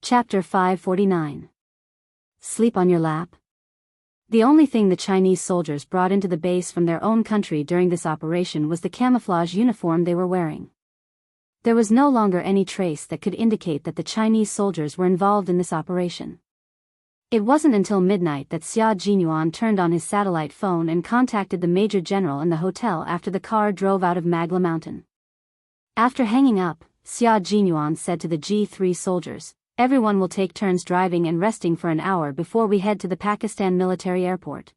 Chapter 549. Sleep on your lap? The only thing the Chinese soldiers brought into the base from their own country during this operation was the camouflage uniform they were wearing. There was no longer any trace that could indicate that the Chinese soldiers were involved in this operation. It wasn't until midnight that Xia Jinyuan turned on his satellite phone and contacted the Major General in the hotel after the car drove out of Magla Mountain. After hanging up, Xia Jinyuan said to the G3 soldiers, "Everyone will take turns driving and resting for an hour before we head to the Pakistan military airport."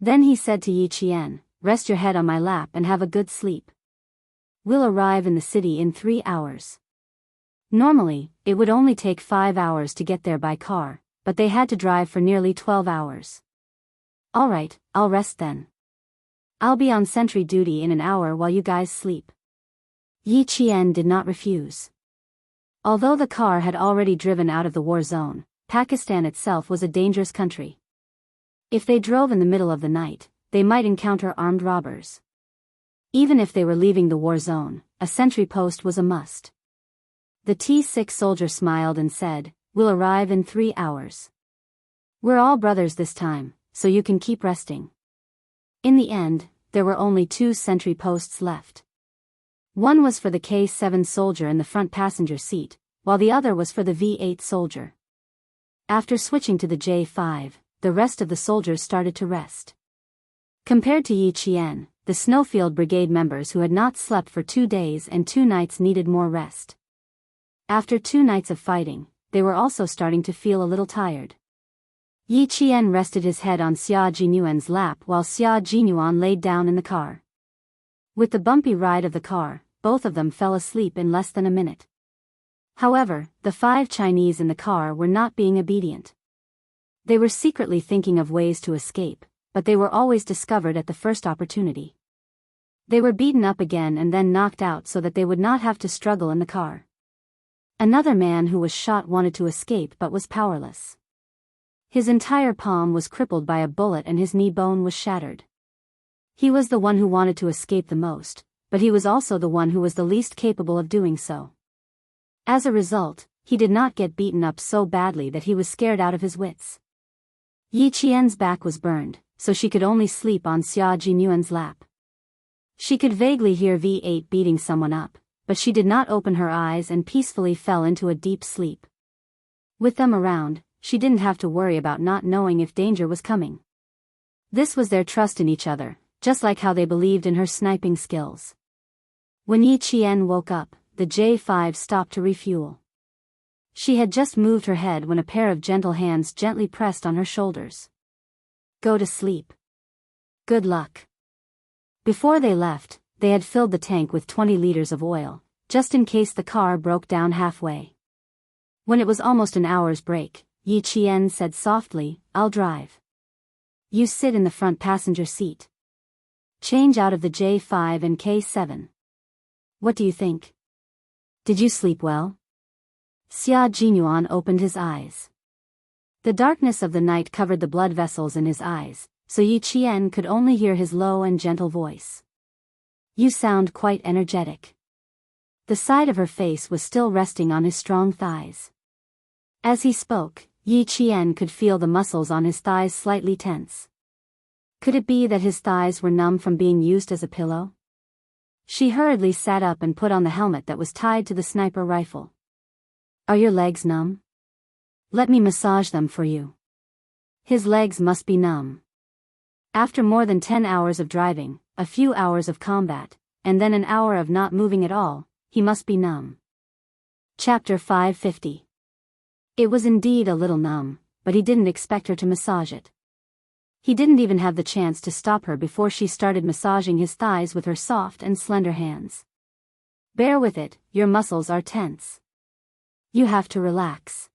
Then he said to Yi Qian, "Rest your head on my lap and have a good sleep. We'll arrive in the city in 3 hours." Normally, it would only take 5 hours to get there by car, but they had to drive for nearly 12 hours. "All right, I'll rest then. I'll be on sentry duty in an hour while you guys sleep." Yi Qian did not refuse. Although the car had already driven out of the war zone, Pakistan itself was a dangerous country. If they drove in the middle of the night, they might encounter armed robbers. Even if they were leaving the war zone, a sentry post was a must. The T6 soldier smiled and said, "We'll arrive in 3 hours. We're all brothers this time, so you can keep resting." In the end, there were only 2 sentry posts left. One was for the K7 soldier in the front passenger seat, while the other was for the V8 soldier. After switching to the J5, the rest of the soldiers started to rest. Compared to Yi Qian, the Snowfield Brigade members who had not slept for 2 days and 2 nights needed more rest. After 2 nights of fighting, they were also starting to feel a little tired. Yi Qian rested his head on Xia Jinyuan's lap while Xia Jinyuan laid down in the car. With the bumpy ride of the car, both of them fell asleep in less than a minute. However, the 5 Chinese in the car were not being obedient. They were secretly thinking of ways to escape, but they were always discovered at the first opportunity. They were beaten up again and then knocked out so that they would not have to struggle in the car. Another man who was shot wanted to escape but was powerless. His entire palm was crippled by a bullet and his knee bone was shattered. He was the one who wanted to escape the most, but he was also the one who was the least capable of doing so. As a result, he did not get beaten up so badly that he was scared out of his wits. Yi Qian's back was burned, so she could only sleep on Xia Jinyuan's lap. She could vaguely hear V8 beating someone up, but she did not open her eyes and peacefully fell into a deep sleep. With them around, she didn't have to worry about not knowing if danger was coming. This was their trust in each other, just like how they believed in her sniping skills. When Yi Qian woke up, the J5 stopped to refuel. She had just moved her head when a pair of gentle hands gently pressed on her shoulders. "Go to sleep. Good luck." Before they left, they had filled the tank with 20 liters of oil, just in case the car broke down halfway. When it was almost an hour's break, Yi Qian said softly, "I'll drive. You sit in the front passenger seat. Change out of the J5 and K7. What do you think? Did you sleep well?" Xia Jinyuan opened his eyes. The darkness of the night covered the blood vessels in his eyes, so Yi Qian could only hear his low and gentle voice. "You sound quite energetic." The side of her face was still resting on his strong thighs. As he spoke, Yi Qian could feel the muscles on his thighs slightly tense. Could it be that his thighs were numb from being used as a pillow? She hurriedly sat up and put on the helmet that was tied to the sniper rifle. "Are your legs numb? Let me massage them for you." His legs must be numb. After more than 10 hours of driving, a few hours of combat, and then an hour of not moving at all, he must be numb. Chapter 550. It was indeed a little numb, but he didn't expect her to massage it. He didn't even have the chance to stop her before she started massaging his thighs with her soft and slender hands. "Bear with it, your muscles are tense. You have to relax."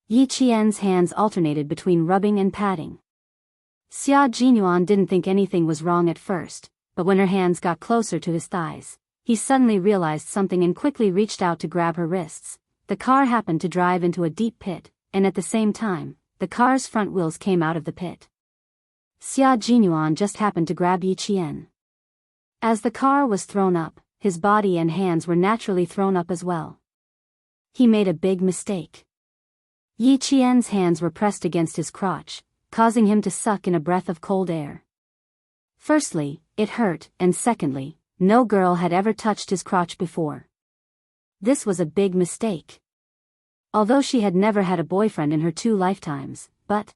Yi Qian's hands alternated between rubbing and patting. Xia Jinyuan didn't think anything was wrong at first, but when her hands got closer to his thighs, he suddenly realized something and quickly reached out to grab her wrists. The car happened to drive into a deep pit, and at the same time, the car's front wheels came out of the pit. Xia Jinyuan just happened to grab Yi Qian. As the car was thrown up, his body and hands were naturally thrown up as well. He made a big mistake. Yi Qian's hands were pressed against his crotch, causing him to suck in a breath of cold air. Firstly, it hurt, and secondly, no girl had ever touched his crotch before. This was a big mistake. Although she had never had a boyfriend in her 2 lifetimes, but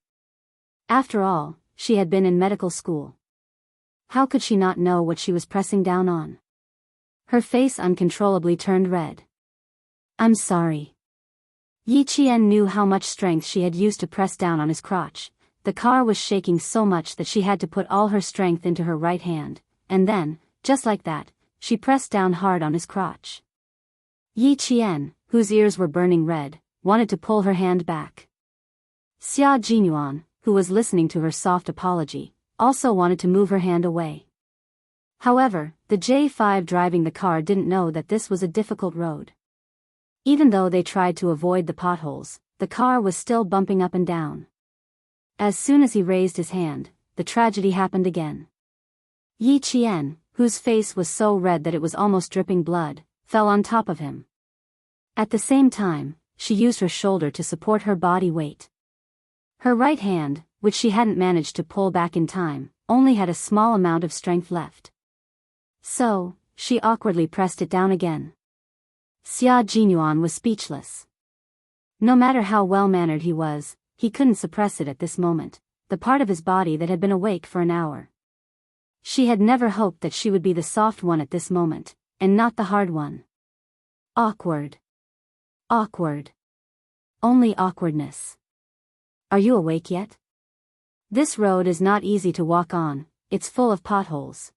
after all, she had been in medical school. How could she not know what she was pressing down on? Her face uncontrollably turned red. "I'm sorry." Yi Qian knew how much strength she had used to press down on his crotch. The car was shaking so much that she had to put all her strength into her right hand, and then, just like that, she pressed down hard on his crotch. Yi Qian, whose ears were burning red, wanted to pull her hand back. Xia Jinyuan, who was listening to her soft apology, also wanted to move her hand away. However, the J5 driving the car didn't know that this was a difficult road. Even though they tried to avoid the potholes, the car was still bumping up and down. As soon as he raised his hand, the tragedy happened again. Yi Qian, whose face was so red that it was almost dripping blood, fell on top of him. At the same time, she used her shoulder to support her body weight. Her right hand, which she hadn't managed to pull back in time, only had a small amount of strength left. So, she awkwardly pressed it down again. Xia Jinyuan was speechless. No matter how well-mannered he was, he couldn't suppress it at this moment, the part of his body that had been awake for an hour. She had never hoped that she would be the soft one at this moment, and not the hard one. Awkward. Awkward. Only awkwardness. "Are you awake yet? This road is not easy to walk on, it's full of potholes."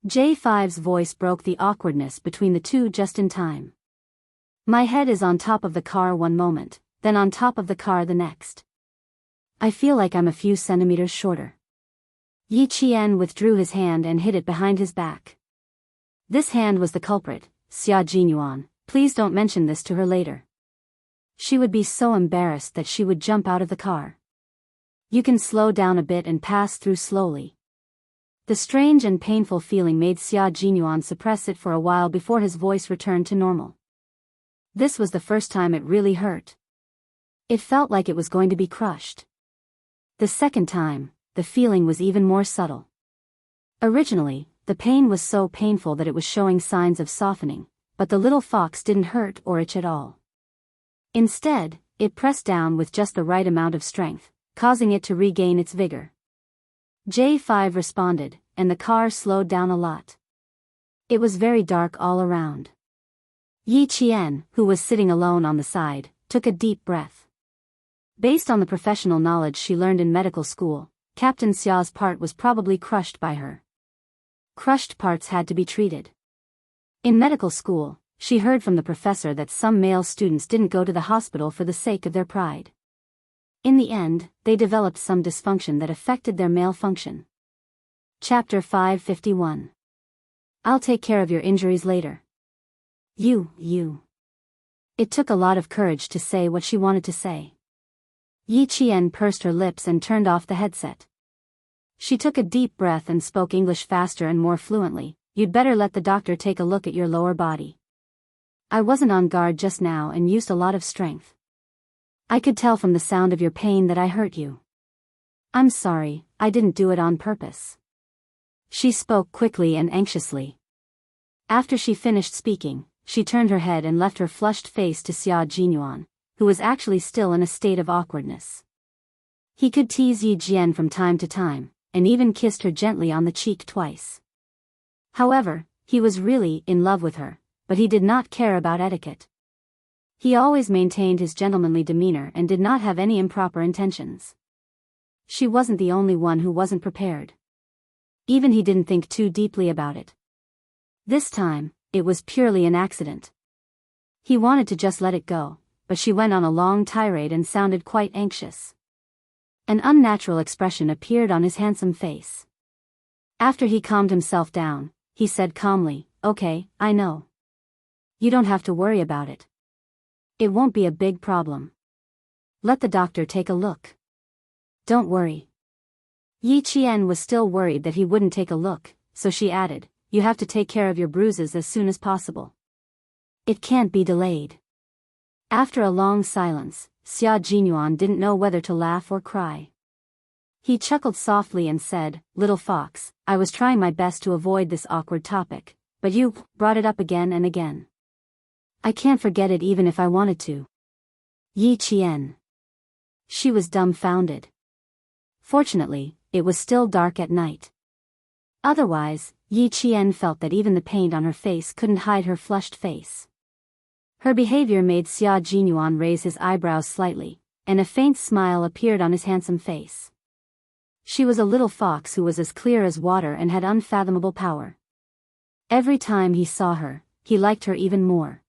J5's voice broke the awkwardness between the two just in time. "My head is on top of the car one moment, then on top of the car the next. I feel like I'm a few centimeters shorter." Yi Qian withdrew his hand and hid it behind his back. This hand was the culprit. "Xia Jinyuan, please don't mention this to her later. She would be so embarrassed that she would jump out of the car. You can slow down a bit and pass through slowly." The strange and painful feeling made Xia Jinyuan suppress it for a while before his voice returned to normal. This was the first time it really hurt. It felt like it was going to be crushed. The second time, the feeling was even more subtle. Originally, the pain was so painful that it was showing signs of softening, but the little fox didn't hurt or itch at all. Instead, it pressed down with just the right amount of strength, causing it to regain its vigor. J5 responded, and the car slowed down a lot. It was very dark all around. Yi Qian, who was sitting alone on the side, took a deep breath. Based on the professional knowledge she learned in medical school, Captain Xia's part was probably crushed by her. Crushed parts had to be treated. In medical school, she heard from the professor that some male students didn't go to the hospital for the sake of their pride. In the end, they developed some dysfunction that affected their male function. Chapter 551. I'll take care of your injuries later. You. It took a lot of courage to say what she wanted to say. Yi Qian pursed her lips and turned off the headset. She took a deep breath and spoke English faster and more fluently. "You'd better let the doctor take a look at your lower body. I wasn't on guard just now and used a lot of strength. I could tell from the sound of your pain that I hurt you. I'm sorry, I didn't do it on purpose." She spoke quickly and anxiously. After she finished speaking, she turned her head and left her flushed face to Xia Jinyuan, who was actually still in a state of awkwardness. He could tease Yi Jian from time to time, and even kissed her gently on the cheek twice. However, he was really in love with her, but he did not care about etiquette. He always maintained his gentlemanly demeanor and did not have any improper intentions. She wasn't the only one who wasn't prepared. Even he didn't think too deeply about it. This time, it was purely an accident. He wanted to just let it go, but she went on a long tirade and sounded quite anxious. An unnatural expression appeared on his handsome face. After he calmed himself down, he said calmly, "Okay, I know. You don't have to worry about it. It won't be a big problem. Let the doctor take a look. Don't worry." Yi Qian was still worried that he wouldn't take a look, so she added, "You have to take care of your bruises as soon as possible. It can't be delayed." After a long silence, Xia Jinyuan didn't know whether to laugh or cry. He chuckled softly and said, "Little fox, I was trying my best to avoid this awkward topic, but you brought it up again and again. I can't forget it even if I wanted to." Yi Qian. She was dumbfounded. Fortunately, it was still dark at night. Otherwise, Yi Qian felt that even the paint on her face couldn't hide her flushed face. Her behavior made Xia Jinyuan raise his eyebrows slightly, and a faint smile appeared on his handsome face. She was a little fox who was as clear as water and had unfathomable power. Every time he saw her, he liked her even more.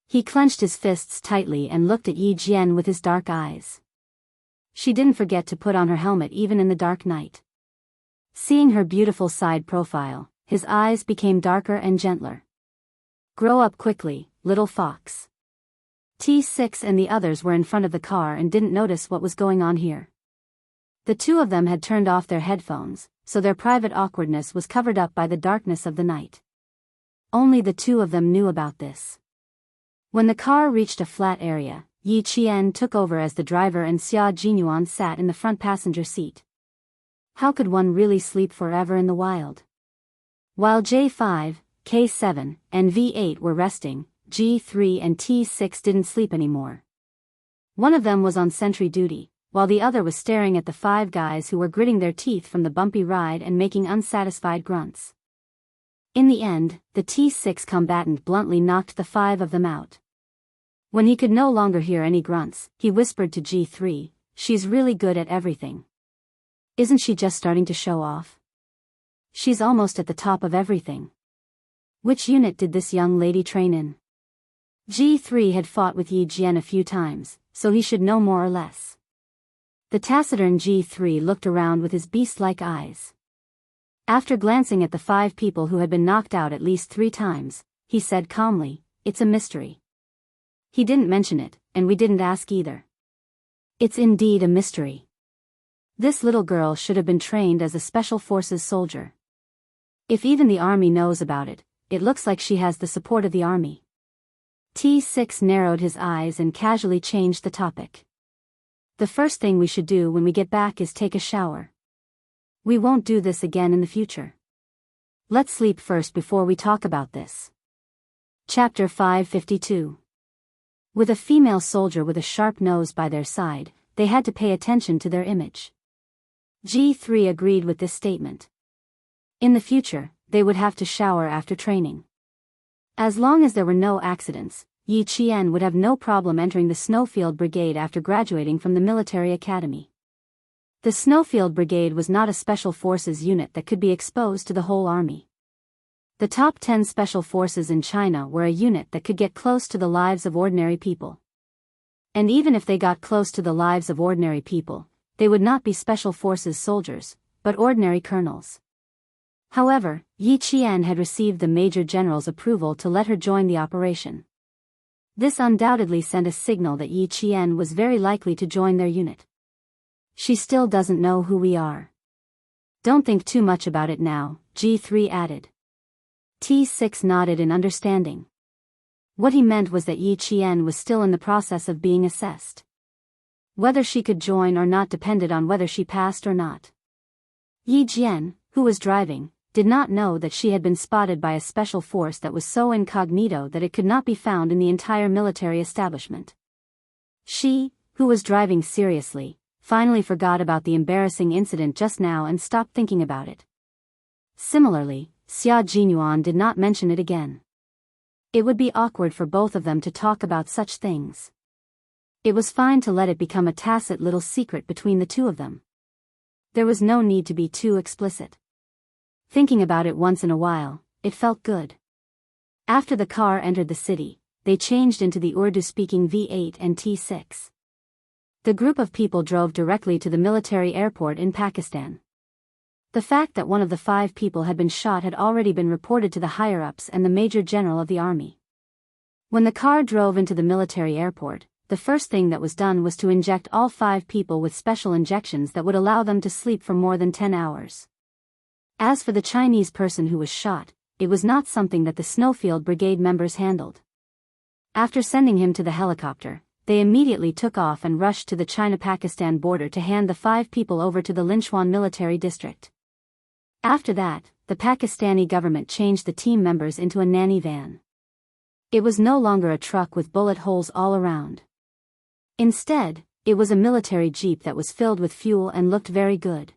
He clenched his fists tightly and looked at Yi Jian with his dark eyes. She didn't forget to put on her helmet even in the dark night. Seeing her beautiful side profile, his eyes became darker and gentler. "Grow up quickly, little fox." T6 and the others were in front of the car and didn't notice what was going on here. The two of them had turned off their headphones, so their private awkwardness was covered up by the darkness of the night. Only the two of them knew about this. When the car reached a flat area, Yi Qian took over as the driver and Xia Jinyuan sat in the front passenger seat. How could one really sleep forever in the wild? While J5, K7, and V8 were resting, G3 and T6 didn't sleep anymore. One of them was on sentry duty, while the other was staring at the five guys who were gritting their teeth from the bumpy ride and making unsatisfied grunts. In the end, the T6 combatant bluntly knocked the five of them out. When he could no longer hear any grunts, he whispered to G3, "She's really good at everything. Isn't she just starting to show off? She's almost at the top of everything. Which unit did this young lady train in?" G3 had fought with Yi Jian a few times, so he should know more or less. The taciturn G3 looked around with his beast-like eyes. After glancing at the five people who had been knocked out at least 3 times, he said calmly, "It's a mystery. He didn't mention it, and we didn't ask either. It's indeed a mystery. This little girl should have been trained as a special forces soldier. If even the army knows about it, it looks like she has the support of the army." T6 narrowed his eyes and casually changed the topic. "The first thing we should do when we get back is take a shower. We won't do this again in the future. Let's sleep first before we talk about this." Chapter 552. With a female soldier with a sharp nose by their side, they had to pay attention to their image. G3 agreed with this statement. In the future, they would have to shower after training. As long as there were no accidents, Yi Qian would have no problem entering the Snowfield Brigade after graduating from the military academy. The Snowfield Brigade was not a special forces unit that could be exposed to the whole army. The top 10 special forces in China were a unit that could get close to the lives of ordinary people. And even if they got close to the lives of ordinary people, they would not be special forces soldiers, but ordinary colonels. However, Yi Qian had received the Major General's approval to let her join the operation. This undoubtedly sent a signal that Yi Qian was very likely to join their unit. "She still doesn't know who we are. Don't think too much about it now," G3 added. T6 nodded in understanding. What he meant was that Yi Qian was still in the process of being assessed. Whether she could join or not depended on whether she passed or not. Yi Jian, who was driving, did not know that she had been spotted by a special force that was so incognito that it could not be found in the entire military establishment. She, who was driving seriously, finally forgot about the embarrassing incident just now and stopped thinking about it. Similarly, Xia Jinyuan did not mention it again. It would be awkward for both of them to talk about such things. It was fine to let it become a tacit little secret between the two of them. There was no need to be too explicit. Thinking about it once in a while, it felt good. After the car entered the city, they changed into the Urdu-speaking V8 and T6. The group of people drove directly to the military airport in Pakistan. The fact that one of the 5 people had been shot had already been reported to the higher-ups and the Major General of the army. When the car drove into the military airport, the first thing that was done was to inject all 5 people with special injections that would allow them to sleep for more than 10 hours. As for the Chinese person who was shot, it was not something that the Snowfield Brigade members handled. After sending him to the helicopter, they immediately took off and rushed to the China-Pakistan border to hand the 5 people over to the Linchuan military district. After that, the Pakistani government changed the team members into a nanny van. It was no longer a truck with bullet holes all around. Instead, it was a military jeep that was filled with fuel and looked very good.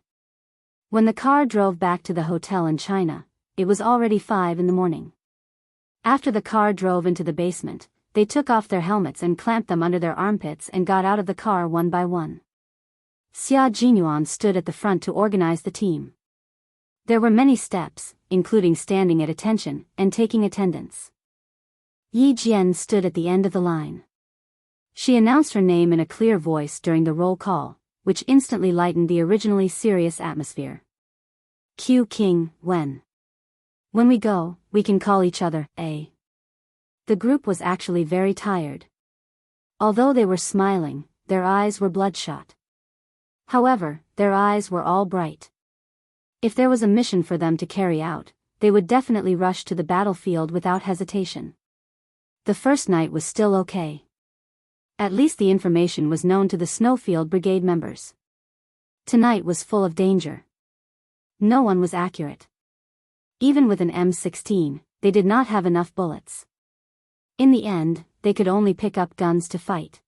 When the car drove back to the hotel in China, it was already 5 in the morning. After the car drove into the basement, they took off their helmets and clamped them under their armpits and got out of the car one by one. Xia Jinyuan stood at the front to organize the team. There were many steps, including standing at attention and taking attendance. Yi Jian stood at the end of the line. She announced her name in a clear voice during the roll call, which instantly lightened the originally serious atmosphere. Q King, when we go, we can call each other, eh? The group was actually very tired. Although they were smiling, their eyes were bloodshot. However, their eyes were all bright. If there was a mission for them to carry out, they would definitely rush to the battlefield without hesitation. The first night was still okay. At least the information was known to the Snowfield Brigade members. Tonight was full of danger. No one was accurate. Even with an M16, they did not have enough bullets. In the end, they could only pick up guns to fight.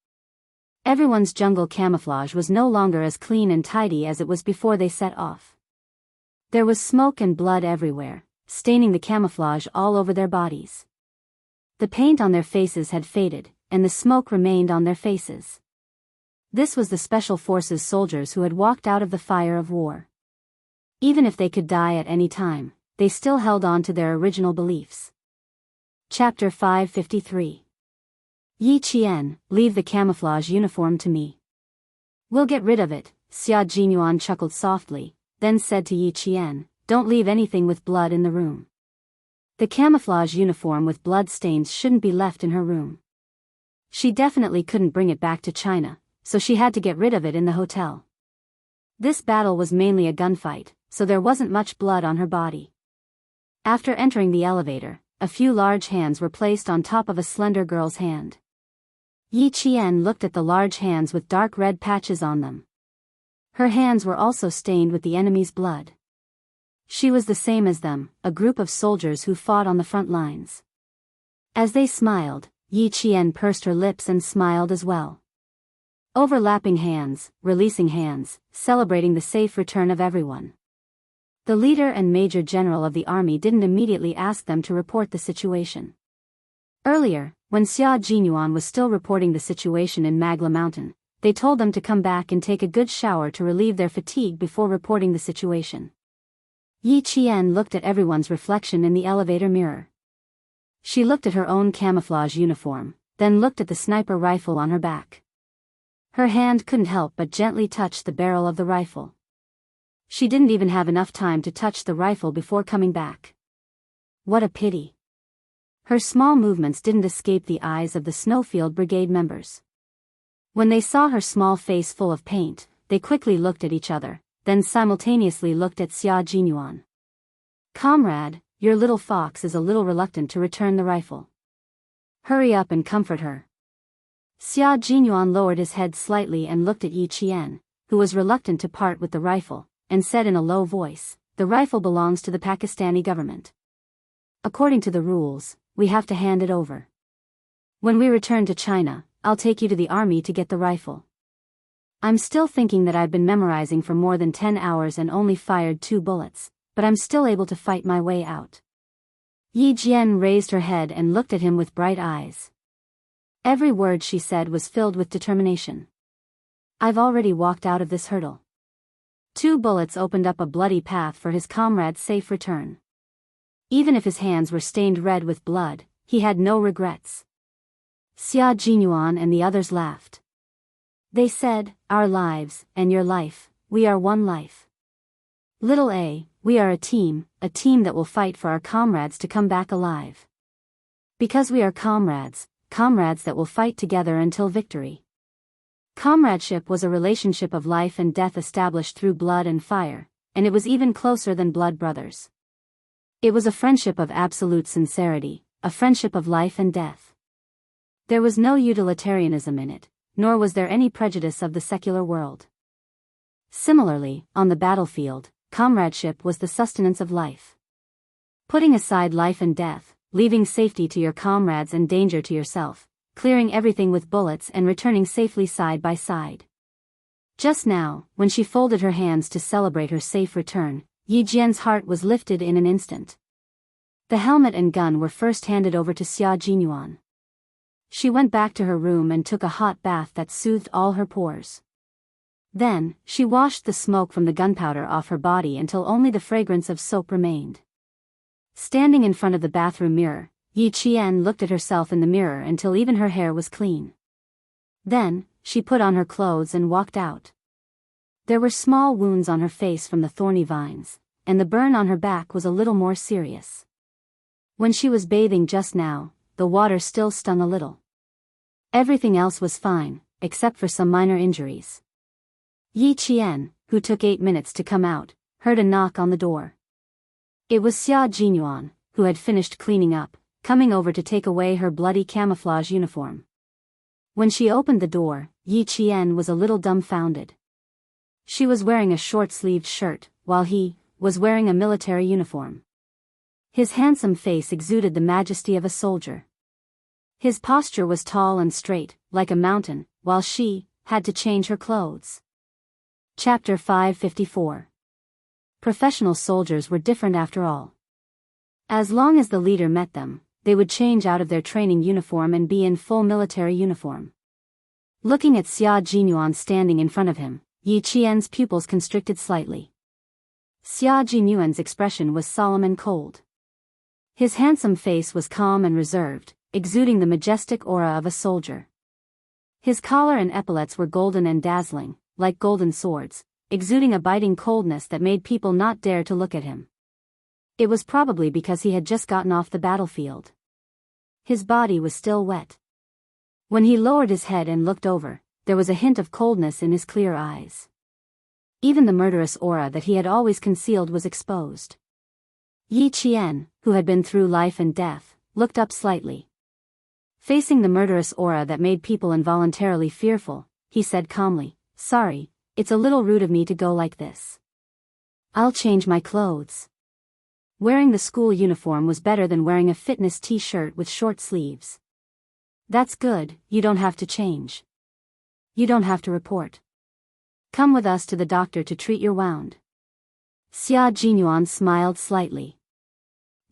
Everyone's jungle camouflage was no longer as clean and tidy as it was before they set off. There was smoke and blood everywhere, staining the camouflage all over their bodies. The paint on their faces had faded, and the smoke remained on their faces. This was the Special Forces soldiers who had walked out of the fire of war. Even if they could die at any time, they still held on to their original beliefs. Chapter 553. Yi Qian, leave the camouflage uniform to me. We'll get rid of it, Xia Jinyuan chuckled softly, then said to Yi Qian, don't leave anything with blood in the room. The camouflage uniform with blood stains shouldn't be left in her room. She definitely couldn't bring it back to China, so she had to get rid of it in the hotel. This battle was mainly a gunfight, so there wasn't much blood on her body. After entering the elevator, a few large hands were placed on top of a slender girl's hand. Yi Qian looked at the large hands with dark red patches on them. Her hands were also stained with the enemy's blood. She was the same as them, a group of soldiers who fought on the front lines. As they smiled, Yi Qian pursed her lips and smiled as well. Overlapping hands, releasing hands, celebrating the safe return of everyone. The leader and major general of the army didn't immediately ask them to report the situation. Earlier, when Xia Jinyuan was still reporting the situation in Magla Mountain, they told them to come back and take a good shower to relieve their fatigue before reporting the situation. Yi Qian looked at everyone's reflection in the elevator mirror. She looked at her own camouflage uniform, then looked at the sniper rifle on her back. Her hand couldn't help but gently touch the barrel of the rifle. She didn't even have enough time to touch the rifle before coming back. What a pity. Her small movements didn't escape the eyes of the Snowfield Brigade members. When they saw her small face full of paint, they quickly looked at each other, then simultaneously looked at Xia Jinyuan. Comrade, your little fox is a little reluctant to return the rifle. Hurry up and comfort her. Xia Jinyuan lowered his head slightly and looked at Yi Qian, who was reluctant to part with the rifle, and said in a low voice, the rifle belongs to the Pakistani government. According to the rules, we have to hand it over. When we return to China, I'll take you to the army to get the rifle. I'm still thinking that I've been memorizing for more than 10 hours and only fired 2 bullets, but I'm still able to fight my way out. Yi Jian raised her head and looked at him with bright eyes. Every word she said was filled with determination. I've already walked out of this hurdle. 2 bullets opened up a bloody path for his comrade's safe return. Even if his hands were stained red with blood, he had no regrets. Xia Jinyuan and the others laughed. They said, our lives, and your life, we are one life. Little A, we are a team that will fight for our comrades to come back alive. Because we are comrades that will fight together until victory. Comradeship was a relationship of life and death established through blood and fire, and it was even closer than blood brothers. It was a friendship of absolute sincerity, a friendship of life and death. There was no utilitarianism in it, nor was there any prejudice of the secular world. Similarly, on the battlefield, comradeship was the sustenance of life. Putting aside life and death, leaving safety to your comrades and danger to yourself, clearing everything with bullets and returning safely side by side. Just now, when she folded her hands to celebrate her safe return, Yi Jian's heart was lifted in an instant. The helmet and gun were first handed over to Xia Jinyuan. She went back to her room and took a hot bath that soothed all her pores. Then, she washed the smoke from the gunpowder off her body until only the fragrance of soap remained. Standing in front of the bathroom mirror, Yi Qian looked at herself in the mirror until even her hair was clean. Then, she put on her clothes and walked out. There were small wounds on her face from the thorny vines, and the burn on her back was a little more serious. When she was bathing just now, the water still stung a little. Everything else was fine, except for some minor injuries. Yi Qian, who took 8 minutes to come out, heard a knock on the door. It was Xia Jinyuan, who had finished cleaning up, coming over to take away her bloody camouflage uniform. When she opened the door, Yi Qian was a little dumbfounded. She was wearing a short-sleeved shirt, while he was wearing a military uniform. His handsome face exuded the majesty of a soldier. His posture was tall and straight, like a mountain, while she had to change her clothes. Chapter 554. Professional soldiers were different after all. As long as the leader met them, they would change out of their training uniform and be in full military uniform. Looking at Xia Jinyuan standing in front of him, Yi Qian's pupils constricted slightly. Xia Jinyuan's expression was solemn and cold. His handsome face was calm and reserved, exuding the majestic aura of a soldier. His collar and epaulets were golden and dazzling, like golden swords, exuding a biting coldness that made people not dare to look at him. It was probably because he had just gotten off the battlefield. His body was still wet. When he lowered his head and looked over, there was a hint of coldness in his clear eyes. Even the murderous aura that he had always concealed was exposed. Yi Qian, who had been through life and death, looked up slightly. Facing the murderous aura that made people involuntarily fearful, he said calmly, "Sorry, it's a little rude of me to go like this. I'll change my clothes." Wearing the school uniform was better than wearing a fitness t-shirt with short sleeves. "That's good, you don't have to change. You don't have to report. Come with us to the doctor to treat your wound." Xia Jinyuan smiled slightly.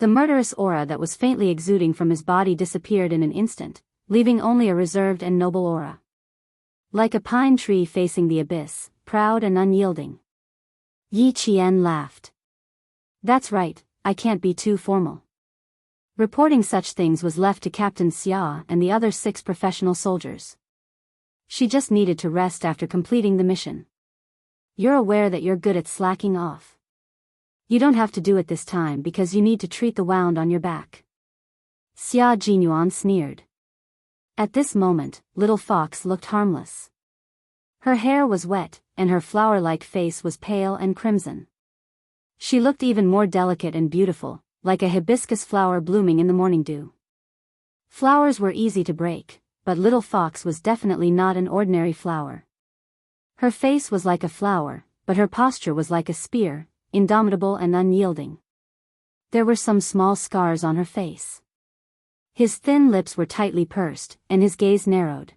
The murderous aura that was faintly exuding from his body disappeared in an instant, leaving only a reserved and noble aura. Like a pine tree facing the abyss, proud and unyielding. Yi Qian laughed. "That's right, I can't be too formal." Reporting such things was left to Captain Xia and the other 6 professional soldiers. She just needed to rest after completing the mission. "You're aware that you're good at slacking off. You don't have to do it this time because you need to treat the wound on your back." Xia Jinyuan sneered. At this moment, Little Fox looked harmless. Her hair was wet, and her flower-like face was pale and crimson. She looked even more delicate and beautiful, like a hibiscus flower blooming in the morning dew. Flowers were easy to break, but Little Fox was definitely not an ordinary flower. Her face was like a flower, but her posture was like a spear, indomitable and unyielding. There were some small scars on her face. His thin lips were tightly pursed, and his gaze narrowed.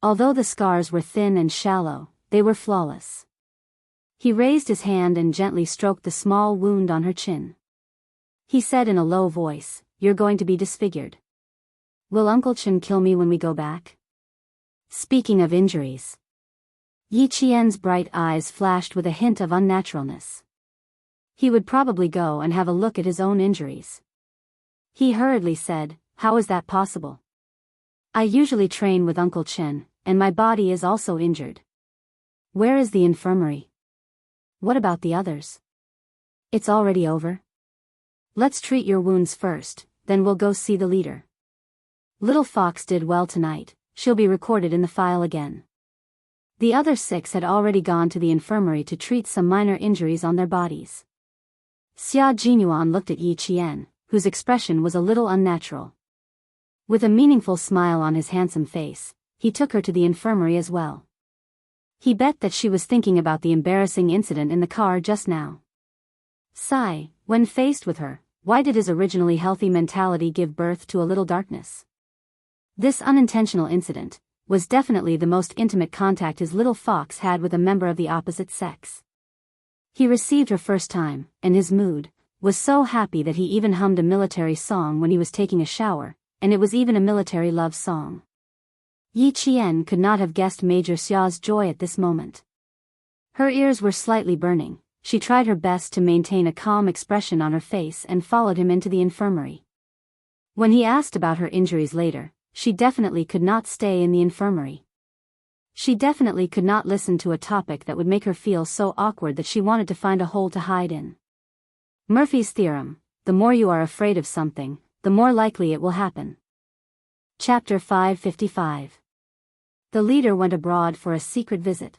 Although the scars were thin and shallow, they were flawless. He raised his hand and gently stroked the small wound on her chin. He said in a low voice, "You're going to be disfigured. Will Uncle Chen kill me when we go back?" Speaking of injuries. Yi Qian's bright eyes flashed with a hint of unnaturalness. He would probably go and have a look at his own injuries. He hurriedly said, "How is that possible? I usually train with Uncle Chen, and my body is also injured. Where is the infirmary? What about the others? It's already over? Let's treat your wounds first, then we'll go see the leader. Little Fox did well tonight, she'll be recorded in the file again." The other 6 had already gone to the infirmary to treat some minor injuries on their bodies. Xia Jinyuan looked at Yi Qian, whose expression was a little unnatural. With a meaningful smile on his handsome face, he took her to the infirmary as well. He bet that she was thinking about the embarrassing incident in the car just now. Sigh, when faced with her, why did his originally healthy mentality give birth to a little darkness? This unintentional incident was definitely the most intimate contact his little fox had with a member of the opposite sex. He received her first time, and his mood was so happy that he even hummed a military song when he was taking a shower, and it was even a military love song. Yi Qian could not have guessed Major Xia's joy at this moment. Her ears were slightly burning. She tried her best to maintain a calm expression on her face and followed him into the infirmary. When he asked about her injuries later, she definitely could not stay in the infirmary. She definitely could not listen to a topic that would make her feel so awkward that she wanted to find a hole to hide in. Murphy's theorem: the more you are afraid of something, the more likely it will happen. Chapter 555. The leader went abroad for a secret visit.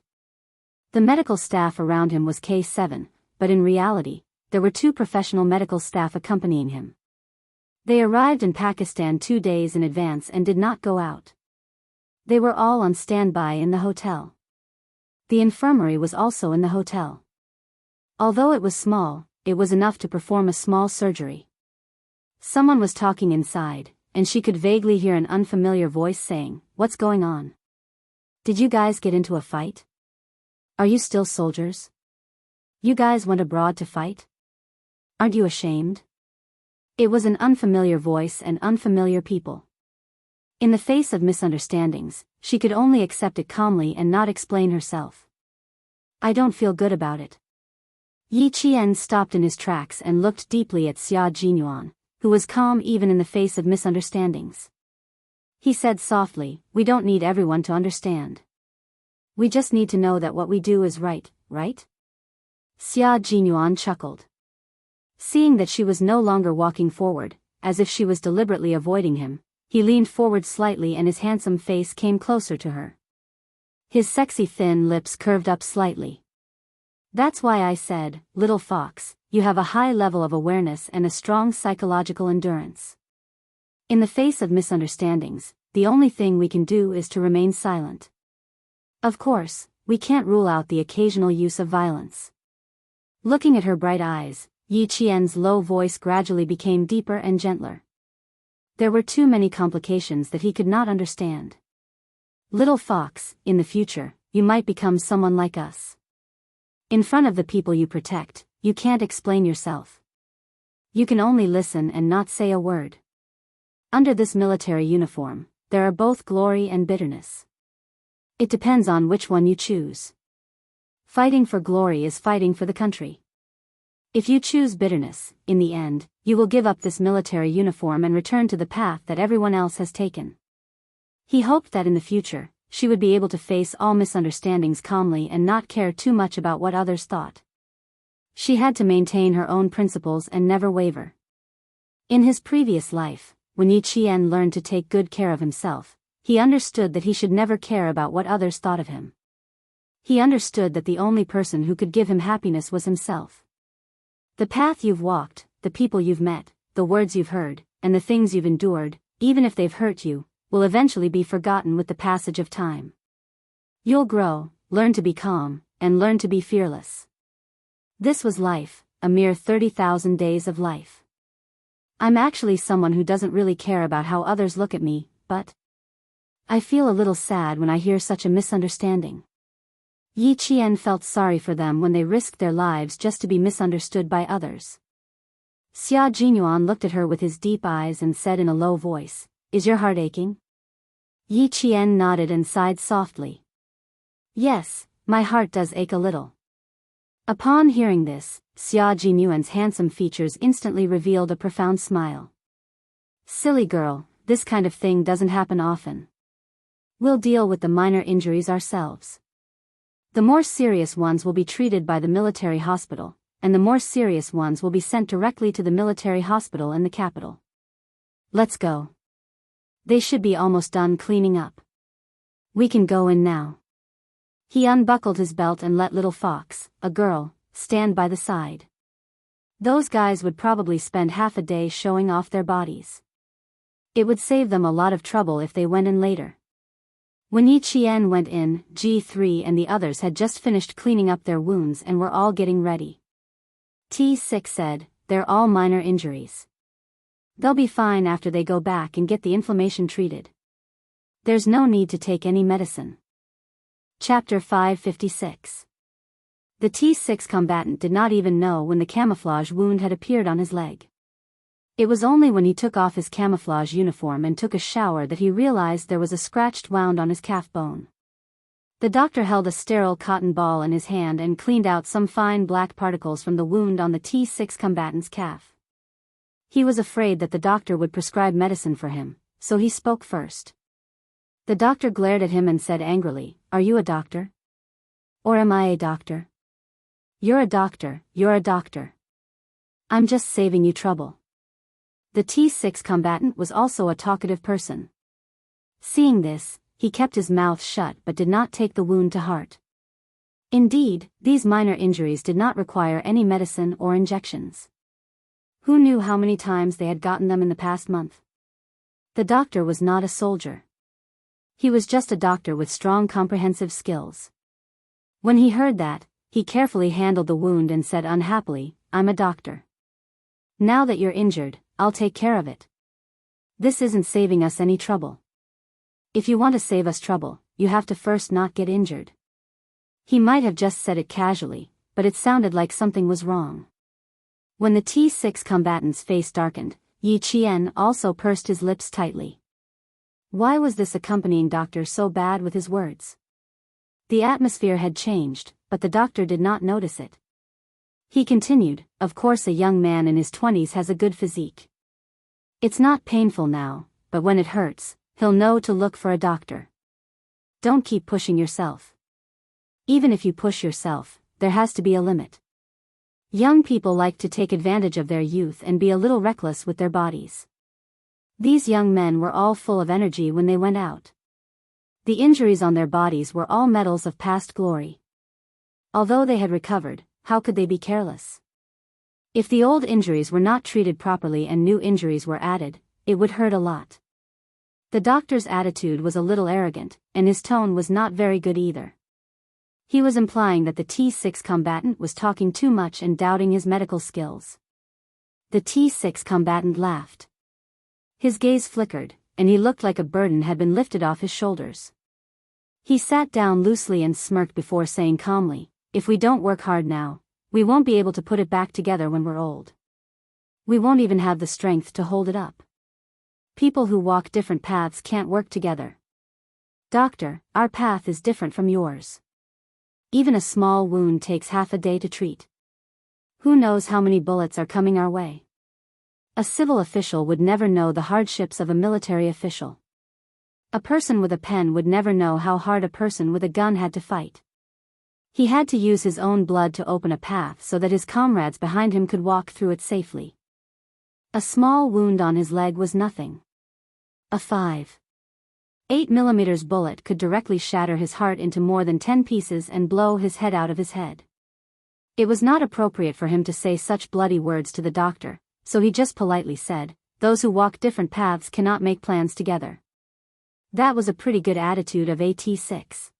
The medical staff around him was K7, but in reality, there were 2 professional medical staff accompanying him. They arrived in Pakistan 2 days in advance and did not go out. They were all on standby in the hotel. The infirmary was also in the hotel. Although it was small, it was enough to perform a small surgery. Someone was talking inside, and she could vaguely hear an unfamiliar voice saying, "What's going on? Did you guys get into a fight? Are you still soldiers? You guys went abroad to fight? Aren't you ashamed?" It was an unfamiliar voice and unfamiliar people. In the face of misunderstandings, she could only accept it calmly and not explain herself. "I don't feel good about it." Yi Qian stopped in his tracks and looked deeply at Xia Jinyuan, who was calm even in the face of misunderstandings. He said softly, "We don't need everyone to understand. We just need to know that what we do is right, right?" Xia Jinyuan chuckled. Seeing that she was no longer walking forward, as if she was deliberately avoiding him, he leaned forward slightly and his handsome face came closer to her. His sexy thin lips curved up slightly. "That's why I said, little fox, you have a high level of awareness and a strong psychological endurance. In the face of misunderstandings, the only thing we can do is to remain silent. Of course, we can't rule out the occasional use of violence." Looking at her bright eyes, Yi Qian's low voice gradually became deeper and gentler. There were too many complications that he could not understand. "Little fox, in the future, you might become someone like us. In front of the people you protect, you can't explain yourself. You can only listen and not say a word. Under this military uniform, there are both glory and bitterness. It depends on which one you choose. Fighting for glory is fighting for the country. If you choose bitterness, in the end, you will give up this military uniform and return to the path that everyone else has taken." He hoped that in the future, she would be able to face all misunderstandings calmly and not care too much about what others thought. She had to maintain her own principles and never waver. In his previous life, when Yi Qian learned to take good care of himself, he understood that he should never care about what others thought of him. He understood that the only person who could give him happiness was himself. The path you've walked, the people you've met, the words you've heard, and the things you've endured, even if they've hurt you, will eventually be forgotten with the passage of time. You'll grow, learn to be calm, and learn to be fearless. This was life, a mere 30,000 days of life. I'm actually someone who doesn't really care about how others look at me, but I feel a little sad when I hear such a misunderstanding." Yi Qian felt sorry for them when they risked their lives just to be misunderstood by others. Xia Jinyuan looked at her with his deep eyes and said in a low voice, "Is your heart aching?" Yi Qian nodded and sighed softly. "Yes, my heart does ache a little." Upon hearing this, Xia Jinyuan's handsome features instantly revealed a profound smile. "Silly girl, this kind of thing doesn't happen often. We'll deal with the minor injuries ourselves. The more serious ones will be treated by the military hospital, and the more serious ones will be sent directly to the military hospital in the capital. Let's go. They should be almost done cleaning up. We can go in now." He unbuckled his belt and let little Fox, a girl, stand by the side. Those guys would probably spend half a day showing off their bodies. It would save them a lot of trouble if they went in later. When Yi Qian went in, G3 and the others had just finished cleaning up their wounds and were all getting ready. T6 said, "They're all minor injuries. They'll be fine after they go back and get the inflammation treated. There's no need to take any medicine." Chapter 556. The T6 combatant did not even know when the camouflage wound had appeared on his leg. It was only when he took off his camouflage uniform and took a shower that he realized there was a scratched wound on his calf bone. The doctor held a sterile cotton ball in his hand and cleaned out some fine black particles from the wound on the T6 combatant's calf. He was afraid that the doctor would prescribe medicine for him, so he spoke first. The doctor glared at him and said angrily, "Are you a doctor? Or am I a doctor? You're a doctor, you're a doctor. I'm just saving you trouble." The T6 combatant was also a talkative person. Seeing this, he kept his mouth shut but did not take the wound to heart. Indeed, these minor injuries did not require any medicine or injections. Who knew how many times they had gotten them in the past month? The doctor was not a soldier. He was just a doctor with strong comprehensive skills. When he heard that, he carefully handled the wound and said unhappily, "I'm a doctor. Now that you're injured, I'll take care of it. This isn't saving us any trouble. If you want to save us trouble, you have to first not get injured." He might have just said it casually, but it sounded like something was wrong. When the T6 combatant's face darkened, Yi Qian also pursed his lips tightly. Why was this accompanying doctor so bad with his words? The atmosphere had changed, but the doctor did not notice it. He continued, "Of course a young man in his 20s has a good physique. It's not painful now, but when it hurts, he'll know to look for a doctor. Don't keep pushing yourself. Even if you push yourself, there has to be a limit. Young people like to take advantage of their youth and be a little reckless with their bodies." These young men were all full of energy when they went out. The injuries on their bodies were all medals of past glory. Although they had recovered, how could they be careless? If the old injuries were not treated properly and new injuries were added, it would hurt a lot. The doctor's attitude was a little arrogant, and his tone was not very good either. He was implying that the T6 combatant was talking too much and doubting his medical skills. The T6 combatant laughed. His gaze flickered, and he looked like a burden had been lifted off his shoulders. He sat down loosely and smirked before saying calmly, "If we don't work hard now, we won't be able to put it back together when we're old. We won't even have the strength to hold it up. People who walk different paths can't work together. Doctor, our path is different from yours. Even a small wound takes half a day to treat. Who knows how many bullets are coming our way? A civil official would never know the hardships of a military official. A person with a pen would never know how hard a person with a gun had to fight. He had to use his own blood to open a path so that his comrades behind him could walk through it safely. A small wound on his leg was nothing. A 5.8 mm bullet could directly shatter his heart into more than 10 pieces and blow his head out of his head. It was not appropriate for him to say such bloody words to the doctor, so he just politely said, "Those who walk different paths cannot make plans together." That was a pretty good attitude of AT6.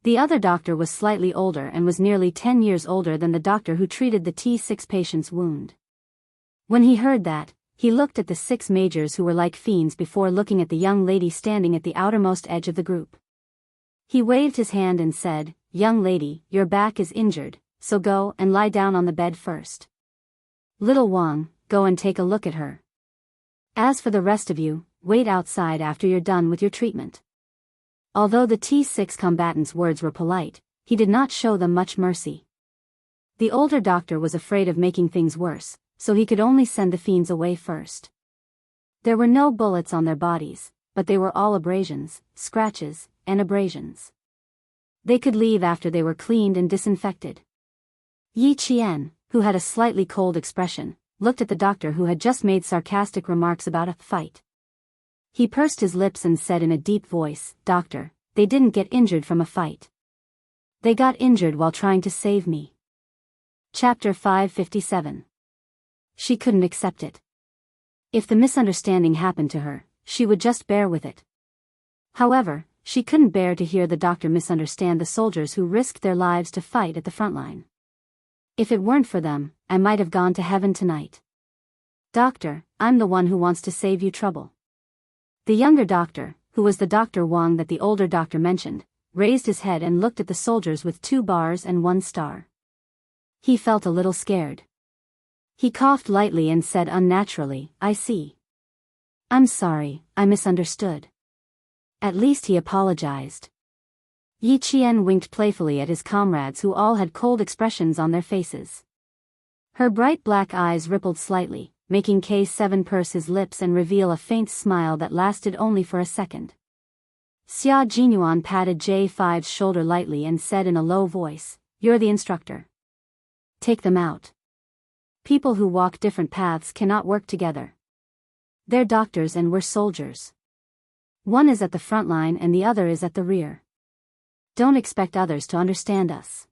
The other doctor was slightly older and was nearly 10 years older than the doctor who treated the T6 patient's wound. When he heard that, he looked at the 6 majors who were like fiends before looking at the young lady standing at the outermost edge of the group. He waved his hand and said, "Young lady, your back is injured, so go and lie down on the bed first. Little Wang, go and take a look at her. As for the rest of you, wait outside after you're done with your treatment." Although the T6 combatant's words were polite, he did not show them much mercy. The older doctor was afraid of making things worse, so he could only send the fiends away first. There were no bullets on their bodies, but they were all abrasions, scratches, and abrasions. They could leave after they were cleaned and disinfected. Yi Qian, who had a slightly cold expression, looked at the doctor who had just made sarcastic remarks about a fight. He pursed his lips and said in a deep voice, "Doctor, they didn't get injured from a fight. They got injured while trying to save me." Chapter 557. She couldn't accept it. If the misunderstanding happened to her, she would just bear with it. However, she couldn't bear to hear the doctor misunderstand the soldiers who risked their lives to fight at the front line. If it weren't for them, I might have gone to heaven tonight. Doctor, I'm the one who wants to save you trouble. The younger doctor, who was the Dr. Wang that the older doctor mentioned, raised his head and looked at the soldiers with 2 bars and 1 star. He felt a little scared. He coughed lightly and said unnaturally, I see. I'm sorry, I misunderstood. At least he apologized. Yi Qian winked playfully at his comrades who all had cold expressions on their faces. Her bright black eyes rippled slightly, making K7 purse his lips and reveal a faint smile that lasted only for a second. Xia Jinyuan patted J5's shoulder lightly and said in a low voice, You're the instructor. Take them out. People who walk different paths cannot work together. They're doctors and we're soldiers. One is at the front line and the other is at the rear. Don't expect others to understand us.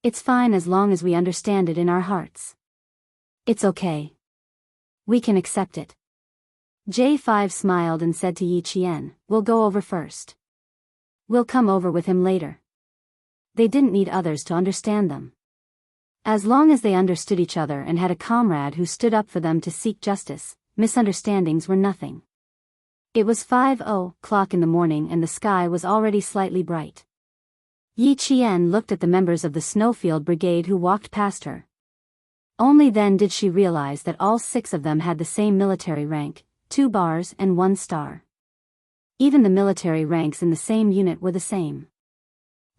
It's fine as long as we understand it in our hearts. It's okay. We can accept it. J5 smiled and said to Yi Qian, We'll go over first. We'll come over with him later. They didn't need others to understand them. As long as they understood each other and had a comrade who stood up for them to seek justice, misunderstandings were nothing. It was 5:00 in the morning and the sky was already slightly bright. Yi Qian looked at the members of the Snowfield Brigade who walked past her. Only then did she realize that all 6 of them had the same military rank, 2 bars and 1 star. Even the military ranks in the same unit were the same.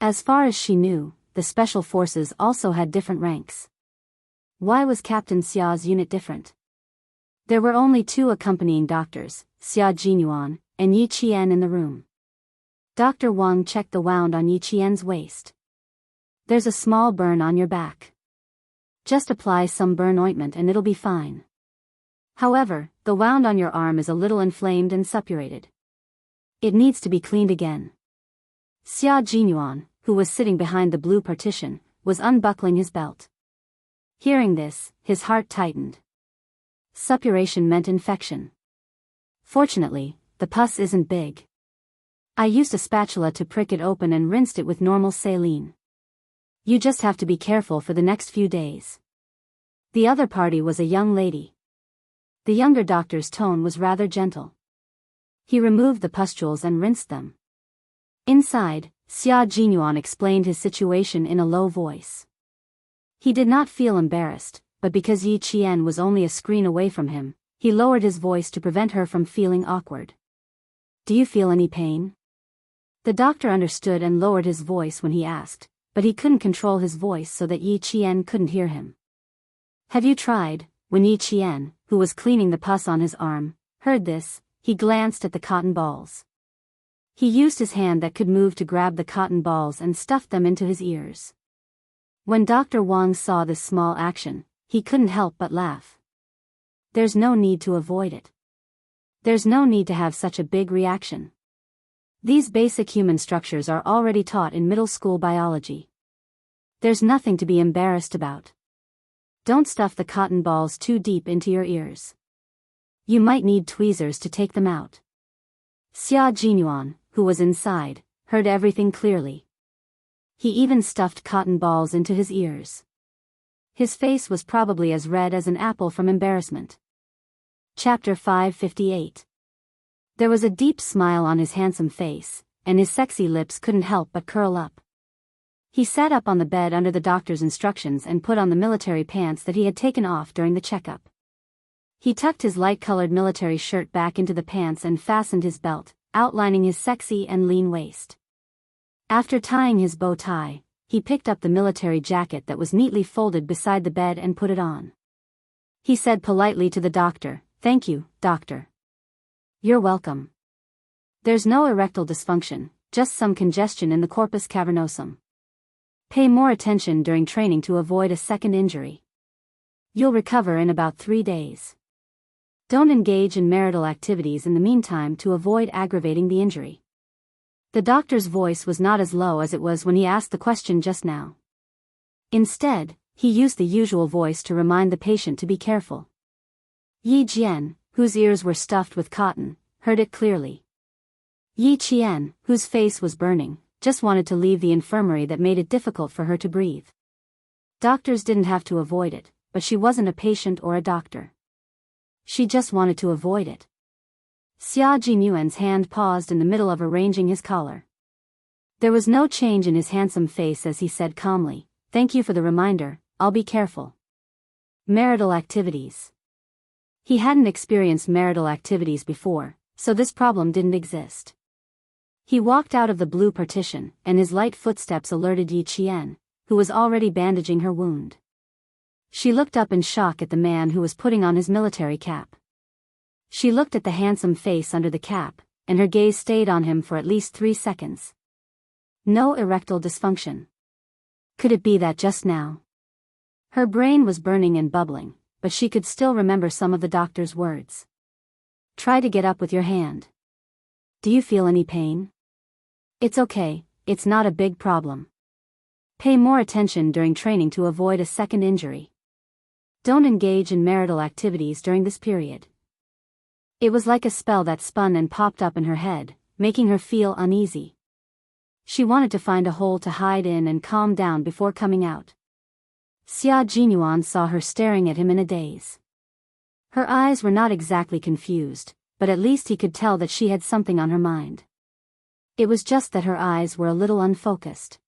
As far as she knew, the special forces also had different ranks. Why was Captain Xia's unit different? There were only 2 accompanying doctors, Xia Jinyuan and Yi Qian in the room. Dr. Wang checked the wound on Yi Qian's waist. There's a small burn on your back. Just apply some burn ointment and it'll be fine. However, the wound on your arm is a little inflamed and suppurated. It needs to be cleaned again. Xia Jinyuan, who was sitting behind the blue partition, was unbuckling his belt. Hearing this, his heart tightened. Suppuration meant infection. Fortunately, the pus isn't big. I used a spatula to prick it open and rinsed it with normal saline. You just have to be careful for the next few days. The other party was a young lady. The younger doctor's tone was rather gentle. He removed the pustules and rinsed them. Inside, Xia Jinyuan explained his situation in a low voice. He did not feel embarrassed, but because Yi Qian was only a screen away from him, he lowered his voice to prevent her from feeling awkward. Do you feel any pain? The doctor understood and lowered his voice when he asked, but he couldn't control his voice so that Yi Qian couldn't hear him. Have you tried? When Yi Qian, who was cleaning the pus on his arm, heard this, he glanced at the cotton balls. He used his hand that could move to grab the cotton balls and stuffed them into his ears. When Dr. Wang saw this small action, he couldn't help but laugh. There's no need to avoid it. There's no need to have such a big reaction. These basic human structures are already taught in middle school biology. There's nothing to be embarrassed about. Don't stuff the cotton balls too deep into your ears. You might need tweezers to take them out. Xia Jinyuan, who was inside, heard everything clearly. He even stuffed cotton balls into his ears. His face was probably as red as an apple from embarrassment. Chapter 558. There was a deep smile on his handsome face, and his sexy lips couldn't help but curl up. He sat up on the bed under the doctor's instructions and put on the military pants that he had taken off during the checkup. He tucked his light-colored military shirt back into the pants and fastened his belt, outlining his sexy and lean waist. After tying his bow tie, he picked up the military jacket that was neatly folded beside the bed and put it on. He said politely to the doctor, "Thank you, doctor." "You're welcome. There's no erectile dysfunction, just some congestion in the corpus cavernosum. Pay more attention during training to avoid a second injury. You'll recover in about 3 days. Don't engage in marital activities in the meantime to avoid aggravating the injury." The doctor's voice was not as low as it was when he asked the question just now. Instead, he used the usual voice to remind the patient to be careful. Yi Jian, whose ears were stuffed with cotton, heard it clearly. Yi Qian, whose face was burning, just wanted to leave the infirmary that made it difficult for her to breathe. Doctors didn't have to avoid it, but she wasn't a patient or a doctor. She just wanted to avoid it. Xia Jinyuan's hand paused in the middle of arranging his collar. There was no change in his handsome face as he said calmly, "Thank you for the reminder, I'll be careful." Marital activities. He hadn't experienced marital activities before, so this problem didn't exist. He walked out of the blue partition, and his light footsteps alerted Yi Qian, who was already bandaging her wound. She looked up in shock at the man who was putting on his military cap. She looked at the handsome face under the cap, and her gaze stayed on him for at least 3 seconds. No erectile dysfunction. Could it be that just now? Her brain was burning and bubbling, but she could still remember some of the doctor's words. Try to get up with your hand. Do you feel any pain? It's okay, it's not a big problem. Pay more attention during training to avoid a second injury. Don't engage in marital activities during this period. It was like a spell that spun and popped up in her head, making her feel uneasy. She wanted to find a hole to hide in and calm down before coming out. Xia Jinyuan saw her staring at him in a daze. Her eyes were not exactly confused, but at least he could tell that she had something on her mind. It was just that her eyes were a little unfocused.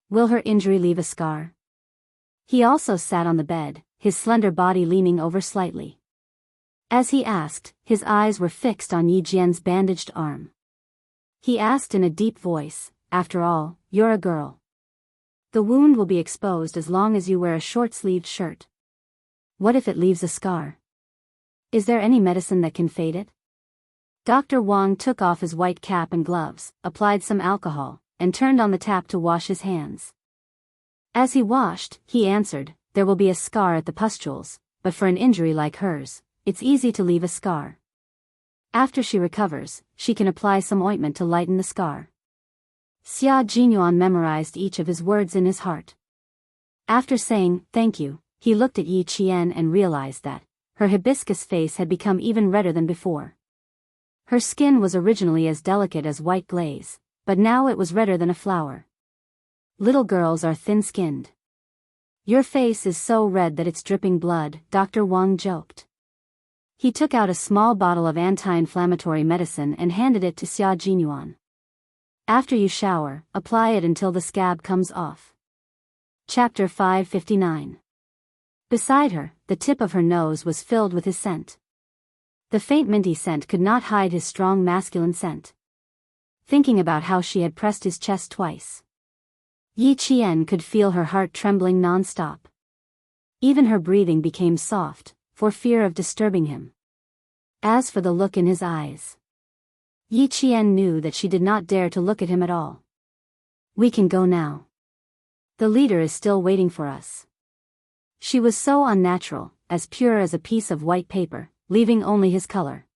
Will her injury leave a scar? He also sat on the bed, his slender body leaning over slightly. As he asked, his eyes were fixed on Yi Jian's bandaged arm. He asked in a deep voice, "After all, you're a girl. The wound will be exposed as long as you wear a short-sleeved shirt. What if it leaves a scar? Is there any medicine that can fade it?" Dr. Wang took off his white cap and gloves, applied some alcohol, and turned on the tap to wash his hands. As he washed, he answered, "There will be a scar at the pustules, but for an injury like hers, it's easy to leave a scar. After she recovers, she can apply some ointment to lighten the scar." Xia Jinyuan memorized each of his words in his heart. After saying, "Thank you," he looked at Yi Qian and realized that her hibiscus face had become even redder than before. Her skin was originally as delicate as white glaze, but now it was redder than a flower. Little girls are thin-skinned. "Your face is so red that it's dripping blood," Dr. Wang joked. He took out a small bottle of anti-inflammatory medicine and handed it to Xia Jinyuan. "After you shower, apply it until the scab comes off." Chapter 559. Beside her, the tip of her nose was filled with his scent. The faint minty scent could not hide his strong masculine scent. Thinking about how she had pressed his chest twice, Yi Qian could feel her heart trembling non-stop. Even her breathing became soft, for fear of disturbing him. As for the look in his eyes, Yi Qian knew that she did not dare to look at him at all. "We can go now. The leader is still waiting for us." She was so unnatural, as pure as a piece of white paper, leaving only his color.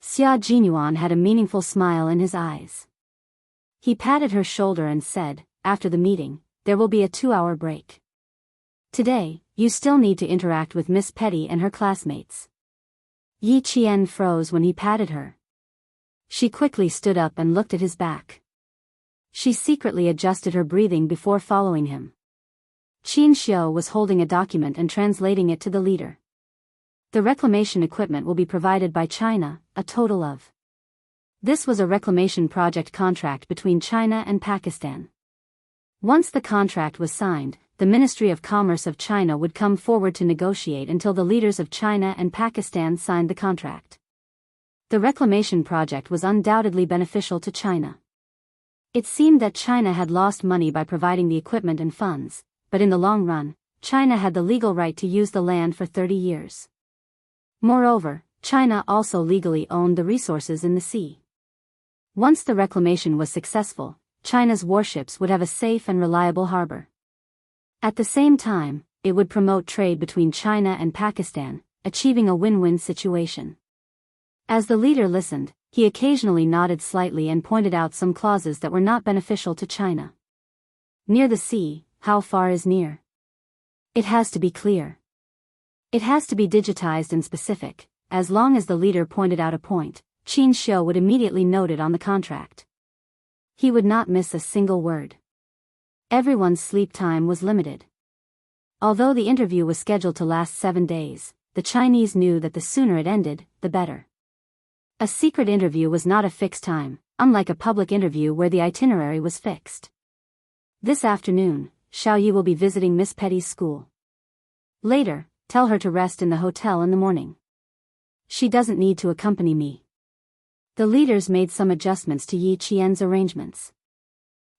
Xia Jinyuan had a meaningful smile in his eyes. He patted her shoulder and said, "After the meeting, there will be a 2-hour break. Today, you still need to interact with Miss Petty and her classmates." Yi Qian froze when he patted her. She quickly stood up and looked at his back. She secretly adjusted her breathing before following him. Qin Xiu was holding a document and translating it to the leader. The reclamation equipment will be provided by China, a total of. This was a reclamation project contract between China and Pakistan. Once the contract was signed, the Ministry of Commerce of China would come forward to negotiate until the leaders of China and Pakistan signed the contract. The reclamation project was undoubtedly beneficial to China. It seemed that China had lost money by providing the equipment and funds, but in the long run, China had the legal right to use the land for 30 years. Moreover, China also legally owned the resources in the sea. Once the reclamation was successful, China's warships would have a safe and reliable harbor. At the same time, it would promote trade between China and Pakistan, achieving a win-win situation. As the leader listened, he occasionally nodded slightly and pointed out some clauses that were not beneficial to China. Near the sea, how far is near? It has to be clear. It has to be digitized and specific, as long as the leader pointed out a point, Qin Xiu would immediately note it on the contract. He would not miss a single word. Everyone's sleep time was limited. Although the interview was scheduled to last 7 days, the Chinese knew that the sooner it ended, the better. A secret interview was not a fixed time, unlike a public interview where the itinerary was fixed. This afternoon, Xiao Yi will be visiting Miss Petty's school. Later, tell her to rest in the hotel in the morning. She doesn't need to accompany me. The leaders made some adjustments to Yi Qian's arrangements.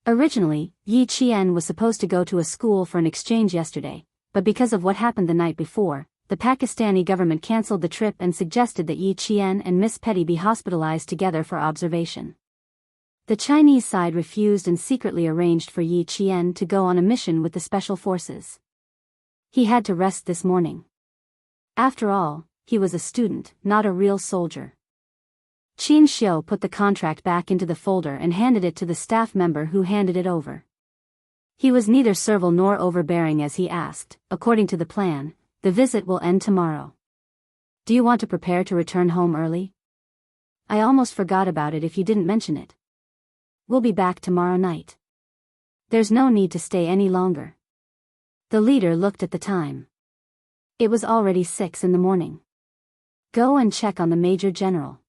Originally, Yi Qian was supposed to go to a school for an exchange yesterday, but because of what happened the night before, the Pakistani government cancelled the trip and suggested that Yi Qian and Miss Petty be hospitalized together for observation. The Chinese side refused and secretly arranged for Yi Qian to go on a mission with the special forces. He had to rest this morning. After all, he was a student, not a real soldier. Qin Xiu put the contract back into the folder and handed it to the staff member who handed it over. He was neither servile nor overbearing as he asked, according to the plan, the visit will end tomorrow. Do you want to prepare to return home early? I almost forgot about it if you didn't mention it. We'll be back tomorrow night. There's no need to stay any longer. The leader looked at the time. It was already 6 in the morning. Go and check on the Major General.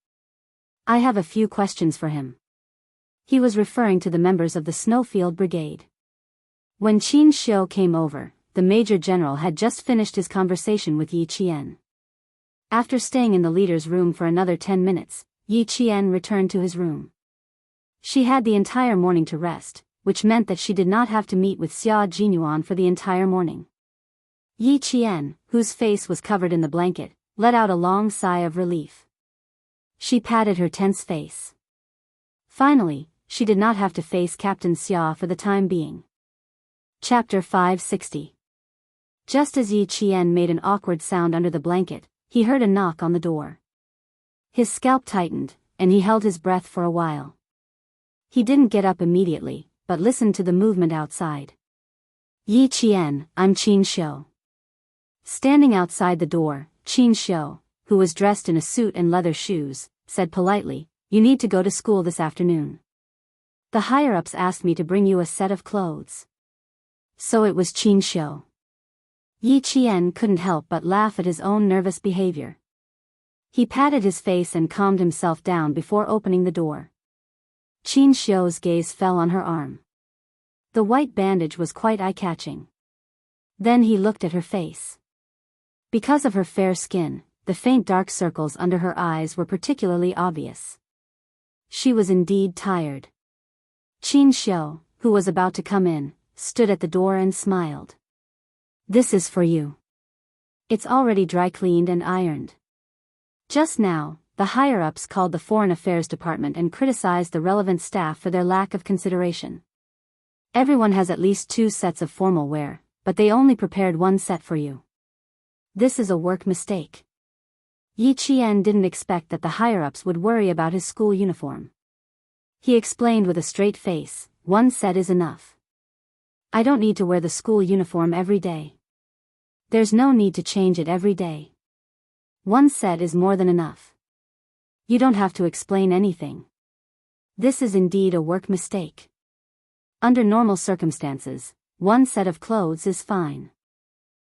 I have a few questions for him. He was referring to the members of the Snowfield Brigade. When Qin Xiu came over, the Major General had just finished his conversation with Yi Qian. After staying in the leader's room for another 10 minutes, Yi Qian returned to his room. She had the entire morning to rest, which meant that she did not have to meet with Xia Jinyuan for the entire morning. Yi Qian, whose face was covered in the blanket, let out a long sigh of relief. She patted her tense face. Finally, she did not have to face Captain Xia for the time being. Chapter 560. Just as Yi Qian made an awkward sound under the blanket, he heard a knock on the door. His scalp tightened, and he held his breath for a while. He didn't get up immediately, but listened to the movement outside. Yi Qian, I'm Qin Xiu. Standing outside the door, Qin Xiu, who was dressed in a suit and leather shoes, said politely, you need to go to school this afternoon. The higher-ups asked me to bring you a set of clothes. So it was Qin Xiu. Yi Qian couldn't help but laugh at his own nervous behavior. He patted his face and calmed himself down before opening the door. Qin Xiu's gaze fell on her arm. The white bandage was quite eye-catching. Then he looked at her face. Because of her fair skin, the faint dark circles under her eyes were particularly obvious. She was indeed tired. Qin Xiu, who was about to come in, stood at the door and smiled. This is for you. It's already dry-cleaned and ironed. Just now, the higher-ups called the Foreign Affairs Department and criticized the relevant staff for their lack of consideration. Everyone has at least 2 sets of formal wear, but they only prepared 1 set for you. This is a work mistake. Yi Qian didn't expect that the higher-ups would worry about his school uniform. He explained with a straight face, 1 set is enough. I don't need to wear the school uniform every day. There's no need to change it every day. 1 set is more than enough. You don't have to explain anything. This is indeed a work mistake. Under normal circumstances, 1 set of clothes is fine.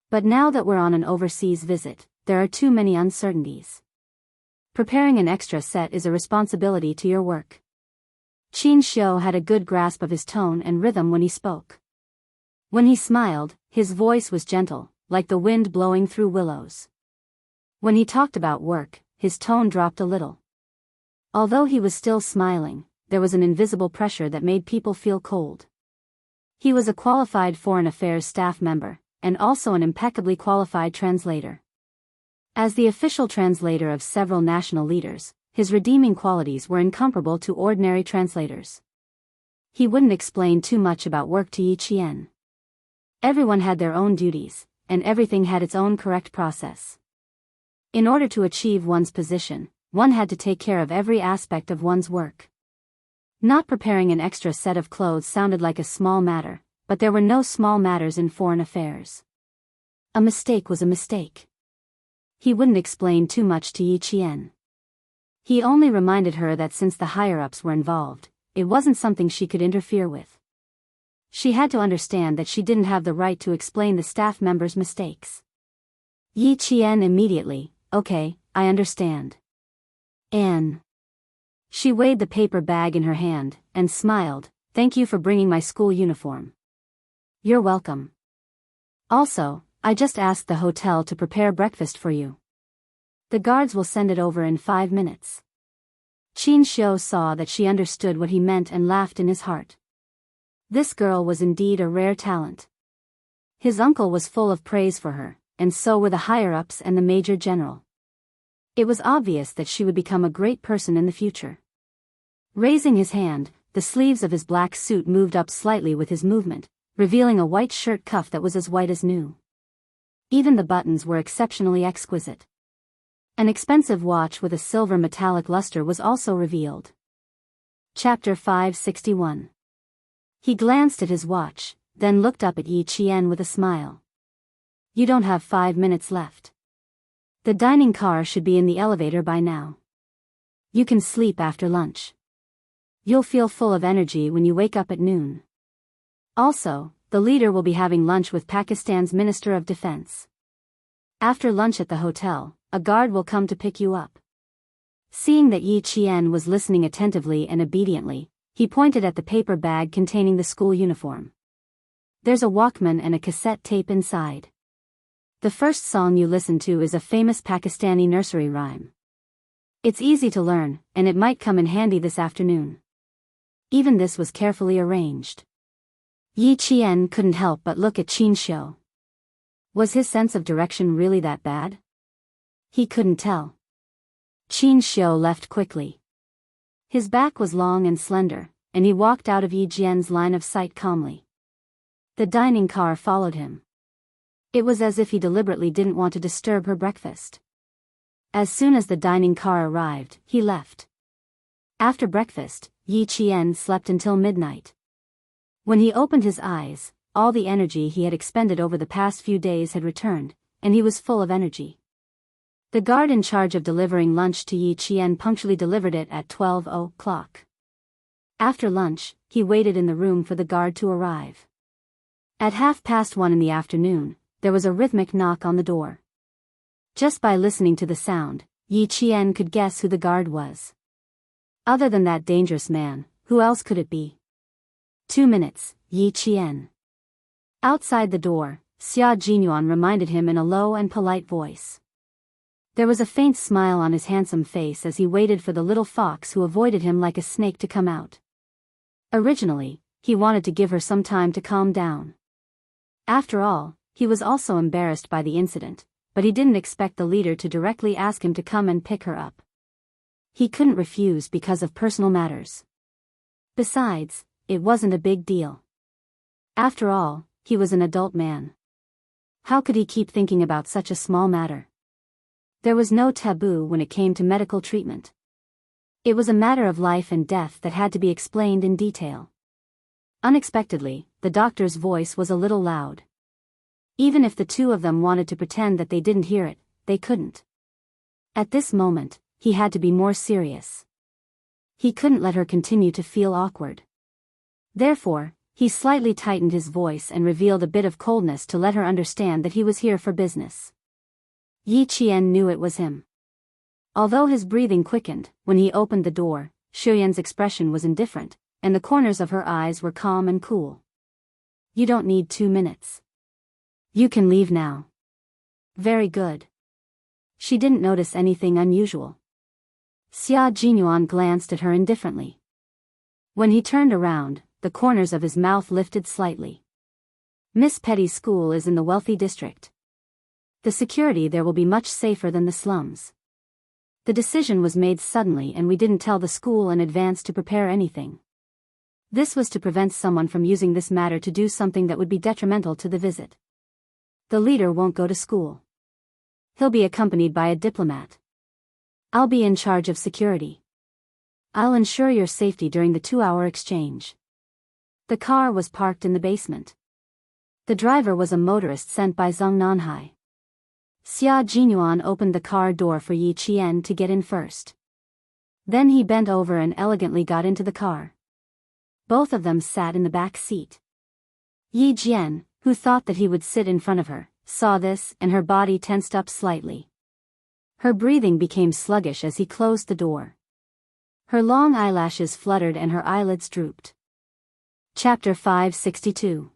But now that we're on an overseas visit, there are too many uncertainties. Preparing an extra set is a responsibility to your work. Qin Xiu had a good grasp of his tone and rhythm when he spoke. When he smiled, his voice was gentle, like the wind blowing through willows. When he talked about work, his tone dropped a little. Although he was still smiling, there was an invisible pressure that made people feel cold. He was a qualified foreign affairs staff member, and also an impeccably qualified translator. As the official translator of several national leaders, his redeeming qualities were incomparable to ordinary translators. He wouldn't explain too much about work to Yi Qian. Everyone had their own duties, and everything had its own correct process. In order to achieve one's position, one had to take care of every aspect of one's work. Not preparing an extra set of clothes sounded like a small matter, but there were no small matters in foreign affairs. A mistake was a mistake. He wouldn't explain too much to Yi Qian. He only reminded her that since the higher-ups were involved, it wasn't something she could interfere with. She had to understand that she didn't have the right to explain the staff members' mistakes. Yi Qian immediately, "Okay, I understand." Anne. She weighed the paper bag in her hand, and smiled, "Thank you for bringing my school uniform." "You're welcome. Also, I just asked the hotel to prepare breakfast for you. The guards will send it over in 5 minutes." Qin Xiu saw that she understood what he meant and laughed in his heart. This girl was indeed a rare talent. His uncle was full of praise for her, and so were the higher-ups and the major general. It was obvious that she would become a great person in the future. Raising his hand, the sleeves of his black suit moved up slightly with his movement, revealing a white shirt cuff that was as white as new. Even the buttons were exceptionally exquisite. An expensive watch with a silver metallic luster was also revealed. Chapter 561. He glanced at his watch, then looked up at Yi Qian with a smile. "You don't have 5 minutes left. The dining car should be in the elevator by now. You can sleep after lunch. You'll feel full of energy when you wake up at noon. Also, the leader will be having lunch with Pakistan's Minister of Defense. After lunch at the hotel, a guard will come to pick you up." Seeing that Yi Qian was listening attentively and obediently, he pointed at the paper bag containing the school uniform. "There's a Walkman and a cassette tape inside. The first song you listen to is a famous Pakistani nursery rhyme. It's easy to learn, and it might come in handy this afternoon." Even this was carefully arranged. Yi Qian couldn't help but look at Qin Xiu. Was his sense of direction really that bad? He couldn't tell. Qin Xiu left quickly. His back was long and slender, and he walked out of Yi Qian's line of sight calmly. The dining car followed him. It was as if he deliberately didn't want to disturb her breakfast. As soon as the dining car arrived, he left. After breakfast, Yi Qian slept until midnight. When he opened his eyes, all the energy he had expended over the past few days had returned, and he was full of energy. The guard in charge of delivering lunch to Yi Qian punctually delivered it at 12 o'clock. After lunch, he waited in the room for the guard to arrive. At 1:30 in the afternoon, there was a rhythmic knock on the door. Just by listening to the sound, Yi Qian could guess who the guard was. Other than that dangerous man, who else could it be? 2 minutes, Yi Qian. Outside the door, Xia Jinyuan reminded him in a low and polite voice. There was a faint smile on his handsome face as he waited for the little fox who avoided him like a snake to come out. Originally, he wanted to give her some time to calm down. After all, he was also embarrassed by the incident, but he didn't expect the leader to directly ask him to come and pick her up. He couldn't refuse because of personal matters. Besides, it wasn't a big deal. After all, he was an adult man. How could he keep thinking about such a small matter? There was no taboo when it came to medical treatment. It was a matter of life and death that had to be explained in detail. Unexpectedly, the doctor's voice was a little loud. Even if the two of them wanted to pretend that they didn't hear it, they couldn't. At this moment, he had to be more serious. He couldn't let her continue to feel awkward. Therefore, he slightly tightened his voice and revealed a bit of coldness to let her understand that he was here for business. Yi Qian knew it was him. Although his breathing quickened, when he opened the door, Shuyan's expression was indifferent, and the corners of her eyes were calm and cool. "You don't need 2 minutes. You can leave now." "Very good." She didn't notice anything unusual. Xia Jinyuan glanced at her indifferently. When he turned around, the corners of his mouth lifted slightly. "Miss Petty's school is in the wealthy district. The security there will be much safer than the slums. The decision was made suddenly and we didn't tell the school in advance to prepare anything. This was to prevent someone from using this matter to do something that would be detrimental to the visit. The leader won't go to school. He'll be accompanied by a diplomat. I'll be in charge of security. I'll ensure your safety during the 2-hour exchange." The car was parked in the basement. The driver was a motorist sent by Zhang Nanhai. Xia Jinyuan opened the car door for Yi Qian to get in first. Then he bent over and elegantly got into the car. Both of them sat in the back seat. Yi Jian, who thought that he would sit in front of her, saw this and her body tensed up slightly. Her breathing became sluggish as he closed the door. Her long eyelashes fluttered and her eyelids drooped. Chapter 562.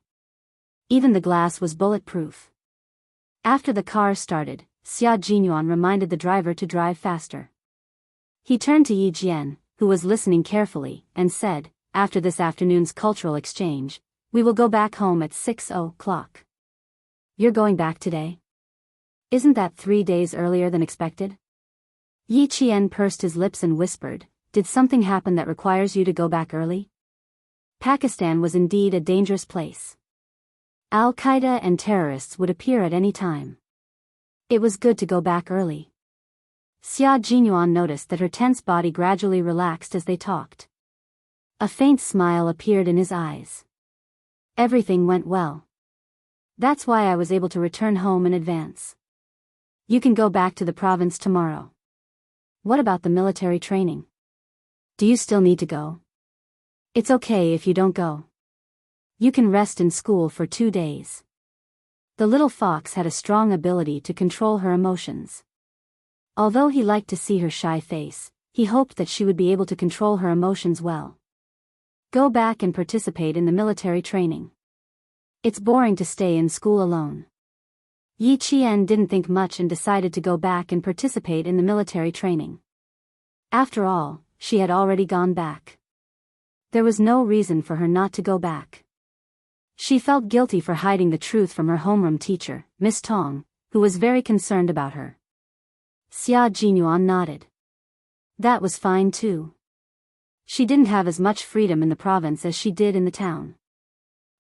Even the glass was bulletproof. After the car started, Xia Jinyuan reminded the driver to drive faster. He turned to Yi Jian, who was listening carefully, and said, "After this afternoon's cultural exchange, we will go back home at 6:00. You're going back today? Isn't that 3 days earlier than expected?" Yi Qian pursed his lips and whispered, "Did something happen that requires you to go back early?" Pakistan was indeed a dangerous place. Al-Qaeda and terrorists would appear at any time. It was good to go back early. Xia Jinyuan noticed that her tense body gradually relaxed as they talked. A faint smile appeared in his eyes. "Everything went well. That's why I was able to return home in advance. You can go back to the province tomorrow. What about the military training? Do you still need to go? It's okay if you don't go. You can rest in school for 2 days." The little fox had a strong ability to control her emotions. Although he liked to see her shy face, he hoped that she would be able to control her emotions well. Go back and participate in the military training. It's boring to stay in school alone. Yi Qian didn't think much and decided to go back and participate in the military training. After all, she had already gone back. There was no reason for her not to go back. She felt guilty for hiding the truth from her homeroom teacher, Miss Tong, who was very concerned about her. Xia Jinyuan nodded. That was fine too. She didn't have as much freedom in the province as she did in the town.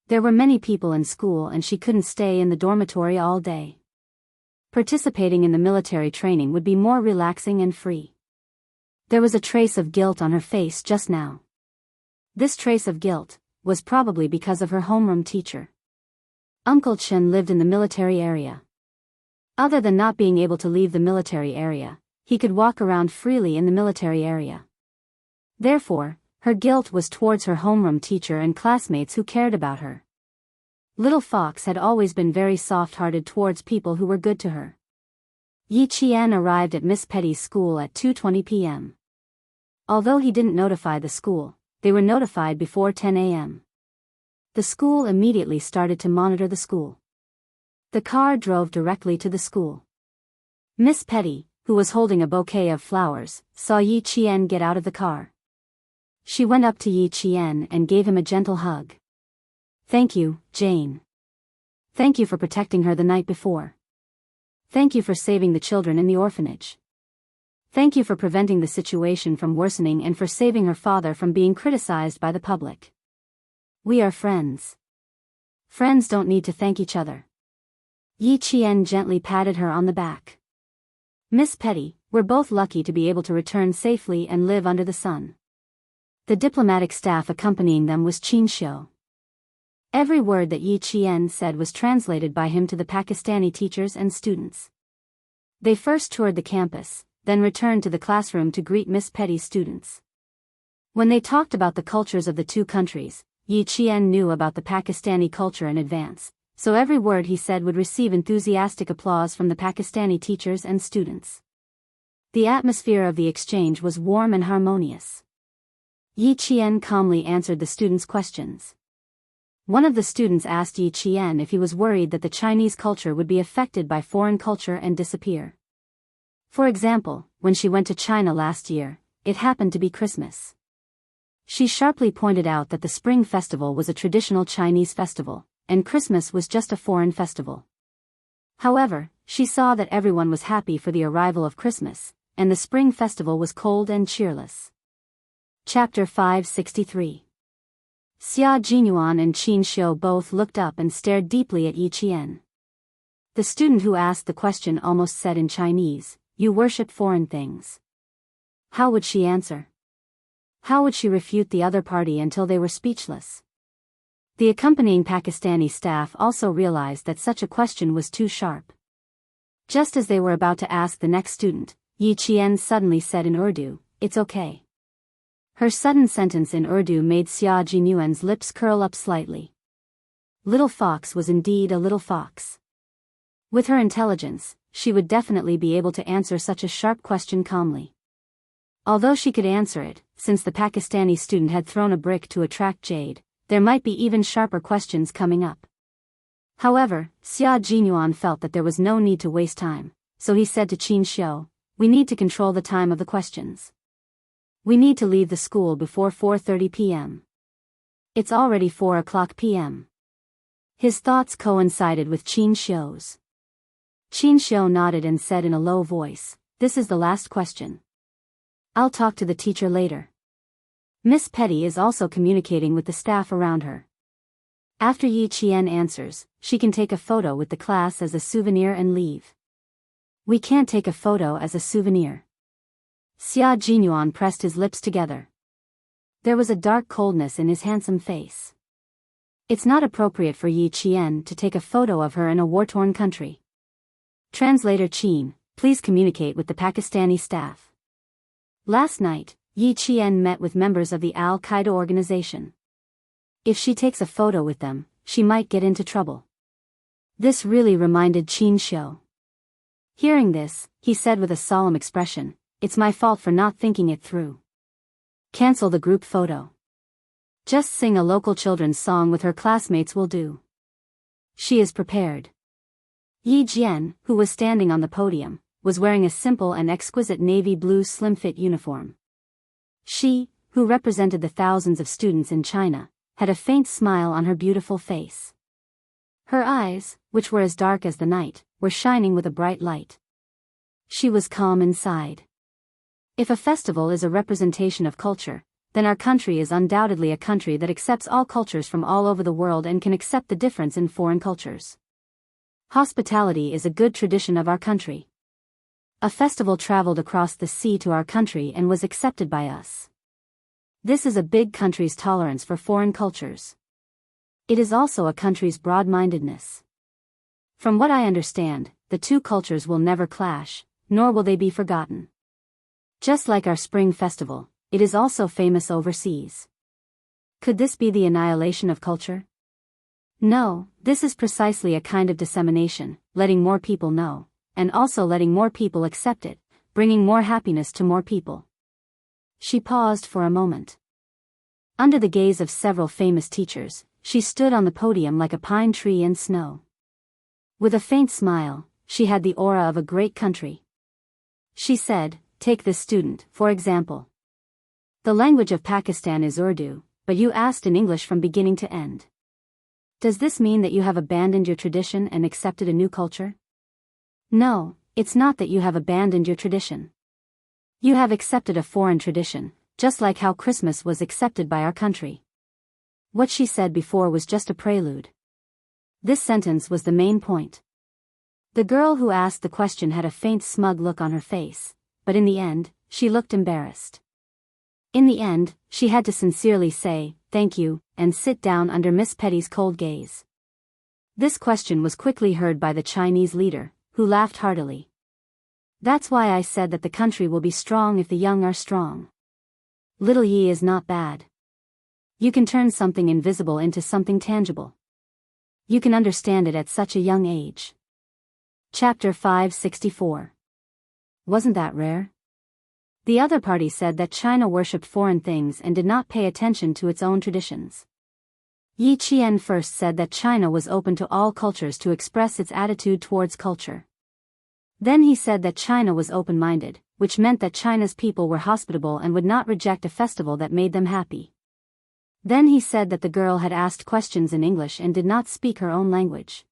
There were many people in school and she couldn't stay in the dormitory all day. Participating in the military training would be more relaxing and free. There was a trace of guilt on her face just now. This trace of guilt was probably because of her homeroom teacher. Uncle Chen lived in the military area. Other than not being able to leave the military area, he could walk around freely in the military area. Therefore, her guilt was towards her homeroom teacher and classmates who cared about her. Little Fox had always been very soft-hearted towards people who were good to her. Yi Qian arrived at Miss Petty's school at 2:20 p.m. Although he didn't notify the school, they were notified before 10 a.m. The school immediately started to monitor the school. The car drove directly to the school. Miss Petty, who was holding a bouquet of flowers, saw Yi Qian get out of the car. She went up to Yi Qian and gave him a gentle hug. "Thank you, Jane. Thank you for protecting her the night before. Thank you for saving the children in the orphanage. Thank you for preventing the situation from worsening and for saving her father from being criticized by the public. We are friends. Friends don't need to thank each other." Yi Qian gently patted her on the back. "Miss Petty, we're both lucky to be able to return safely and live under the sun." The diplomatic staff accompanying them was Qin Xiu. Every word that Yi Qian said was translated by him to the Pakistani teachers and students. They first toured the campus, then returned to the classroom to greet Miss Petty's students. When they talked about the cultures of the two countries, Yi Qian knew about the Pakistani culture in advance, so every word he said would receive enthusiastic applause from the Pakistani teachers and students. The atmosphere of the exchange was warm and harmonious. Yi Qian calmly answered the students' questions. One of the students asked Yi Qian if he was worried that the Chinese culture would be affected by foreign culture and disappear. For example, when she went to China last year, it happened to be Christmas. She sharply pointed out that the Spring Festival was a traditional Chinese festival, and Christmas was just a foreign festival. However, she saw that everyone was happy for the arrival of Christmas, and the Spring Festival was cold and cheerless. Chapter 563. Xia Jinyuan and Qin Xiu both looked up and stared deeply at Yi Qian. The student who asked the question almost said in Chinese, "You worship foreign things." How would she answer? How would she refute the other party until they were speechless? The accompanying Pakistani staff also realized that such a question was too sharp. Just as they were about to ask the next student, Yi Qian suddenly said in Urdu, "It's okay." Her sudden sentence in Urdu made Xia Jinyuan's lips curl up slightly. Little Fox was indeed a little fox. With her intelligence, she would definitely be able to answer such a sharp question calmly. Although she could answer it, since the Pakistani student had thrown a brick to attract jade, there might be even sharper questions coming up. However, Xia Jinyuan felt that there was no need to waste time, so he said to Qin Xiu, "We need to control the time of the questions. We need to leave the school before 4:30 p.m. It's already 4 o'clock p.m. His thoughts coincided with Qin Xiu's. Qin Xiu nodded and said in a low voice, "This is the last question. I'll talk to the teacher later." Miss Petty is also communicating with the staff around her. After Yi Qian answers, she can take a photo with the class as a souvenir and leave. "We can't take a photo as a souvenir." Xia Jinyuan pressed his lips together. There was a dark coldness in his handsome face. It's not appropriate for Yi Qian to take a photo of her in a war-torn country. Translator Qin, please communicate with the Pakistani staff. Last night, Yi Qian met with members of the Al-Qaeda organization. If she takes a photo with them, she might get into trouble. This really reminded Qin Xiu. Hearing this, he said with a solemn expression, "It's my fault for not thinking it through. Cancel the group photo. Just sing a local children's song with her classmates will do." She is prepared. Yi Jian, who was standing on the podium, was wearing a simple and exquisite navy blue slim-fit uniform. She, who represented the thousands of students in China, had a faint smile on her beautiful face. Her eyes, which were as dark as the night, were shining with a bright light. She was calm inside. If a festival is a representation of culture, then our country is undoubtedly a country that accepts all cultures from all over the world and can accept the difference in foreign cultures. Hospitality is a good tradition of our country. A festival traveled across the sea to our country and was accepted by us. This is a big country's tolerance for foreign cultures. It is also a country's broad-mindedness. From what I understand, the two cultures will never clash, nor will they be forgotten. Just like our spring festival, it is also famous overseas. Could this be the annihilation of culture? No, this is precisely a kind of dissemination, letting more people know, and also letting more people accept it, bringing more happiness to more people. She paused for a moment. Under the gaze of several famous teachers, she stood on the podium like a pine tree in snow. With a faint smile, she had the aura of a great country. She said, "Take this student, for example. The language of Pakistan is Urdu, but you asked in English from beginning to end. Does this mean that you have abandoned your tradition and accepted a new culture? No, it's not that you have abandoned your tradition. You have accepted a foreign tradition, just like how Christmas was accepted by our country." What she said before was just a prelude. This sentence was the main point. The girl who asked the question had a faint smug look on her face, but in the end, she looked embarrassed. In the end, she had to sincerely say, "Thank you," and sit down under Miss Petty's cold gaze. This question was quickly heard by the Chinese leader, who laughed heartily. "That's why I said that the country will be strong if the young are strong. Little Yi is not bad. You can turn something invisible into something tangible. You can understand it at such a young age." Chapter 564. Wasn't that rare? The other party said that China worshipped foreign things and did not pay attention to its own traditions. Yi Qian first said that China was open to all cultures to express its attitude towards culture. Then he said that China was open-minded, which meant that China's people were hospitable and would not reject a festival that made them happy. Then he said that the girl had asked questions in English and did not speak her own language.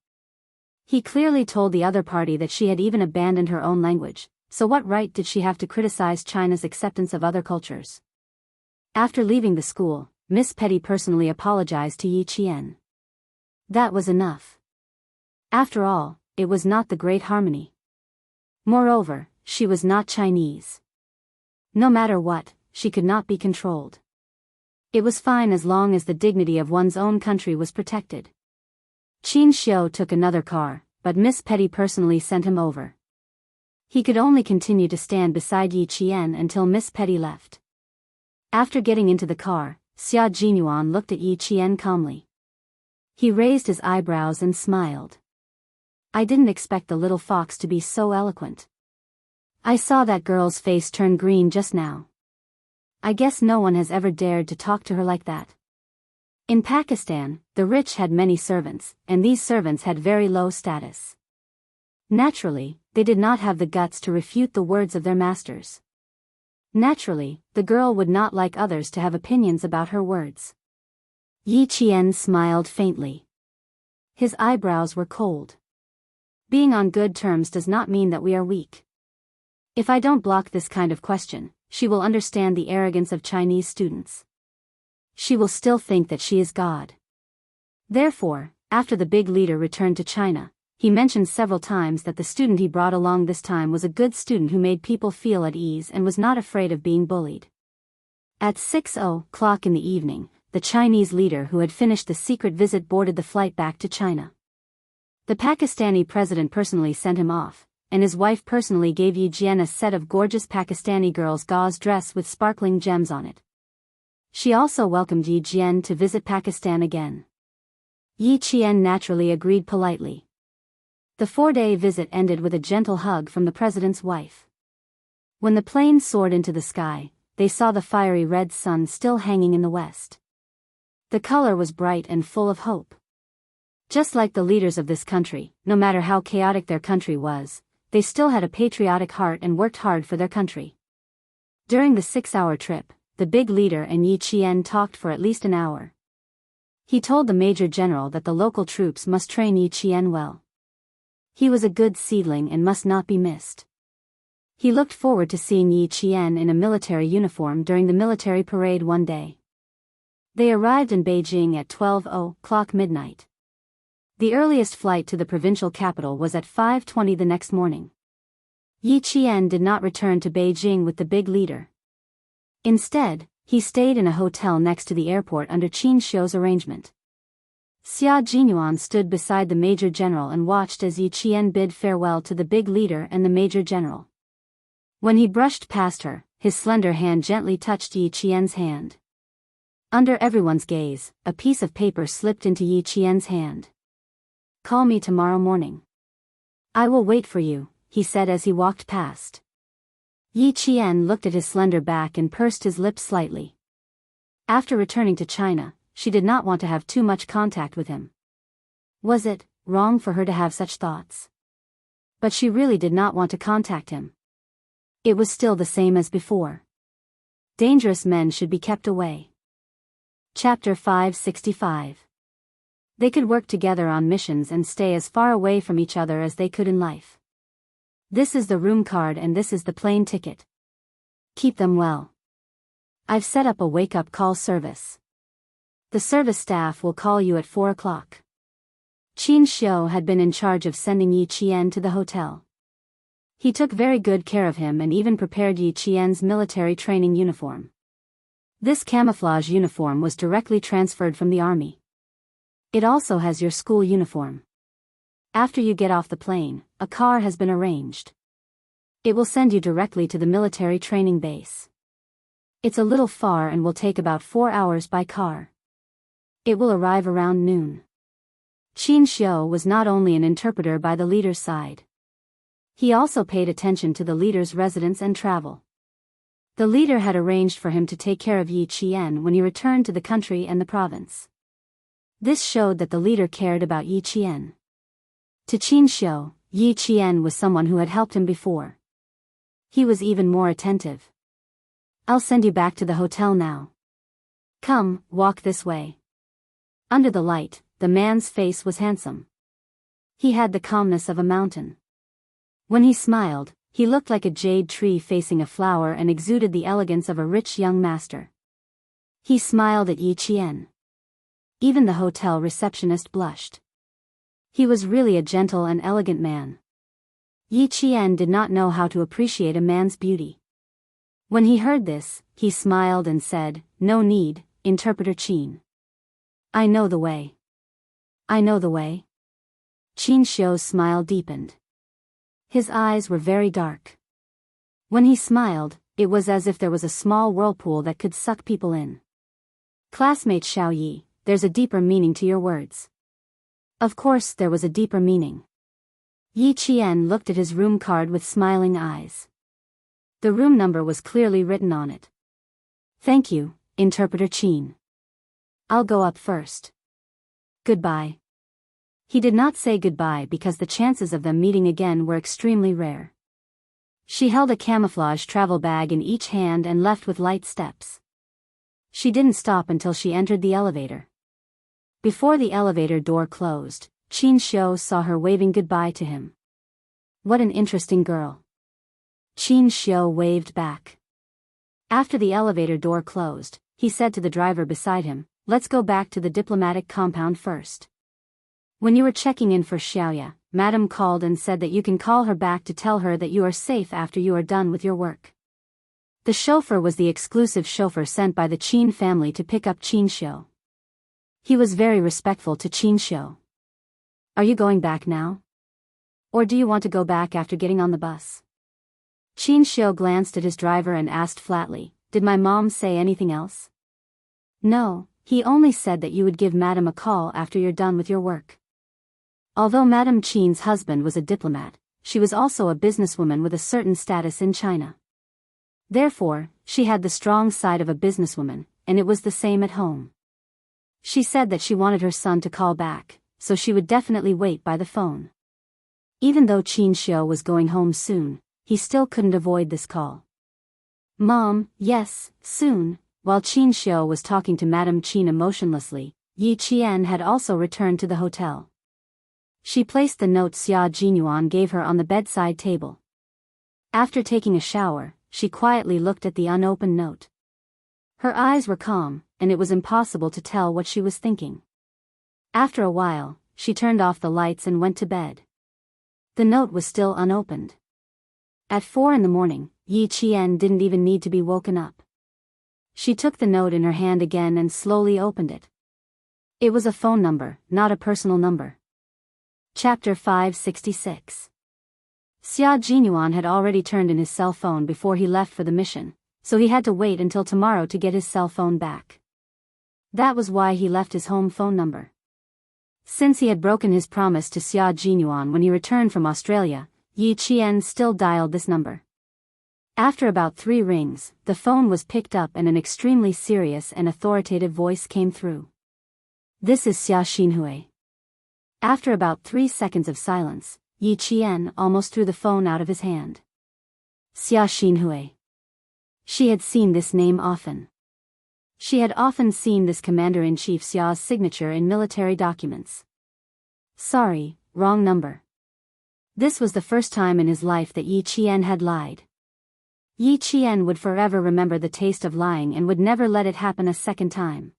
He clearly told the other party that she had even abandoned her own language, so what right did she have to criticize China's acceptance of other cultures? After leaving the school, Miss Petty personally apologized to Yi Qian. That was enough. After all, it was not the Great Harmony. Moreover, she was not Chinese. No matter what, she could not be controlled. It was fine as long as the dignity of one's own country was protected. Qin Xiu took another car, but Miss Petty personally sent him over. He could only continue to stand beside Yi Qian until Miss Petty left. After getting into the car, Xia Jinyuan looked at Yi Qian calmly. He raised his eyebrows and smiled. I didn't expect the little fox to be so eloquent. I saw that girl's face turn green just now. I guess no one has ever dared to talk to her like that. In Pakistan, the rich had many servants, and these servants had very low status. Naturally, they did not have the guts to refute the words of their masters. Naturally, the girl would not like others to have opinions about her words. Yi Qian smiled faintly. His eyebrows were cold. Being on good terms does not mean that we are weak. If I don't block this kind of question, she will understand the arrogance of Chinese students. She will still think that she is God. Therefore, after the big leader returned to China, he mentioned several times that the student he brought along this time was a good student who made people feel at ease and was not afraid of being bullied. At 6:00 in the evening, the Chinese leader who had finished the secret visit boarded the flight back to China. The Pakistani president personally sent him off, and his wife personally gave Yi Jian a set of gorgeous Pakistani girls' gauze dress with sparkling gems on it. She also welcomed Yi Jian to visit Pakistan again. Yi Qian naturally agreed politely. The 4-day visit ended with a gentle hug from the president's wife. When the plane soared into the sky, they saw the fiery red sun still hanging in the west. The color was bright and full of hope. Just like the leaders of this country, no matter how chaotic their country was, they still had a patriotic heart and worked hard for their country. During the 6-hour trip, the big leader and Yi Qian talked for at least an hour. He told the major general that the local troops must train Yi Qian well. He was a good seedling and must not be missed. He looked forward to seeing Yi Qian in a military uniform during the military parade one day. They arrived in Beijing at 12:00 midnight. The earliest flight to the provincial capital was at 5:20 the next morning. Yi Qian did not return to Beijing with the big leader. Instead, he stayed in a hotel next to the airport under Qin Shou's arrangement. Xia Jinyuan stood beside the major general and watched as Yi Qian bid farewell to the big leader and the major general. When he brushed past her, his slender hand gently touched Yi Qian's hand. Under everyone's gaze, a piece of paper slipped into Yi Qian's hand. Call me tomorrow morning. I will wait for you, he said as he walked past. Yi Qian looked at his slender back and pursed his lips slightly. After returning to China, she did not want to have too much contact with him. Was it wrong for her to have such thoughts? But she really did not want to contact him. It was still the same as before. Dangerous men should be kept away. Chapter 565. They could work together on missions and stay as far away from each other as they could in life. This is the room card and this is the plane ticket. Keep them well. I've set up a wake-up call service. The service staff will call you at 4:00. Qin Xiu had been in charge of sending Yi Qian to the hotel. He took very good care of him and even prepared Yi Qian's military training uniform. This camouflage uniform was directly transferred from the army. It also has your school uniform. After you get off the plane, a car has been arranged. It will send you directly to the military training base. It's a little far and will take about 4 hours by car. It will arrive around noon. Qin Xiu was not only an interpreter by the leader's side. He also paid attention to the leader's residence and travel. The leader had arranged for him to take care of Yi Qian when he returned to the country and the province. This showed that the leader cared about Yi Qian. To Qin Xiu, Yi Qian was someone who had helped him before. He was even more attentive. I'll send you back to the hotel now. Come, walk this way. Under the light, the man's face was handsome. He had the calmness of a mountain. When he smiled, he looked like a jade tree facing a flower and exuded the elegance of a rich young master. He smiled at Yi Qian. Even the hotel receptionist blushed. He was really a gentle and elegant man. Yi Qian did not know how to appreciate a man's beauty. When he heard this, he smiled and said, "No need, Interpreter Qin. I know the way." "I know the way?" Qin Xiu's smile deepened. His eyes were very dark. When he smiled, it was as if there was a small whirlpool that could suck people in. Classmate Xiao Yi, there's a deeper meaning to your words. Of course there was a deeper meaning. Yi Qian looked at his room card with smiling eyes. The room number was clearly written on it. Thank you, Interpreter Qin. I'll go up first. Goodbye. He did not say goodbye because the chances of them meeting again were extremely rare. She held a camouflage travel bag in each hand and left with light steps. She didn't stop until she entered the elevator. Before the elevator door closed, Qin Xiu saw her waving goodbye to him. What an interesting girl. Qin Xiu waved back. After the elevator door closed, he said to the driver beside him, let's go back to the diplomatic compound first. When you were checking in for Xiaoya, Madam called and said that you can call her back to tell her that you are safe after you are done with your work. The chauffeur was the exclusive chauffeur sent by the Qin family to pick up Qin Xiu. He was very respectful to Qin Xiu. Are you going back now? Or do you want to go back after getting on the bus? Qin Xiu glanced at his driver and asked flatly, did my mom say anything else? No, he only said that you would give Madam a call after you're done with your work. Although Madam Qin's husband was a diplomat, she was also a businesswoman with a certain status in China. Therefore, she had the strong side of a businesswoman, and it was the same at home. She said that she wanted her son to call back, so she would definitely wait by the phone. Even though Qin Xiu was going home soon, he still couldn't avoid this call. Mom, yes, soon. While Qin Xiu was talking to Madam Qin emotionlessly, Yi Qian had also returned to the hotel. She placed the note Xia Jinyuan gave her on the bedside table. After taking a shower, she quietly looked at the unopened note. Her eyes were calm, and it was impossible to tell what she was thinking. After a while, she turned off the lights and went to bed. The note was still unopened. At 4 a.m, Yi Qian didn't even need to be woken up. She took the note in her hand again and slowly opened it. It was a phone number, not a personal number. Chapter 566. Xia Jinyuan had already turned in his cell phone before he left for the mission, so he had to wait until tomorrow to get his cell phone back. That was why he left his home phone number. Since he had broken his promise to Xia Jinyuan when he returned from Australia, Yi Qian still dialed this number. After about 3 rings, the phone was picked up and an extremely serious and authoritative voice came through. This is Xia Xinhui. After about 3 seconds of silence, Yi Qian almost threw the phone out of his hand. Xia Xinhui. She had seen this name often. She had often seen this Commander-in-Chief Xia's signature in military documents. Sorry, wrong number. This was the first time in his life that Yi Qian had lied. Yi Qian would forever remember the taste of lying and would never let it happen a second time.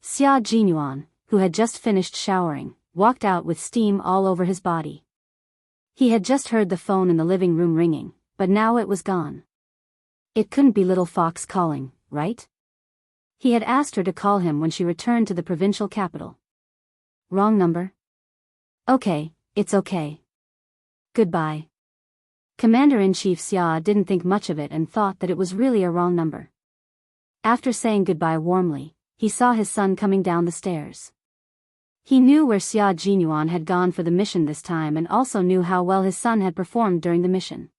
Xia Jinyuan, who had just finished showering, walked out with steam all over his body. He had just heard the phone in the living room ringing, but now it was gone. It couldn't be Little Fox calling, right? He had asked her to call him when she returned to the provincial capital. Wrong number? Okay, it's okay. Goodbye. Commander-in-Chief Xia didn't think much of it and thought that it was really a wrong number. After saying goodbye warmly, he saw his son coming down the stairs. He knew where Xia Jinyuan had gone for the mission this time and also knew how well his son had performed during the mission.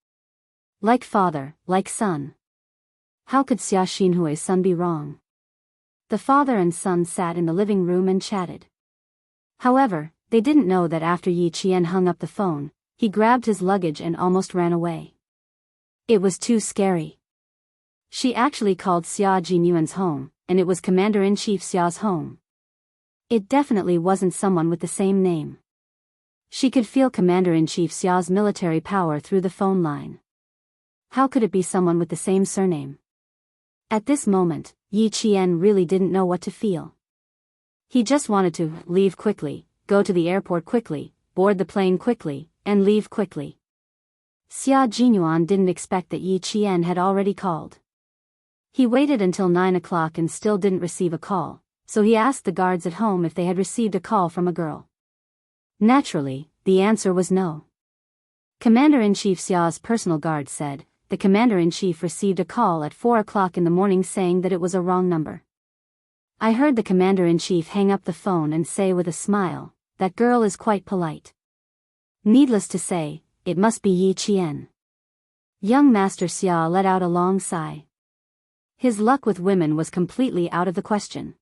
Like father, like son. How could Xia Xinhui's son be wrong? The father and son sat in the living room and chatted. However, they didn't know that after Yi Qian hung up the phone, he grabbed his luggage and almost ran away. It was too scary. She actually called Xia Jinyuan's home, and it was Commander-in-Chief Xia's home. It definitely wasn't someone with the same name. She could feel Commander-in-Chief Xia's military power through the phone line. How could it be someone with the same surname? At this moment, Yi Qian really didn't know what to feel. He just wanted to leave quickly, go to the airport quickly, board the plane quickly, and leave quickly. Xia Jinyuan didn't expect that Yi Qian had already called. He waited until 9 o'clock and still didn't receive a call, so he asked the guards at home if they had received a call from a girl. Naturally, the answer was no. Commander-in-Chief Xiao's personal guard said, the Commander-in-Chief received a call at 4 o'clock in the morning saying that it was a wrong number. I heard the Commander-in-Chief hang up the phone and say with a smile, that girl is quite polite. Needless to say, it must be Yi Qian. Young Master Xia let out a long sigh. His luck with women was completely out of the question.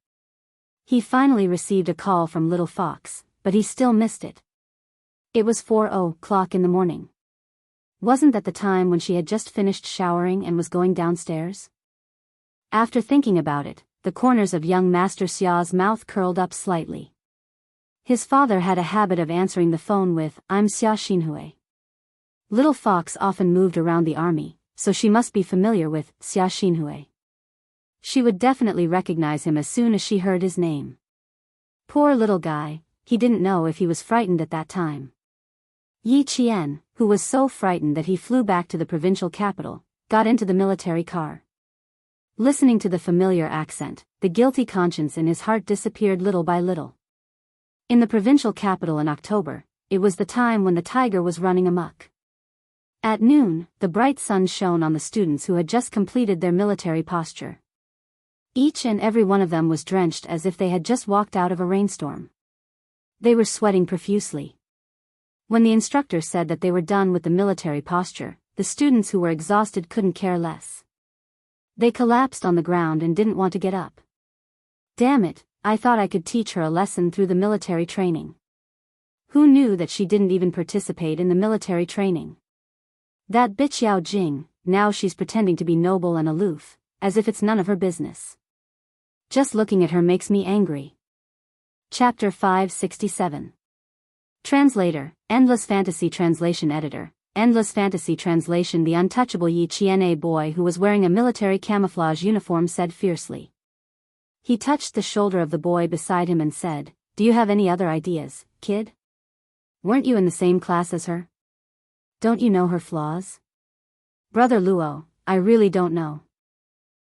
He finally received a call from Little Fox, but he still missed it. It was 4 o'clock in the morning. Wasn't that the time when she had just finished showering and was going downstairs? After thinking about it, the corners of young Master Xia's mouth curled up slightly. His father had a habit of answering the phone with, I'm Xia Xinhui. Little Fox often moved around the army, so she must be familiar with Xia Xinhui. She would definitely recognize him as soon as she heard his name. Poor little guy, he didn't know if he was frightened at that time. Yi Qian, who was so frightened that he flew back to the provincial capital, got into the military car. Listening to the familiar accent, the guilty conscience in his heart disappeared little by little. In the provincial capital in October, it was the time when the tiger was running amok. At noon, the bright sun shone on the students who had just completed their military posture. Each and every one of them was drenched as if they had just walked out of a rainstorm. They were sweating profusely. When the instructor said that they were done with the military posture, the students who were exhausted couldn't care less. They collapsed on the ground and didn't want to get up. Damn it, I thought I could teach her a lesson through the military training. Who knew that she didn't even participate in the military training? That bitch Yao Jing, now she's pretending to be noble and aloof, as if it's none of her business. Just looking at her makes me angry. Chapter 567. Translator, Endless Fantasy Translation Editor, Endless Fantasy Translation. The untouchable Yi Qian boy who was wearing a military camouflage uniform said fiercely. He touched the shoulder of the boy beside him and said, do you have any other ideas, kid? Weren't you in the same class as her? Don't you know her flaws? Brother Luo, I really don't know.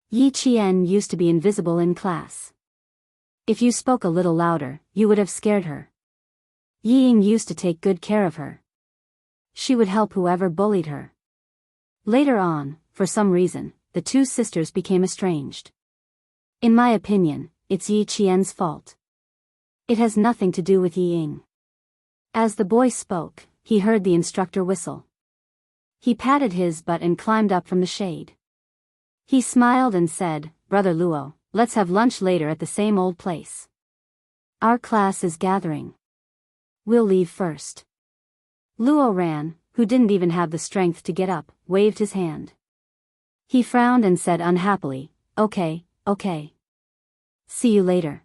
Yi Qian used to be invisible in class. If you spoke a little louder, you would have scared her. Yi Ying used to take good care of her. She would help whoever bullied her. Later on, for some reason, the two sisters became estranged. In my opinion, it's Yi Qian's fault. It has nothing to do with Yi Ying. As the boy spoke, he heard the instructor whistle. He patted his butt and climbed up from the shade. He smiled and said, Brother Luo, let's have lunch later at the same old place. Our class is gathering. We'll leave first. Luo Ran, who didn't even have the strength to get up, waved his hand. He frowned and said unhappily, okay. See you later.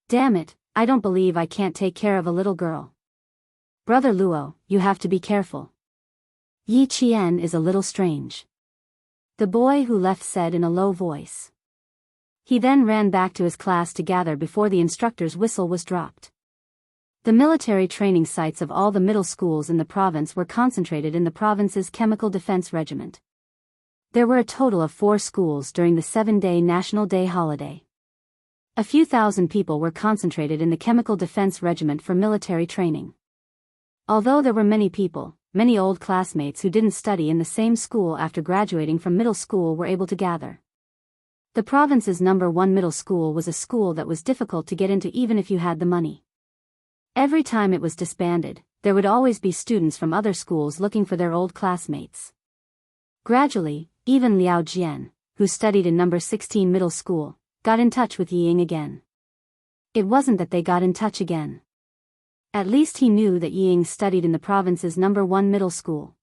Damn it, I don't believe I can't take care of a little girl. Brother Luo, you have to be careful. Yi Qian is a little strange. The boy who left said in a low voice. He then ran back to his class to gather before the instructor's whistle was dropped. The military training sites of all the middle schools in the province were concentrated in the province's Chemical Defense Regiment. There were a total of 4 schools during the 7-day National Day holiday. A few thousand people were concentrated in the Chemical Defense Regiment for military training. Although there were many people, many old classmates who didn't study in the same school after graduating from middle school were able to gather. The province's number 1 middle school was a school that was difficult to get into even if you had the money. Every time it was disbanded, there would always be students from other schools looking for their old classmates. Gradually, even Liao Jian, who studied in number 16 middle school, got in touch with Yi Ying again. It wasn't that they got in touch again. At least he knew that Yi Ying studied in the province's number 1 middle school.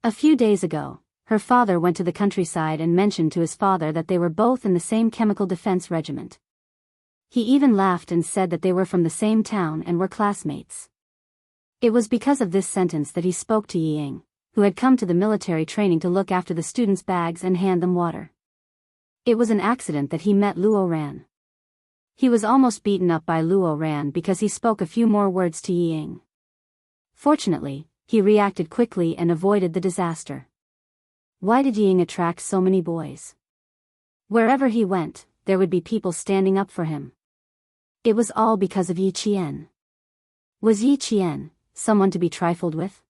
A few days ago, her father went to the countryside and mentioned to his father that they were both in the same chemical defense regiment. He even laughed and said that they were from the same town and were classmates. It was because of this sentence that he spoke to Yi Ying, who had come to the military training to look after the students' bags and hand them water. It was an accident that he met Luo Ran. He was almost beaten up by Luo Ran because he spoke a few more words to Yi Ying. Fortunately, he reacted quickly and avoided the disaster. Why did Yi Ying attract so many boys? Wherever he went, there would be people standing up for him. It was all because of Yi Qian. Was Yi Qian someone to be trifled with?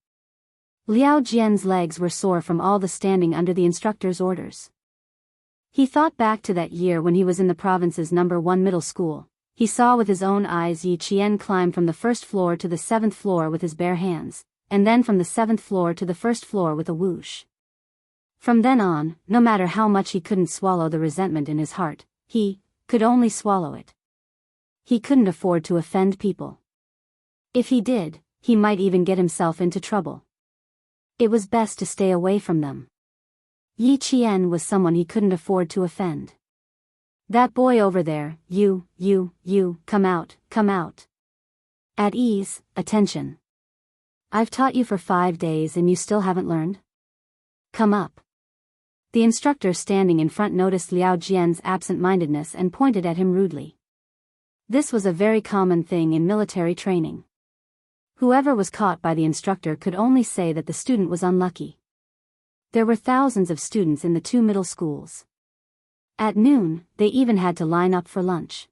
Liao Jian's legs were sore from all the standing under the instructor's orders. He thought back to that year when he was in the province's #1 middle school. He saw with his own eyes Yi Qian climb from the 1st floor to the 7th floor with his bare hands, and then from the 7th floor to the 1st floor with a whoosh. From then on, no matter how much he couldn't swallow the resentment in his heart, he could only swallow it. He couldn't afford to offend people. If he did, he might even get himself into trouble. It was best to stay away from them. Yi Qian was someone he couldn't afford to offend. That boy over there, you, come out, come out. At ease, attention. I've taught you for 5 days and you still haven't learned? Come up. The instructor standing in front noticed Liao Jian's absent-mindedness and pointed at him rudely. This was a very common thing in military training. Whoever was caught by the instructor could only say that the student was unlucky. There were thousands of students in the 2 middle schools. At noon, they even had to line up for lunch.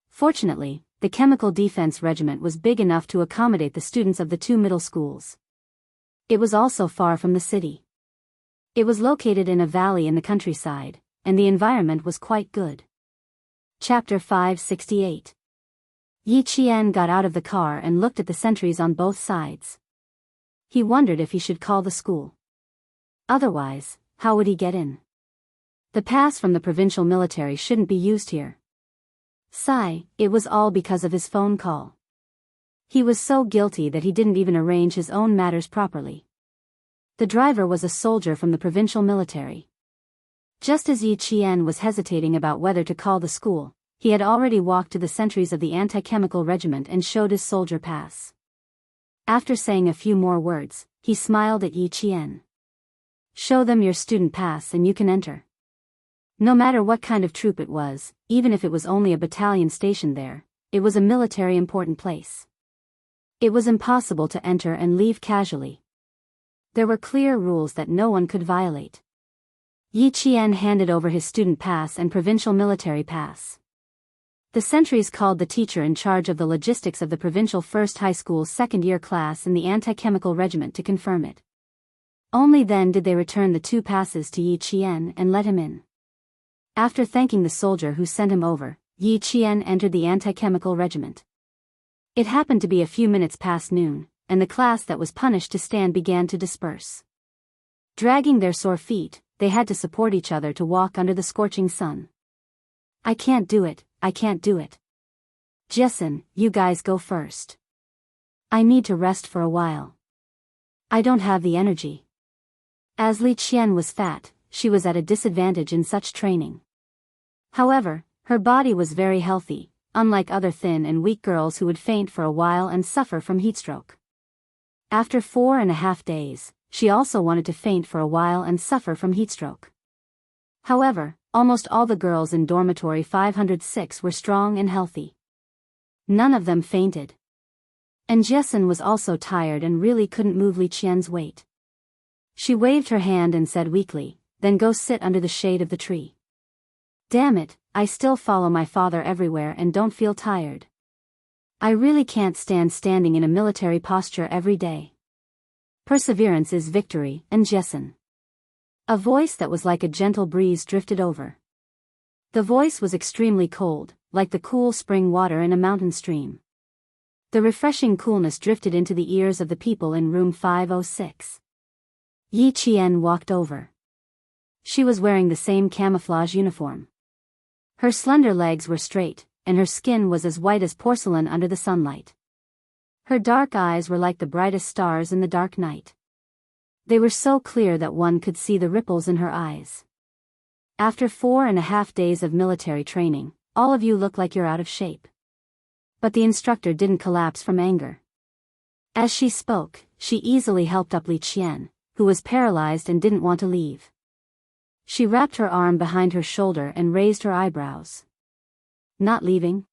Fortunately, the Chemical Defense Regiment was big enough to accommodate the students of the 2 middle schools. It was also far from the city. It was located in a valley in the countryside, and the environment was quite good. Chapter 568. Yi Qian got out of the car and looked at the sentries on both sides. He wondered if he should call the school. Otherwise, how would he get in? The pass from the provincial military shouldn't be used here. Sigh, it was all because of his phone call. He was so guilty that he didn't even arrange his own matters properly. The driver was a soldier from the provincial military. Just as Yi Qian was hesitating about whether to call the school, he had already walked to the sentries of the anti-chemical regiment and showed his soldier pass. After saying a few more words, he smiled at Yi Qian. Show them your student pass and you can enter. No matter what kind of troop it was, even if it was only a battalion stationed there, it was a military important place. It was impossible to enter and leave casually. There were clear rules that no one could violate. Yi Qian handed over his student pass and provincial military pass. The sentries called the teacher in charge of the logistics of the provincial first high school's second-year class in the anti-chemical regiment to confirm it. Only then did they return the 2 passes to Yi Qian and let him in. After thanking the soldier who sent him over, Yi Qian entered the anti-chemical regiment. It happened to be a few minutes past noon, and the class that was punished to stand began to disperse. Dragging their sore feet, they had to support each other to walk under the scorching sun. I can't do it. I can't do it. Jessen, you guys go first. I need to rest for a while. I don't have the energy. As Li Qian was fat, she was at a disadvantage in such training. However, her body was very healthy, unlike other thin and weak girls who would faint for a while and suffer from heatstroke. After 4.5 days, she also wanted to faint for a while and suffer from heatstroke. However, almost all the girls in dormitory 506 were strong and healthy. None of them fainted. And Jessen was also tired and really couldn't move Li Qian's weight. She waved her hand and said weakly, "Then go sit under the shade of the tree." Damn it, I still follow my father everywhere and don't feel tired. I really can't stand standing in a military posture every day. Perseverance is victory, and Jessen. A voice that was like a gentle breeze drifted over. The voice was extremely cold, like the cool spring water in a mountain stream. The refreshing coolness drifted into the ears of the people in room 506. Yi Qian walked over. She was wearing the same camouflage uniform. Her slender legs were straight, and her skin was as white as porcelain under the sunlight. Her dark eyes were like the brightest stars in the dark night. They were so clear that one could see the ripples in her eyes. After 4.5 days of military training, all of you look like you're out of shape. But the instructor didn't collapse from anger. As she spoke, she easily helped up Li Qian, who was paralyzed and didn't want to leave. She wrapped her arm behind her shoulder and raised her eyebrows. Not leaving?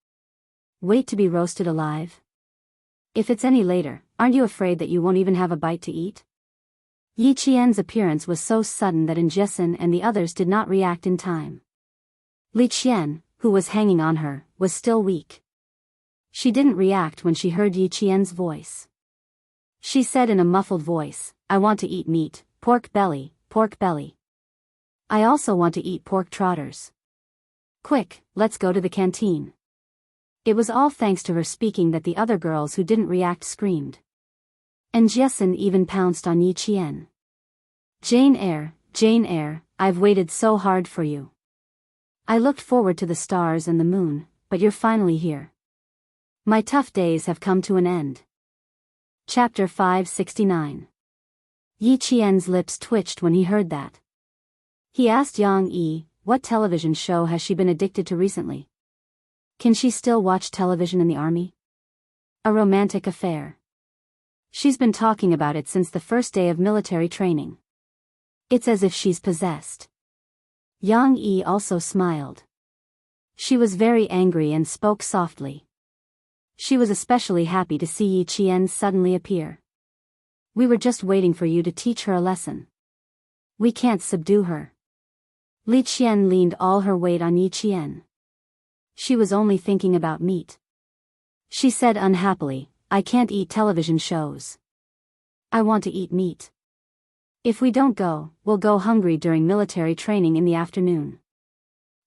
Wait to be roasted alive? If it's any later, aren't you afraid that you won't even have a bite to eat? Yi Qian's appearance was so sudden that Jessen and the others did not react in time. Li Qian, who was hanging on her, was still weak. She didn't react when she heard Yi Qian's voice. She said in a muffled voice, I want to eat meat, pork belly, pork belly. I also want to eat pork trotters. Quick, let's go to the canteen. It was all thanks to her speaking that the other girls who didn't react screamed. And Jessen even pounced on Yi Qian. Jane Eyre, I've waited so hard for you. I looked forward to the stars and the moon, but you're finally here. My tough days have come to an end. Chapter 569. Yi Qian's lips twitched when he heard that. He asked Yang Yi, what television show has she been addicted to recently? Can she still watch television in the army? A romantic affair. She's been talking about it since the first day of military training. It's as if she's possessed. Yang Yi also smiled. She was very angry and spoke softly. She was especially happy to see Yi Qian suddenly appear. We were just waiting for you to teach her a lesson. We can't subdue her. Li Qian leaned all her weight on Yi Qian. She was only thinking about meat. She said unhappily, I can't eat television shows. I want to eat meat. If we don't go, we'll go hungry during military training in the afternoon.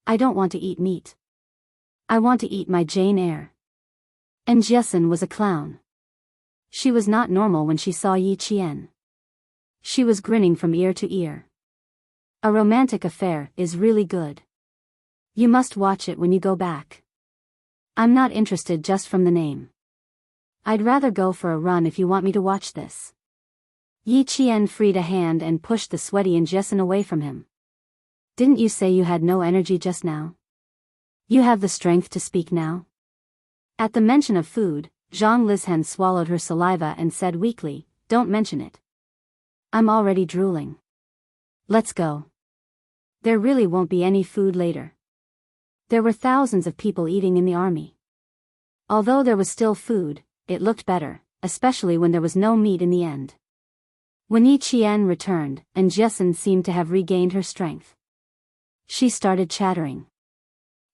I don't want to eat meat. I want to eat my Jane Eyre. And Jessen was a clown. She was not normal when she saw Yi Qian. She was grinning from ear to ear. A romantic affair is really good. You must watch it when you go back. I'm not interested just from the name. I'd rather go for a run if you want me to watch this. Yi Qian freed a hand and pushed the sweaty Jessen away from him. Didn't you say you had no energy just now? You have the strength to speak now? At the mention of food, Zhang Lizhen swallowed her saliva and said weakly, don't mention it. I'm already drooling. Let's go. There really won't be any food later. There were thousands of people eating in the army. Although there was still food, it looked better, especially when there was no meat in the end. When Yi Qian returned, and Jessen seemed to have regained her strength. She started chattering.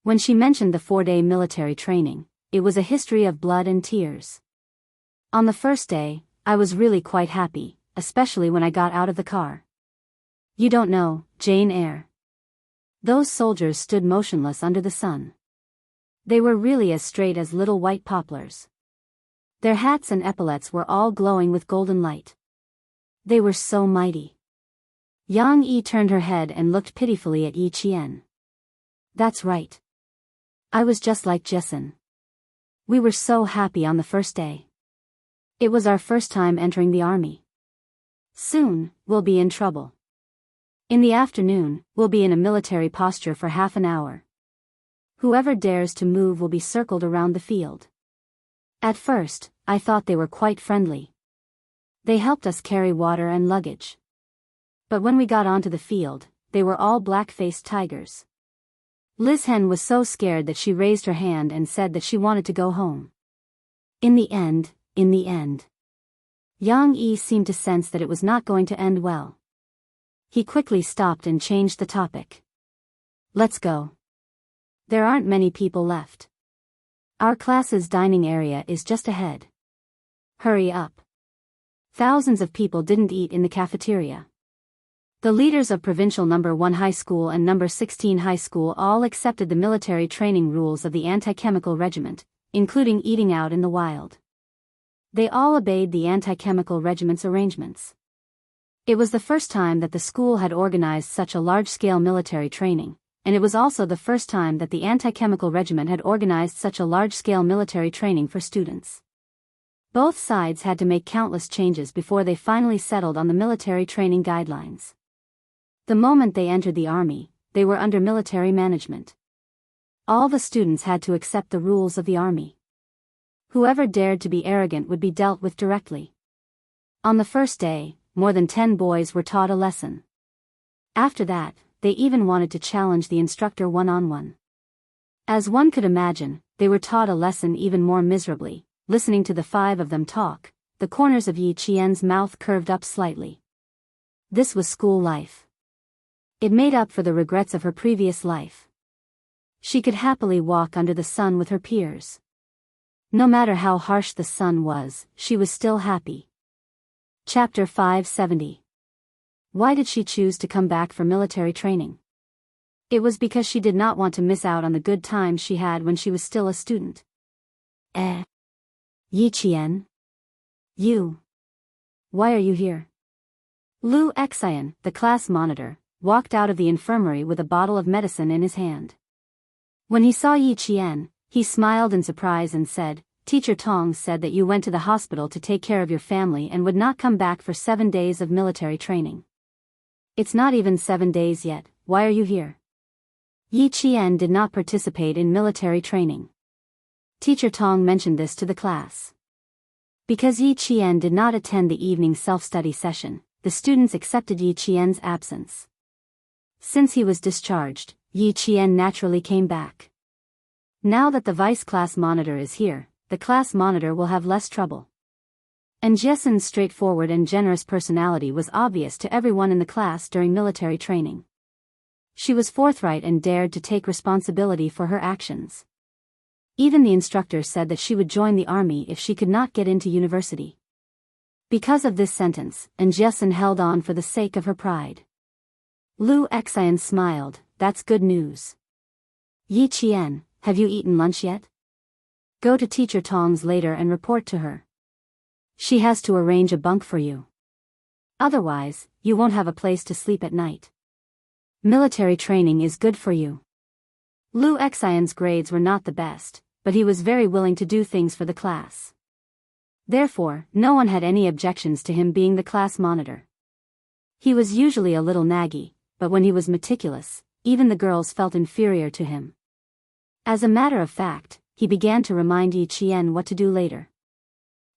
When she mentioned the 4-day military training, it was a history of blood and tears. On the first day, I was really quite happy, especially when I got out of the car. You don't know, Jane Eyre. Those soldiers stood motionless under the sun. They were really as straight as little white poplars. Their hats and epaulets were all glowing with golden light. They were so mighty. Yang Yi turned her head and looked pitifully at Yi Qian. That's right. I was just like Jessen. We were so happy on the first day. It was our first time entering the army. Soon, we'll be in trouble. In the afternoon, we'll be in a military posture for half an hour. Whoever dares to move will be circled around the field. At first, I thought they were quite friendly. They helped us carry water and luggage. But when we got onto the field, they were all black-faced tigers. Lizhen was so scared that she raised her hand and said that she wanted to go home. In the end, Yang Yi seemed to sense that it was not going to end well. He quickly stopped and changed the topic. Let's go. There aren't many people left. Our class's dining area is just ahead. Hurry up. Thousands of people didn't eat in the cafeteria. The leaders of Provincial No. 1 High School and No. 16 High School all accepted the military training rules of the anti-chemical regiment, including eating out in the wild. They all obeyed the anti-chemical regiment's arrangements. It was the first time that the school had organized such a large-scale military training, and it was also the first time that the anti-chemical regiment had organized such a large-scale military training for students. Both sides had to make countless changes before they finally settled on the military training guidelines. The moment they entered the army, they were under military management. All the students had to accept the rules of the army. Whoever dared to be arrogant would be dealt with directly. On the first day, more than 10 boys were taught a lesson. After that, they even wanted to challenge the instructor one-on-one. As one could imagine, they were taught a lesson even more miserably. Listening to the 5 of them talk, the corners of Yi Qian's mouth curved up slightly. This was school life. It made up for the regrets of her previous life. She could happily walk under the sun with her peers. No matter how harsh the sun was, she was still happy. Chapter 570. Why did she choose to come back for military training? It was because she did not want to miss out on the good times she had when she was still a student. Yi Qian? You. Why are you here? Lu Xian, the class monitor, walked out of the infirmary with a bottle of medicine in his hand. When he saw Yi Qian, he smiled in surprise and said, Teacher Tong said that you went to the hospital to take care of your family and would not come back for 7 days of military training. It's not even 7 days yet, why are you here? Yi Qian did not participate in military training. Teacher Tong mentioned this to the class. Because Yi Qian did not attend the evening self-study session, the students accepted Yi Qian's absence. Since he was discharged, Yi Qian naturally came back. Now that the vice class monitor is here, the class monitor will have less trouble. And Jessen's straightforward and generous personality was obvious to everyone in the class during military training. She was forthright and dared to take responsibility for her actions. Even the instructor said that she would join the army if she could not get into university. Because of this sentence, Jessen held on for the sake of her pride. Lu Xian smiled, that's good news. Yi Qian, have you eaten lunch yet? Go to Teacher Tong's later and report to her. She has to arrange a bunk for you. Otherwise, you won't have a place to sleep at night. Military training is good for you. Lu Xian's grades were not the best, but he was very willing to do things for the class. Therefore, no one had any objections to him being the class monitor. He was usually a little naggy, but when he was meticulous, even the girls felt inferior to him. As a matter of fact, he began to remind Yi Qian what to do later.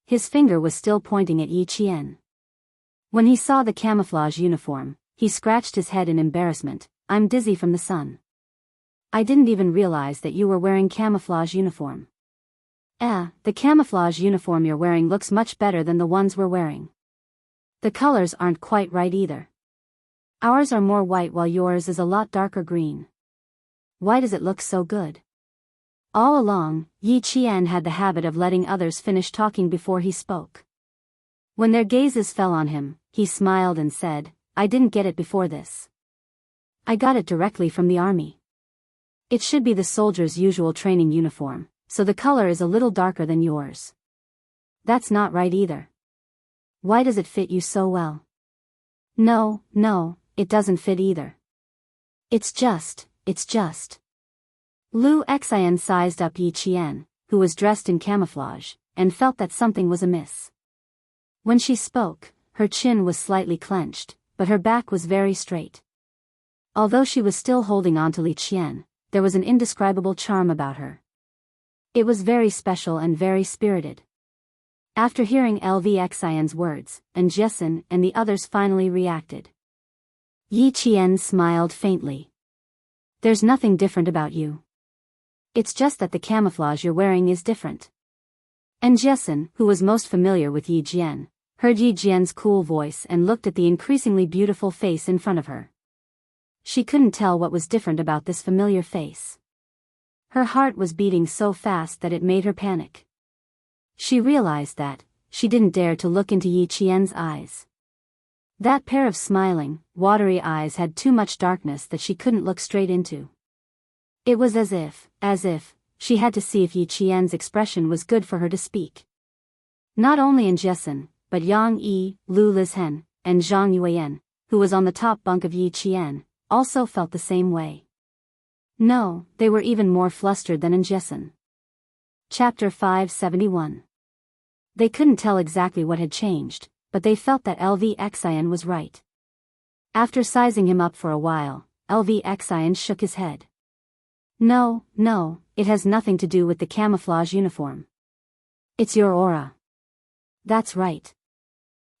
His finger was still pointing at Yi Qian. When he saw the camouflage uniform, he scratched his head in embarrassment. I'm dizzy from the sun. I didn't even realize that you were wearing camouflage uniform. The camouflage uniform you're wearing looks much better than the ones we're wearing. The colors aren't quite right either. Ours are more white while yours is a lot darker green. Why does it look so good? All along, Yi Qian had the habit of letting others finish talking before he spoke. When their gazes fell on him, he smiled and said, I didn't get it before this. I got it directly from the army. It should be the soldier's usual training uniform, so the color is a little darker than yours. That's not right either. Why does it fit you so well? No, it doesn't fit either. It's just. Lu Xian sized up Yi Qian, who was dressed in camouflage, and felt that something was amiss. When she spoke, her chin was slightly clenched, but her back was very straight. Although she was still holding on to Li Qian, there was an indescribable charm about her. It was very special and very spirited. After hearing LV Xian's words, Jessen and the others finally reacted. Yi Qian smiled faintly. There's nothing different about you. It's just that the camouflage you're wearing is different. And Jessen, who was most familiar with Yi Jian, heard Yi Jian's cool voice and looked at the increasingly beautiful face in front of her. She couldn't tell what was different about this familiar face. Her heart was beating so fast that it made her panic. She realized that she didn't dare to look into Yi Qian's eyes. That pair of smiling, watery eyes had too much darkness that she couldn't look straight into. It was as if she had to see if Yi Qian's expression was good for her to speak. Not only in Jessen, but Yang Yi, Lu Lizhen, and Zhang Yuan, who was on the top bunk of Yi Qian, also felt the same way. No, they were even more flustered than in Jessen. Chapter 571. They couldn't tell exactly what had changed, but they felt that LV Xian was right. After sizing him up for a while, LV Xian shook his head. No, it has nothing to do with the camouflage uniform. It's your aura. That's right.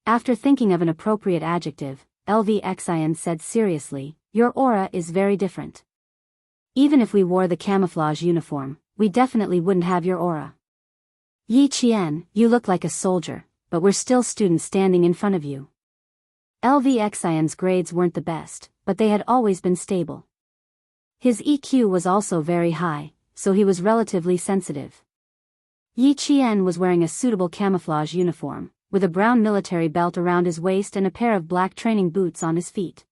After thinking of an appropriate adjective, LV Xian said seriously, your aura is very different. Even if we wore the camouflage uniform, we definitely wouldn't have your aura. Yi Qian, you look like a soldier, but we're still students standing in front of you. LV Xian's grades weren't the best, but they had always been stable. His EQ was also very high, so he was relatively sensitive. Yi Qian was wearing a suitable camouflage uniform, with a brown military belt around his waist and a pair of black training boots on his feet.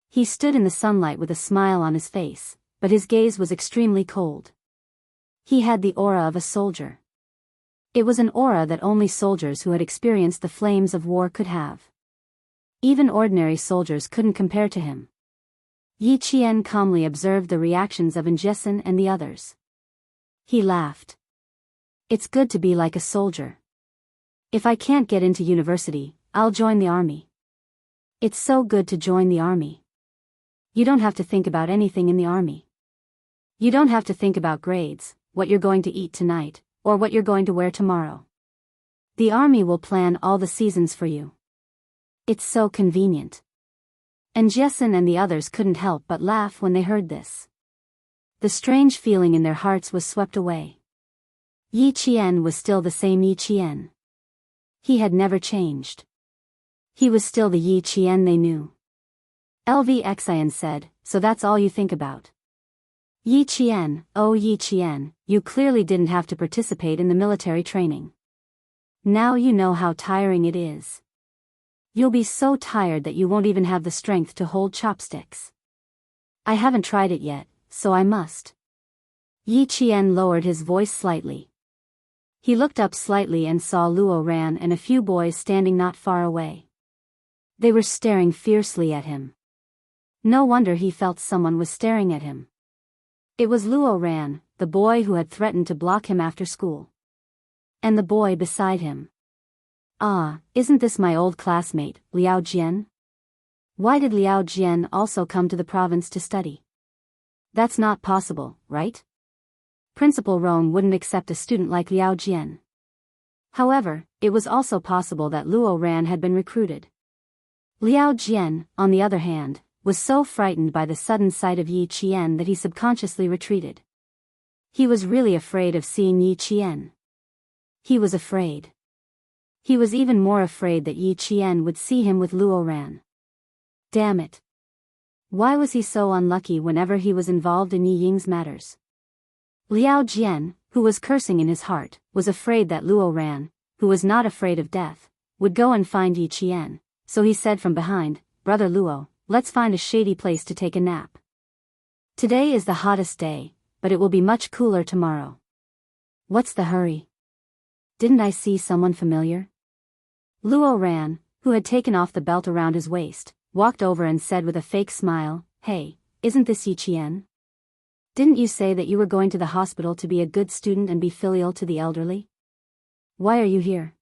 He stood in the sunlight with a smile on his face, but his gaze was extremely cold. He had the aura of a soldier. It was an aura that only soldiers who had experienced the flames of war could have. Even ordinary soldiers couldn't compare to him. Yi Qian calmly observed the reactions of Jessen and the others. He laughed. It's good to be like a soldier. If I can't get into university, I'll join the army. It's so good to join the army. You don't have to think about anything in the army. You don't have to think about grades, what you're going to eat tonight, or what you're going to wear tomorrow. The army will plan all the seasons for you. It's so convenient. And Jessen and the others couldn't help but laugh when they heard this. The strange feeling in their hearts was swept away. Yi Qian was still the same Yi Qian. He had never changed. He was still the Yi Qian they knew. LV Xian said, so that's all you think about. Yi Qian, oh Yi Qian, you clearly didn't have to participate in the military training. Now you know how tiring it is. You'll be so tired that you won't even have the strength to hold chopsticks. I haven't tried it yet, so I must. Yi Qian lowered his voice slightly. He looked up slightly and saw Luo Ran and a few boys standing not far away. They were staring fiercely at him. No wonder he felt someone was staring at him. It was Luo Ran, the boy who had threatened to block him after school. And the boy beside him. Ah, isn't this my old classmate, Liao Jian? Why did Liao Jian also come to the province to study? That's not possible, right? Principal Rong wouldn't accept a student like Liao Jian. However, it was also possible that Luo Ran had been recruited. Liao Jian, on the other hand, was so frightened by the sudden sight of Yi Qian that he subconsciously retreated. He was really afraid of seeing Yi Qian. He was afraid. He was even more afraid that Yi Qian would see him with Luo Ran. Damn it. Why was he so unlucky whenever he was involved in Yi Ying's matters? Liao Jian, who was cursing in his heart, was afraid that Luo Ran, who was not afraid of death, would go and find Yi Qian, so he said from behind, Brother Luo, let's find a shady place to take a nap. Today is the hottest day, but it will be much cooler tomorrow. What's the hurry? Didn't I see someone familiar? Luo Ran, who had taken off the belt around his waist, walked over and said with a fake smile, Hey, isn't this Yi Qian? Didn't you say that you were going to the hospital to be a good student and be filial to the elderly? Why are you here?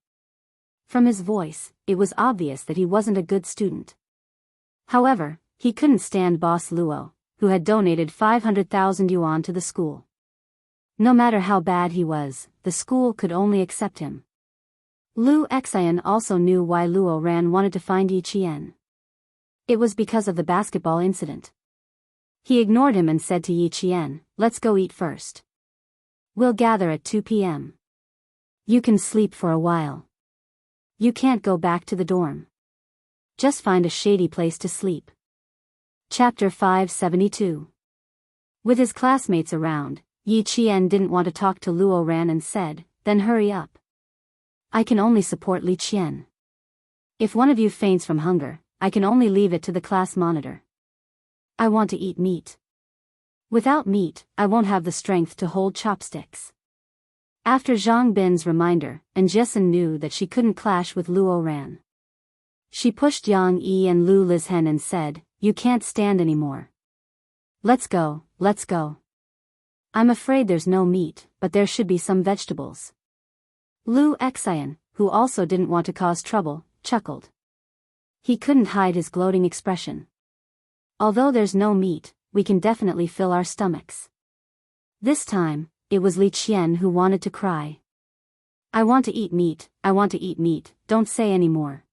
From his voice, it was obvious that he wasn't a good student. However, he couldn't stand Boss Luo, who had donated 500,000 yuan to the school. No matter how bad he was, the school could only accept him. Lu Xian also knew why Luo Ran wanted to find Yi Qian. It was because of the basketball incident. He ignored him and said to Yi Qian, let's go eat first. We'll gather at 2 p.m. You can sleep for a while. You can't go back to the dorm. Just find a shady place to sleep. Chapter 572. With his classmates around, Yi Qian didn't want to talk to Luo Ran and said, then hurry up. I can only support Li Qian. If one of you faints from hunger, I can only leave it to the class monitor. I want to eat meat. Without meat, I won't have the strength to hold chopsticks. After Zhang Bin's reminder, Jessen knew that she couldn't clash with Luo Ran. She pushed Yang Yi and Lu Lizhen and said, you can't stand anymore. Let's go, let's go. I'm afraid there's no meat, but there should be some vegetables. Lu Xian, who also didn't want to cause trouble, chuckled. He couldn't hide his gloating expression. Although there's no meat, we can definitely fill our stomachs. This time, it was Li Qian who wanted to cry. I want to eat meat, I want to eat meat, don't say any more.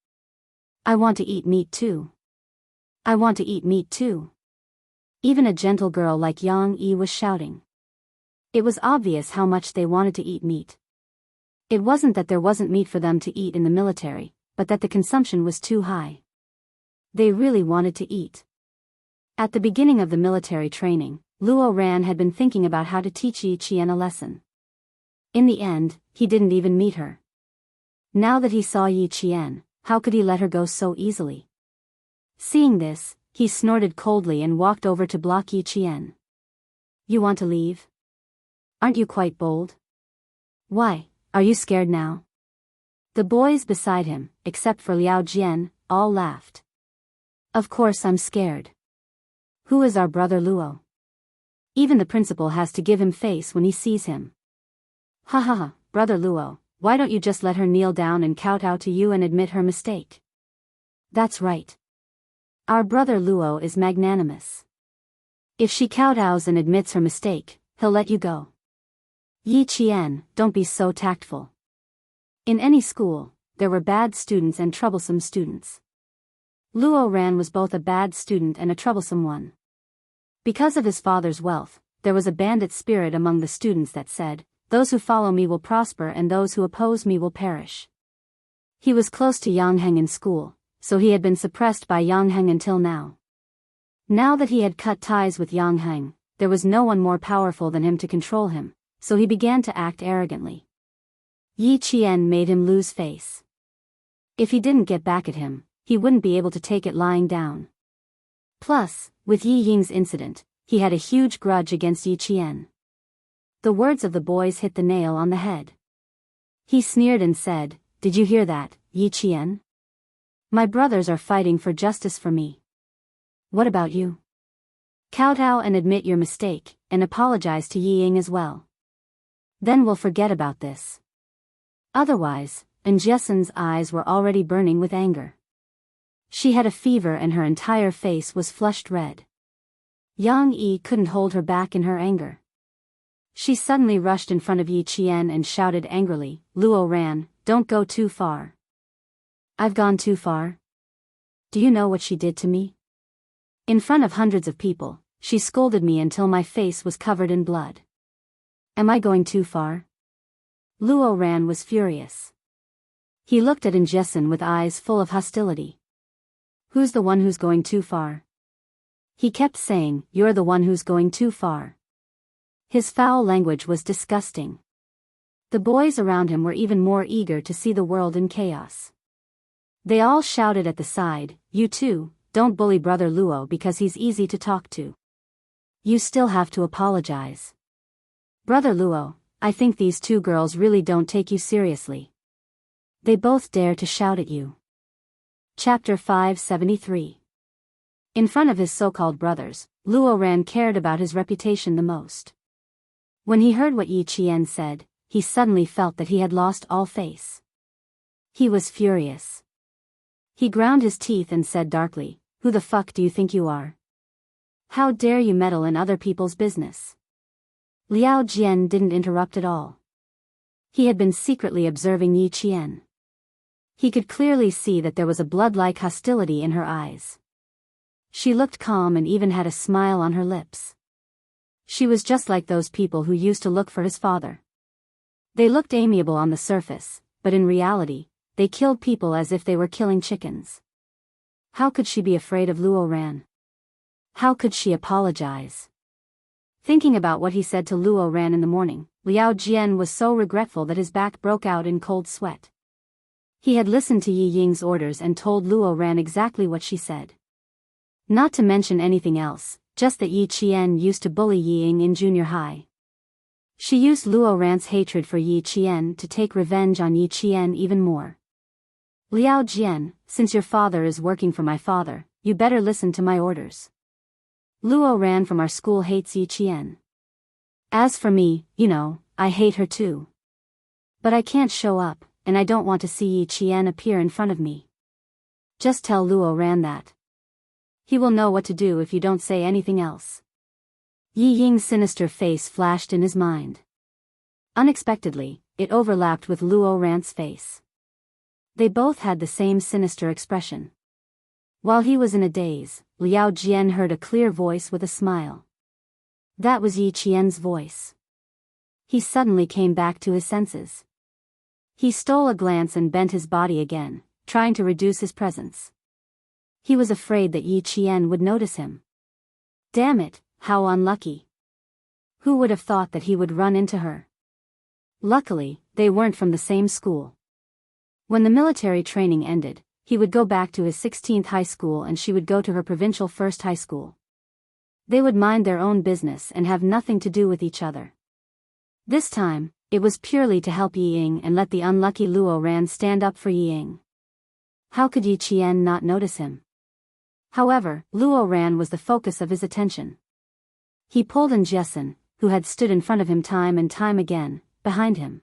I want to eat meat too. I want to eat meat too. Even a gentle girl like Yang Yi was shouting. It was obvious how much they wanted to eat meat. It wasn't that there wasn't meat for them to eat in the military, but that the consumption was too high. They really wanted to eat. At the beginning of the military training, Luo Ran had been thinking about how to teach Yi Qian a lesson. In the end, he didn't even meet her. Now that he saw Yi Qian, how could he let her go so easily? Seeing this, he snorted coldly and walked over to block Yi Qian. You want to leave? Aren't you quite bold? Why, are you scared now? The boys beside him, except for Liao Jian, all laughed. Of course I'm scared. Who is our brother Luo? Even the principal has to give him face when he sees him. Ha ha ha, brother Luo, why don't you just let her kneel down and kowtow to you and admit her mistake? That's right. Our brother Luo is magnanimous. If she kowtows and admits her mistake, he'll let you go. Yi Qian, don't be so tactful. In any school, there were bad students and troublesome students. Luo Ran was both a bad student and a troublesome one. Because of his father's wealth, there was a bandit spirit among the students that said, "Those who follow me will prosper and those who oppose me will perish." He was close to Yang Heng in school, so he had been suppressed by Yang Heng until now. Now that he had cut ties with Yang Heng, there was no one more powerful than him to control him, so he began to act arrogantly. Yi Qian made him lose face. If he didn't get back at him, he wouldn't be able to take it lying down. Plus, with Yi Ying's incident, he had a huge grudge against Yi Qian. The words of the boys hit the nail on the head. He sneered and said, "Did you hear that, Yi Qian? My brothers are fighting for justice for me. What about you? Kowtow and admit your mistake, and apologize to Yi Ying as well. Then we'll forget about this. Otherwise," and Jessen's eyes were already burning with anger. She had a fever and her entire face was flushed red. Yang Yi couldn't hold her back in her anger. She suddenly rushed in front of Yi Qian and shouted angrily, "Luo Ran, don't go too far." "I've gone too far? Do you know what she did to me? In front of hundreds of people, she scolded me until my face was covered in blood. Am I going too far?" Luo Ran was furious. He looked at Jessen with eyes full of hostility. "Who's the one who's going too far?" He kept saying, "You're the one who's going too far." His foul language was disgusting. The boys around him were even more eager to see the world in chaos. They all shouted at the side, "You too, don't bully brother Luo because he's easy to talk to. You still have to apologize. Brother Luo, I think these two girls really don't take you seriously. They both dare to shout at you." Chapter 573. In front of his so-called brothers, Luo Ran cared about his reputation the most. When he heard what Yi Qian said, he suddenly felt that he had lost all face. He was furious. He ground his teeth and said darkly, "Who the fuck do you think you are? How dare you meddle in other people's business?" Liao Jian didn't interrupt at all. He had been secretly observing Yi Qian. He could clearly see that there was a blood-like hostility in her eyes. She looked calm and even had a smile on her lips. She was just like those people who used to look for his father. They looked amiable on the surface, but in reality, they killed people as if they were killing chickens. How could she be afraid of Luo Ran? How could she apologize? Thinking about what he said to Luo Ran in the morning, Liao Jian was so regretful that his back broke out in cold sweat. He had listened to Yi Ying's orders and told Luo Ran exactly what she said. Not to mention anything else, just that Yi Qian used to bully Yi Ying in junior high. She used Luo Ran's hatred for Yi Qian to take revenge on Yi Qian even more. "Liao Jian, since your father is working for my father, you better listen to my orders. Luo Ran from our school hates Yi Qian. As for me, you know, I hate her too. But I can't show up, and I don't want to see Yi Qian appear in front of me. Just tell Luo Ran that. He will know what to do if you don't say anything else." Yi Ying's sinister face flashed in his mind. Unexpectedly, it overlapped with Luo Ran's face. They both had the same sinister expression. While he was in a daze, Liao Jian heard a clear voice with a smile. That was Yi Qian's voice. He suddenly came back to his senses. He stole a glance and bent his body again, trying to reduce his presence. He was afraid that Yi Qian would notice him. Damn it, how unlucky. Who would have thought that he would run into her? Luckily, they weren't from the same school. When the military training ended, he would go back to his 16th high school and she would go to her provincial first high school. They would mind their own business and have nothing to do with each other. This time, it was purely to help Yi Ying and let the unlucky Luo Ran stand up for Yi Ying. How could Yi Qian not notice him? However, Luo Ran was the focus of his attention. He pulled in Jessen, who had stood in front of him time and time again, behind him.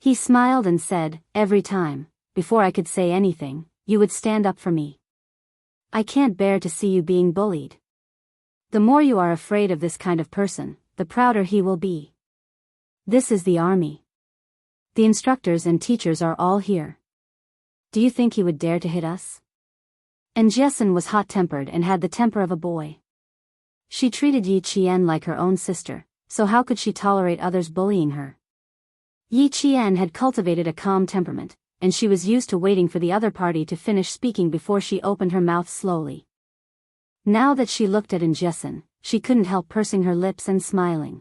He smiled and said, "Every time, before I could say anything, you would stand up for me. I can't bear to see you being bullied. The more you are afraid of this kind of person, the prouder he will be. This is the army. The instructors and teachers are all here. Do you think he would dare to hit us?" And Jessen was hot-tempered and had the temper of a boy. She treated Yi Qian like her own sister, so how could she tolerate others bullying her? Yi Qian had cultivated a calm temperament, and she was used to waiting for the other party to finish speaking before she opened her mouth slowly. Now that she looked at Jessen, she couldn't help pursing her lips and smiling.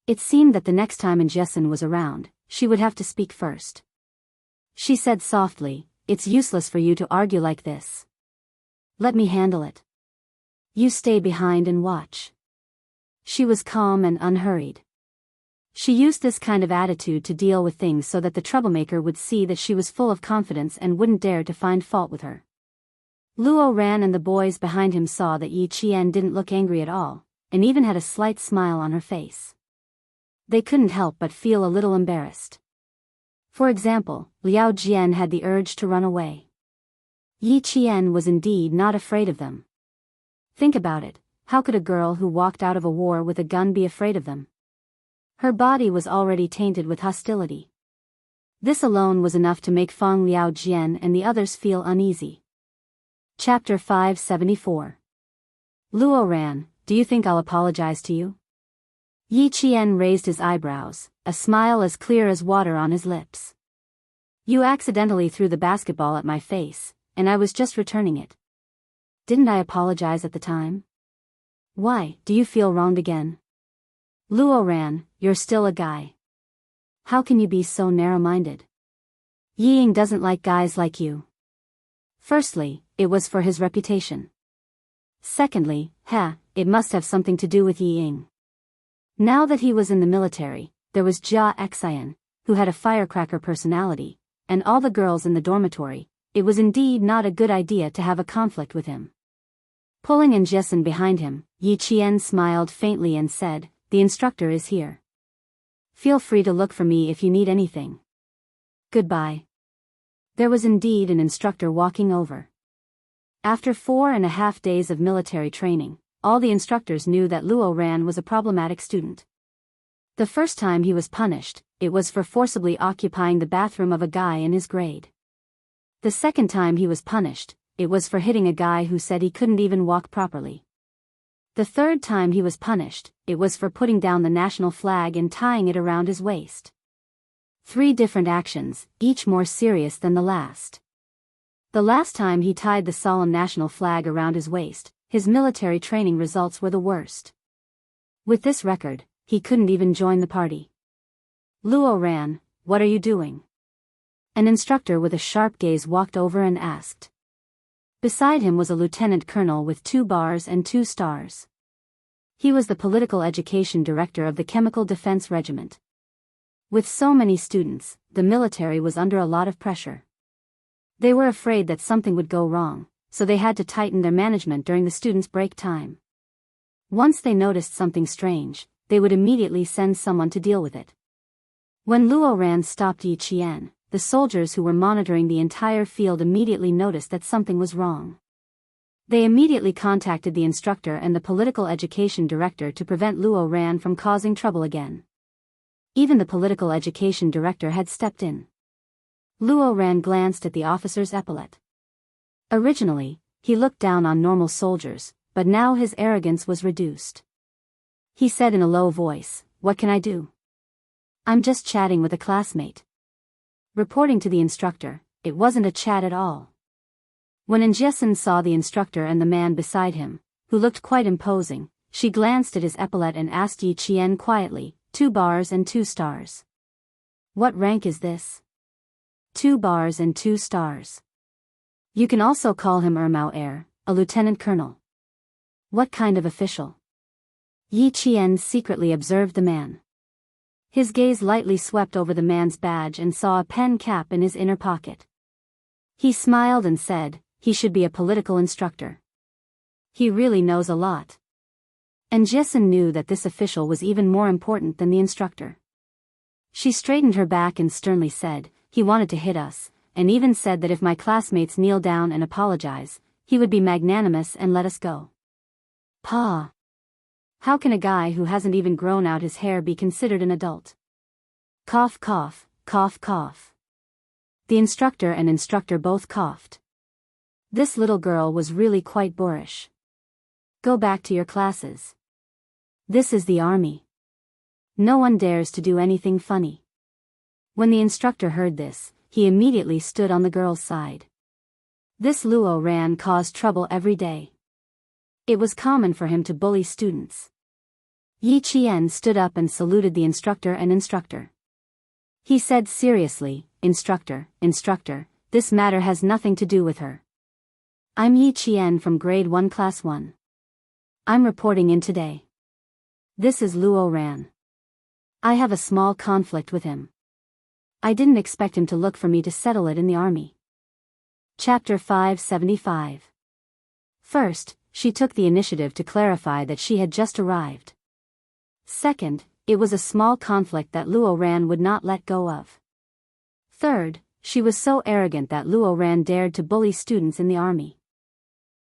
It seemed that the next time Jessen was around, she would have to speak first. She said softly, "It's useless for you to argue like this. Let me handle it. You stay behind and watch." She was calm and unhurried. She used this kind of attitude to deal with things so that the troublemaker would see that she was full of confidence and wouldn't dare to find fault with her. Luo Ran and the boys behind him saw that Yi Qian didn't look angry at all, and even had a slight smile on her face. They couldn't help but feel a little embarrassed. For example, Liao Jian had the urge to run away. Yi Qian was indeed not afraid of them. Think about it, how could a girl who walked out of a war with a gun be afraid of them? Her body was already tainted with hostility. This alone was enough to make Fang Liao Jian and the others feel uneasy. Chapter 574. Luo Ran, do you think I'll apologize to you? Yi Qian raised his eyebrows, a smile as clear as water on his lips. You accidentally threw the basketball at my face, and I was just returning it. Didn't I apologize at the time? Why, do you feel wronged again? Luo Ran, you're still a guy. How can you be so narrow-minded? Yi Ying doesn't like guys like you. Firstly, it was for his reputation. Secondly, it must have something to do with Yi Ying. Now that he was in the military, there was Jia Xian, who had a firecracker personality, and all the girls in the dormitory. It was indeed not a good idea to have a conflict with him. Pulling in Jessen behind him, Yi Qian smiled faintly and said, "The instructor is here. Feel free to look for me if you need anything. Goodbye." There was indeed an instructor walking over. After 4.5 days of military training, all the instructors knew that Luo Ran was a problematic student. The first time he was punished, it was for forcibly occupying the bathroom of a guy in his grade. The second time he was punished, it was for hitting a guy who said he couldn't even walk properly. The third time he was punished, it was for putting down the national flag and tying it around his waist. 3 different actions, each more serious than the last. The last time he tied the solemn national flag around his waist, his military training results were the worst. With this record, he couldn't even join the party. Luo Ran, what are you doing? An instructor with a sharp gaze walked over and asked. Beside him was a lieutenant colonel with 2 bars and 2 stars. He was the political education director of the Chemical Defense Regiment. With so many students, the military was under a lot of pressure. They were afraid that something would go wrong, so they had to tighten their management during the students' break time. Once they noticed something strange, they would immediately send someone to deal with it. When Luo Ran stopped Yi Qian, the soldiers who were monitoring the entire field immediately noticed that something was wrong. They immediately contacted the instructor and the political education director to prevent Luo Ran from causing trouble again. Even the political education director had stepped in. Luo Ran glanced at the officer's epaulette. Originally, he looked down on normal soldiers, but now his arrogance was reduced. He said in a low voice, "What can I do? I'm just chatting with a classmate." Reporting to the instructor, it wasn't a chat at all. When Jessen saw the instructor and the man beside him, who looked quite imposing, she glanced at his epaulette and asked Yi Qian quietly, 2 bars and 2 stars. What rank is this? 2 bars and 2 stars. You can also call him Ermao Air, a lieutenant colonel. What kind of official? Yi Qian secretly observed the man. His gaze lightly swept over the man's badge and saw a pen cap in his inner pocket. He smiled and said, he should be a political instructor. He really knows a lot. And Jessen knew that this official was even more important than the instructor. She straightened her back and sternly said, he wanted to hit us, and even said that if my classmates kneel down and apologize, he would be magnanimous and let us go. Pa! How can a guy who hasn't even grown out his hair be considered an adult? Cough cough, cough cough. The instructor and instructor both coughed. This little girl was really quite boorish. Go back to your classes. This is the army. No one dares to do anything funny. When the instructor heard this, he immediately stood on the girl's side. This Luo Ran caused trouble every day. It was common for him to bully students. Yi Qian stood up and saluted the instructor and instructor. He said seriously, Instructor, this matter has nothing to do with her. I'm Yi Qian from grade 1 class 1. I'm reporting in today. This is Luo Ran. I have a small conflict with him. I didn't expect him to look for me to settle it in the army. Chapter 575. First, she took the initiative to clarify that she had just arrived. Second, it was a small conflict that Luo Ran would not let go of. Third, she was so arrogant that Luo Ran dared to bully students in the army.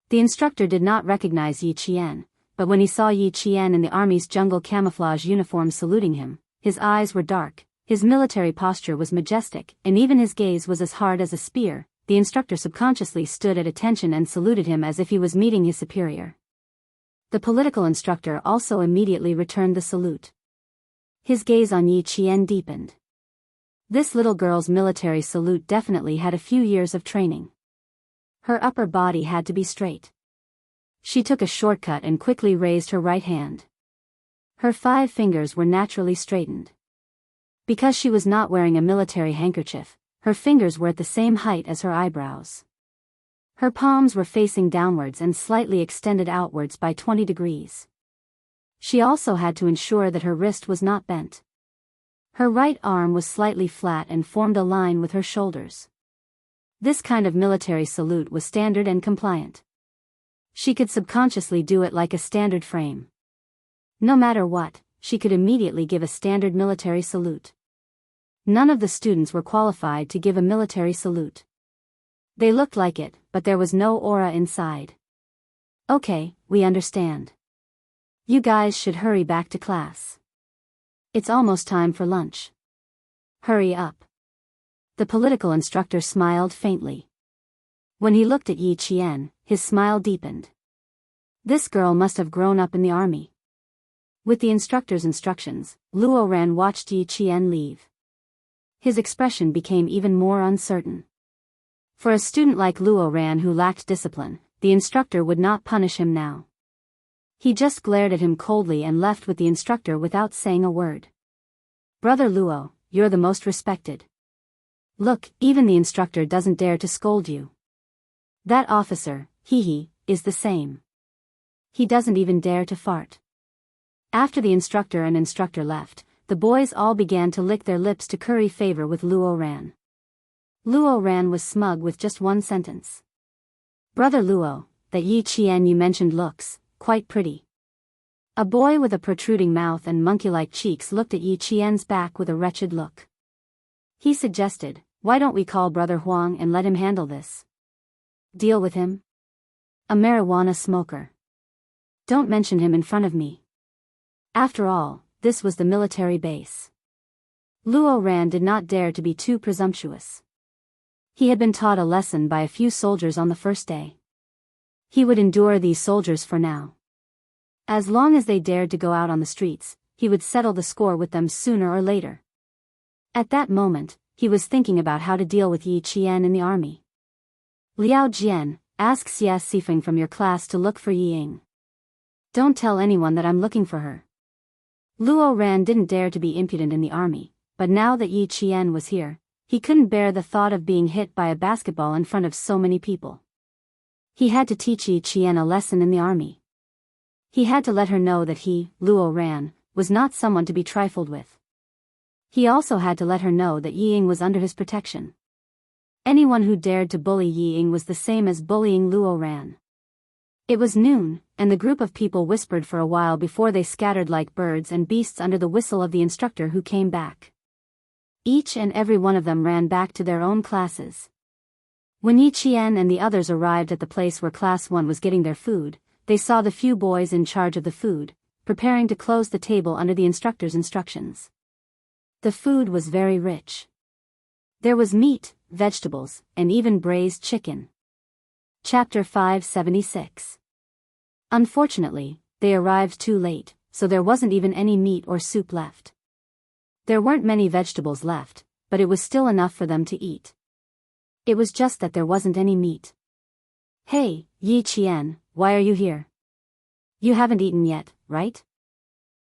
The instructor did not recognize Yi Qian, but when he saw Yi Qian in the army's jungle camouflage uniform saluting him, his eyes were dark, his military posture was majestic, and even his gaze was as hard as a spear. The instructor subconsciously stood at attention and saluted him as if he was meeting his superior. The political instructor also immediately returned the salute. His gaze on Yi Qian deepened. This little girl's military salute definitely had a few years of training. Her upper body had to be straight. She took a shortcut and quickly raised her right hand. Her 5 fingers were naturally straightened. Because she was not wearing a military handkerchief, her fingers were at the same height as her eyebrows. Her palms were facing downwards and slightly extended outwards by 20 degrees. She also had to ensure that her wrist was not bent. Her right arm was slightly flat and formed a line with her shoulders. This kind of military salute was standard and compliant. She could subconsciously do it like a standard frame. No matter what, she could immediately give a standard military salute. None of the students were qualified to give a military salute. They looked like it, but there was no aura inside. Okay, we understand. You guys should hurry back to class. It's almost time for lunch. Hurry up. The political instructor smiled faintly. When he looked at Yi Qian, his smile deepened. This girl must have grown up in the army. With the instructor's instructions, Luo Ran watched Yi Qian leave. His expression became even more uncertain. For a student like Luo Ran who lacked discipline, the instructor would not punish him now. He just glared at him coldly and left with the instructor without saying a word. Brother Luo, you're the most respected. Look, even the instructor doesn't dare to scold you. That officer, is the same. He doesn't even dare to fart. After the instructor and instructor left, the boys all began to lick their lips to curry favor with Luo Ran. Luo Ran was smug with just one sentence. Brother Luo, that Yi Qian you mentioned looks quite pretty. A boy with a protruding mouth and monkey-like cheeks looked at Yi Qian's back with a wretched look. He suggested, why don't we call Brother Huang and let him handle this? Deal with him? A marijuana smoker. Don't mention him in front of me. After all, this was the military base. Luo Ran did not dare to be too presumptuous. He had been taught a lesson by a few soldiers on the first day. He would endure these soldiers for now. As long as they dared to go out on the streets, he would settle the score with them sooner or later. At that moment, he was thinking about how to deal with Yi Qian in the army. Liao Jian, ask Xia Sifeng from your class to look for Yi Ying. Don't tell anyone that I'm looking for her. Luo Ran didn't dare to be impudent in the army, but now that Yi Qian was here, He couldn't bear the thought of being hit by a basketball in front of so many people. He had to teach Yi Qian a lesson in the army. He had to let her know that he, Luo Ran, was not someone to be trifled with. He also had to let her know that Yi Ying was under his protection. Anyone who dared to bully Yi Ying was the same as bullying Luo Ran. It was noon, and the group of people whispered for a while before they scattered like birds and beasts under the whistle of the instructor who came back. Each and every one of them ran back to their own classes. When Yi Qian and the others arrived at the place where Class 1 was getting their food, they saw the few boys in charge of the food, preparing to close the table under the instructor's instructions. The food was very rich. There was meat, vegetables, and even braised chicken. Chapter 576. Unfortunately, they arrived too late, so there wasn't even any meat or soup left. There weren't many vegetables left, but it was still enough for them to eat. It was just that there wasn't any meat. "Hey, Yi Qian, why are you here? You haven't eaten yet, right?"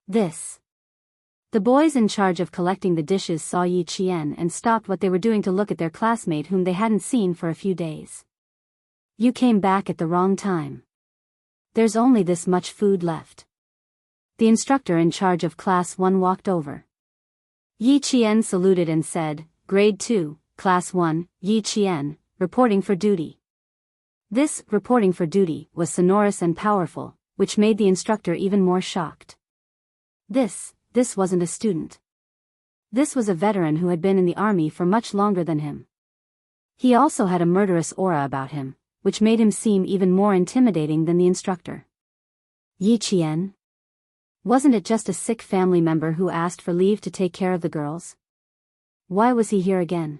The boys in charge of collecting the dishes saw Yi Qian and stopped what they were doing to look at their classmate whom they hadn't seen for a few days. "You came back at the wrong time. There's only this much food left." The instructor in charge of Class 1 walked over. Yi Qian saluted and said, "Grade 2, Class 1, Yi Qian, reporting for duty." This reporting for duty was sonorous and powerful, which made the instructor even more shocked. This wasn't a student. This was a veteran who had been in the army for much longer than him. He also had a murderous aura about him, which made him seem even more intimidating than the instructor. Yi Qian? Wasn't it just a sick family member who asked for leave to take care of the girls? Why was he here again?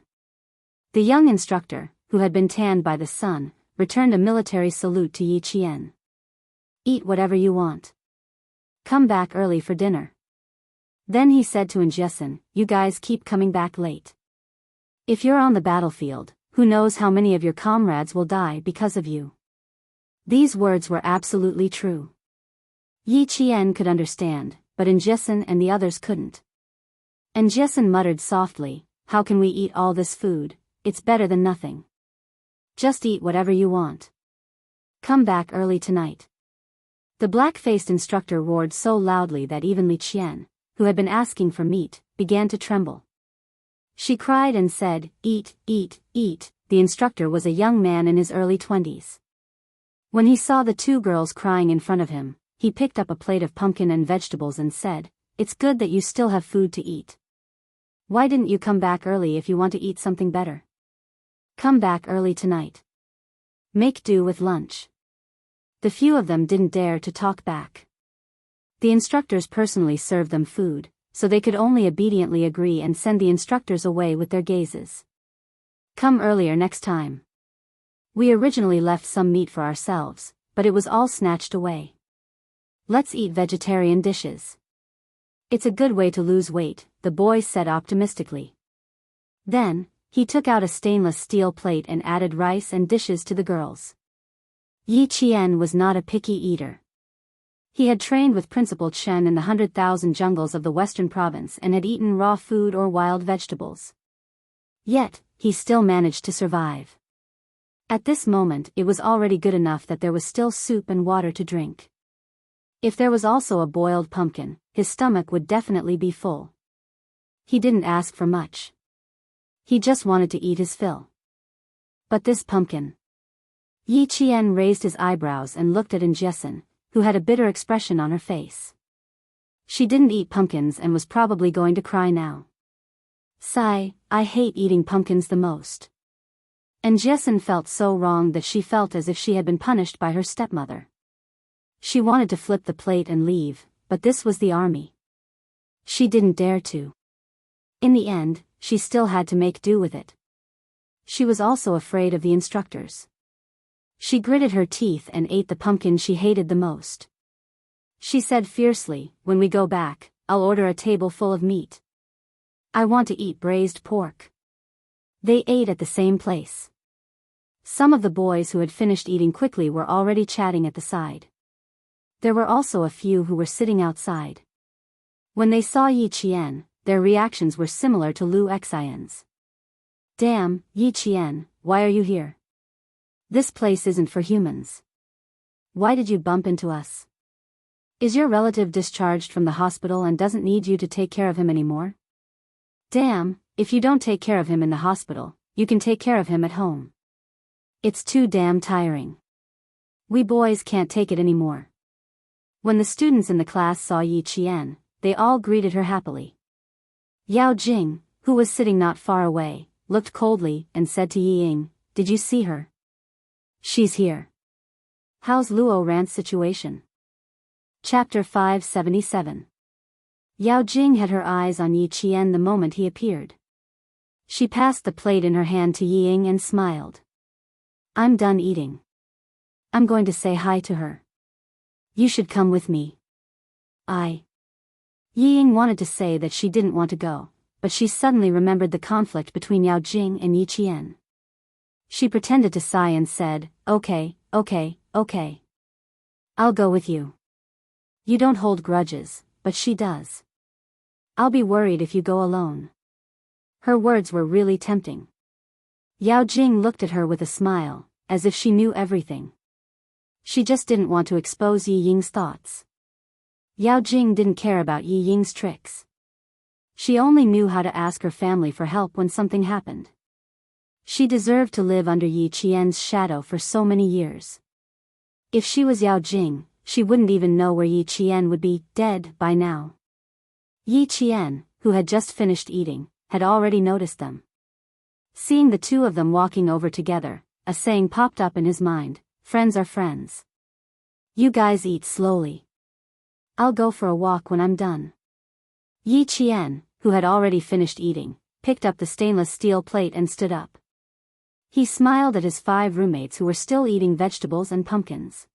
The young instructor, who had been tanned by the sun, returned a military salute to Yi Qian. "Eat whatever you want. Come back early for dinner." Then he said to Injesin, "You guys keep coming back late. If you're on the battlefield, who knows how many of your comrades will die because of you." These words were absolutely true. Yi Qian could understand, but Injesin and the others couldn't. Injesin muttered softly, "How can we eat all this food? It's better than nothing. Just eat whatever you want. Come back early tonight." The black-faced instructor roared so loudly that even Li Qian, who had been asking for meat, began to tremble. She cried and said, "Eat, eat, eat." The instructor was a young man in his early 20s. When he saw the two girls crying in front of him, he picked up a plate of pumpkin and vegetables and said, "It's good that you still have food to eat. Why didn't you come back early if you want to eat something better? Come back early tonight. Make do with lunch." The few of them didn't dare to talk back. The instructors personally served them food, so they could only obediently agree and send the instructors away with their gazes. "Come earlier next time. We originally left some meat for ourselves, but it was all snatched away. Let's eat vegetarian dishes. It's a good way to lose weight," the boy said optimistically. Then, he took out a stainless steel plate and added rice and dishes to the girls. Yi Qian was not a picky eater. He had trained with Principal Chen in the 100,000 jungles of the western province and had eaten raw food or wild vegetables. Yet, he still managed to survive. At this moment it was already good enough that there was still soup and water to drink. If there was also a boiled pumpkin, his stomach would definitely be full. He didn't ask for much. He just wanted to eat his fill. But this pumpkin. Yi Qian raised his eyebrows and looked at Injesin, who had a bitter expression on her face. She didn't eat pumpkins and was probably going to cry now. Sigh, "I hate eating pumpkins the most." And Injesin felt so wrong that she felt as if she had been punished by her stepmother. She wanted to flip the plate and leave, but this was the army. She didn't dare to. In the end, she still had to make do with it. She was also afraid of the instructors. She gritted her teeth and ate the pumpkin she hated the most. She said fiercely, "When we go back, I'll order a table full of meat. I want to eat braised pork." They ate at the same place. Some of the boys who had finished eating quickly were already chatting at the side. There were also a few who were sitting outside. When they saw Yi Qian, their reactions were similar to Lu Xian's. Damn, Yi Qian, why are you here? This place isn't for humans. Why did you bump into us? Is your relative discharged from the hospital and doesn't need you to take care of him anymore? Damn, if you don't take care of him in the hospital, you can take care of him at home. It's too damn tiring. We boys can't take it anymore. When the students in the class saw Yi Qian, they all greeted her happily. Yao Jing, who was sitting not far away, looked coldly and said to Yi Ying, "Did you see her? She's here. How's Luo Rant's situation?" Chapter 577. Yao Jing had her eyes on Yi Qian the moment he appeared. She passed the plate in her hand to Yi Ying and smiled. "I'm done eating. I'm going to say hi to her. You should come with me." Yi Ying wanted to say that she didn't want to go, but she suddenly remembered the conflict between Yao Jing and Yi Qian. She pretended to sigh and said, okay. I'll go with you. You don't hold grudges, but she does. I'll be worried if you go alone." Her words were really tempting. Yao Jing looked at her with a smile, as if she knew everything. She just didn't want to expose Yi Ying's thoughts. Yao Jing didn't care about Yi Ying's tricks. She only knew how to ask her family for help when something happened. She deserved to live under Yi Qian's shadow for so many years. If she was Yao Jing, she wouldn't even know where Yi Qian would be, dead by now. Yi Qian, who had just finished eating, had already noticed them. Seeing the two of them walking over together, a saying popped up in his mind, "Friends are friends. You guys eat slowly. I'll go for a walk when I'm done." Yi Qian, who had already finished eating, picked up the stainless steel plate and stood up. He smiled at his 5 roommates who were still eating vegetables and pumpkins.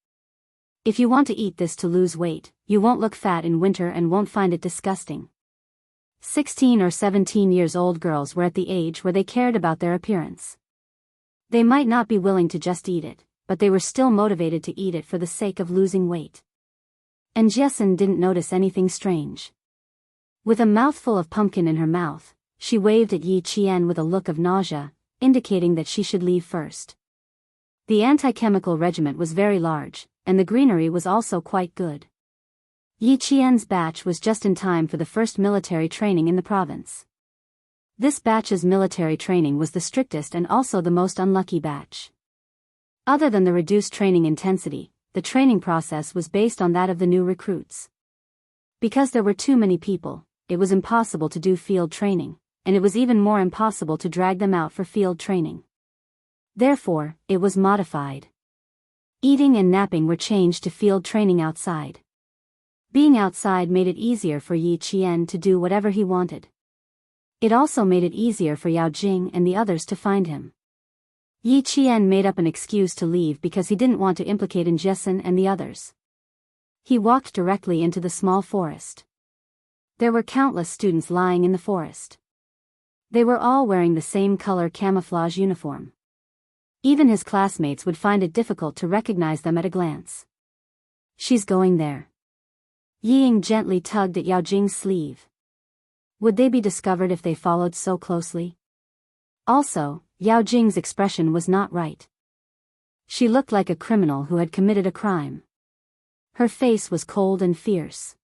"If you want to eat this to lose weight, you won't look fat in winter and won't find it disgusting." 16 or 17 years old girls were at the age where they cared about their appearance. They might not be willing to just eat it, but they were still motivated to eat it for the sake of losing weight. And Jessin didn't notice anything strange. With a mouthful of pumpkin in her mouth, she waved at Yi Qian with a look of nausea, indicating that she should leave first. The anti-chemical regiment was very large, and the greenery was also quite good. Yi Qian's batch was just in time for the first military training in the province. This batch's military training was the strictest and also the most unlucky batch. Other than the reduced training intensity, the training process was based on that of the new recruits. Because there were too many people, it was impossible to do field training, and it was even more impossible to drag them out for field training. Therefore, it was modified. Eating and napping were changed to field training outside. Being outside made it easier for Yi Qian to do whatever he wanted. It also made it easier for Yao Jing and the others to find him. Yi Qian made up an excuse to leave because he didn't want to implicate Jessin and the others. He walked directly into the small forest. There were countless students lying in the forest. They were all wearing the same color camouflage uniform. Even his classmates would find it difficult to recognize them at a glance. "She's going there." Yi Ying gently tugged at Yao Jing's sleeve. Would they be discovered if they followed so closely? Also, Yao Jing's expression was not right. She looked like a criminal who had committed a crime. Her face was cold and fierce.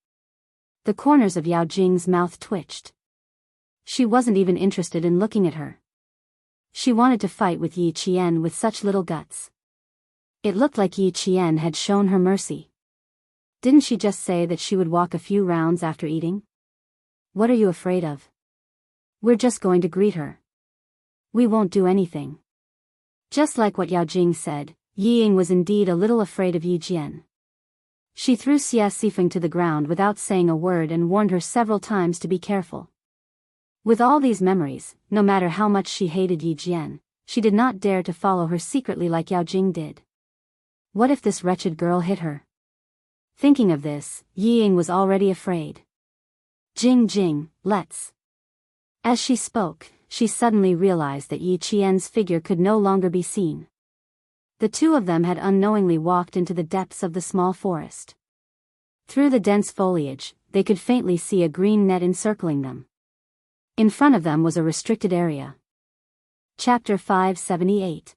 The corners of Yao Jing's mouth twitched. She wasn't even interested in looking at her. She wanted to fight with Yi Qian with such little guts. It looked like Yi Qian had shown her mercy. Didn't she just say that she would walk a few rounds after eating? What are you afraid of? We're just going to greet her. We won't do anything. Just like what Yao Jing said, Yi Ying was indeed a little afraid of Yi Jian. She threw Xia Sifeng to the ground without saying a word and warned her several times to be careful. With all these memories, no matter how much she hated Yi Jian, she did not dare to follow her secretly like Yao Jing did. What if this wretched girl hit her? Thinking of this, Yi Ying was already afraid. Jing, let's. As she spoke, she suddenly realized that Yi Qian's figure could no longer be seen. The two of them had unknowingly walked into the depths of the small forest. Through the dense foliage, they could faintly see a green net encircling them. In front of them was a restricted area. Chapter 578.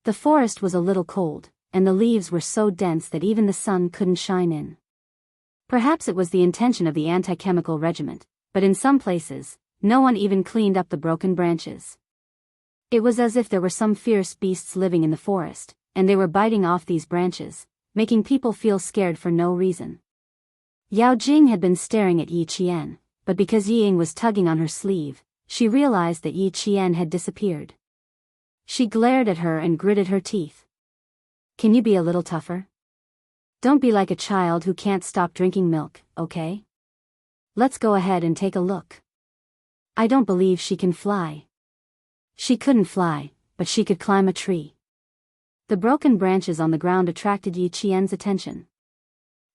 The forest was a little cold, and the leaves were so dense that even the sun couldn't shine in. Perhaps it was the intention of the anti-chemical regiment, but in some places, no one even cleaned up the broken branches. It was as if there were some fierce beasts living in the forest, and they were biting off these branches, making people feel scared for no reason. Yao Jing had been staring at Yi Qian, but because Yi Ying was tugging on her sleeve, she realized that Yi Qian had disappeared. She glared at her and gritted her teeth. Can you be a little tougher? Don't be like a child who can't stop drinking milk, okay? Let's go ahead and take a look. I don't believe she can fly. She couldn't fly, but she could climb a tree. The broken branches on the ground attracted Yi Qian's attention.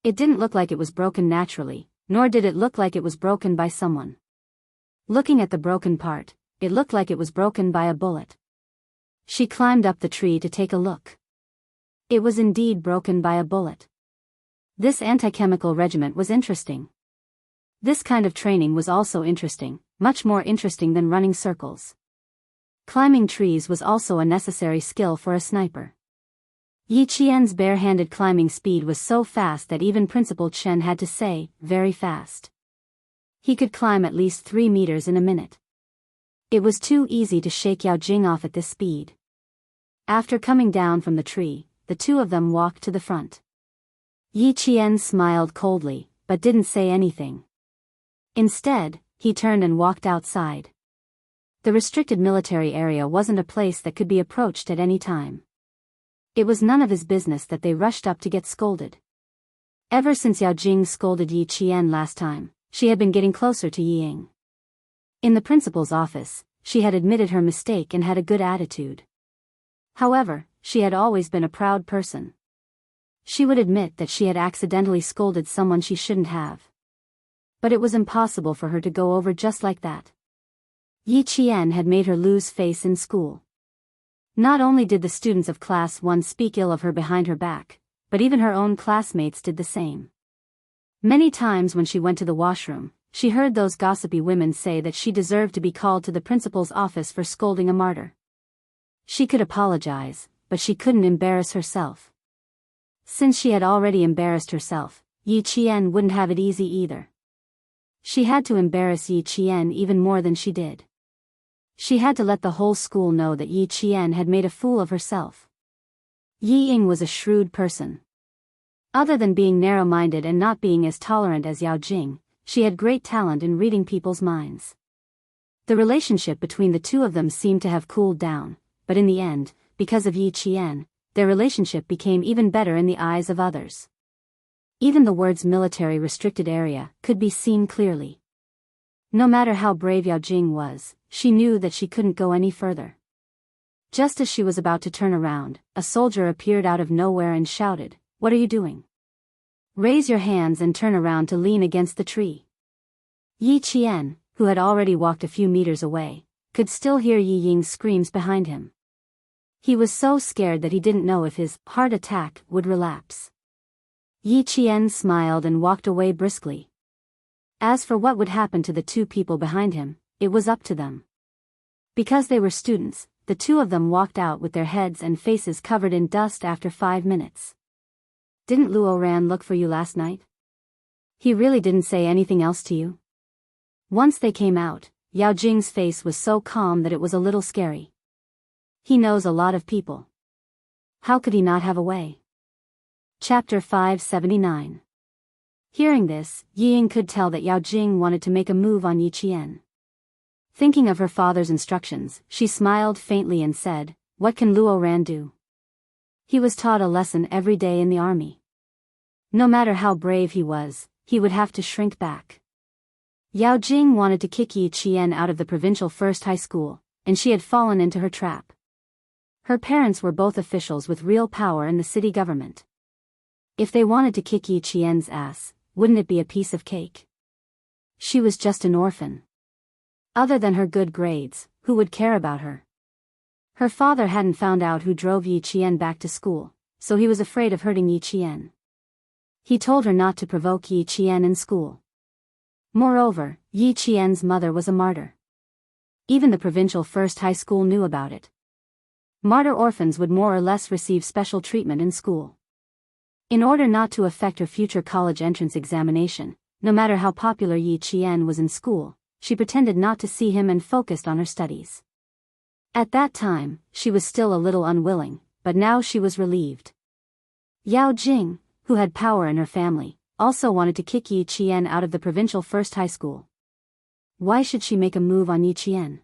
It didn't look like it was broken naturally, nor did it look like it was broken by someone. Looking at the broken part, it looked like it was broken by a bullet. She climbed up the tree to take a look. It was indeed broken by a bullet. This anti-chemical regiment was interesting. This kind of training was also interesting, much more interesting than running circles. Climbing trees was also a necessary skill for a sniper. Yi Qian's bare-handed climbing speed was so fast that even Principal Chen had to say, very fast. He could climb at least 3 meters in a minute. It was too easy to shake Yao Jing off at this speed. After coming down from the tree, the two of them walked to the front. Yi Qian smiled coldly, but didn't say anything. Instead, he turned and walked outside. The restricted military area wasn't a place that could be approached at any time. It was none of his business that they rushed up to get scolded. Ever since Yao Jing scolded Yi Qian last time, she had been getting closer to Yi Ying. In the principal's office, she had admitted her mistake and had a good attitude. However, she had always been a proud person. She would admit that she had accidentally scolded someone she shouldn't have. But it was impossible for her to go over just like that. Yi Qian had made her lose face in school. Not only did the students of Class 1 speak ill of her behind her back, but even her own classmates did the same. Many times when she went to the washroom, she heard those gossipy women say that she deserved to be called to the principal's office for scolding a martyr. She could apologize, but she couldn't embarrass herself. Since she had already embarrassed herself, Yi Qian wouldn't have it easy either. She had to embarrass Yi Qian even more than she did. She had to let the whole school know that Yi Qian had made a fool of herself. Yi Ying was a shrewd person. Other than being narrow-minded and not being as tolerant as Yao Jing, she had great talent in reading people's minds. The relationship between the two of them seemed to have cooled down, but in the end, because of Yi Qian, their relationship became even better in the eyes of others. Even the words military restricted area could be seen clearly. No matter how brave Yao Jing was, she knew that she couldn't go any further. Just as she was about to turn around, a soldier appeared out of nowhere and shouted, "What are you doing? Raise your hands and turn around to lean against the tree." Yi Qian, who had already walked a few meters away, could still hear Yi Ying's screams behind him. He was so scared that he didn't know if his heart attack would relapse. Yi Qian smiled and walked away briskly. As for what would happen to the two people behind him, it was up to them. Because they were students, the two of them walked out with their heads and faces covered in dust after 5 minutes. "Didn't Luo Ran look for you last night? He really didn't say anything else to you?" Once they came out, Yao Jing's face was so calm that it was a little scary. He knows a lot of people. How could he not have a way? Chapter 579. Hearing this, Yi Ying could tell that Yao Jing wanted to make a move on Yi Qian. Thinking of her father's instructions, she smiled faintly and said, "What can Luo Ran do? He was taught a lesson every day in the army. No matter how brave he was, he would have to shrink back." Yao Jing wanted to kick Yi Qian out of the provincial first high school, and she had fallen into her trap. Her parents were both officials with real power in the city government. If they wanted to kick Yi Qian's ass, wouldn't it be a piece of cake? She was just an orphan. Other than her good grades, who would care about her? Her father hadn't found out who drove Yi Qian back to school, so he was afraid of hurting Yi Qian. He told her not to provoke Yi Qian in school. Moreover, Yi Qian's mother was a martyr. Even the provincial first high school knew about it. Martyr orphans would more or less receive special treatment in school. In order not to affect her future college entrance examination, no matter how popular Yi Qian was in school, she pretended not to see him and focused on her studies. At that time, she was still a little unwilling, but now she was relieved. Yao Jing, who had power in her family, also wanted to kick Yi Qian out of the provincial first high school. Why should she make a move on Yi Qian?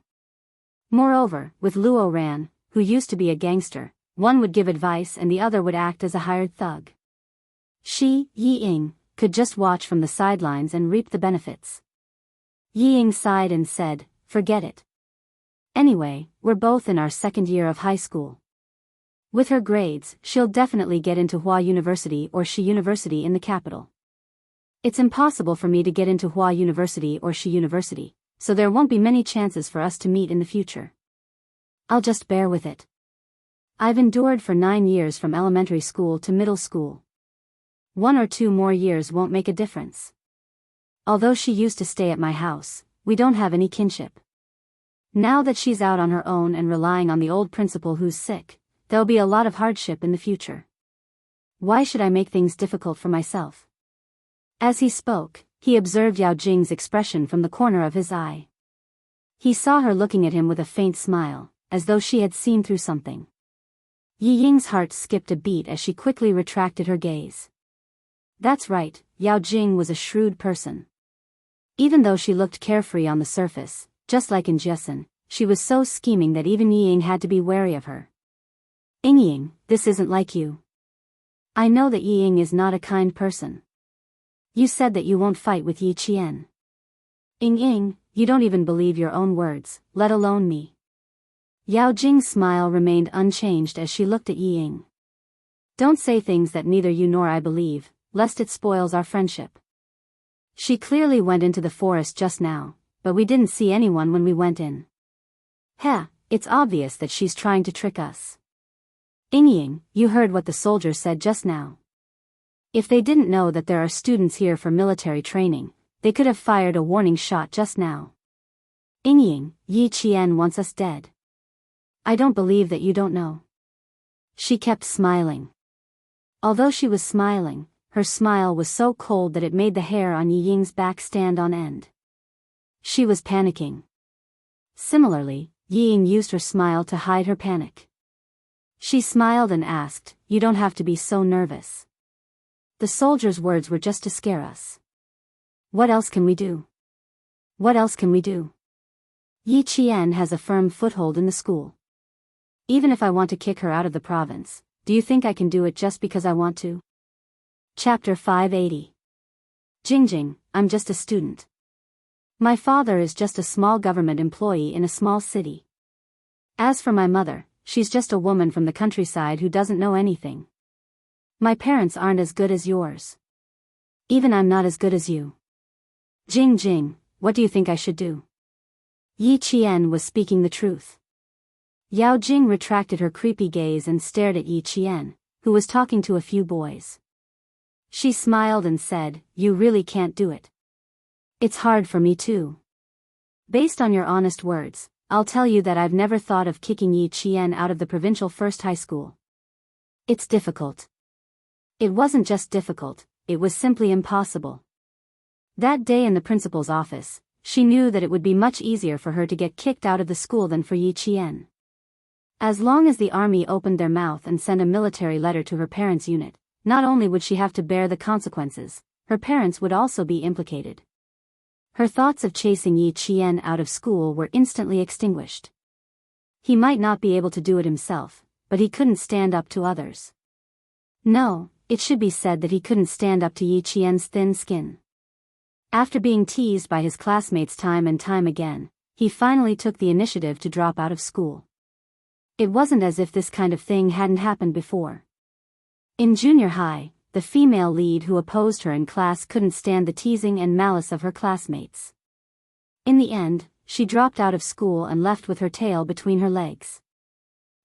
Moreover, with Luo Ran, who used to be a gangster, one would give advice and the other would act as a hired thug. She, Yi Ying, could just watch from the sidelines and reap the benefits. Yi Ying sighed and said, "Forget it. Anyway, we're both in our second year of high school. With her grades, she'll definitely get into Hua University or Shi University in the capital. It's impossible for me to get into Hua University or Shi University, so there won't be many chances for us to meet in the future. I'll just bear with it. I've endured for 9 years from elementary school to middle school. 1 or 2 more years won't make a difference. Although she used to stay at my house, we don't have any kinship. Now that she's out on her own and relying on the old principal who's sick, there'll be a lot of hardship in the future. Why should I make things difficult for myself?" As he spoke, he observed Yao Jing's expression from the corner of his eye. He saw her looking at him with a faint smile, as though she had seen through something. Yi Ying's heart skipped a beat as she quickly retracted her gaze. That's right, Yao Jing was a shrewd person. Even though she looked carefree on the surface, just like in Jessen, she was so scheming that even Yi Ying had to be wary of her. "Ying, this isn't like you. I know that Yi Ying is not a kind person. You said that you won't fight with Yi Qian. Ying, you don't even believe your own words, let alone me." Yao Jing's smile remained unchanged as she looked at Yi Ying. "Don't say things that neither you nor I believe, lest it spoils our friendship. She clearly went into the forest just now, but we didn't see anyone when we went in. Heh, it's obvious that she's trying to trick us. Ying, you heard what the soldiers said just now. If they didn't know that there are students here for military training, they could have fired a warning shot just now. Ying, Yi Qian wants us dead. I don't believe that you don't know." She kept smiling. Although she was smiling, her smile was so cold that it made the hair on Yi Ying's back stand on end. She was panicking. Similarly, Yi Ying used her smile to hide her panic. She smiled and asked, "You don't have to be so nervous. The soldiers' words were just to scare us. What else can we do? What else can we do? Yi Qian has a firm foothold in the school. Even if I want to kick her out of the province, do you think I can do it just because I want to?" Chapter 580. Jingjing, I'm just a student. My father is just a small government employee in a small city. As for my mother, she's just a woman from the countryside who doesn't know anything. My parents aren't as good as yours. Even I'm not as good as you. Jing, what do you think I should do?" Yi Qian was speaking the truth. Yao Jing retracted her creepy gaze and stared at Yi Qian, who was talking to a few boys. She smiled and said, "You really can't do it. It's hard for me too. Based on your honest words, I'll tell you that I've never thought of kicking Yi Qian out of the provincial first high school. It's difficult. It wasn't just difficult, it was simply impossible. That day in the principal's office, she knew that it would be much easier for her to get kicked out of the school than for Yi Qian. As long as the army opened their mouth and sent a military letter to her parents' unit, not only would she have to bear the consequences, her parents would also be implicated. Her thoughts of chasing Yi Qian out of school were instantly extinguished. He might not be able to do it himself, but he couldn't stand up to others. No, it should be said that he couldn't stand up to Yi Qian's thin skin. After being teased by his classmates time and time again, he finally took the initiative to drop out of school. It wasn't as if this kind of thing hadn't happened before. In junior high, the female lead who opposed her in class couldn't stand the teasing and malice of her classmates. In the end, she dropped out of school and left with her tail between her legs.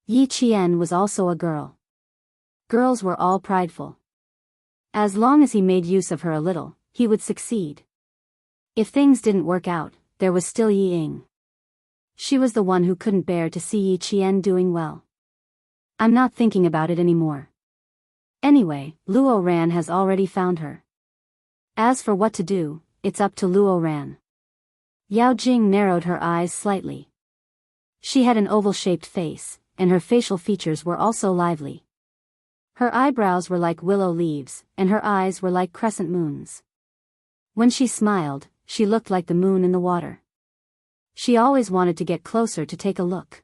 Yi Qian was also a girl. Girls were all prideful. As long as he made use of her a little, he would succeed. If things didn't work out, there was still Yi Ying. She was the one who couldn't bear to see Yi Qian doing well. I'm not thinking about it anymore. Anyway, Luo Ran has already found her. As for what to do, it's up to Luo Ran. Yao Jing narrowed her eyes slightly. She had an oval-shaped face, and her facial features were also lively. Her eyebrows were like willow leaves, and her eyes were like crescent moons. When she smiled, she looked like the moon in the water. She always wanted to get closer to take a look.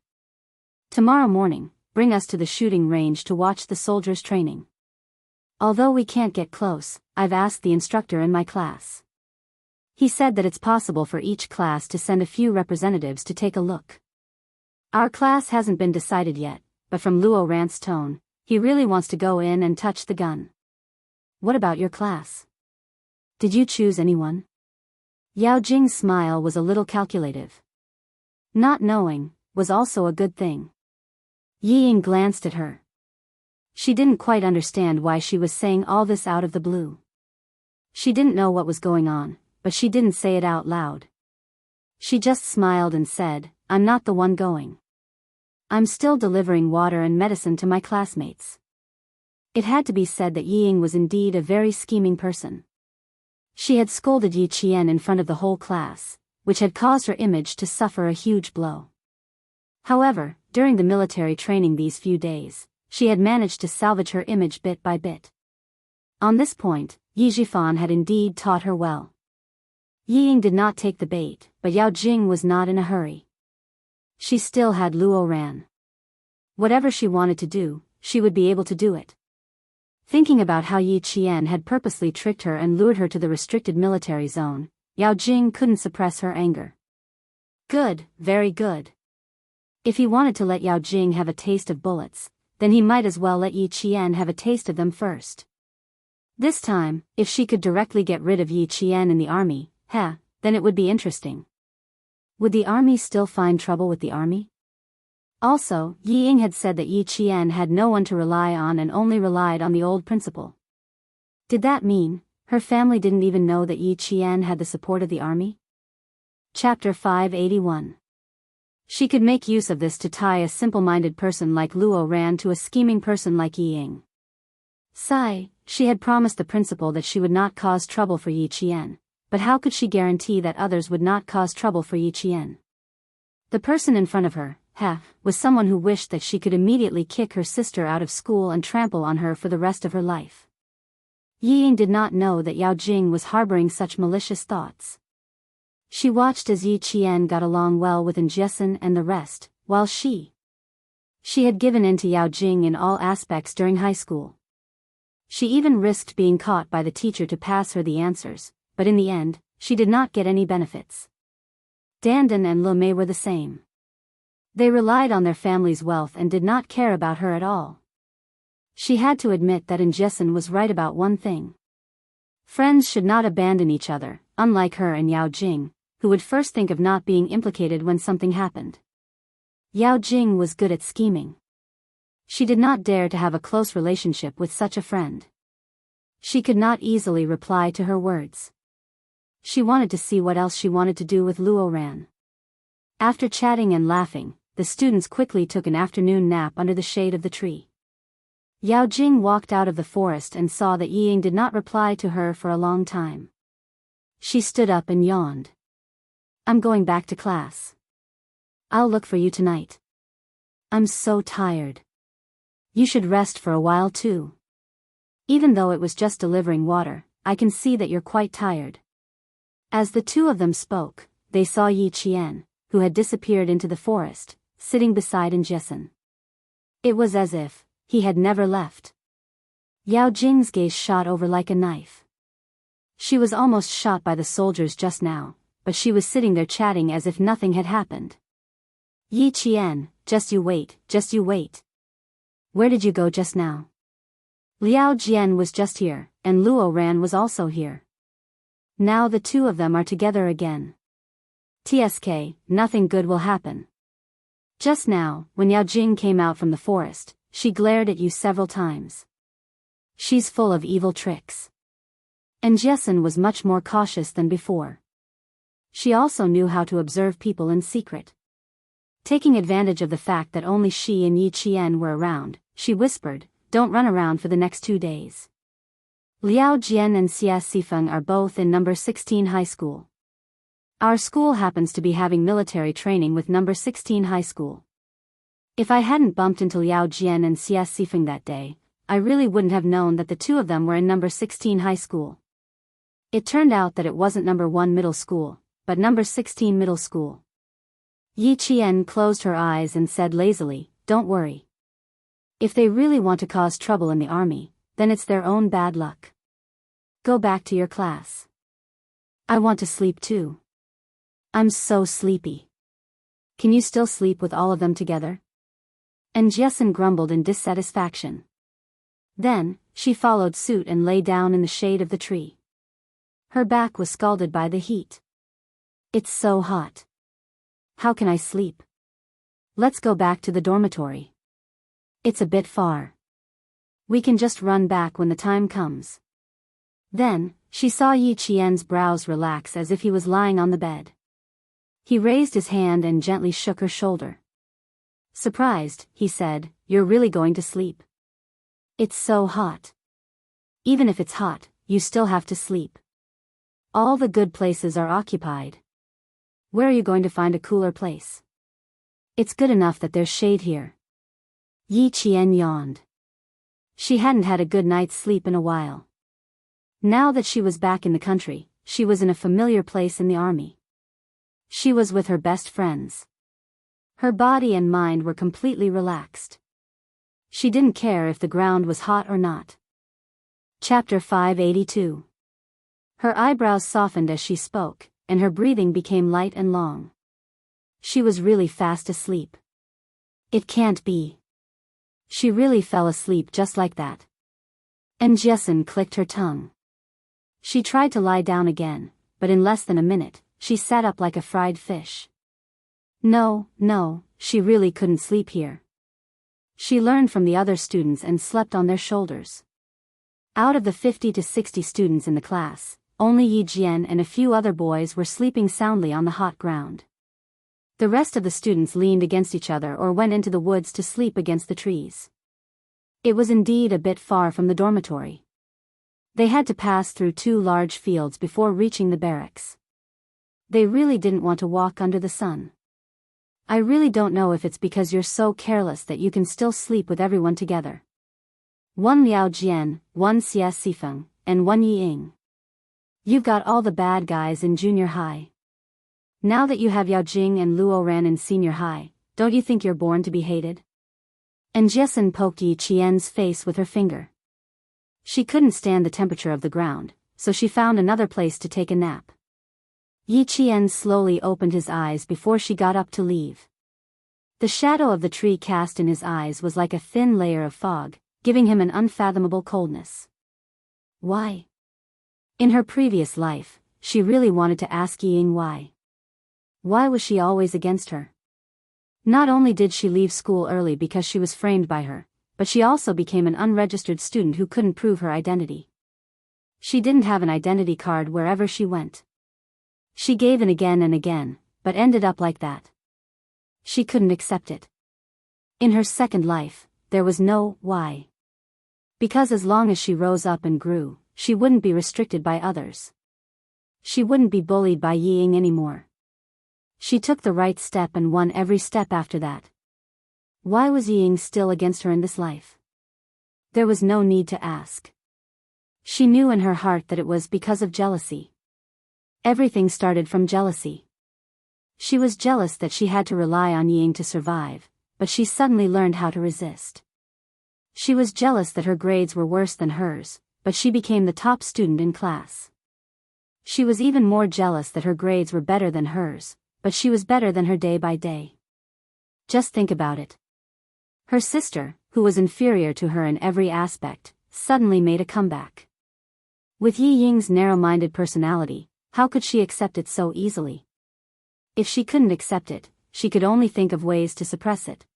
Tomorrow morning, bring us to the shooting range to watch the soldiers training. Although we can't get close, I've asked the instructor in my class. He said that it's possible for each class to send a few representatives to take a look. Our class hasn't been decided yet, but from Luo Ran's tone, he really wants to go in and touch the gun. What about your class? Did you choose anyone? Yao Jing's smile was a little calculative. Not knowing was also a good thing. Yi Ying glanced at her. She didn't quite understand why she was saying all this out of the blue. She didn't know what was going on, but she didn't say it out loud. She just smiled and said, I'm not the one going. I'm still delivering water and medicine to my classmates. It had to be said that Yi Ying was indeed a very scheming person. She had scolded Yi Qian in front of the whole class, which had caused her image to suffer a huge blow. However, during the military training these few days, she had managed to salvage her image bit by bit. On this point, Yi Zhifan had indeed taught her well. Yi Ying did not take the bait, but Yao Jing was not in a hurry. She still had Luo Ran. Whatever she wanted to do, she would be able to do it. Thinking about how Yi Qian had purposely tricked her and lured her to the restricted military zone, Yao Jing couldn't suppress her anger. Good, very good. If he wanted to let Yao Jing have a taste of bullets, then he might as well let Yi Qian have a taste of them first. This time, if she could directly get rid of Yi Qian in the army, then it would be interesting. Would the army still find trouble with the army? Also, Yi Ying had said that Yi Qian had no one to rely on and only relied on the old principal. Did that mean her family didn't even know that Yi Qian had the support of the army? Chapter 581. She could make use of this to tie a simple-minded person like Luo Ran to a scheming person like Yi Ying. She had promised the principal that she would not cause trouble for Yi Qian, but how could she guarantee that others would not cause trouble for Yi Qian? The person in front of her, was someone who wished that she could immediately kick her sister out of school and trample on her for the rest of her life. Yi Ying did not know that Yao Jing was harboring such malicious thoughts. She watched as Yi Qian got along well with Jiesin and the rest, while she had given in to Yao Jing in all aspects during high school. She even risked being caught by the teacher to pass her the answers, but in the end, she did not get any benefits. Dandan and Le Mei were the same. They relied on their family's wealth and did not care about her at all. She had to admit that Jiesin was right about one thing. Friends should not abandon each other, unlike her and Yao Jing, who would first think of not being implicated when something happened. Yao Jing was good at scheming. She did not dare to have a close relationship with such a friend. She could not easily reply to her words. She wanted to see what else she wanted to do with Luo Ran. After chatting and laughing, the students quickly took an afternoon nap under the shade of the tree. Yao Jing walked out of the forest and saw that Yi Ying did not reply to her for a long time. She stood up and yawned. I'm going back to class. I'll look for you tonight. I'm so tired. You should rest for a while too. Even though it was just delivering water, I can see that you're quite tired. As the two of them spoke, they saw Yi Qian, who had disappeared into the forest, sitting beside Jiesin. It was as if he had never left. Yao Jing's gaze shot over like a knife. She was almost shot by the soldiers just now, but she was sitting there chatting as if nothing had happened. Yi Qian, just you wait. Where did you go just now? Liao Jian was just here, and Luo Ran was also here. Now the two of them are together again. TSK, nothing good will happen. Just now, when Yao Jing came out from the forest, she glared at you several times. She's full of evil tricks. And Jiesin was much more cautious than before. She also knew how to observe people in secret. Taking advantage of the fact that only she and Yi Qian were around, she whispered, "Don't run around for the next 2 days. Liao Jian and Xia Sifeng are both in number 16 high school. Our school happens to be having military training with number 16 high school. If I hadn't bumped into Liao Jian and Xia Sifeng that day, I really wouldn't have known that the two of them were in number 16 high school. It turned out that it wasn't number 1 middle school, but number 16 middle school." Yi Qian closed her eyes and said lazily, "Don't worry. If they really want to cause trouble in the army, then it's their own bad luck. Go back to your class. I want to sleep too. I'm so sleepy. Can you still sleep with all of them together?" And Jessen grumbled in dissatisfaction. Then, she followed suit and lay down in the shade of the tree. Her back was scalded by the heat. "It's so hot. How can I sleep? Let's go back to the dormitory. It's a bit far. We can just run back when the time comes." Then, she saw Yi Qian's brows relax as if he was lying on the bed. He raised his hand and gently shook her shoulder. Surprised, he said, "You're really going to sleep? It's so hot. Even if it's hot, you still have to sleep. All the good places are occupied. Where are you going to find a cooler place? It's good enough that there's shade here." Yi Qian yawned. She hadn't had a good night's sleep in a while. Now that she was back in the country, she was in a familiar place in the army. She was with her best friends. Her body and mind were completely relaxed. She didn't care if the ground was hot or not. Chapter 582. Her eyebrows softened as she spoke, and her breathing became light and long. She was really fast asleep. It can't be. She really fell asleep just like that. And Jessen clicked her tongue. She tried to lie down again, but in less than a minute, she sat up like a fried fish. No, she really couldn't sleep here. She learned from the other students and slept on their shoulders. Out of the 50 to 60 students in the class, only Yi Jian and a few other boys were sleeping soundly on the hot ground. The rest of the students leaned against each other or went into the woods to sleep against the trees. It was indeed a bit far from the dormitory. They had to pass through 2 large fields before reaching the barracks. They really didn't want to walk under the sun. "I really don't know if it's because you're so careless that you can still sleep with everyone together. 1 Liao Jian, 1 Xia Sifeng, and 1 Yi Ying. You've got all the bad guys in junior high. Now that you have Yao Jing and Luo Ran in senior high, don't you think you're born to be hated?" And Jessen poked Yi Qian's face with her finger. She couldn't stand the temperature of the ground, so she found another place to take a nap. Yi Qian slowly opened his eyes before she got up to leave. The shadow of the tree cast in his eyes was like a thin layer of fog, giving him an unfathomable coldness. Why? In her previous life, she really wanted to ask Yi Ying why. Why was she always against her? Not only did she leave school early because she was framed by her, but she also became an unregistered student who couldn't prove her identity. She didn't have an identity card wherever she went. She gave in again and again, but ended up like that. She couldn't accept it. In her second life, there was no why. Because as long as she rose up and grew, she wouldn't be restricted by others. She wouldn't be bullied by Yi Ying anymore. She took the right step and won every step after that. Why was Yi Ying still against her in this life? There was no need to ask. She knew in her heart that it was because of jealousy. Everything started from jealousy. She was jealous that she had to rely on Yi Ying to survive, but she suddenly learned how to resist. She was jealous that her grades were worse than hers, but she became the top student in class. She was even more jealous that her grades were better than hers, but she was better than her day by day. Just think about it. Her sister, who was inferior to her in every aspect, suddenly made a comeback. With Yi Ying's narrow-minded personality, how could she accept it so easily? If she couldn't accept it, she could only think of ways to suppress it.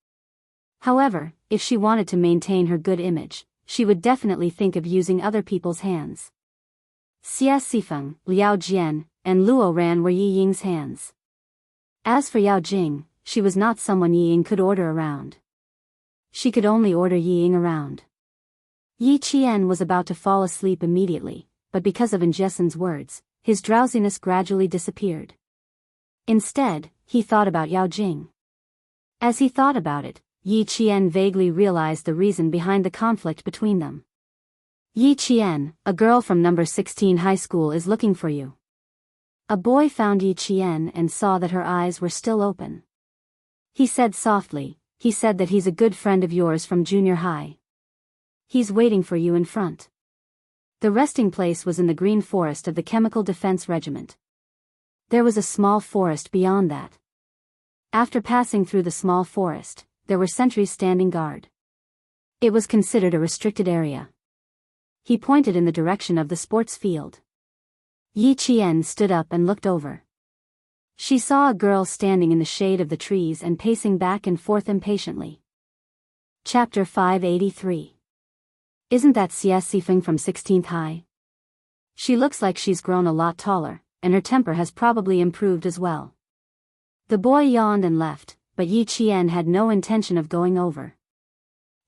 However, if she wanted to maintain her good image, she would definitely think of using other people's hands. Xia Sifeng, Liao Jian, and Luo Ran were Yi Ying's hands. As for Yao Jing, she was not someone Yi Ying could order around. She could only order Yi Ying around. Yi Qian was about to fall asleep immediately, but because of Injesen's words, his drowsiness gradually disappeared. Instead, he thought about Yao Jing. As he thought about it, Yi Qian vaguely realized the reason behind the conflict between them. Yi Qian, a girl from number 16 high school is looking for you. A boy found Yi Qian and saw that her eyes were still open. He said softly, he said that he's a good friend of yours from junior high. He's waiting for you in front. The resting place was in the green forest of the Chemical Defense Regiment. There was a small forest beyond that. After passing through the small forest, there were sentries standing guard. It was considered a restricted area. He pointed in the direction of the sports field. Yi Qian stood up and looked over. She saw a girl standing in the shade of the trees and pacing back and forth impatiently. Chapter 583. Isn't that Xie Sifeng from 16th High? She looks like she's grown a lot taller, and her temper has probably improved as well. The boy yawned and left, but Yi Qian had no intention of going over.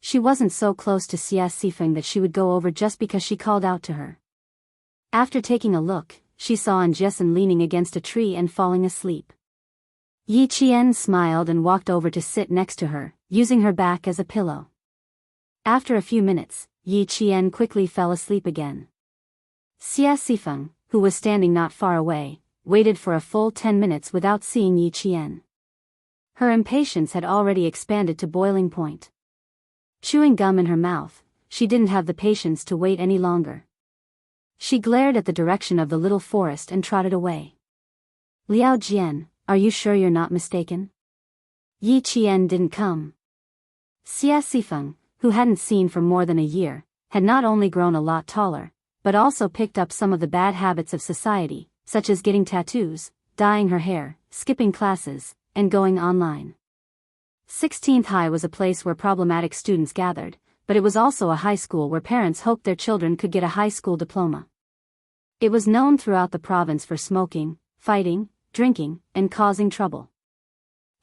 She wasn't so close to Xie Sifeng that she would go over just because she called out to her. After taking a look, she saw Injesen leaning against a tree and falling asleep. Yi Qian smiled and walked over to sit next to her, using her back as a pillow. After a few minutes, Yi Qian quickly fell asleep again. Xie Sifeng, who was standing not far away, waited for a full 10 minutes without seeing Yi Qian. Her impatience had already expanded to boiling point. Chewing gum in her mouth, she didn't have the patience to wait any longer. She glared at the direction of the little forest and trotted away. Liao Jian, are you sure you're not mistaken? Yi Qian didn't come. Xie Sifeng, who hadn't seen for more than a year, had not only grown a lot taller, but also picked up some of the bad habits of society, such as getting tattoos, dyeing her hair, skipping classes, and going online. 16th High was a place where problematic students gathered, but it was also a high school where parents hoped their children could get a high school diploma. It was known throughout the province for smoking, fighting, drinking, and causing trouble.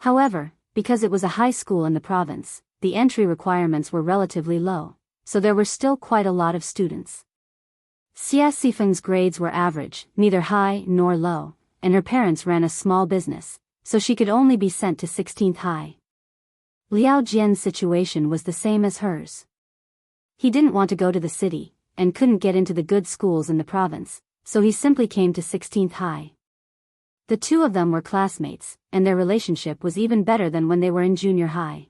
However, because it was a high school in the province, the entry requirements were relatively low, so there were still quite a lot of students. Xie Sifeng's grades were average, neither high nor low, and her parents ran a small business, so she could only be sent to 16th High. Liao Jian's situation was the same as hers. He didn't want to go to the city, and couldn't get into the good schools in the province, so he simply came to 16th High. The two of them were classmates, and their relationship was even better than when they were in junior high.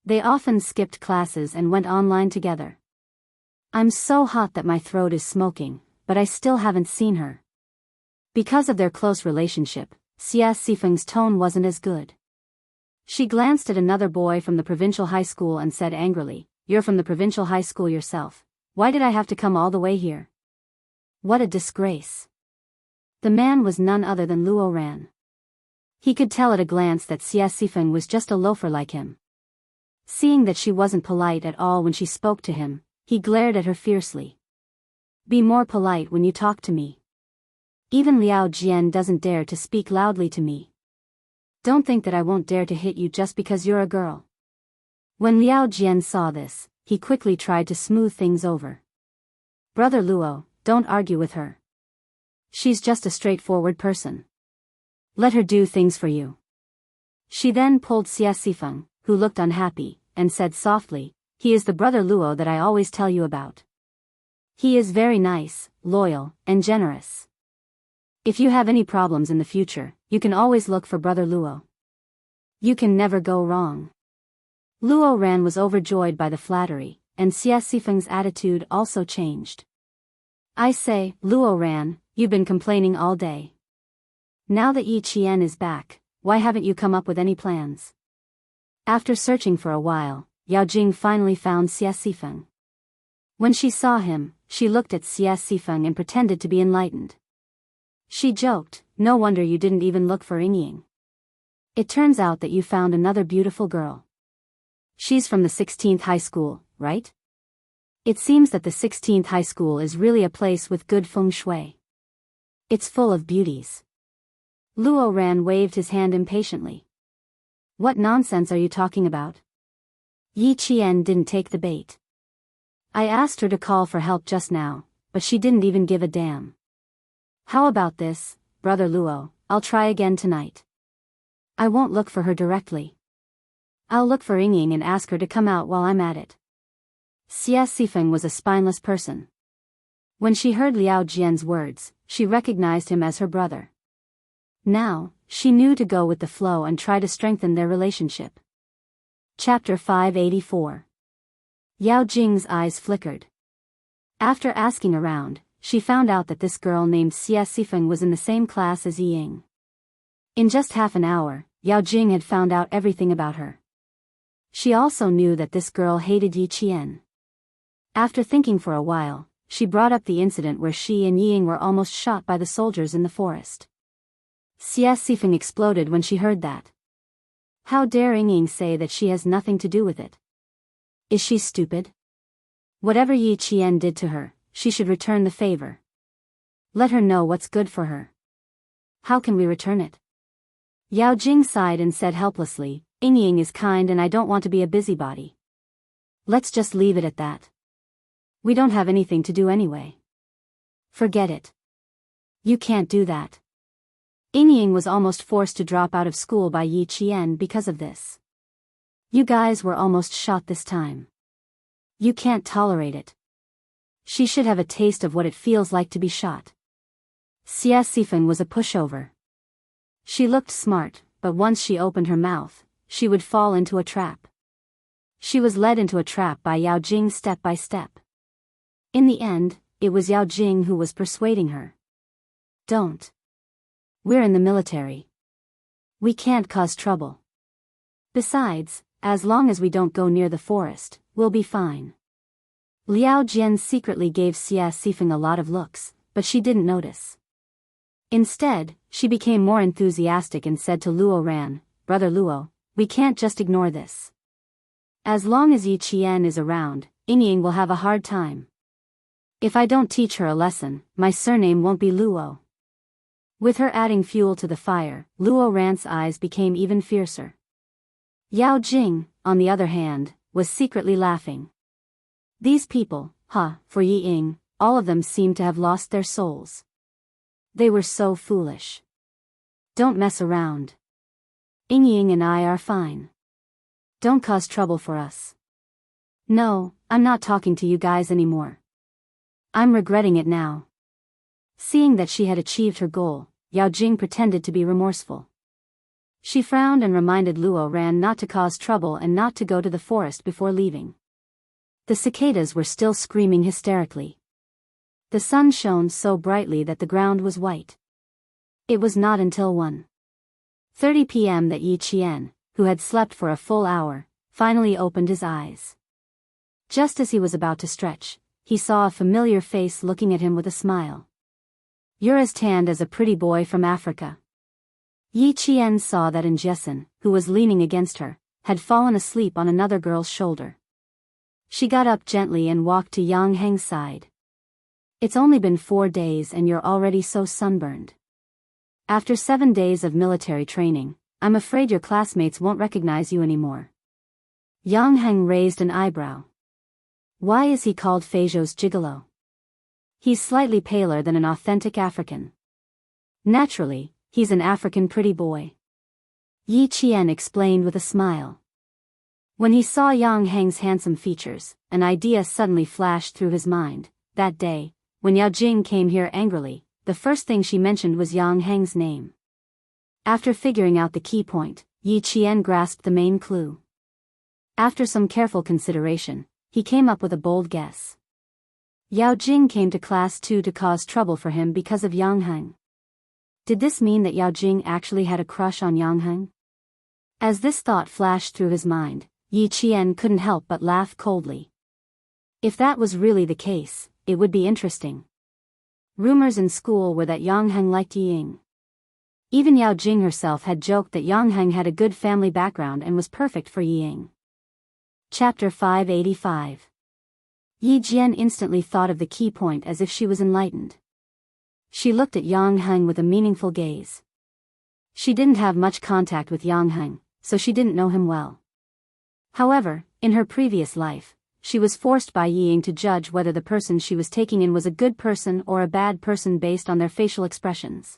They often skipped classes and went online together. I'm so hot that my throat is smoking, but I still haven't seen her. Because of their close relationship, Xie Sifeng's tone wasn't as good. She glanced at another boy from the provincial high school and said angrily, "You're from the provincial high school yourself. Why did I have to come all the way here? What a disgrace." The man was none other than Luo Ran. He could tell at a glance that Xie Sifeng was just a loafer like him. Seeing that she wasn't polite at all when she spoke to him, he glared at her fiercely. "Be more polite when you talk to me. Even Liao Jian doesn't dare to speak loudly to me. Don't think that I won't dare to hit you just because you're a girl." When Liao Jian saw this, he quickly tried to smooth things over. "Brother Luo, don't argue with her. She's just a straightforward person. Let her do things for you." She then pulled Xie Sifeng, who looked unhappy, and said softly, "He is the brother Luo that I always tell you about. He is very nice, loyal, and generous. If you have any problems in the future, you can always look for brother Luo. You can never go wrong." Luo Ran was overjoyed by the flattery, and Xie Sifeng's attitude also changed. "I say, Luo Ran, you've been complaining all day. Now that Yi Qian is back, why haven't you come up with any plans?" After searching for a while, Yao Jing finally found Xie Sifeng. When she saw him, she looked at Xie Sifeng and pretended to be enlightened. She joked, "No wonder you didn't even look for Ying. It turns out that you found another beautiful girl. She's from the 16th High School, right? It seems that the 16th High School is really a place with good feng shui. It's full of beauties." Luo Ran waved his hand impatiently. What nonsense are you talking about? Yi Qian didn't take the bait. I asked her to call for help just now, but she didn't even give a damn. How about this, Brother Luo? I'll try again tonight. I won't look for her directly. I'll look for Ying and ask her to come out while I'm at it. Xie Sifeng was a spineless person. When she heard Liao Jian's words, she recognized him as her brother. Now, she knew to go with the flow and try to strengthen their relationship. Chapter 584. Yao Jing's eyes flickered. After asking around, she found out that this girl named Xie Sifeng was in the same class as Ying. In just half an hour, Yao Jing had found out everything about her. She also knew that this girl hated Yi Qian. After thinking for a while, she brought up the incident where she and Ying were almost shot by the soldiers in the forest. Xie Sifeng exploded when she heard that. How dare Ying say that she has nothing to do with it? Is she stupid? Whatever Yi Qian did to her, she should return the favor. Let her know what's good for her. How can we return it? Yao Jing sighed and said helplessly, Ying is kind and I don't want to be a busybody. Let's just leave it at that. We don't have anything to do anyway. Forget it. You can't do that. Ying was almost forced to drop out of school by Yi Qian because of this. You guys were almost shot this time. You can't tolerate it. She should have a taste of what it feels like to be shot. Xie Sifeng was a pushover. She looked smart, but once she opened her mouth, she would fall into a trap. She was led into a trap by Yao Jing step by step. In the end, it was Yao Jing who was persuading her. Don't. We're in the military. We can't cause trouble. Besides, as long as we don't go near the forest, we'll be fine. Liao Jian secretly gave Xie Sifeng a lot of looks, but she didn't notice. Instead, she became more enthusiastic and said to Luo Ran, Brother Luo, we can't just ignore this. As long as Yi Qian is around, Ying will have a hard time. If I don't teach her a lesson, my surname won't be Luo. With her adding fuel to the fire, Luo Ran's eyes became even fiercer. Yao Jing, on the other hand, was secretly laughing. These people, for Ying, all of them seemed to have lost their souls. They were so foolish. Don't mess around. Ying and I are fine. Don't cause trouble for us. No, I'm not talking to you guys anymore. I'm regretting it now. Seeing that she had achieved her goal, Yao Jing pretended to be remorseful. She frowned and reminded Luo Ran not to cause trouble and not to go to the forest before leaving. The cicadas were still screaming hysterically. The sun shone so brightly that the ground was white. It was not until 1:30 p.m. that Yi Qian, who had slept for a full hour, finally opened his eyes. Just as he was about to stretch, he saw a familiar face looking at him with a smile. You're as tanned as a pretty boy from Africa. Yi Qian saw that Jessen, who was leaning against her, had fallen asleep on another girl's shoulder. She got up gently and walked to Yang Heng's side. It's only been 4 days and you're already so sunburned. After 7 days of military training, I'm afraid your classmates won't recognize you anymore. Yang Heng raised an eyebrow. Why is he called Feizhou's gigolo? He's slightly paler than an authentic African. Naturally, he's an African pretty boy. Yi Qian explained with a smile. When he saw Yang Heng's handsome features, an idea suddenly flashed through his mind. That day, when Yao Jing came here angrily, the first thing she mentioned was Yang Heng's name. After figuring out the key point, Yi Qian grasped the main clue. After some careful consideration, he came up with a bold guess. Yao Jing came to class 2 to cause trouble for him because of Yang Heng. Did this mean that Yao Jing actually had a crush on Yang Heng? As this thought flashed through his mind, Yi Qian couldn't help but laugh coldly. If that was really the case, it would be interesting. Rumors in school were that Yang Heng liked Ying. Even Yao Jing herself had joked that Yang Heng had a good family background and was perfect for Ying. Chapter 585. Yi Jian instantly thought of the key point as if she was enlightened. She looked at Yang Heng with a meaningful gaze. She didn't have much contact with Yang Heng, so she didn't know him well. However, in her previous life, she was forced by Ying to judge whether the person she was taking in was a good person or a bad person based on their facial expressions.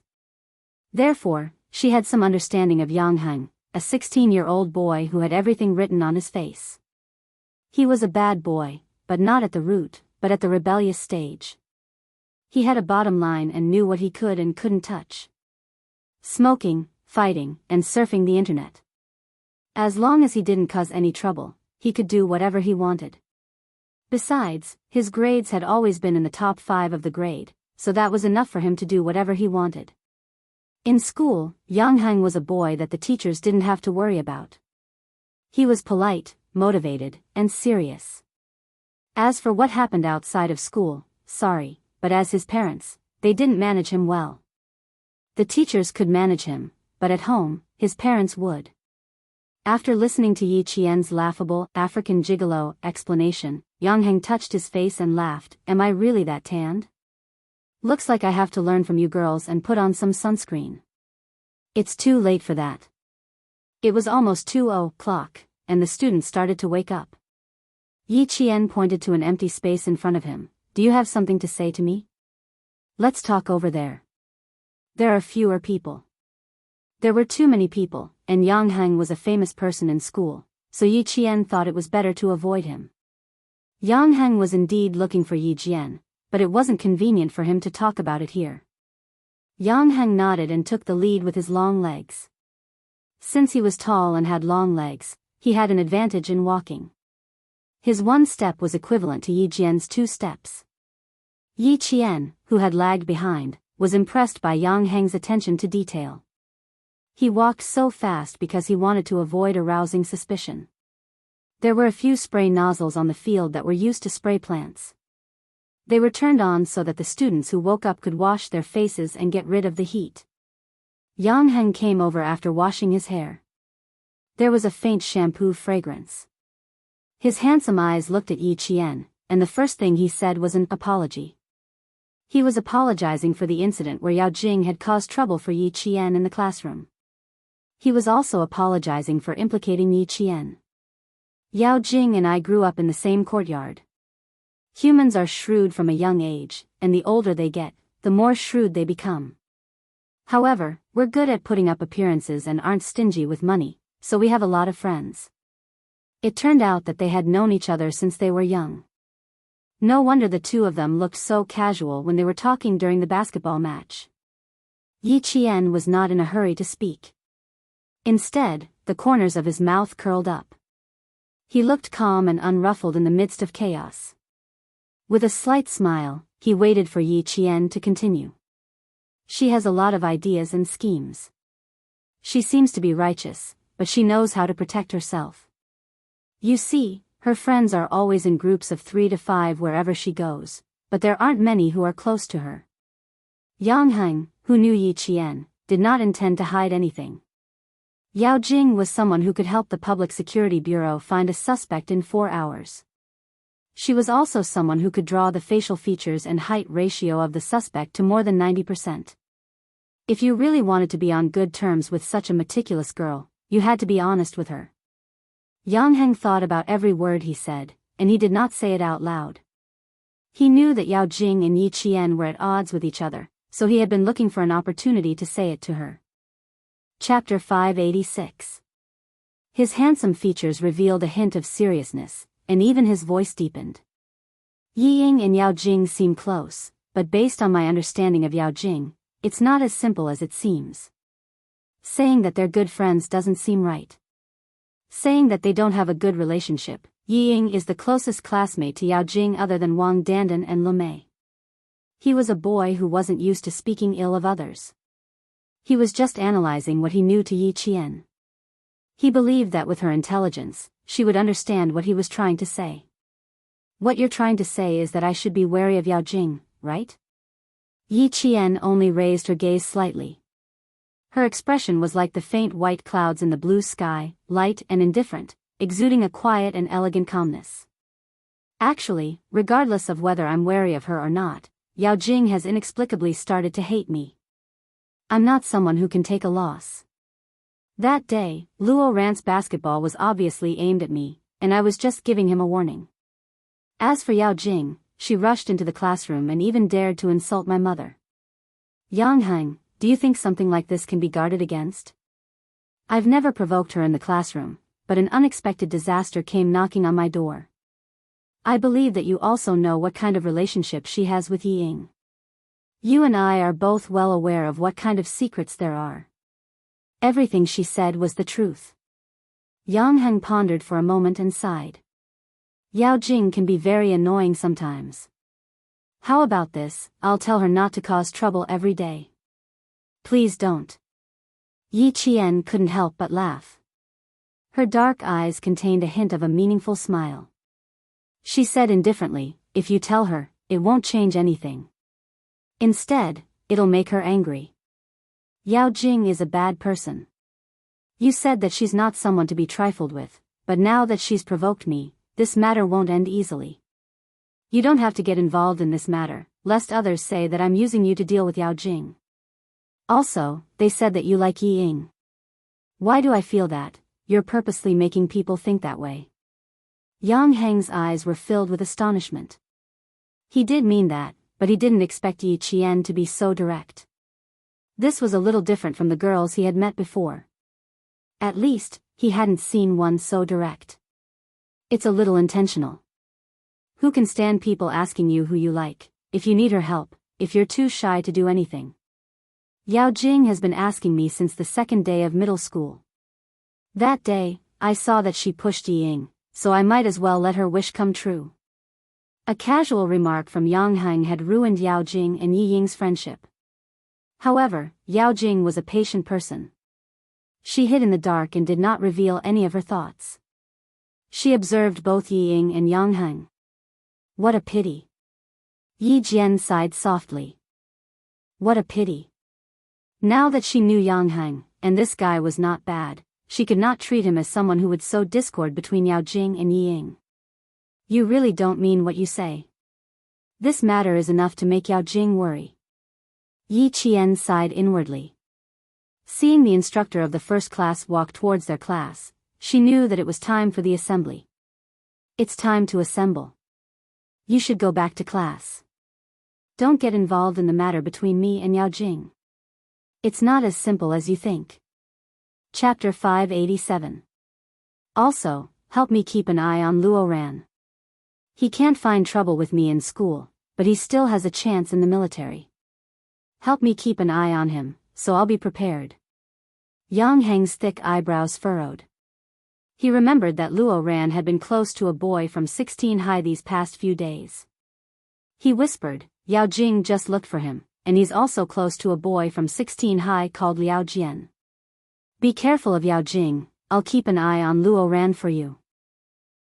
Therefore, she had some understanding of Yang Heng, a 16-year-old boy who had everything written on his face. He was a bad boy, but not at the root, but at the rebellious stage. He had a bottom line and knew what he could and couldn't touch. Smoking, fighting, and surfing the internet. As long as he didn't cause any trouble, he could do whatever he wanted. Besides, his grades had always been in the top 5 of the grade, so that was enough for him to do whatever he wanted. In school, Yang Heng was a boy that the teachers didn't have to worry about. He was polite, motivated, and serious. As for what happened outside of school, sorry, but as his parents, they didn't manage him well. The teachers could manage him, but at home, his parents would. After listening to Yi Qian's laughable, African gigolo explanation, Yang Heng touched his face and laughed. Am I really that tanned? Looks like I have to learn from you girls and put on some sunscreen. It's too late for that. It was almost 2:00, and the students started to wake up. Yi Qian pointed to an empty space in front of him. Do you have something to say to me? Let's talk over there. There are fewer people. There were too many people, and Yang Heng was a famous person in school, so Yi Qian thought it was better to avoid him. Yang Heng was indeed looking for Yi Qian, but it wasn't convenient for him to talk about it here. Yang Heng nodded and took the lead with his long legs. Since he was tall and had long legs, he had an advantage in walking. His 1 step was equivalent to Yi Qian's 2 steps. Yi Qian, who had lagged behind, was impressed by Yang Heng's attention to detail. He walked so fast because he wanted to avoid arousing suspicion. There were a few spray nozzles on the field that were used to spray plants. They were turned on so that the students who woke up could wash their faces and get rid of the heat. Yang Heng came over after washing his hair. There was a faint shampoo fragrance. His handsome eyes looked at Yi Qian, and the first thing he said was an apology. He was apologizing for the incident where Yao Jing had caused trouble for Yi Qian in the classroom. He was also apologizing for implicating Yi Qian. Yao Jing and I grew up in the same courtyard. Humans are shrewd from a young age, and the older they get, the more shrewd they become. However, we're good at putting up appearances and aren't stingy with money, so we have a lot of friends. It turned out that they had known each other since they were young. No wonder the two of them looked so casual when they were talking during the basketball match. Yi Qian was not in a hurry to speak. Instead, the corners of his mouth curled up. He looked calm and unruffled in the midst of chaos. With a slight smile, he waited for Yi Qian to continue. She has a lot of ideas and schemes. She seems to be righteous, but she knows how to protect herself. You see, her friends are always in groups of 3 to 5 wherever she goes, but there aren't many who are close to her. Yang Heng, who knew Yi Qian, did not intend to hide anything. Yao Jing was someone who could help the Public Security Bureau find a suspect in 4 hours. She was also someone who could draw the facial features and height ratio of the suspect to more than 90%. If you really wanted to be on good terms with such a meticulous girl, you had to be honest with her. Yang Heng thought about every word he said, and he did not say it out loud. He knew that Yao Jing and Yi Qian were at odds with each other, so he had been looking for an opportunity to say it to her. Chapter 586. His handsome features revealed a hint of seriousness, and even his voice deepened. Yi Ying and Yao Jing seem close, but based on my understanding of Yao Jing, it's not as simple as it seems. Saying that they're good friends doesn't seem right. Saying that they don't have a good relationship. Yi Ying is the closest classmate to Yao Jing other than Wang Dandan and Lu Mei. He was a boy who wasn't used to speaking ill of others. He was just analyzing what he knew to Yi Qian. He believed that with her intelligence, she would understand what he was trying to say. What you're trying to say is that I should be wary of Yao Jing, right? Yi Qian only raised her gaze slightly. Her expression was like the faint white clouds in the blue sky, light and indifferent, exuding a quiet and elegant calmness. Actually, regardless of whether I'm wary of her or not, Yao Jing has inexplicably started to hate me. I'm not someone who can take a loss. That day, Luo Ran's basketball was obviously aimed at me, and I was just giving him a warning. As for Yao Jing, she rushed into the classroom and even dared to insult my mother. Yang Heng, do you think something like this can be guarded against? I've never provoked her in the classroom, but an unexpected disaster came knocking on my door. I believe that you also know what kind of relationship she has with Yi Ying. You and I are both well aware of what kind of secrets there are. Everything she said was the truth. Yang Heng pondered for a moment and sighed. Yao Jing can be very annoying sometimes. How about this? I'll tell her not to cause trouble every day. Please don't. Yi Qian couldn't help but laugh. Her dark eyes contained a hint of a meaningful smile. She said indifferently, if you tell her, it won't change anything. Instead, it'll make her angry. Yao Jing is a bad person. You said that she's not someone to be trifled with, but now that she's provoked me, this matter won't end easily. You don't have to get involved in this matter, lest others say that I'm using you to deal with Yao Jing. Also, they said that you like Yi Ying. Why do I feel that? You're purposely making people think that way. Yang Heng's eyes were filled with astonishment. He did mean that, but he didn't expect Yi Qian to be so direct. This was a little different from the girls he had met before. At least, he hadn't seen one so direct. It's a little intentional. Who can stand people asking you who you like, if you need her help, if you're too shy to do anything? Yao Jing has been asking me since the second day of middle school. That day, I saw that she pushed Yi Ying, so I might as well let her wish come true. A casual remark from Yang Heng had ruined Yao Jing and Yi Ying's friendship. However, Yao Jing was a patient person. She hid in the dark and did not reveal any of her thoughts. She observed both Yi Ying and Yang Heng. What a pity. Yi Jian sighed softly. What a pity. Now that she knew Yang Heng, and this guy was not bad, she could not treat him as someone who would sow discord between Yao Jing and Yi Ying. You really don't mean what you say. This matter is enough to make Yao Jing worry. Yi Qian sighed inwardly. Seeing the instructor of the first class walk towards their class, she knew that it was time for the assembly. It's time to assemble. You should go back to class. Don't get involved in the matter between me and Yao Jing. It's not as simple as you think. Chapter 587. Also, help me keep an eye on Luo Ran. He can't find trouble with me in school, but he still has a chance in the military. Help me keep an eye on him, so I'll be prepared. Yang Heng's thick eyebrows furrowed. He remembered that Luo Ran had been close to a boy from 16 High these past few days. He whispered, Yao Jing just looked for him, and he's also close to a boy from 16 High called Liao Jian. Be careful of Yao Jing, I'll keep an eye on Luo Ran for you.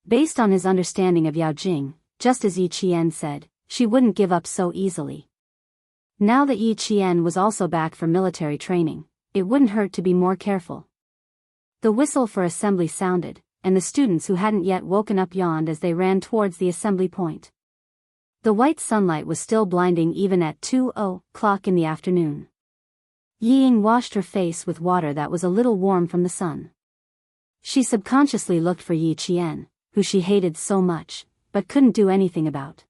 Based on his understanding of Yao Jing, just as Yi Qian said, she wouldn't give up so easily. Now that Yi Qian was also back for military training, it wouldn't hurt to be more careful. The whistle for assembly sounded, and the students who hadn't yet woken up yawned as they ran towards the assembly point. The white sunlight was still blinding even at 2:00 in the afternoon. Yi Ying washed her face with water that was a little warm from the sun. She subconsciously looked for Yi Qian, who she hated so much, but couldn't do anything about.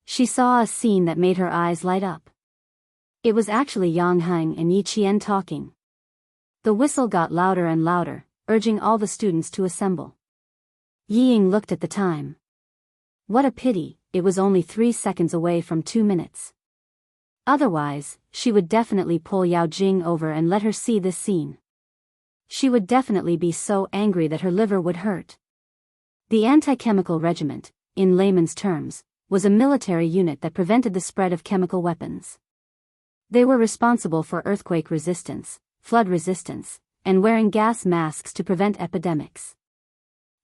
She saw a scene that made her eyes light up. It was actually Yang Heng and Yi Qian talking. The whistle got louder and louder, urging all the students to assemble. Yi Ying looked at the time. What a pity, it was only 3 seconds away from 2 minutes. Otherwise, she would definitely pull Yao Jing over and let her see this scene. She would definitely be so angry that her liver would hurt. The Anti-Chemical Regiment, in layman's terms, was a military unit that prevented the spread of chemical weapons. They were responsible for earthquake resistance, flood resistance, and wearing gas masks to prevent epidemics.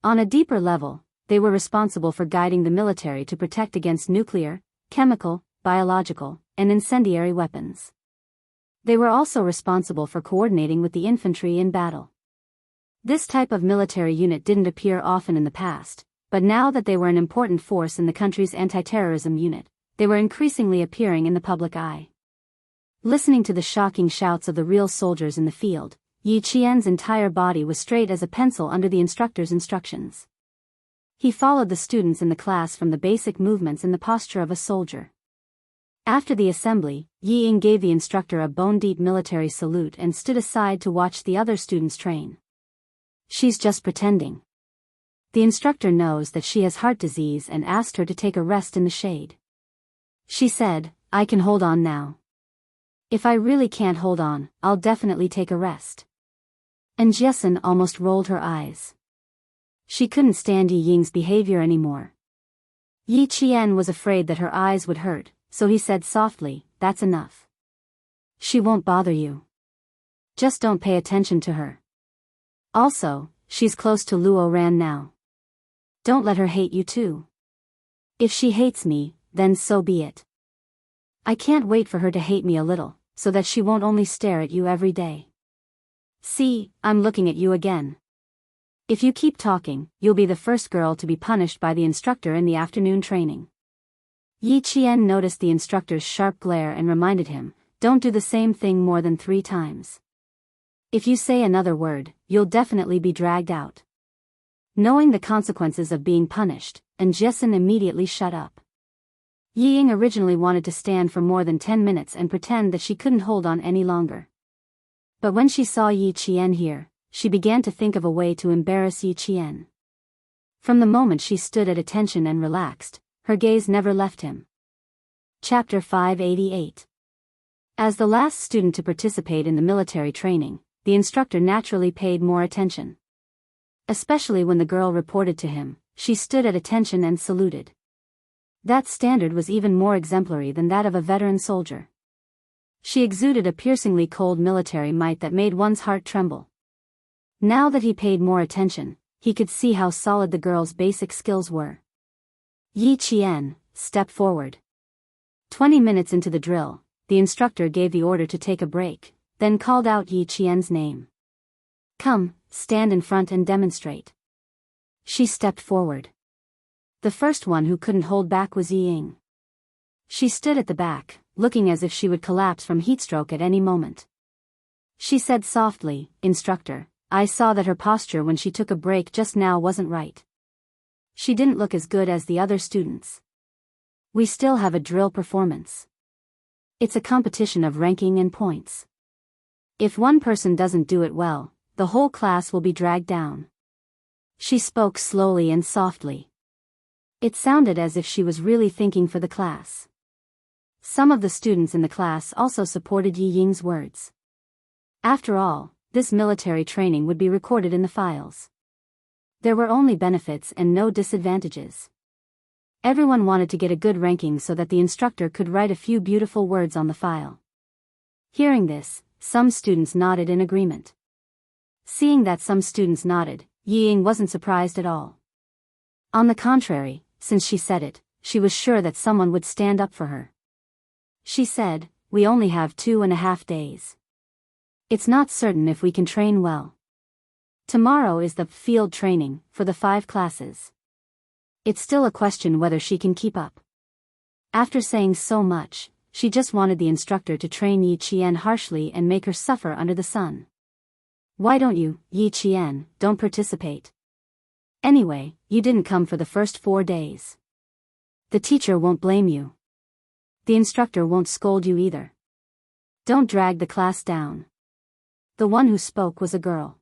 On a deeper level, they were responsible for guiding the military to protect against nuclear, chemical, biological, and incendiary weapons. They were also responsible for coordinating with the infantry in battle. This type of military unit didn't appear often in the past, but now that they were an important force in the country's anti-terrorism unit, they were increasingly appearing in the public eye. Listening to the shocking shouts of the real soldiers in the field, Yi Qian's entire body was straight as a pencil under the instructor's instructions. He followed the students in the class from the basic movements in the posture of a soldier. After the assembly, Yi Ying gave the instructor a bone-deep military salute and stood aside to watch the other students train. She's just pretending. The instructor knows that she has heart disease and asked her to take a rest in the shade. She said, "I can hold on now. If I really can't hold on, I'll definitely take a rest." And Jessen almost rolled her eyes. She couldn't stand Yi Ying's behavior anymore. Yi Qian was afraid that her eyes would hurt, so he said softly, "That's enough. She won't bother you. Just don't pay attention to her. Also, she's close to Luo Ran now. Don't let her hate you too. If she hates me, then so be it. I can't wait for her to hate me a little, so that she won't only stare at you every day. See, I'm looking at you again. If you keep talking, you'll be the first girl to be punished by the instructor in the afternoon training." Yi Qian noticed the instructor's sharp glare and reminded him, "Don't do the same thing more than 3 times. If you say another word, you'll definitely be dragged out." Knowing the consequences of being punished, Jessen immediately shut up. Yi Ying originally wanted to stand for more than 10 minutes and pretend that she couldn't hold on any longer. But when she saw Yi Qian here, she began to think of a way to embarrass Yi Qian. From the moment she stood at attention and relaxed, her gaze never left him. Chapter 588. As the last student to participate in the military training, the instructor naturally paid more attention. Especially when the girl reported to him, she stood at attention and saluted. That standard was even more exemplary than that of a veteran soldier. She exuded a piercingly cold military might that made one's heart tremble. Now that he paid more attention, he could see how solid the girl's basic skills were. "Yi Qian, step forward." 20 minutes into the drill, the instructor gave the order to take a break, then called out Yi Qian's name. "Come, stand in front and demonstrate." She stepped forward. The first one who couldn't hold back was Yi Ying. She stood at the back, looking as if she would collapse from heatstroke at any moment. She said softly, "Instructor, I saw that her posture when she took a break just now wasn't right. She didn't look as good as the other students. We still have a drill performance. It's a competition of ranking and points. If one person doesn't do it well, the whole class will be dragged down." She spoke slowly and softly. It sounded as if she was really thinking for the class. Some of the students in the class also supported Yi Ying's words. After all, this military training would be recorded in the files. There were only benefits and no disadvantages. Everyone wanted to get a good ranking so that the instructor could write a few beautiful words on the file. Hearing this, some students nodded in agreement. Seeing that some students nodded, Yi Ying wasn't surprised at all. On the contrary, since she said it, she was sure that someone would stand up for her. She said, "We only have 2.5 days. It's not certain if we can train well. Tomorrow is the field training for the 5 classes. It's still a question whether she can keep up." After saying so much, she just wanted the instructor to train Yi Qian harshly and make her suffer under the sun. "Why don't you, Yi Qian, don't participate? Anyway, you didn't come for the first 4 days. The teacher won't blame you. The instructor won't scold you either. Don't drag the class down." The one who spoke was a girl.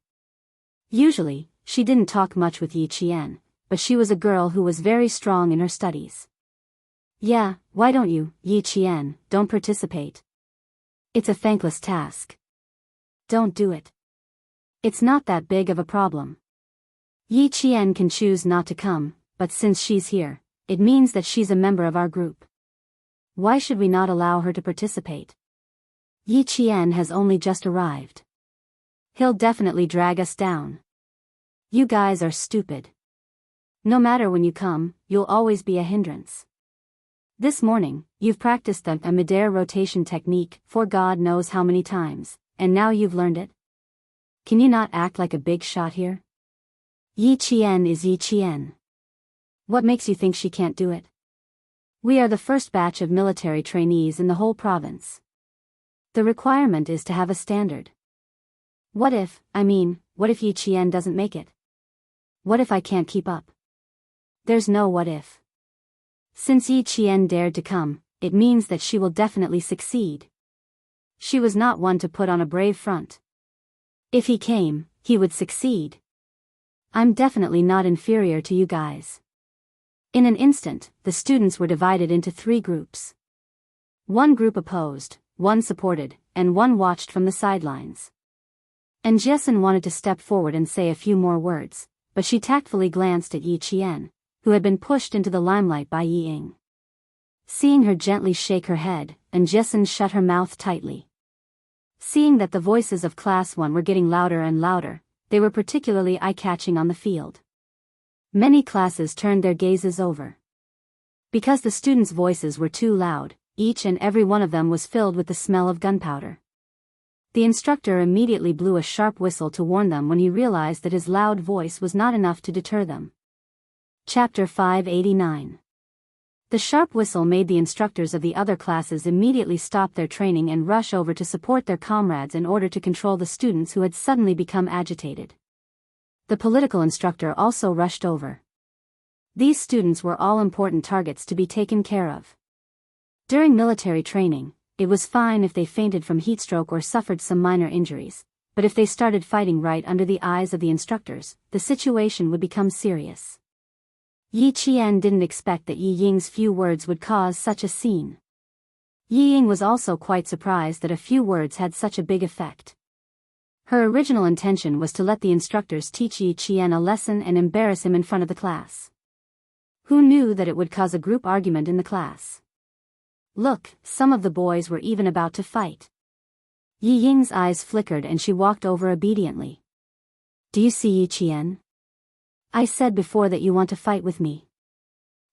Usually, she didn't talk much with Yi Qian, but she was a girl who was very strong in her studies. "Yeah, why don't you, Yi Qian, don't participate? It's a thankless task. Don't do it. It's not that big of a problem. Yi Qian can choose not to come, but since she's here, it means that she's a member of our group. Why should we not allow her to participate? Yi Qian has only just arrived. He'll definitely drag us down. You guys are stupid. No matter when you come, you'll always be a hindrance. This morning, you've practiced the midair rotation technique for God knows how many times, and now you've learned it? Can you not act like a big shot here? Yi Qian is Yi Qian. What makes you think she can't do it? We are the first batch of military trainees in the whole province. The requirement is to have a standard. What if Yi Qian doesn't make it? What if I can't keep up? There's no what if. Since Yi Qian dared to come, it means that she will definitely succeed. She was not one to put on a brave front. If he came, he would succeed. I'm definitely not inferior to you guys. In an instant, the students were divided into 3 groups. One group opposed, one supported, and one watched from the sidelines. And Jessen wanted to step forward and say a few more words, but she tactfully glanced at Yi Qian, who had been pushed into the limelight by Yi Ying. Seeing her gently shake her head, and Jessen shut her mouth tightly. Seeing that the voices of Class 1 were getting louder and louder, they were particularly eye-catching on the field. Many classes turned their gazes over. Because the students' voices were too loud, each and every one of them was filled with the smell of gunpowder. The instructor immediately blew a sharp whistle to warn them when he realized that his loud voice was not enough to deter them. Chapter 589. The sharp whistle made the instructors of the other classes immediately stop their training and rush over to support their comrades in order to control the students who had suddenly become agitated. The political instructor also rushed over. These students were all important targets to be taken care of. During military training, it was fine if they fainted from heatstroke or suffered some minor injuries, but if they started fighting right under the eyes of the instructors, the situation would become serious. Yi Qian didn't expect that Yi Ying's few words would cause such a scene. Yi Ying was also quite surprised that a few words had such a big effect. Her original intention was to let the instructors teach Yi Qian a lesson and embarrass him in front of the class. Who knew that it would cause a group argument in the class? Look, some of the boys were even about to fight. Yi Ying's eyes flickered and she walked over obediently. Do you see Yi Qian? I said before that you want to fight with me.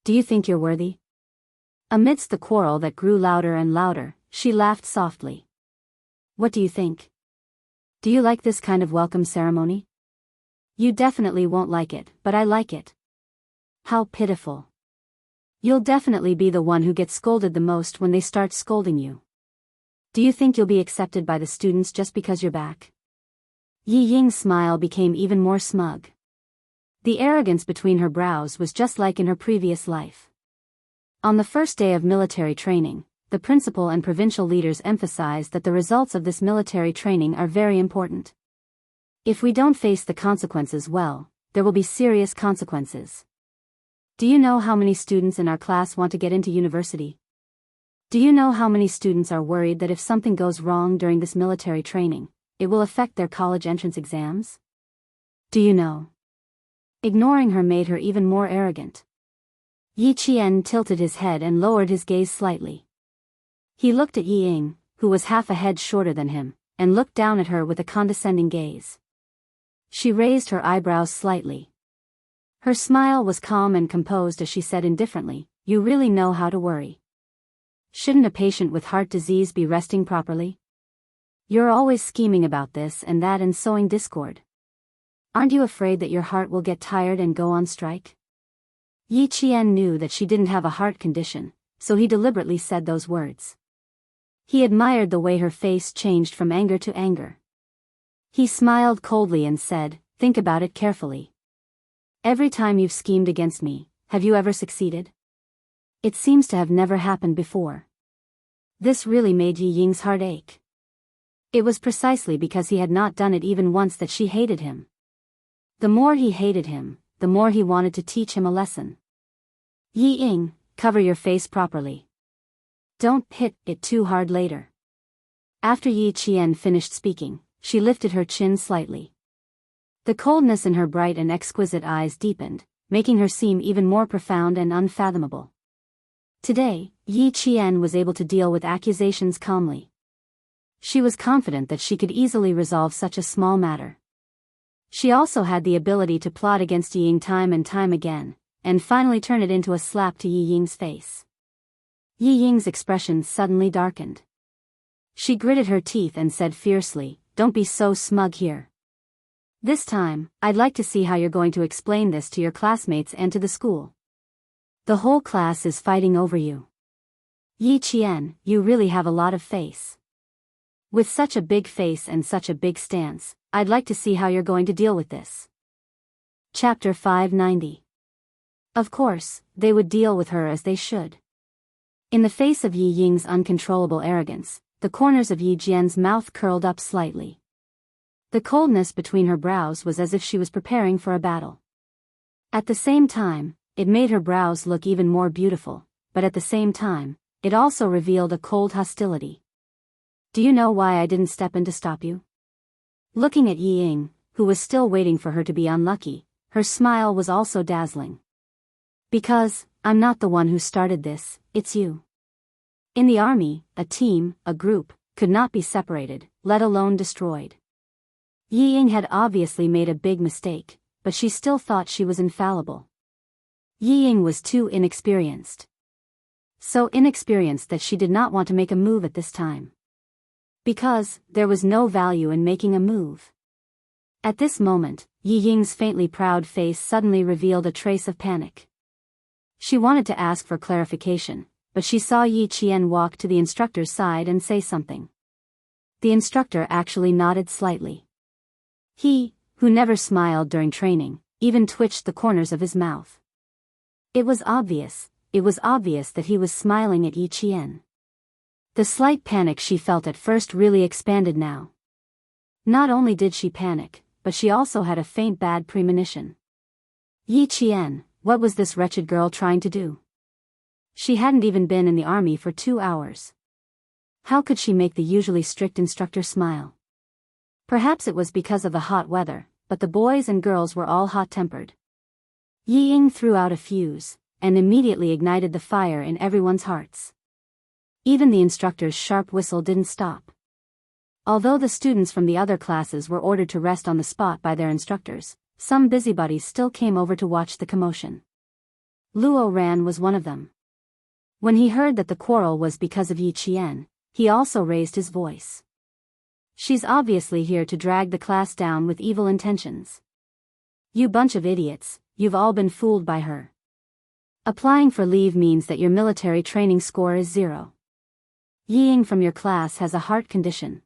Do you think you're worthy? Amidst the quarrel that grew louder and louder, she laughed softly. What do you think? Do you like this kind of welcome ceremony? You definitely won't like it, but I like it. How pitiful. You'll definitely be the one who gets scolded the most when they start scolding you. Do you think you'll be accepted by the students just because you're back? Yi Ying's smile became even more smug. The arrogance between her brows was just like in her previous life. On the first day of military training, the principal and provincial leaders emphasized that the results of this military training are very important. If we don't face the consequences well, there will be serious consequences. Do you know how many students in our class want to get into university? Do you know how many students are worried that if something goes wrong during this military training, it will affect their college entrance exams? Do you know? Ignoring her made her even more arrogant. Yi Qian tilted his head and lowered his gaze slightly. He looked at Yi Ying, who was half a head shorter than him, and looked down at her with a condescending gaze. She raised her eyebrows slightly. Her smile was calm and composed as she said indifferently, "You really know how to worry. Shouldn't a patient with heart disease be resting properly? You're always scheming about this and that and sowing discord. Aren't you afraid that your heart will get tired and go on strike?" Yi Qian knew that she didn't have a heart condition, so he deliberately said those words. He admired the way her face changed from anger to anger. He smiled coldly and said, "Think about it carefully. Every time you've schemed against me, have you ever succeeded? It seems to have never happened before." This really made Yi Ying's heart ache. It was precisely because he had not done it even once that she hated him. The more he hated him, the more he wanted to teach him a lesson. "Yi Ying, cover your face properly. Don't hit it too hard later." After Yi Qian finished speaking, she lifted her chin slightly. The coldness in her bright and exquisite eyes deepened, making her seem even more profound and unfathomable. Today, Yi Qian was able to deal with accusations calmly. She was confident that she could easily resolve such a small matter. She also had the ability to plot against Yi Ying time and time again, and finally turn it into a slap to Yi Ying's face. Yi Ying's expression suddenly darkened. She gritted her teeth and said fiercely, "Don't be so smug here. This time, I'd like to see how you're going to explain this to your classmates and to the school. The whole class is fighting over you. Yi Qian, you really have a lot of face. With such a big face and such a big stance, I'd like to see how you're going to deal with this. Chapter 590. Of course, they would deal with her as they should. In the face of Yi Ying's uncontrollable arrogance, the corners of Yi Jian's mouth curled up slightly. The coldness between her brows was as if she was preparing for a battle. At the same time, it made her brows look even more beautiful, but at the same time, it also revealed a cold hostility. Do you know why I didn't step in to stop you? Looking at Yi Ying, who was still waiting for her to be unlucky, her smile was also dazzling. Because, I'm not the one who started this, it's you. In the army, a team, a group, could not be separated, let alone destroyed. Yi Ying had obviously made a big mistake, but she still thought she was infallible. Yi Ying was too inexperienced. So inexperienced that she did not want to make a move at this time. Because, there was no value in making a move. At this moment, Yi Ying's faintly proud face suddenly revealed a trace of panic. She wanted to ask for clarification, but she saw Yi Qian walk to the instructor's side and say something. The instructor actually nodded slightly. He, who never smiled during training, even twitched the corners of his mouth. It was obvious that he was smiling at Yi Qian. The slight panic she felt at first really expanded now. Not only did she panic, but she also had a faint bad premonition. Yi Qian, what was this wretched girl trying to do? She hadn't even been in the army for 2 hours. How could she make the usually strict instructor smile? Perhaps it was because of the hot weather, but the boys and girls were all hot-tempered. Yi Ying threw out a fuse, and immediately ignited the fire in everyone's hearts. Even the instructor's sharp whistle didn't stop. Although the students from the other classes were ordered to rest on the spot by their instructors, some busybodies still came over to watch the commotion. Luo Ran was one of them. When he heard that the quarrel was because of Yi Qian, he also raised his voice. She's obviously here to drag the class down with evil intentions. You bunch of idiots, you've all been fooled by her. Applying for leave means that your military training score is 0. Yi Ying from your class has a heart condition.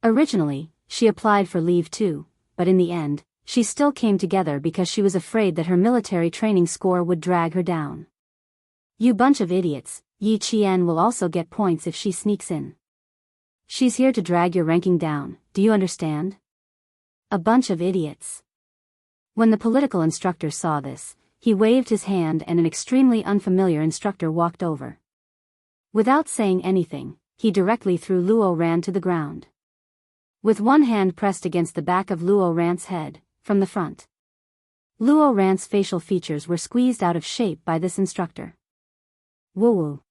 Originally, she applied for leave too, but in the end, she still came together because she was afraid that her military training score would drag her down. You bunch of idiots, Yi Qian will also get points if she sneaks in. She's here to drag your ranking down, do you understand? A bunch of idiots. When the political instructor saw this, he waved his hand and an extremely unfamiliar instructor walked over. Without saying anything, he directly threw Luo Ran to the ground. With one hand pressed against the back of Luo Ran's head, from the front. Luo Ran's facial features were squeezed out of shape by this instructor. Woo-woo.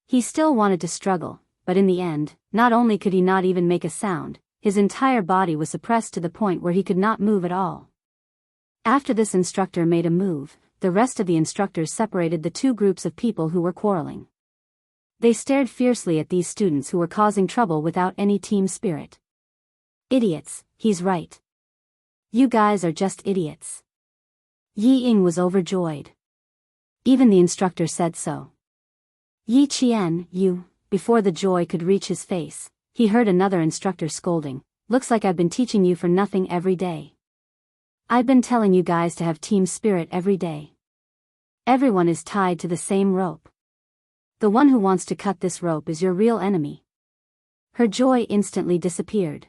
He still wanted to struggle, but in the end, not only could he not even make a sound, his entire body was suppressed to the point where he could not move at all. After this instructor made a move, the rest of the instructors separated the two groups of people who were quarreling. They stared fiercely at these students who were causing trouble without any team spirit. Idiots, he's right. You guys are just idiots. Yi Ying was overjoyed. Even the instructor said so. Yi Qian, you, before the joy could reach his face, he heard another instructor scolding, looks like I've been teaching you for nothing every day. I've been telling you guys to have team spirit every day. Everyone is tied to the same rope. The one who wants to cut this rope is your real enemy. Her joy instantly disappeared.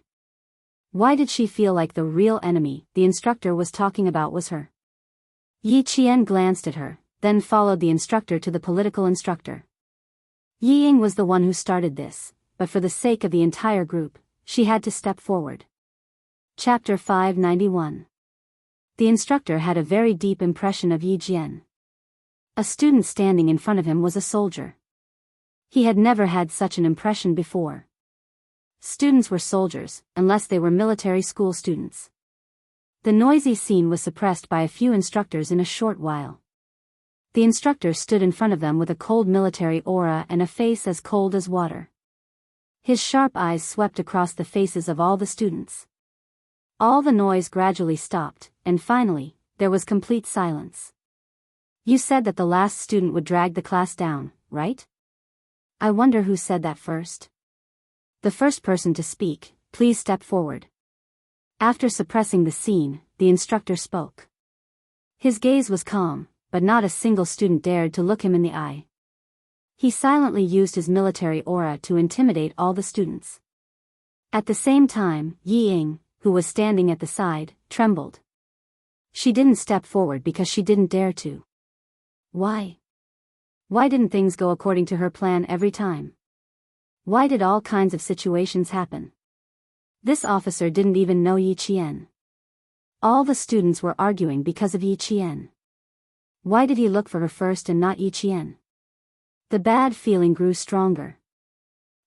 Why did she feel like the real enemy the instructor was talking about was her? Yi Qian glanced at her, then followed the instructor to the political instructor. Yi Ying was the one who started this, but for the sake of the entire group, she had to step forward. Chapter 591. The instructor had a very deep impression of Yi Jian. A student standing in front of him was a soldier. He had never had such an impression before. Students were soldiers, unless they were military school students. The noisy scene was suppressed by a few instructors in a short while. The instructor stood in front of them with a cold military aura and a face as cold as water. His sharp eyes swept across the faces of all the students. All the noise gradually stopped, and finally, there was complete silence. You said that the last student would drag the class down, right? I wonder who said that first. The first person to speak, please step forward. After suppressing the scene, the instructor spoke. His gaze was calm, but not a single student dared to look him in the eye. He silently used his military aura to intimidate all the students. At the same time, Yi Ying, who was standing at the side, trembled. She didn't step forward because she didn't dare to. Why? Why didn't things go according to her plan every time? Why did all kinds of situations happen? This officer didn't even know Yi Qian. All the students were arguing because of Yi Qian. Why did he look for her first and not Yi Qian? The bad feeling grew stronger.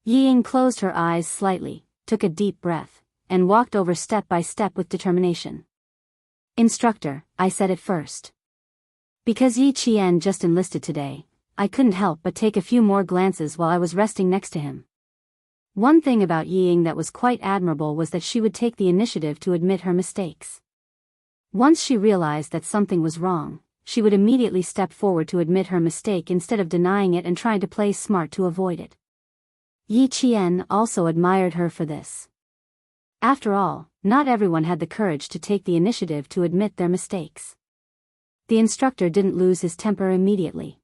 Yi Ying closed her eyes slightly, took a deep breath, and walked over step by step with determination. Instructor, I said it first. Because Yi Qian just enlisted today, I couldn't help but take a few more glances while I was resting next to him. One thing about Yi Ying that was quite admirable was that she would take the initiative to admit her mistakes. Once she realized that something was wrong, she would immediately step forward to admit her mistake instead of denying it and trying to play smart to avoid it. Yi Qian also admired her for this. After all, not everyone had the courage to take the initiative to admit their mistakes. The instructor didn't lose his temper immediately.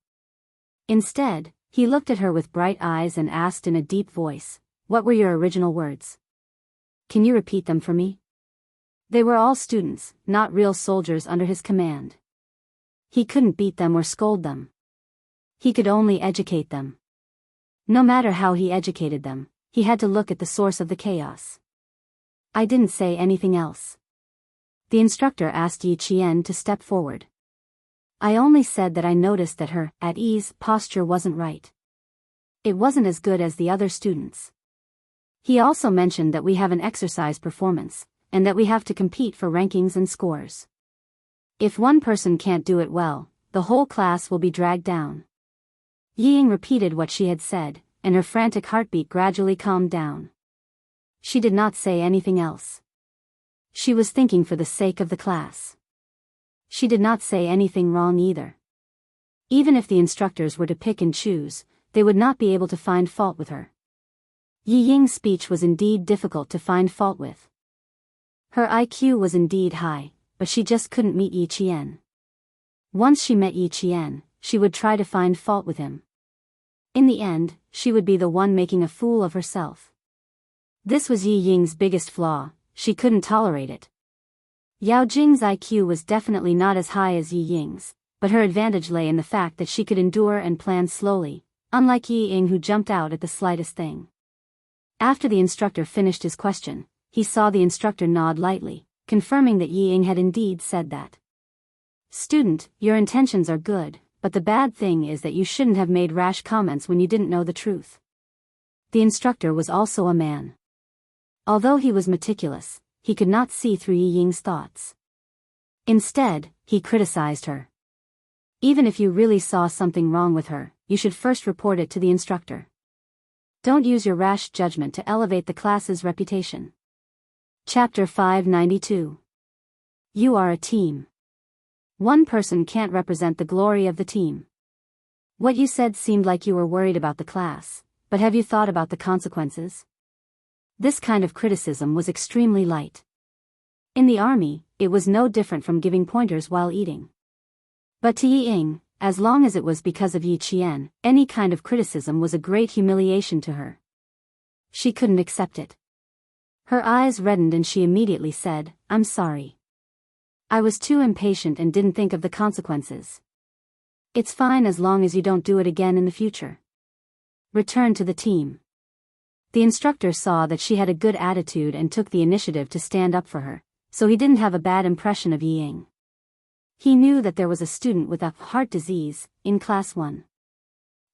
Instead, he looked at her with bright eyes and asked in a deep voice, "What were your original words? Can you repeat them for me?" They were all students, not real soldiers under his command. He couldn't beat them or scold them. He could only educate them. No matter how he educated them, he had to look at the source of the chaos. I didn't say anything else. The instructor asked Yi Qian to step forward. I only said that I noticed that her at-ease posture wasn't right. It wasn't as good as the other students. He also mentioned that we have an exercise performance, and that we have to compete for rankings and scores. If one person can't do it well, the whole class will be dragged down. Yi Ying repeated what she had said, and her frantic heartbeat gradually calmed down. She did not say anything else. She was thinking for the sake of the class. She did not say anything wrong either. Even if the instructors were to pick and choose, they would not be able to find fault with her. Yi Ying's speech was indeed difficult to find fault with. Her IQ was indeed high, but she just couldn't meet Yi Qian. Once she met Yi Qian, she would try to find fault with him. In the end, she would be the one making a fool of herself. This was Yi Ying's biggest flaw, she couldn't tolerate it. Yao Jing's IQ was definitely not as high as Yi Ying's, but her advantage lay in the fact that she could endure and plan slowly, unlike Yi Ying who jumped out at the slightest thing. After the instructor finished his question, he saw the instructor nod lightly, confirming that Yi Ying had indeed said that. Student, your intentions are good, but the bad thing is that you shouldn't have made rash comments when you didn't know the truth. The instructor was also a man. Although he was meticulous, he could not see through Yi Ying's thoughts. Instead, he criticized her. Even if you really saw something wrong with her, you should first report it to the instructor. Don't use your rash judgment to elevate the class's reputation. Chapter 592. You are a team. One person can't represent the glory of the team. What you said seemed like you were worried about the class, but have you thought about the consequences? This kind of criticism was extremely light. In the army, it was no different from giving pointers while eating. But to Yi Ying, as long as it was because of Yi Qian, any kind of criticism was a great humiliation to her. She couldn't accept it. Her eyes reddened and she immediately said, "I'm sorry. I was too impatient and didn't think of the consequences. It's fine as long as you don't do it again in the future. Return to the team." The instructor saw that she had a good attitude and took the initiative to stand up for her, so he didn't have a bad impression of Yi Ying. He knew that there was a student with a heart disease in Class 1.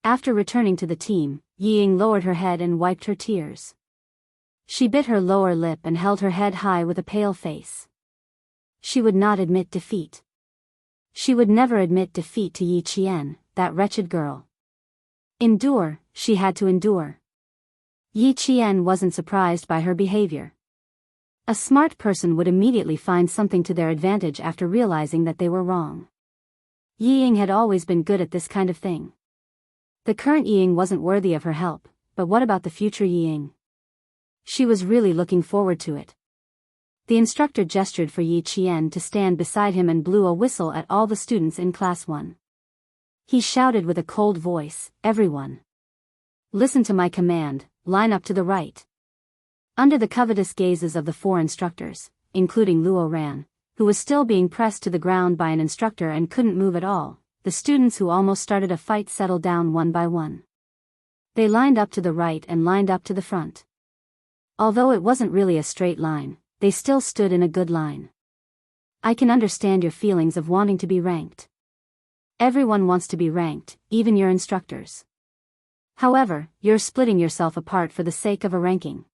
After returning to the team, Yi Ying lowered her head and wiped her tears. She bit her lower lip and held her head high with a pale face. She would not admit defeat. She would never admit defeat to Yi Qian, that wretched girl. Endure, she had to endure. Yi Qian wasn't surprised by her behavior. A smart person would immediately find something to their advantage after realizing that they were wrong. Yi Ying had always been good at this kind of thing. The current Yi Ying wasn't worthy of her help, but what about the future Yi Ying? She was really looking forward to it. The instructor gestured for Yi Qian to stand beside him and blew a whistle at all the students in Class 1. He shouted with a cold voice, "Everyone! Listen to my command, line up to the right." Under the covetous gazes of the 4 instructors, including Luo Ran, who was still being pressed to the ground by an instructor and couldn't move at all, the students who almost started a fight settled down one by one. They lined up to the right and lined up to the front. Although it wasn't really a straight line, they still stood in a good line. I can understand your feelings of wanting to be ranked. Everyone wants to be ranked, even your instructors. However, you're splitting yourself apart for the sake of a ranking.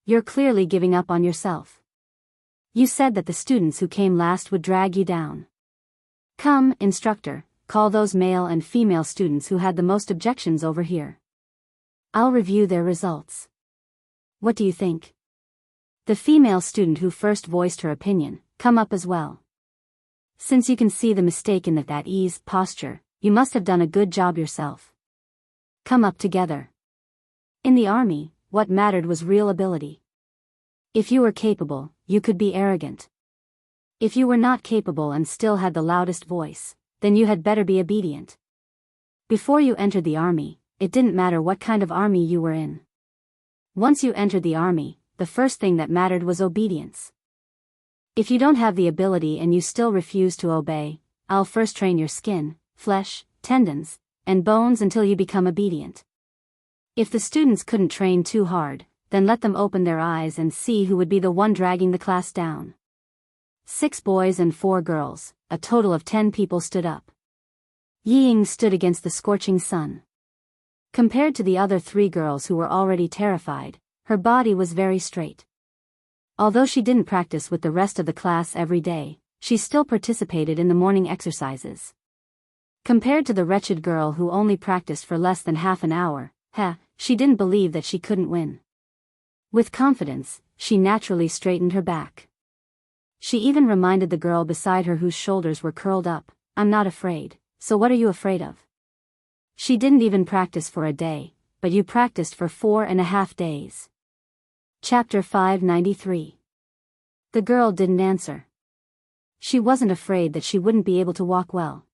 You're clearly giving up on yourself. You said that the students who came last would drag you down. Come, instructor, call those male and female students who had the most objections over here. I'll review their results. What do you think? The female student who first voiced her opinion, come up as well. Since you can see the mistake in that ease posture, you must have done a good job yourself. Come up together. In the army, what mattered was real ability. If you were capable, you could be arrogant. If you were not capable and still had the loudest voice, then you had better be obedient. Before you entered the army, it didn't matter what kind of army you were in. Once you entered the army, the first thing that mattered was obedience. If you don't have the ability and you still refuse to obey, I'll first train your skin, flesh, tendons, and bones until you become obedient. If the students couldn't train too hard, then let them open their eyes and see who would be the one dragging the class down. 6 boys and 4 girls, a total of 10 people stood up. Yi Ying stood against the scorching sun. Compared to the other 3 girls who were already terrified, her body was very straight. Although she didn't practice with the rest of the class every day, she still participated in the morning exercises. Compared to the wretched girl who only practiced for less than half an hour, she didn't believe that she couldn't win. With confidence, she naturally straightened her back. She even reminded the girl beside her whose shoulders were curled up, "I'm not afraid, so what are you afraid of?" She didn't even practice for a day, but you practiced for 4.5 days. Chapter 593. The girl didn't answer. She wasn't afraid that she wouldn't be able to walk well.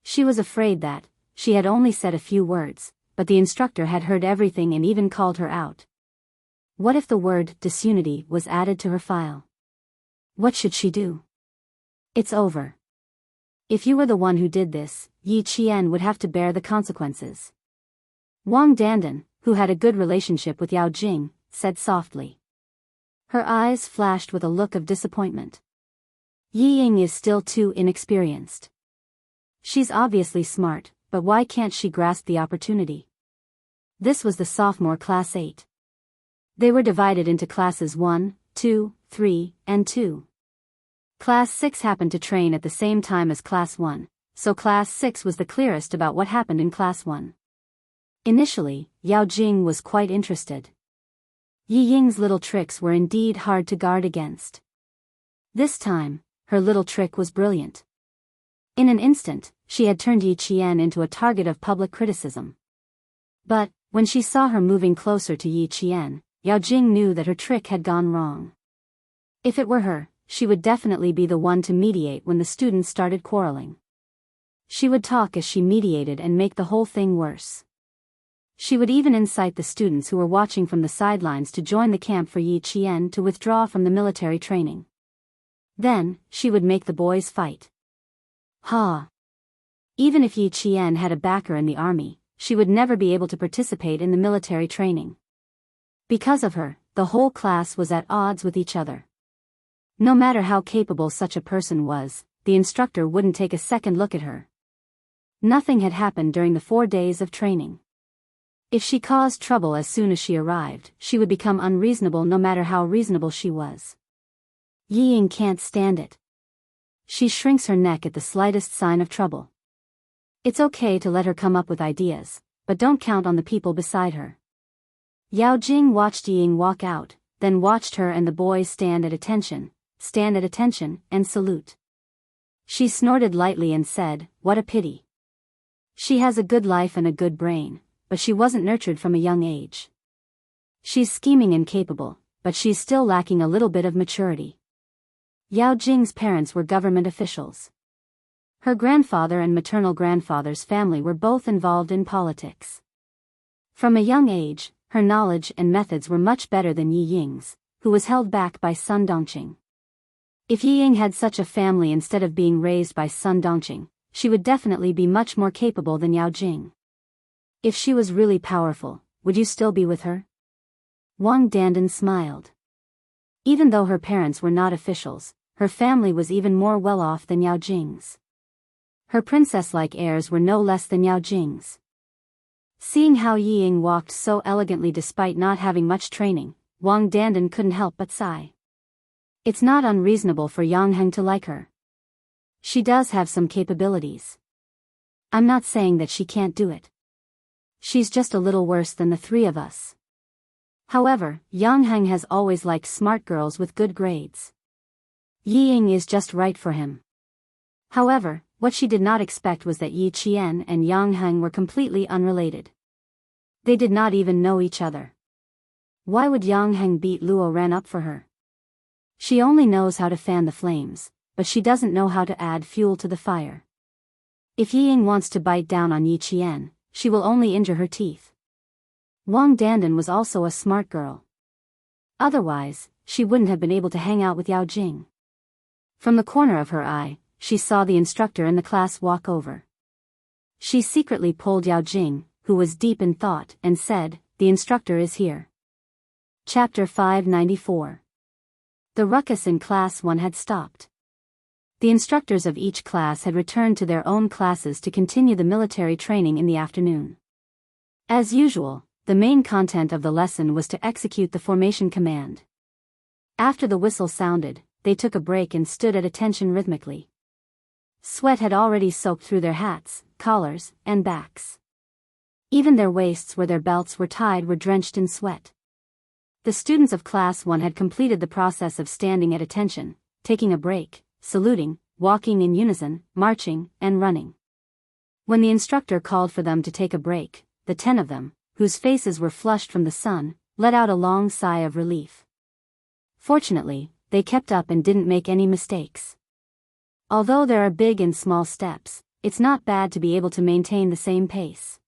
She was afraid that she had only said a few words, but the instructor had heard everything and even called her out. What if the word disunity was added to her file? What should she do? It's over. If you were the one who did this, Yi Qian would have to bear the consequences. Wang Dandan, who had a good relationship with Yao Jing, said softly. Her eyes flashed with a look of disappointment. Yi Ying is still too inexperienced. She's obviously smart, but why can't she grasp the opportunity? This was the sophomore class 8. They were divided into classes 1, 2, 3, and 2. Class 6 happened to train at the same time as Class 1, so Class 6 was the clearest about what happened in Class 1. Initially, Yao Jing was quite interested. Yi Ying's little tricks were indeed hard to guard against. This time, her little trick was brilliant. In an instant, she had turned Yi Qian into a target of public criticism. But, when she saw her moving closer to Yi Qian, Yao Jing knew that her trick had gone wrong. If it were her, she would definitely be the one to mediate when the students started quarreling. She would talk as she mediated and make the whole thing worse. She would even incite the students who were watching from the sidelines to join the camp for Yi Qian to withdraw from the military training. Then, she would make the boys fight. Even if Yi Qian had a backer in the army, she would never be able to participate in the military training. Because of her, the whole class was at odds with each other. No matter how capable such a person was, the instructor wouldn't take a second look at her. Nothing had happened during the 4 days of training. If she caused trouble as soon as she arrived, she would become unreasonable no matter how reasonable she was. Yi Ying can't stand it. She shrinks her neck at the slightest sign of trouble. It's okay to let her come up with ideas, but don't count on the people beside her. Yao Jing watched Yi Ying walk out, then watched her and the boys stand at attention, and salute. She snorted lightly and said, "What a pity. She has a good life and a good brain, but she wasn't nurtured from a young age. She's scheming and capable, but she's still lacking a little bit of maturity. Yao Jing's parents were government officials. Her grandfather and maternal grandfather's family were both involved in politics. From a young age, her knowledge and methods were much better than Yi Ying's, who was held back by Sun Dongqing. If Yi Ying had such a family instead of being raised by Sun Dongqing, she would definitely be much more capable than Yao Jing. If she was really powerful, would you still be with her? Wang Dandan smiled. Even though her parents were not officials, her family was even more well-off than Yao Jing's. Her princess-like heirs were no less than Yao Jing's. Seeing how Yi Ying walked so elegantly despite not having much training, Wang Dandan couldn't help but sigh. It's not unreasonable for Yang Heng to like her. She does have some capabilities. I'm not saying that she can't do it. She's just a little worse than the three of us. However, Yang Heng has always liked smart girls with good grades. Yi Ying is just right for him. Luo what she did not expect was that Yi Qian and Yang Heng were completely unrelated. They did not even know each other. Why would Yang Heng beat Luo ran up for her? She only knows how to fan the flames, but she doesn't know how to add fuel to the fire. If Yi Ying wants to bite down on Yi Qian, she will only injure her teeth. Wang Dandan was also a smart girl. Otherwise, she wouldn't have been able to hang out with Yao Jing. From the corner of her eye, she saw the instructor in the class walk over. She secretly pulled Yao Jing, who was deep in thought, and said, "The instructor is here." Chapter 594. The ruckus in Class 1 had stopped. The instructors of each class had returned to their own classes to continue the military training in the afternoon. As usual, the main content of the lesson was to execute the formation command. After the whistle sounded, they took a break and stood at attention rhythmically. Sweat had already soaked through their hats, collars, and backs. Even their waists where their belts were tied were drenched in sweat. The students of Class 1 had completed the process of standing at attention, taking a break, saluting, walking in unison, marching, and running. When the instructor called for them to take a break, the 10 of them, whose faces were flushed from the sun, let out a long sigh of relief. Fortunately, they kept up and didn't make any mistakes. Although there are big and small steps, it's not bad to be able to maintain the same pace.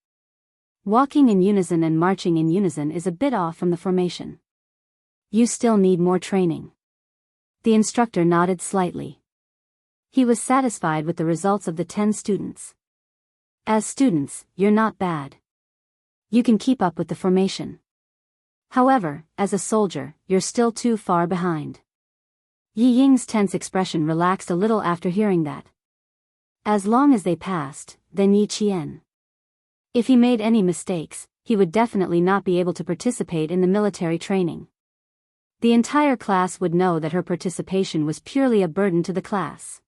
Walking in unison and marching in unison is a bit off from the formation. You still need more training. The instructor nodded slightly. He was satisfied with the results of the 10 students. As students, you're not bad. You can keep up with the formation. However, as a soldier, you're still too far behind. Yi Ying's tense expression relaxed a little after hearing that. As long as they passed, then Yi Qian. If he made any mistakes, he would definitely not be able to participate in the military training. The entire class would know that her participation was purely a burden to the class.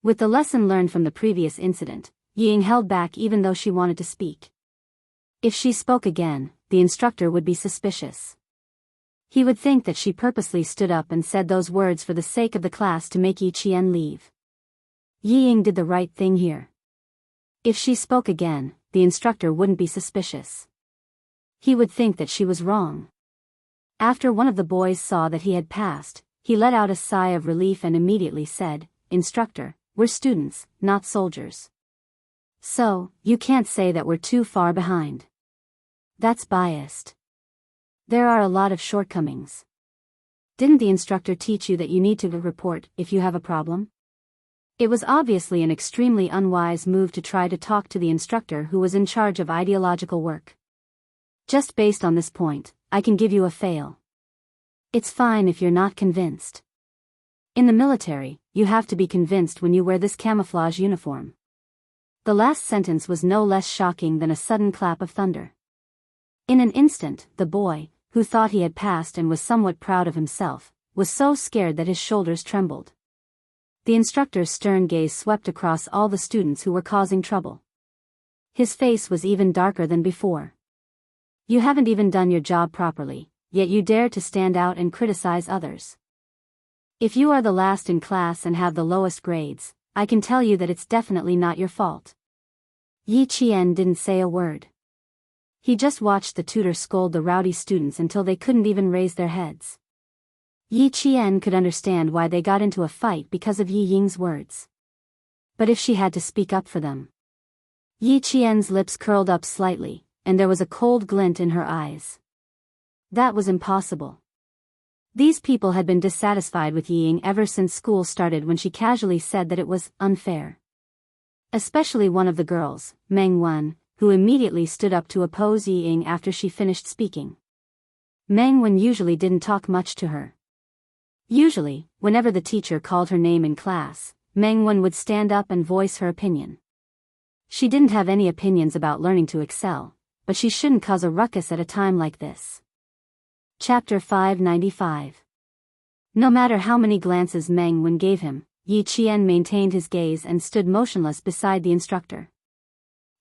With the lesson learned from the previous incident, Yi Ying held back even though she wanted to speak. If she spoke again, the instructor would be suspicious. He would think that she purposely stood up and said those words for the sake of the class to make Yi Qian leave. Yi Ying did the right thing here. If she spoke again, the instructor wouldn't be suspicious. He would think that she was wrong. After one of the boys saw that he had passed, he let out a sigh of relief and immediately said, "Instructor, we're students, not soldiers. So, you can't say that we're too far behind. That's biased. There are a lot of shortcomings. Didn't the instructor teach you that you need to report if you have a problem?" It was obviously an extremely unwise move to try to talk to the instructor who was in charge of ideological work. Just based on this point, I can give you a fail. It's fine if you're not convinced. In the military, you have to be convinced when you wear this camouflage uniform. The last sentence was no less shocking than a sudden clap of thunder. In an instant, the boy, who thought he had passed and was somewhat proud of himself, was so scared that his shoulders trembled. The instructor's stern gaze swept across all the students who were causing trouble. His face was even darker than before. You haven't even done your job properly, yet you dare to stand out and criticize others. If you are the last in class and have the lowest grades, I can tell you that it's definitely not your fault. Yi Qian didn't say a word. He just watched the tutor scold the rowdy students until they couldn't even raise their heads. Yi Qian could understand why they got into a fight because of Yi Ying's words. But if she had to speak up for them. Yi Qian's lips curled up slightly, and there was a cold glint in her eyes. That was impossible. These people had been dissatisfied with Yi Ying ever since school started when she casually said that it was unfair. Especially one of the girls, Meng Wen, who immediately stood up to oppose Yi Ying after she finished speaking. Meng Wen usually didn't talk much to her. Usually, whenever the teacher called her name in class, Meng Wen would stand up and voice her opinion. She didn't have any opinions about learning to excel, but she shouldn't cause a ruckus at a time like this. Chapter 595. No matter how many glances Meng Wen gave him, Yi Qian maintained his gaze and stood motionless beside the instructor.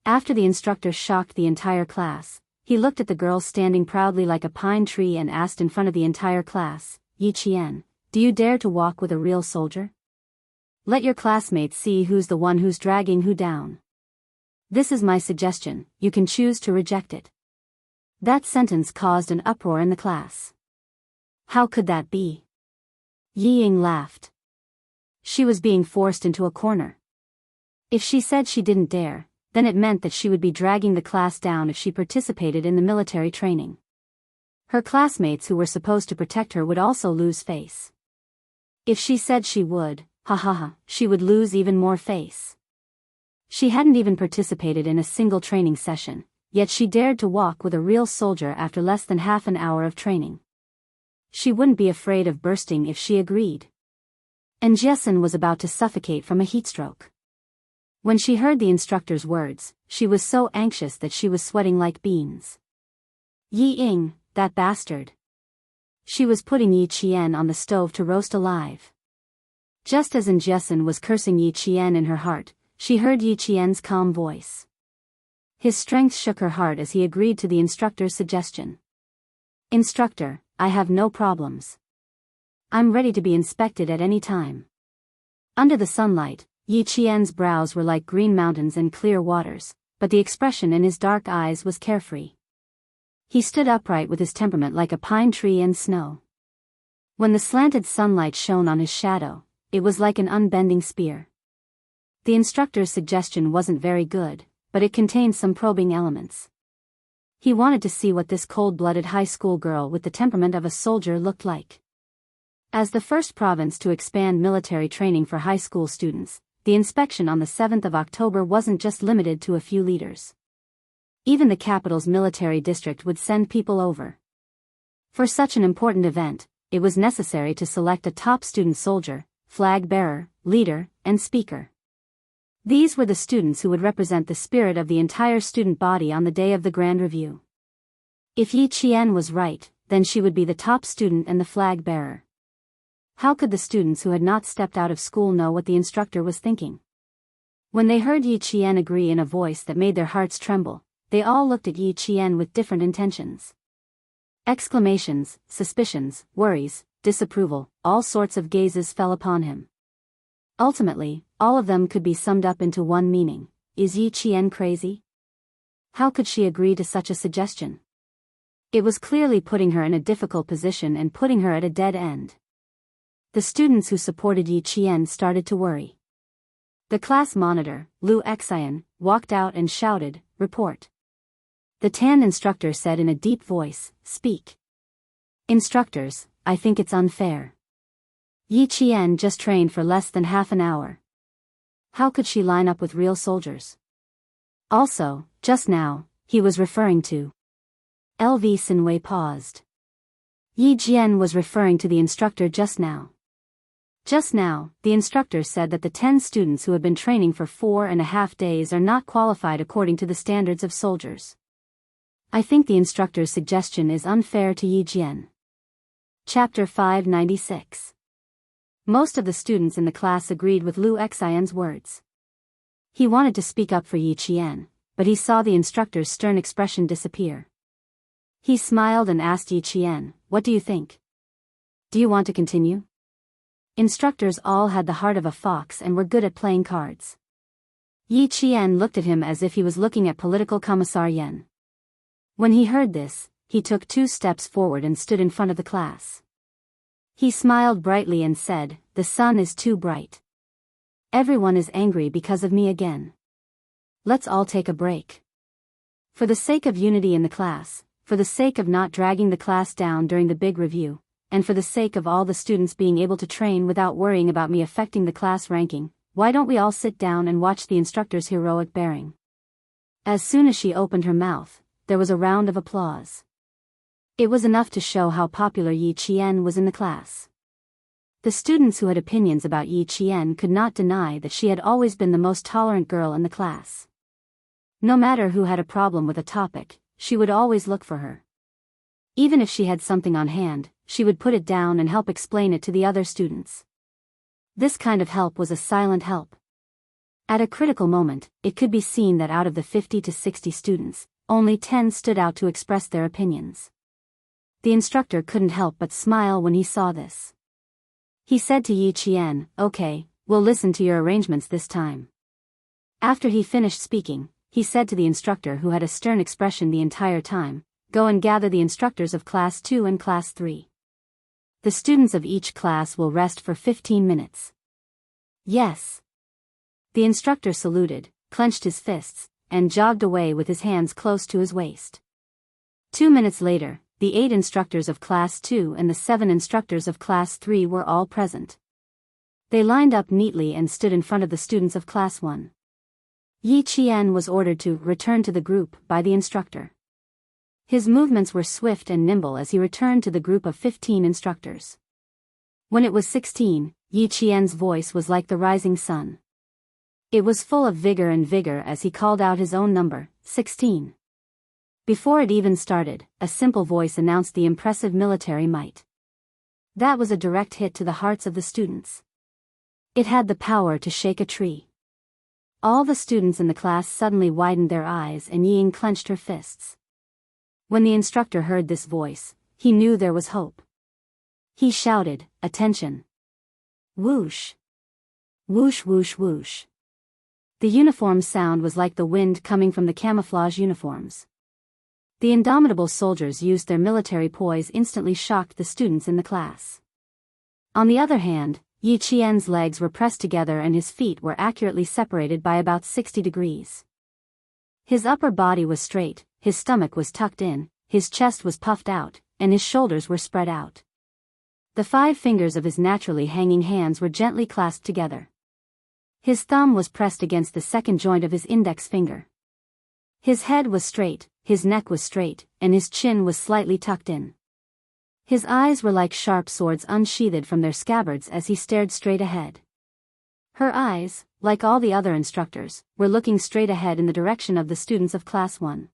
After the instructor shocked the entire class, he looked at the girl standing proudly like a pine tree and asked in front of the entire class, "Yi Qian, do you dare to walk with a real soldier? Let your classmates see who's the one who's dragging who down. This is my suggestion, you can choose to reject it." That sentence caused an uproar in the class. How could that be? Yi Ying laughed. She was being forced into a corner. If she said she didn't dare, then it meant that she would be dragging the class down if she participated in the military training. Her classmates who were supposed to protect her would also lose face. If she said she would, she would lose even more face. She hadn't even participated in a single training session, yet she dared to walk with a real soldier after less than half an hour of training. She wouldn't be afraid of bursting if she agreed. And Jessen was about to suffocate from a heatstroke. When she heard the instructor's words, she was so anxious that she was sweating like beans. Yi Ying, that bastard. She was putting Yi Qian on the stove to roast alive. Just as Jessen was cursing Yi Qian in her heart, she heard Yi Qian's calm voice. His strength shook her heart as he agreed to the instructor's suggestion. "Instructor, I have no problems. I'm ready to be inspected at any time." Under the sunlight, Yi Qian's brows were like green mountains and clear waters, but the expression in his dark eyes was carefree. He stood upright with his temperament like a pine tree in snow. When the slanted sunlight shone on his shadow, it was like an unbending spear. The instructor's suggestion wasn't very good, but it contained some probing elements. He wanted to see what this cold-blooded high school girl with the temperament of a soldier looked like. As the first province to expand military training for high school students, the inspection on the 7th of October wasn't just limited to a few leaders. Even the capital's military district would send people over. For such an important event, it was necessary to select a top student soldier, flag bearer, leader, and speaker. These were the students who would represent the spirit of the entire student body on the day of the Grand Review. If Yi Qian was right, then she would be the top student and the flag bearer. How could the students who had not stepped out of school know what the instructor was thinking? When they heard Yi Qian agree in a voice that made their hearts tremble, they all looked at Yi Qian with different intentions. Exclamations, suspicions, worries, disapproval, all sorts of gazes fell upon him. Ultimately, all of them could be summed up into one meaning: is Yi Qian crazy? How could she agree to such a suggestion? It was clearly putting her in a difficult position and putting her at a dead end. The students who supported Yi Qian started to worry. The class monitor, Lu Xian, walked out and shouted, "Report." The tan instructor said in a deep voice, "Speak." "Instructors, I think it's unfair. Yi Qian just trained for less than half an hour. How could she line up with real soldiers? Also, just now, he was referring to." LV Sinwei paused. Yi Jian was referring to the instructor just now. Just now, the instructor said that the 10 students who have been training for 4.5 days are not qualified according to the standards of soldiers. I think the instructor's suggestion is unfair to Yi Jian. Chapter 596. Most of the students in the class agreed with Lu Xian's words. He wanted to speak up for Yi Qian, but he saw the instructor's stern expression disappear. He smiled and asked Yi Qian, "What do you think? Do you want to continue?" Instructors all had the heart of a fox and were good at playing cards. Yi Qian looked at him as if he was looking at political commissar Yen. When he heard this, he took 2 steps forward and stood in front of the class. He smiled brightly and said, "The sun is too bright. Everyone is angry because of me again. Let's all take a break. For the sake of unity in the class, for the sake of not dragging the class down during the big review, and for the sake of all the students being able to train without worrying about me affecting the class ranking, why don't we all sit down and watch the instructor's heroic bearing?" As soon as she opened her mouth, there was a round of applause. It was enough to show how popular Yi Qian was in the class. The students who had opinions about Yi Qian could not deny that she had always been the most tolerant girl in the class. No matter who had a problem with a topic, she would always look for her. Even if she had something on hand, she would put it down and help explain it to the other students. This kind of help was a silent help. At a critical moment, it could be seen that out of the 50 to 60 students, only 10 stood out to express their opinions. The instructor couldn't help but smile when he saw this. He said to Yi Qian, "Okay, we'll listen to your arrangements this time." After he finished speaking, he said to the instructor, who had a stern expression the entire time, "Go and gather the instructors of Class 2 and Class 3. The students of each class will rest for 15 minutes. "Yes." The instructor saluted, clenched his fists, and jogged away with his hands close to his waist. 2 minutes later, the 8 instructors of Class 2 and the 7 instructors of Class 3 were all present. They lined up neatly and stood in front of the students of Class 1. Yi Qian was ordered to return to the group by the instructor. His movements were swift and nimble as he returned to the group of 15 instructors. When it was 16, Yi Qian's voice was like the rising sun. It was full of vigor as he called out his own number, 16. Before it even started, a simple voice announced the impressive military might. That was a direct hit to the hearts of the students. It had the power to shake a tree. All the students in the class suddenly widened their eyes and Ying clenched her fists. When the instructor heard this voice, he knew there was hope. He shouted, "Attention! Whoosh! Whoosh whoosh whoosh." The uniform sound was like the wind coming from the camouflage uniforms. The indomitable soldiers used their military poise instantly shocked the students in the class. On the other hand, Yi Qian's legs were pressed together and his feet were accurately separated by about 60 degrees. His upper body was straight, his stomach was tucked in, his chest was puffed out, and his shoulders were spread out. The 5 fingers of his naturally hanging hands were gently clasped together. His thumb was pressed against the second joint of his index finger. His head was straight, his neck was straight, and his chin was slightly tucked in. His eyes were like sharp swords unsheathed from their scabbards as he stared straight ahead. Her eyes, like all the other instructors, were looking straight ahead in the direction of the students of Class 1.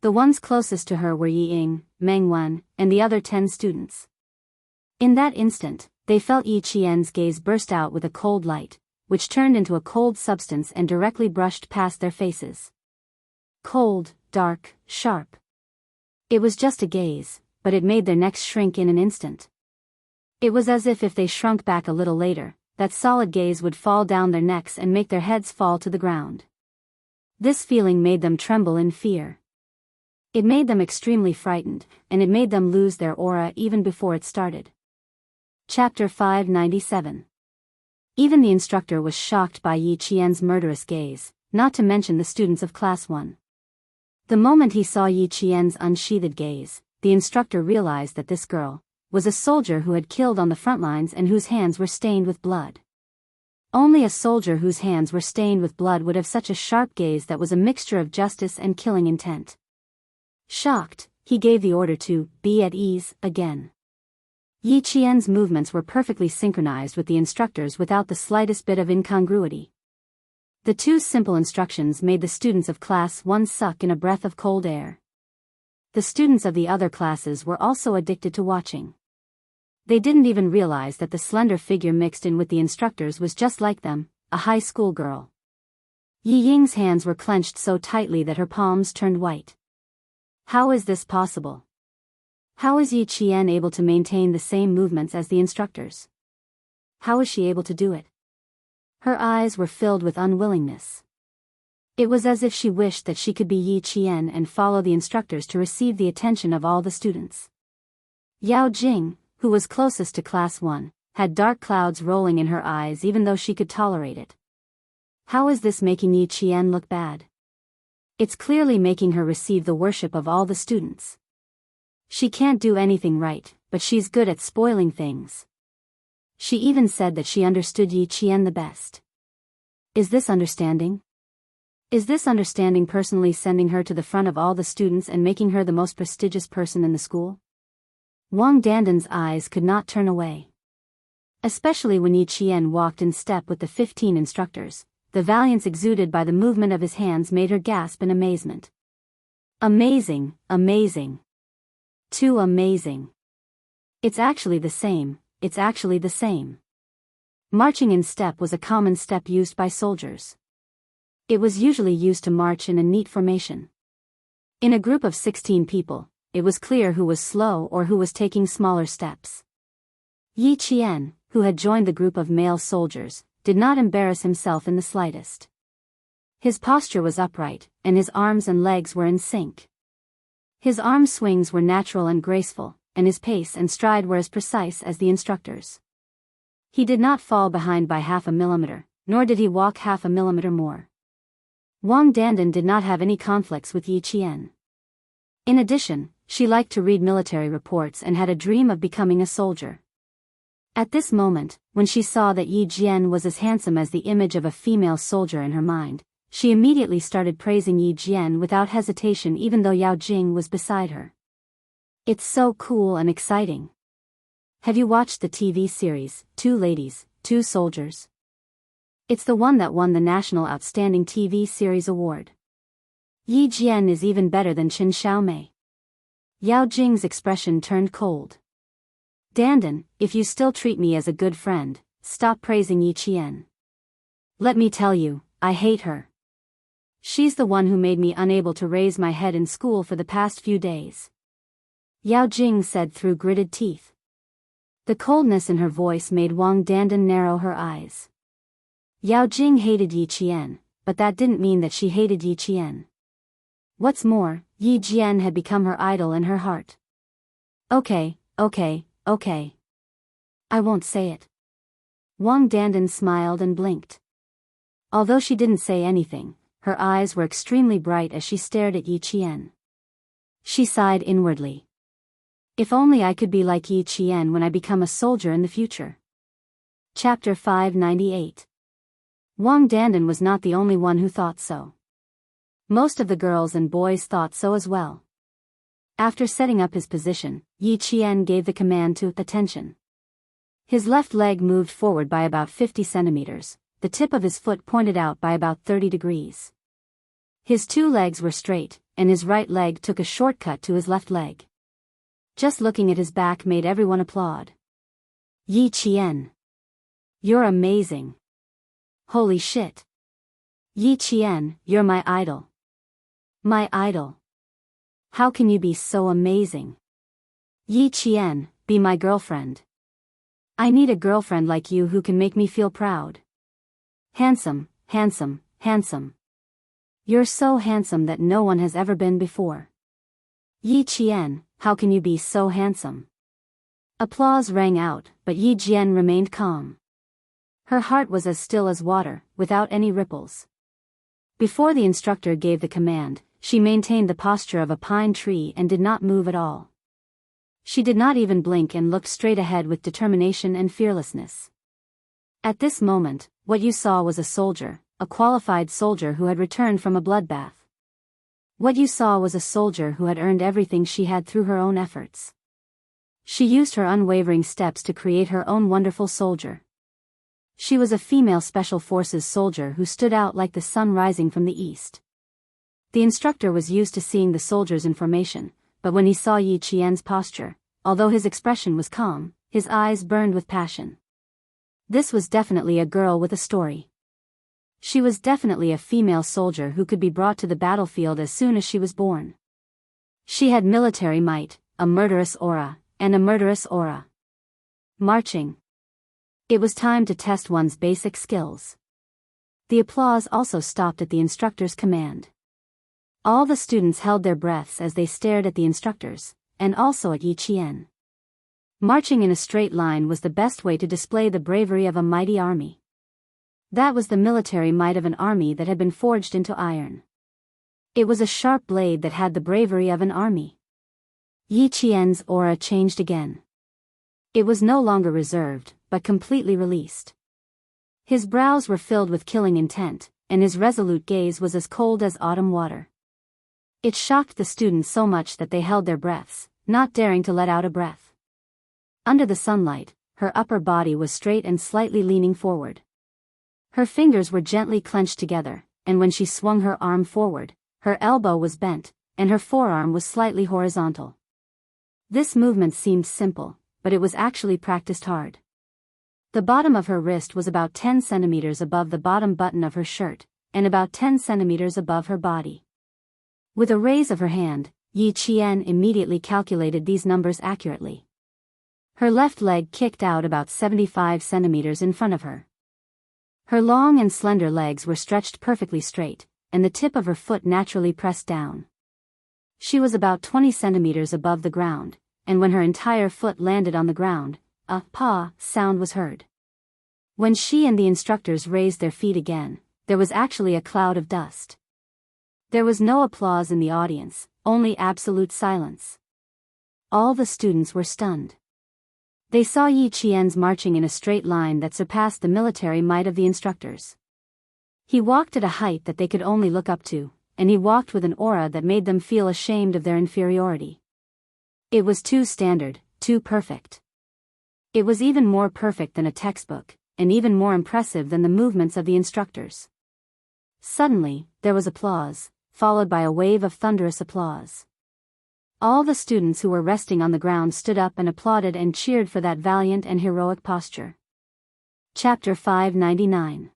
The ones closest to her were Yi Ying, Meng Wan, and the other 10 students. In that instant, they felt Yi Qian's gaze burst out with a cold light, which turned into a cold substance and directly brushed past their faces. Cold, dark, sharp. It was just a gaze, but it made their necks shrink in an instant. It was as if they shrunk back a little later, that solid gaze would fall down their necks and make their heads fall to the ground. This feeling made them tremble in fear. It made them extremely frightened, and it made them lose their aura even before it started. Chapter 597. Even the instructor was shocked by Yi Qian's murderous gaze, not to mention the students of Class 1. The moment he saw Yi Qian's unsheathed gaze, the instructor realized that this girl was a soldier who had killed on the front lines and whose hands were stained with blood. Only a soldier whose hands were stained with blood would have such a sharp gaze that was a mixture of justice and killing intent. Shocked, he gave the order to be at ease again. Yi Qian's movements were perfectly synchronized with the instructor's without the slightest bit of incongruity. The 2 simple instructions made the students of Class 1 suck in a breath of cold air. The students of the other classes were also addicted to watching. They didn't even realize that the slender figure mixed in with the instructors was just like them, a high school girl. Yi Ying's hands were clenched so tightly that her palms turned white. How is this possible? How is Yi Qian able to maintain the same movements as the instructors? How is she able to do it? Her eyes were filled with unwillingness. It was as if she wished that she could be Yi Qian and follow the instructors to receive the attention of all the students. Yao Jing, who was closest to Class 1, had dark clouds rolling in her eyes even though she could tolerate it. How is this making Yi Qian look bad? It's clearly making her receive the worship of all the students. She can't do anything right, but she's good at spoiling things. She even said that she understood Yi Qian the best. Is this understanding? Is this understanding personally sending her to the front of all the students and making her the most prestigious person in the school? Wang Dandan's eyes could not turn away. Especially when Yi Qian walked in step with the 15 instructors, the valiance exuded by the movement of his hands made her gasp in amazement. Amazing, amazing. Too amazing. It's actually the same. It's actually the same. Marching in step was a common step used by soldiers. It was usually used to march in a neat formation. In a group of 16 people, it was clear who was slow or who was taking smaller steps. Yi Qian, who had joined the group of male soldiers, did not embarrass himself in the slightest. His posture was upright, and his arms and legs were in sync. His arm swings were natural and graceful, and his pace and stride were as precise as the instructors. He did not fall behind by half a millimeter, nor did he walk half a millimeter more. Wang Dandan did not have any conflicts with Yi Qian. In addition, she liked to read military reports and had a dream of becoming a soldier. At this moment, when she saw that Yi Jian was as handsome as the image of a female soldier in her mind, she immediately started praising Yi Jian without hesitation even though Yao Jing was beside her. It's so cool and exciting. Have you watched the TV series, Two Ladies, Two Soldiers? It's the one that won the National Outstanding TV Series Award. Yi Jian is even better than Qin Xiaomei. Yao Jing's expression turned cold. Dandan, if you still treat me as a good friend, stop praising Yi Qian. Let me tell you, I hate her. She's the one who made me unable to raise my head in school for the past few days. Yao Jing said through gritted teeth. The coldness in her voice made Wang Dandan narrow her eyes. Yao Jing hated Yi Qian, but that didn't mean that she hated Yi Qian. What's more, Yi Jian had become her idol in her heart. Okay. I won't say it. Wang Dandan smiled and blinked. Although she didn't say anything, her eyes were extremely bright as she stared at Yi Qian. She sighed inwardly. If only I could be like Yi Qian when I become a soldier in the future. Chapter 598. Wang Dandan was not the only one who thought so. Most of the girls and boys thought so as well. After setting up his position, Yi Qian gave the command to attention. His left leg moved forward by about 50 centimeters, the tip of his foot pointed out by about 30 degrees. His two legs were straight, and his right leg took a shortcut to his left leg. Just looking at his back made everyone applaud. Yi Qian. You're amazing. Holy shit. Yi Qian, you're my idol. My idol. How can you be so amazing? Yi Qian, be my girlfriend. I need a girlfriend like you who can make me feel proud. Handsome, handsome, handsome. You're so handsome that no one has ever been before. Yi Qian, how can you be so handsome? Applause rang out, but Yi Jian remained calm. Her heart was as still as water, without any ripples. Before the instructor gave the command, she maintained the posture of a pine tree and did not move at all. She did not even blink and looked straight ahead with determination and fearlessness. At this moment, what you saw was a soldier, a qualified soldier who had returned from a bloodbath. What you saw was a soldier who had earned everything she had through her own efforts. She used her unwavering steps to create her own wonderful soldier. She was a female Special Forces soldier who stood out like the sun rising from the east. The instructor was used to seeing the soldiers in formation, but when he saw Yi Qian's posture, although his expression was calm, his eyes burned with passion. This was definitely a girl with a story. She was definitely a female soldier who could be brought to the battlefield as soon as she was born. She had military might, a murderous aura, and a murderous aura. Marching. It was time to test one's basic skills. The applause also stopped at the instructor's command. All the students held their breaths as they stared at the instructors, and also at Yi Qian. Marching in a straight line was the best way to display the bravery of a mighty army. That was the military might of an army that had been forged into iron. It was a sharp blade that had the bravery of an army. Yi Qian's aura changed again. It was no longer reserved, but completely released. His brows were filled with killing intent, and his resolute gaze was as cold as autumn water. It shocked the students so much that they held their breaths, not daring to let out a breath. Under the sunlight, her upper body was straight and slightly leaning forward. Her fingers were gently clenched together, and when she swung her arm forward, her elbow was bent, and her forearm was slightly horizontal. This movement seemed simple, but it was actually practiced hard. The bottom of her wrist was about 10 centimeters above the bottom button of her shirt, and about 10 centimeters above her body. With a raise of her hand, Yi Qian immediately calculated these numbers accurately. Her left leg kicked out about 75 centimeters in front of her. Her long and slender legs were stretched perfectly straight, and the tip of her foot naturally pressed down. She was about 20 centimeters above the ground, and when her entire foot landed on the ground, a "pa" sound was heard. When she and the instructors raised their feet again, there was actually a cloud of dust. There was no applause in the audience, only absolute silence. All the students were stunned. They saw Yi Qian's marching in a straight line that surpassed the military might of the instructors. He walked at a height that they could only look up to, and he walked with an aura that made them feel ashamed of their inferiority. It was too standard, too perfect. It was even more perfect than a textbook, and even more impressive than the movements of the instructors. Suddenly, there was applause, followed by a wave of thunderous applause. All the students who were resting on the ground stood up and applauded and cheered for that valiant and heroic posture. Chapter 599.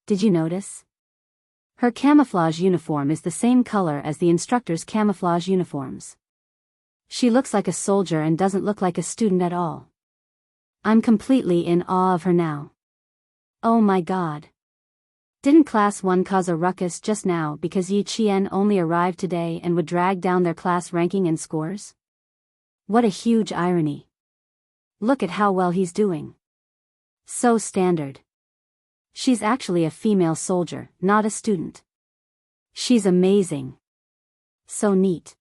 Did you notice? Her camouflage uniform is the same color as the instructor's camouflage uniforms. She looks like a soldier and doesn't look like a student at all. I'm completely in awe of her now. Oh my God. Didn't Class 1 cause a ruckus just now because Yi Qian only arrived today and would drag down their class ranking and scores? What a huge irony. Look at how well he's doing. So standard. She's actually a female soldier, not a student. She's amazing. So neat.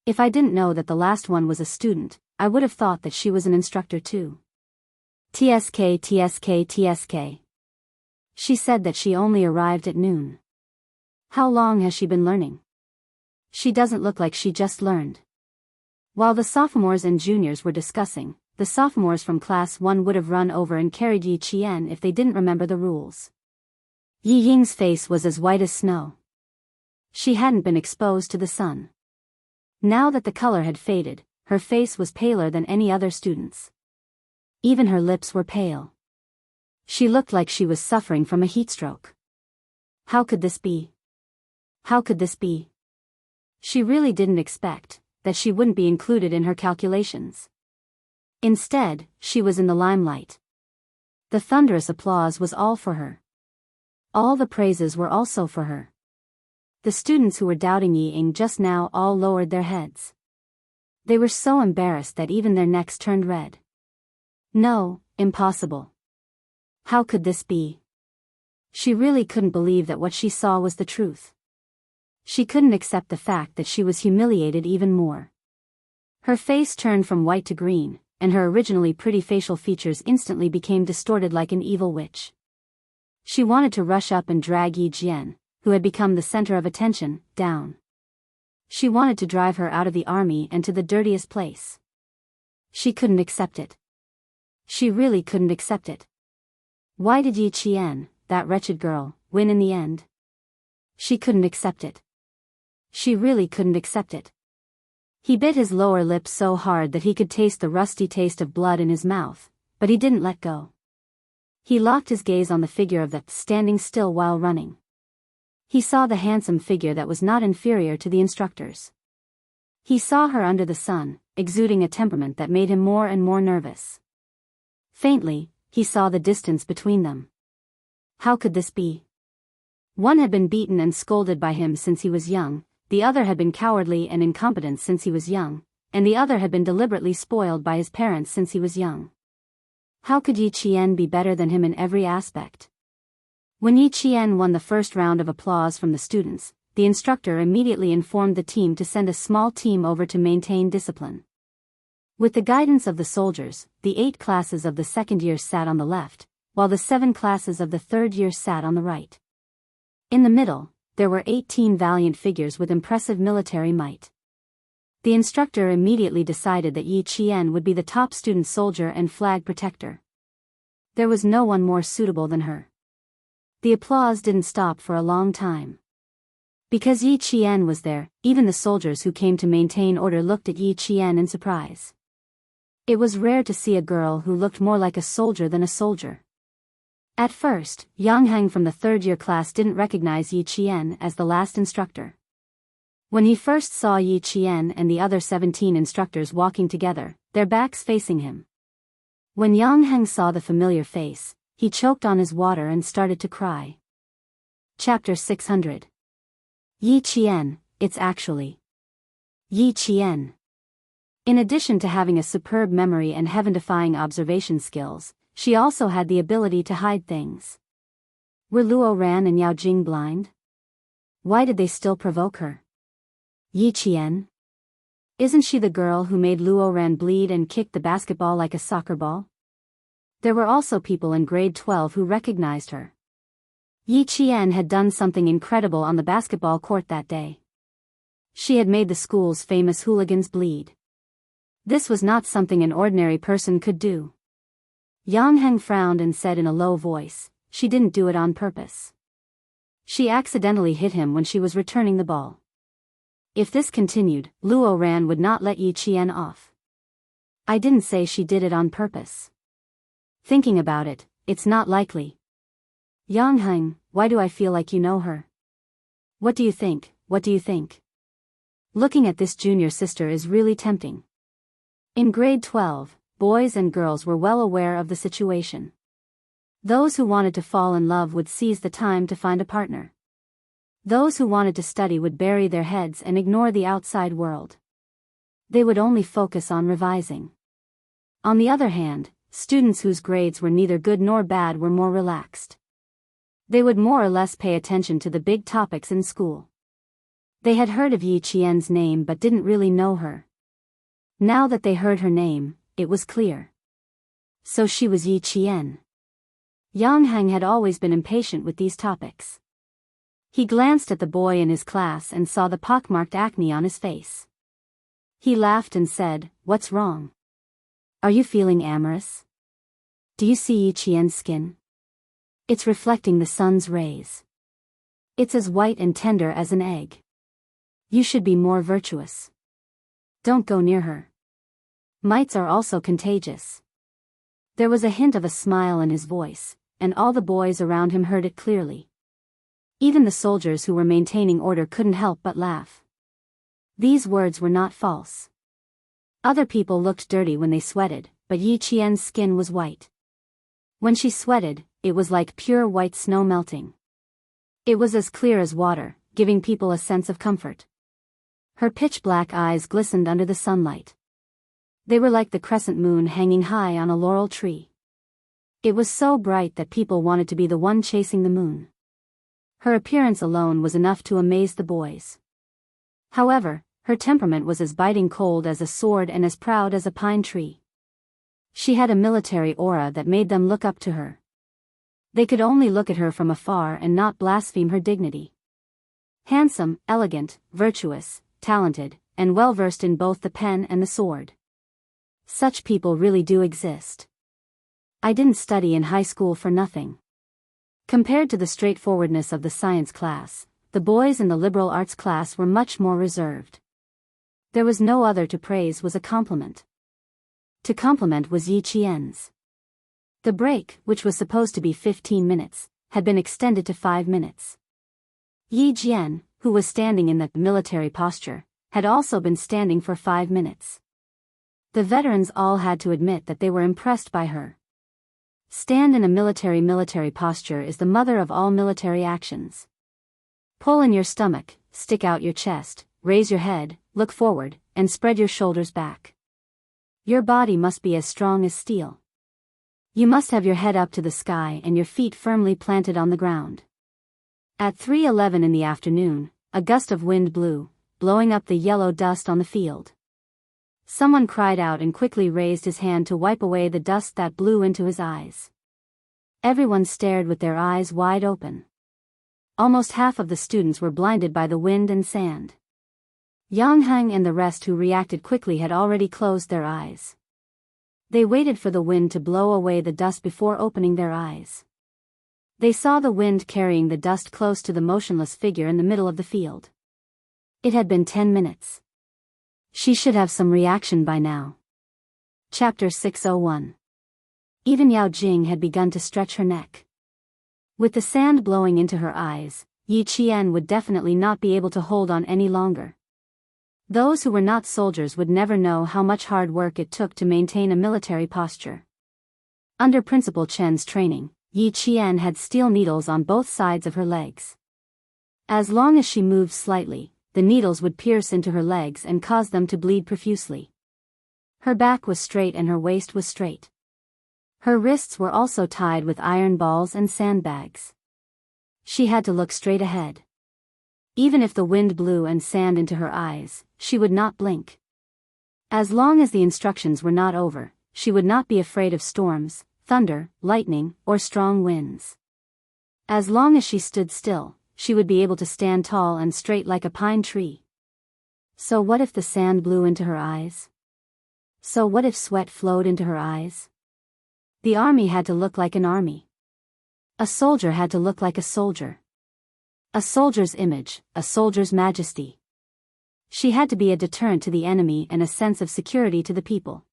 If I didn't know that the last one was a student, I would have thought that she was an instructor too. TSK TSK TSK. She said that she only arrived at noon. How long has she been learning? She doesn't look like she just learned. While the sophomores and juniors were discussing, the sophomores from Class 1 would have run over and carried Yi Qian if they didn't remember the rules. Yi Ying's face was as white as snow. She hadn't been exposed to the sun. Now that the color had faded, her face was paler than any other student's. Even her lips were pale. She looked like she was suffering from a heatstroke. How could this be? How could this be? She really didn't expect that she wouldn't be included in her calculations. Instead, she was in the limelight. The thunderous applause was all for her. All the praises were also for her. The students who were doubting Yi Ying just now all lowered their heads. They were so embarrassed that even their necks turned red. No, impossible. How could this be? She really couldn't believe that what she saw was the truth. She couldn't accept the fact that she was humiliated even more. Her face turned from white to green, and her originally pretty facial features instantly became distorted like an evil witch. She wanted to rush up and drag Yi Jian, who had become the center of attention, down. She wanted to drive her out of the army and to the dirtiest place. She couldn't accept it. She really couldn't accept it. Why did Yi Qian, that wretched girl, win in the end? She couldn't accept it. She really couldn't accept it. He bit his lower lip so hard that he could taste the rusty taste of blood in his mouth, but he didn't let go. He locked his gaze on the figure of that standing still while running. He saw the handsome figure that was not inferior to the instructors. He saw her under the sun, exuding a temperament that made him more and more nervous. Faintly, he saw the distance between them. How could this be? One had been beaten and scolded by him since he was young, the other had been cowardly and incompetent since he was young, and the other had been deliberately spoiled by his parents since he was young. How could Yi Qian be better than him in every aspect? When Yi Qian won the first round of applause from the students, the instructor immediately informed the team to send a small team over to maintain discipline. With the guidance of the soldiers, the 8 classes of the second year sat on the left, while the 7 classes of the third year sat on the right. In the middle, there were 18 valiant figures with impressive military might. The instructor immediately decided that Yi Qian would be the top student soldier and flag protector. There was no one more suitable than her. The applause didn't stop for a long time. Because Yi Qian was there, even the soldiers who came to maintain order looked at Yi Qian in surprise. It was rare to see a girl who looked more like a soldier than a soldier. At first, Yang Heng from the third-year class didn't recognize Yi Qian as the last instructor. When he first saw Yi Qian and the other 17 instructors walking together, their backs facing him. When Yang Heng saw the familiar face, he choked on his water and started to cry. Chapter 600. Yi Qian, it's actually Yi Qian. In addition to having a superb memory and heaven-defying observation skills, she also had the ability to hide things. Were Luo Ran and Yao Jing blind? Why did they still provoke her? Yi Qian? Isn't she the girl who made Luo Ran bleed and kicked the basketball like a soccer ball? There were also people in grade 12 who recognized her. Yi Qian had done something incredible on the basketball court that day. She had made the school's famous hooligans bleed. This was not something an ordinary person could do. Yang Heng frowned and said in a low voice, she didn't do it on purpose. She accidentally hit him when she was returning the ball. If this continued, Luo Ran would not let Yi Qian off. I didn't say she did it on purpose. Thinking about it, it's not likely. Yang Heng, why do I feel like you know her? What do you think? What do you think? Looking at this junior sister is really tempting. In grade 12, boys and girls were well aware of the situation. Those who wanted to fall in love would seize the time to find a partner. Those who wanted to study would bury their heads and ignore the outside world. They would only focus on revising. On the other hand, students whose grades were neither good nor bad were more relaxed. They would more or less pay attention to the big topics in school. They had heard of Yi Qian's name but didn't really know her. Now that they heard her name, it was clear. So she was Yi Qian. Yang Heng had always been impatient with these topics. He glanced at the boy in his class and saw the pockmarked acne on his face. He laughed and said, "What's wrong? Are you feeling amorous? Do you see Yi Qian's skin? It's reflecting the sun's rays. It's as white and tender as an egg. You should be more virtuous. Don't go near her. Mites are also contagious." There was a hint of a smile in his voice, and all the boys around him heard it clearly. Even the soldiers who were maintaining order couldn't help but laugh. These words were not false. Other people looked dirty when they sweated, but Yi Qian's skin was white. When she sweated, it was like pure white snow melting. It was as clear as water, giving people a sense of comfort. Her pitch-black eyes glistened under the sunlight. They were like the crescent moon hanging high on a laurel tree. It was so bright that people wanted to be the one chasing the moon. Her appearance alone was enough to amaze the boys. However, her temperament was as biting cold as a sword and as proud as a pine tree. She had a military aura that made them look up to her. They could only look at her from afar and not blaspheme her dignity. Handsome, elegant, virtuous, talented, and well-versed in both the pen and the sword. Such people really do exist. I didn't study in high school for nothing. Compared to the straightforwardness of the science class, the boys in the liberal arts class were much more reserved. There was no other to praise was a compliment. To compliment was Yi Qian's. The break, which was supposed to be 15 minutes, had been extended to 5 minutes. Yi Jian, who was standing in the military posture, had also been standing for 5 minutes. The veterans all had to admit that they were impressed by her. Stand in a military posture is the mother of all military actions. Pull in your stomach, stick out your chest, raise your head, look forward, and spread your shoulders back. Your body must be as strong as steel. You must have your head up to the sky and your feet firmly planted on the ground. At 3:11 in the afternoon, a gust of wind blew, blowing up the yellow dust on the field. Someone cried out and quickly raised his hand to wipe away the dust that blew into his eyes. Everyone stared with their eyes wide open. Almost half of the students were blinded by the wind and sand. Yang Heng and the rest who reacted quickly had already closed their eyes. They waited for the wind to blow away the dust before opening their eyes. They saw the wind carrying the dust close to the motionless figure in the middle of the field. It had been 10 minutes. She should have some reaction by now. Chapter 601. Even Yao Jing had begun to stretch her neck. With the sand blowing into her eyes, Yi Qian would definitely not be able to hold on any longer. Those who were not soldiers would never know how much hard work it took to maintain a military posture. Under Principal Chen's training, Yi Qian had steel needles on both sides of her legs. As long as she moved slightly, the needles would pierce into her legs and cause them to bleed profusely. Her back was straight and her waist was straight. Her wrists were also tied with iron balls and sandbags. She had to look straight ahead. Even if the wind blew and sand into her eyes, she would not blink. As long as the instructions were not over, she would not be afraid of storms, thunder, lightning, or strong winds. As long as she stood still, she would be able to stand tall and straight like a pine tree. So what if the sand blew into her eyes? So what if sweat flowed into her eyes? The army had to look like an army. A soldier had to look like a soldier. A soldier's image, a soldier's majesty. She had to be a deterrent to the enemy and a sense of security to the people.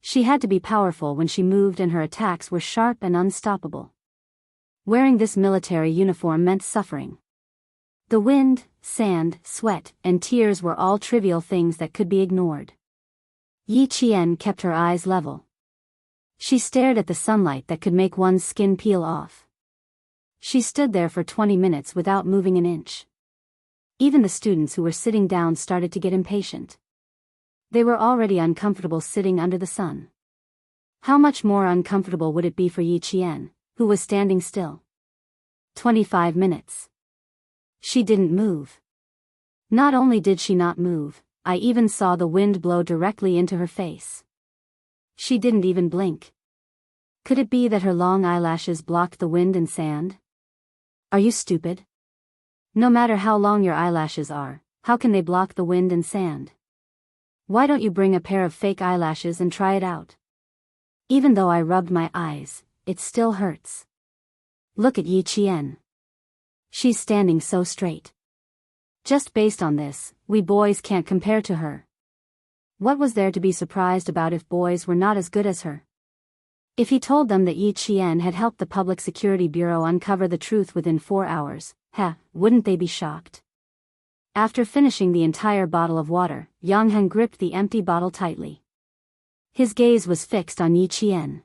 She had to be powerful when she moved and her attacks were sharp and unstoppable. Wearing this military uniform meant suffering. The wind, sand, sweat, and tears were all trivial things that could be ignored. Yi Qian kept her eyes level. She stared at the sunlight that could make one's skin peel off. She stood there for 20 minutes without moving an inch. Even the students who were sitting down started to get impatient. They were already uncomfortable sitting under the sun. How much more uncomfortable would it be for Yi Qian, who was standing still? 25 minutes. She didn't move. Not only did she not move, I even saw the wind blow directly into her face. She didn't even blink. Could it be that her long eyelashes blocked the wind and sand? Are you stupid? No matter how long your eyelashes are, how can they block the wind and sand? Why don't you bring a pair of fake eyelashes and try it out? Even though I rubbed my eyes, it still hurts. Look at Yi Qian. She's standing so straight. Just based on this, we boys can't compare to her. What was there to be surprised about if boys were not as good as her? If he told them that Yi Qian had helped the Public Security Bureau uncover the truth within 4 hours, wouldn't they be shocked? After finishing the entire bottle of water, Yang Heng gripped the empty bottle tightly. His gaze was fixed on Yi Qian.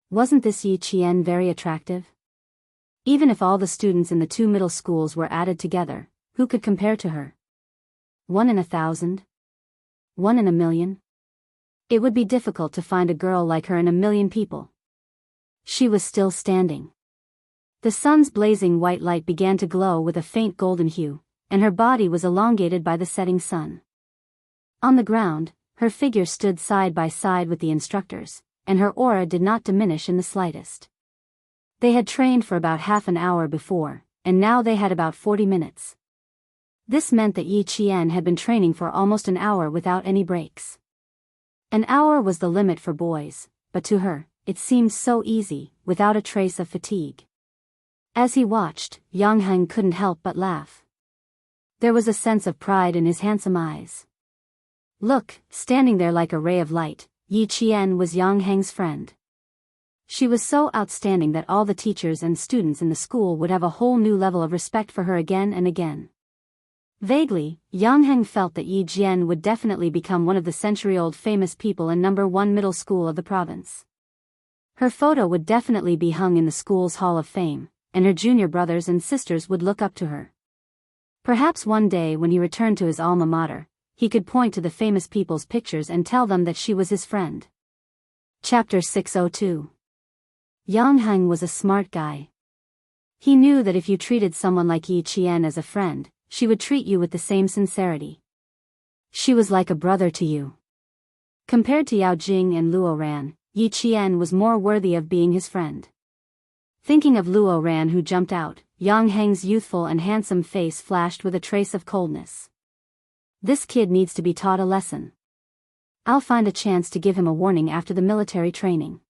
Wasn't this Yi Qian very attractive? Even if all the students in the 2 middle schools were added together, who could compare to her? 1 in 1,000? 1 in 1,000,000? It would be difficult to find a girl like her in 1,000,000 people. She was still standing. The sun's blazing white light began to glow with a faint golden hue, and her body was elongated by the setting sun. On the ground, her figure stood side by side with the instructors, and her aura did not diminish in the slightest. They had trained for about half an hour before, and now they had about 40 minutes. This meant that Yi Qian had been training for almost an hour without any breaks. An hour was the limit for boys, but to her, it seemed so easy, without a trace of fatigue. As he watched, Yang Heng couldn't help but laugh. There was a sense of pride in his handsome eyes. Look, standing there like a ray of light, Yi Qian was Yang Heng's friend. She was so outstanding that all the teachers and students in the school would have a whole new level of respect for her again and again. Vaguely, Yang Heng felt that Yi Jian would definitely become one of the century-old famous people in No. 1 middle school of the province. Her photo would definitely be hung in the school's Hall of Fame, and her junior brothers and sisters would look up to her. Perhaps one day when he returned to his alma mater, he could point to the famous people's pictures and tell them that she was his friend. Chapter 602. Yang Heng was a smart guy. He knew that if you treated someone like Yi Qian as a friend, she would treat you with the same sincerity. She was like a brother to you. Compared to Yao Jing and Luo Ran, Yi Qian was more worthy of being his friend. Thinking of Luo Ran who jumped out, Yang Heng's youthful and handsome face flashed with a trace of coldness. This kid needs to be taught a lesson. I'll find a chance to give him a warning after the military training.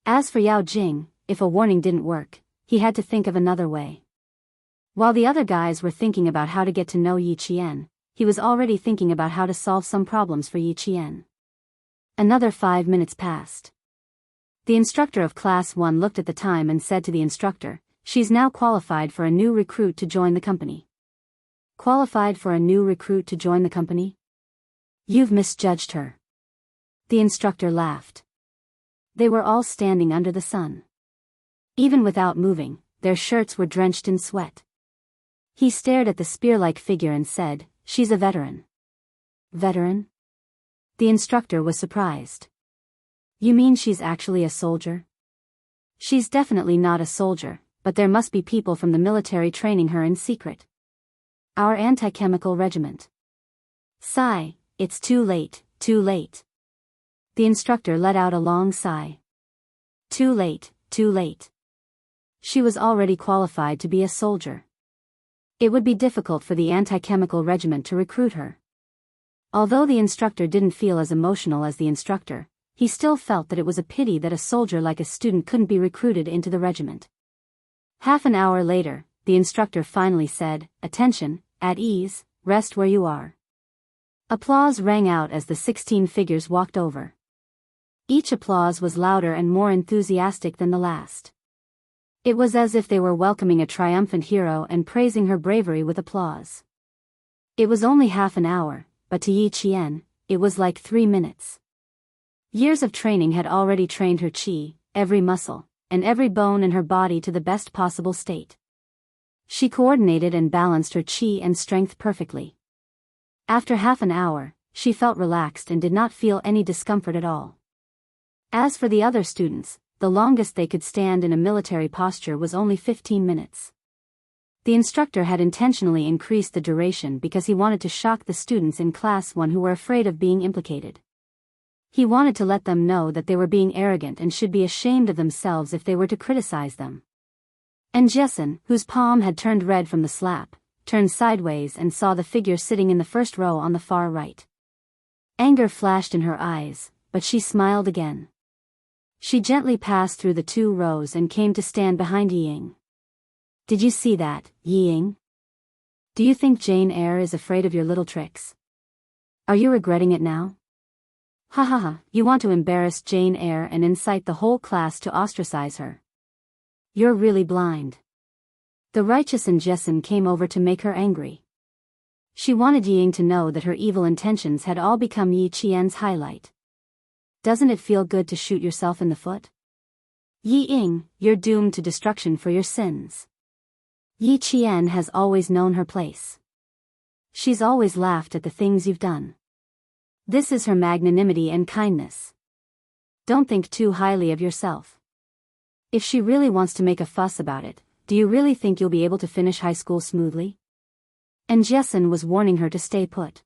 As for Yao Jing, if a warning didn't work, he had to think of another way. While the other guys were thinking about how to get to know Yi Qian, he was already thinking about how to solve some problems for Yi Qian. Another 5 minutes passed. The instructor of Class 1 looked at the time and said to the instructor, "She's now qualified for a new recruit to join the company." Qualified for a new recruit to join the company? You've misjudged her. The instructor laughed. They were all standing under the sun. Even without moving, their shirts were drenched in sweat. He stared at the spear-like figure and said, "She's a veteran." Veteran? The instructor was surprised. You mean she's actually a soldier? She's definitely not a soldier, but there must be people from the military training her in secret. Our anti-chemical regiment. Sigh, it's too late, too late. The instructor let out a long sigh. Too late, too late. She was already qualified to be a soldier. It would be difficult for the anti-chemical regiment to recruit her. Although the instructor didn't feel as emotional as the instructor, he still felt that it was a pity that a soldier like a student couldn't be recruited into the regiment. Half an hour later, the instructor finally said, "Attention, at ease, rest where you are." Applause rang out as the 16 figures walked over. Each applause was louder and more enthusiastic than the last. It was as if they were welcoming a triumphant hero and praising her bravery with applause. It was only half an hour, but to Yi Qian, it was like 3 minutes. Years of training had already trained her qi, every muscle, and every bone in her body to the best possible state. She coordinated and balanced her qi and strength perfectly. After half an hour, she felt relaxed and did not feel any discomfort at all. As for the other students, the longest they could stand in a military posture was only 15 minutes. The instructor had intentionally increased the duration because he wanted to shock the students in Class 1 who were afraid of being implicated. He wanted to let them know that they were being arrogant and should be ashamed of themselves if they were to criticize them. And Jessen, whose palm had turned red from the slap, turned sideways and saw the figure sitting in the first row on the far right. Anger flashed in her eyes, but she smiled again. She gently passed through the 2 rows and came to stand behind Ying. "Did you see that, Ying? Do you think Jane Eyre is afraid of your little tricks? Are you regretting it now? Ha ha ha, you want to embarrass Jane Eyre and incite the whole class to ostracize her. You're really blind." The righteous Jessen came over to make her angry. She wanted Ying to know that her evil intentions had all become Yi Qian's highlight. Doesn't it feel good to shoot yourself in the foot? Ying, you're doomed to destruction for your sins. Yi Qian has always known her place. She's always laughed at the things you've done. This is her magnanimity and kindness. Don't think too highly of yourself. If she really wants to make a fuss about it, do you really think you'll be able to finish high school smoothly? And Jessen was warning her to stay put.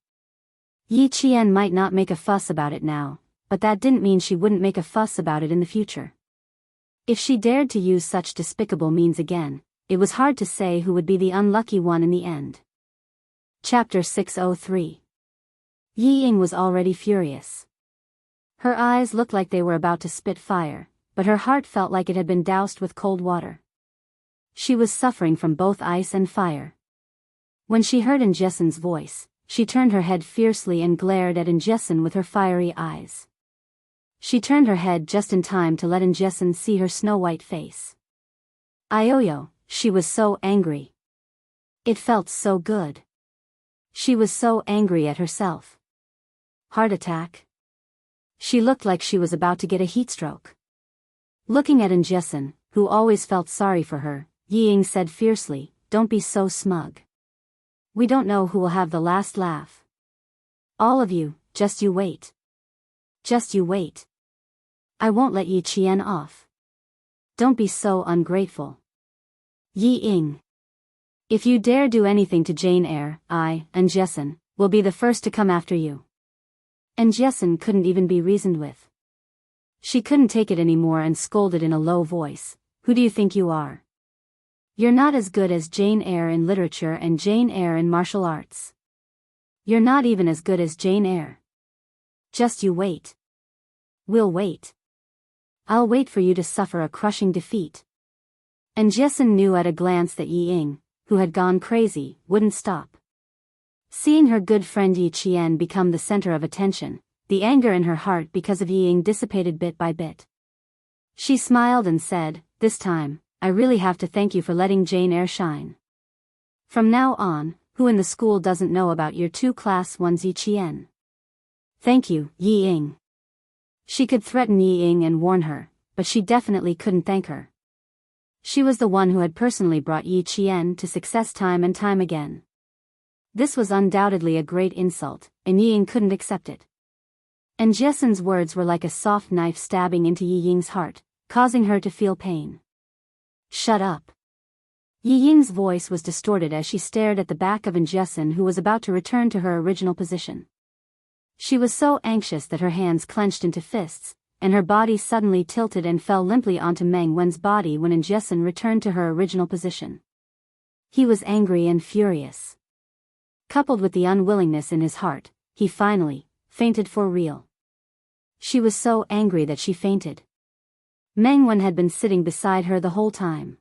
Yi Qian might not make a fuss about it now, but that didn't mean she wouldn't make a fuss about it in the future. If she dared to use such despicable means again, it was hard to say who would be the unlucky one in the end. Chapter 603. Yi Ying was already furious. Her eyes looked like they were about to spit fire, but her heart felt like it had been doused with cold water. She was suffering from both ice and fire. When she heard Jessen's voice, she turned her head fiercely and glared at Jessen with her fiery eyes. She turned her head just in time to let Jessen see her snow-white face. Ioyo, she was so angry. It felt so good. She was so angry at herself. Heart attack? She looked like she was about to get a heat stroke. Looking at Jessen, who always felt sorry for her, Yi Ying said fiercely, "Don't be so smug. We don't know who will have the last laugh. All of you, just you wait. Just you wait. I won't let Yi Qian off. Don't be so ungrateful. Yi Ying. If you dare do anything to Jane Eyre, I, Jessen, will be the first to come after you." Jessen couldn't even be reasoned with. She couldn't take it anymore and scolded in a low voice, "Who do you think you are? You're not as good as Jane Eyre in literature and Jane Eyre in martial arts. You're not even as good as Jane Eyre. Just you wait. We'll wait. I'll wait for you to suffer a crushing defeat." Jessen knew at a glance that Yi Ying, who had gone crazy, wouldn't stop. Seeing her good friend Yi Qian become the center of attention, the anger in her heart because of Yi Ying dissipated bit by bit. She smiled and said, "This time, I really have to thank you for letting Jane Eyre shine. From now on, who in the school doesn't know about your 2 class 1's Yi Qian? Thank you, Yi Ying." She could threaten Yi Ying and warn her, but she definitely couldn't thank her. She was the one who had personally brought Yi Qian to success time and time again. This was undoubtedly a great insult, and Yi Ying couldn't accept it. Jessen's words were like a soft knife stabbing into Yi Ying's heart, causing her to feel pain. "Shut up." Yi Ying's voice was distorted as she stared at the back of Jessen, who was about to return to her original position. She was so anxious that her hands clenched into fists, and her body suddenly tilted and fell limply onto Meng Wen's body when Jessen returned to her original position. He was angry and furious. Coupled with the unwillingness in his heart, he finally fainted for real. She was so angry that she fainted. Meng Wen had been sitting beside her the whole time.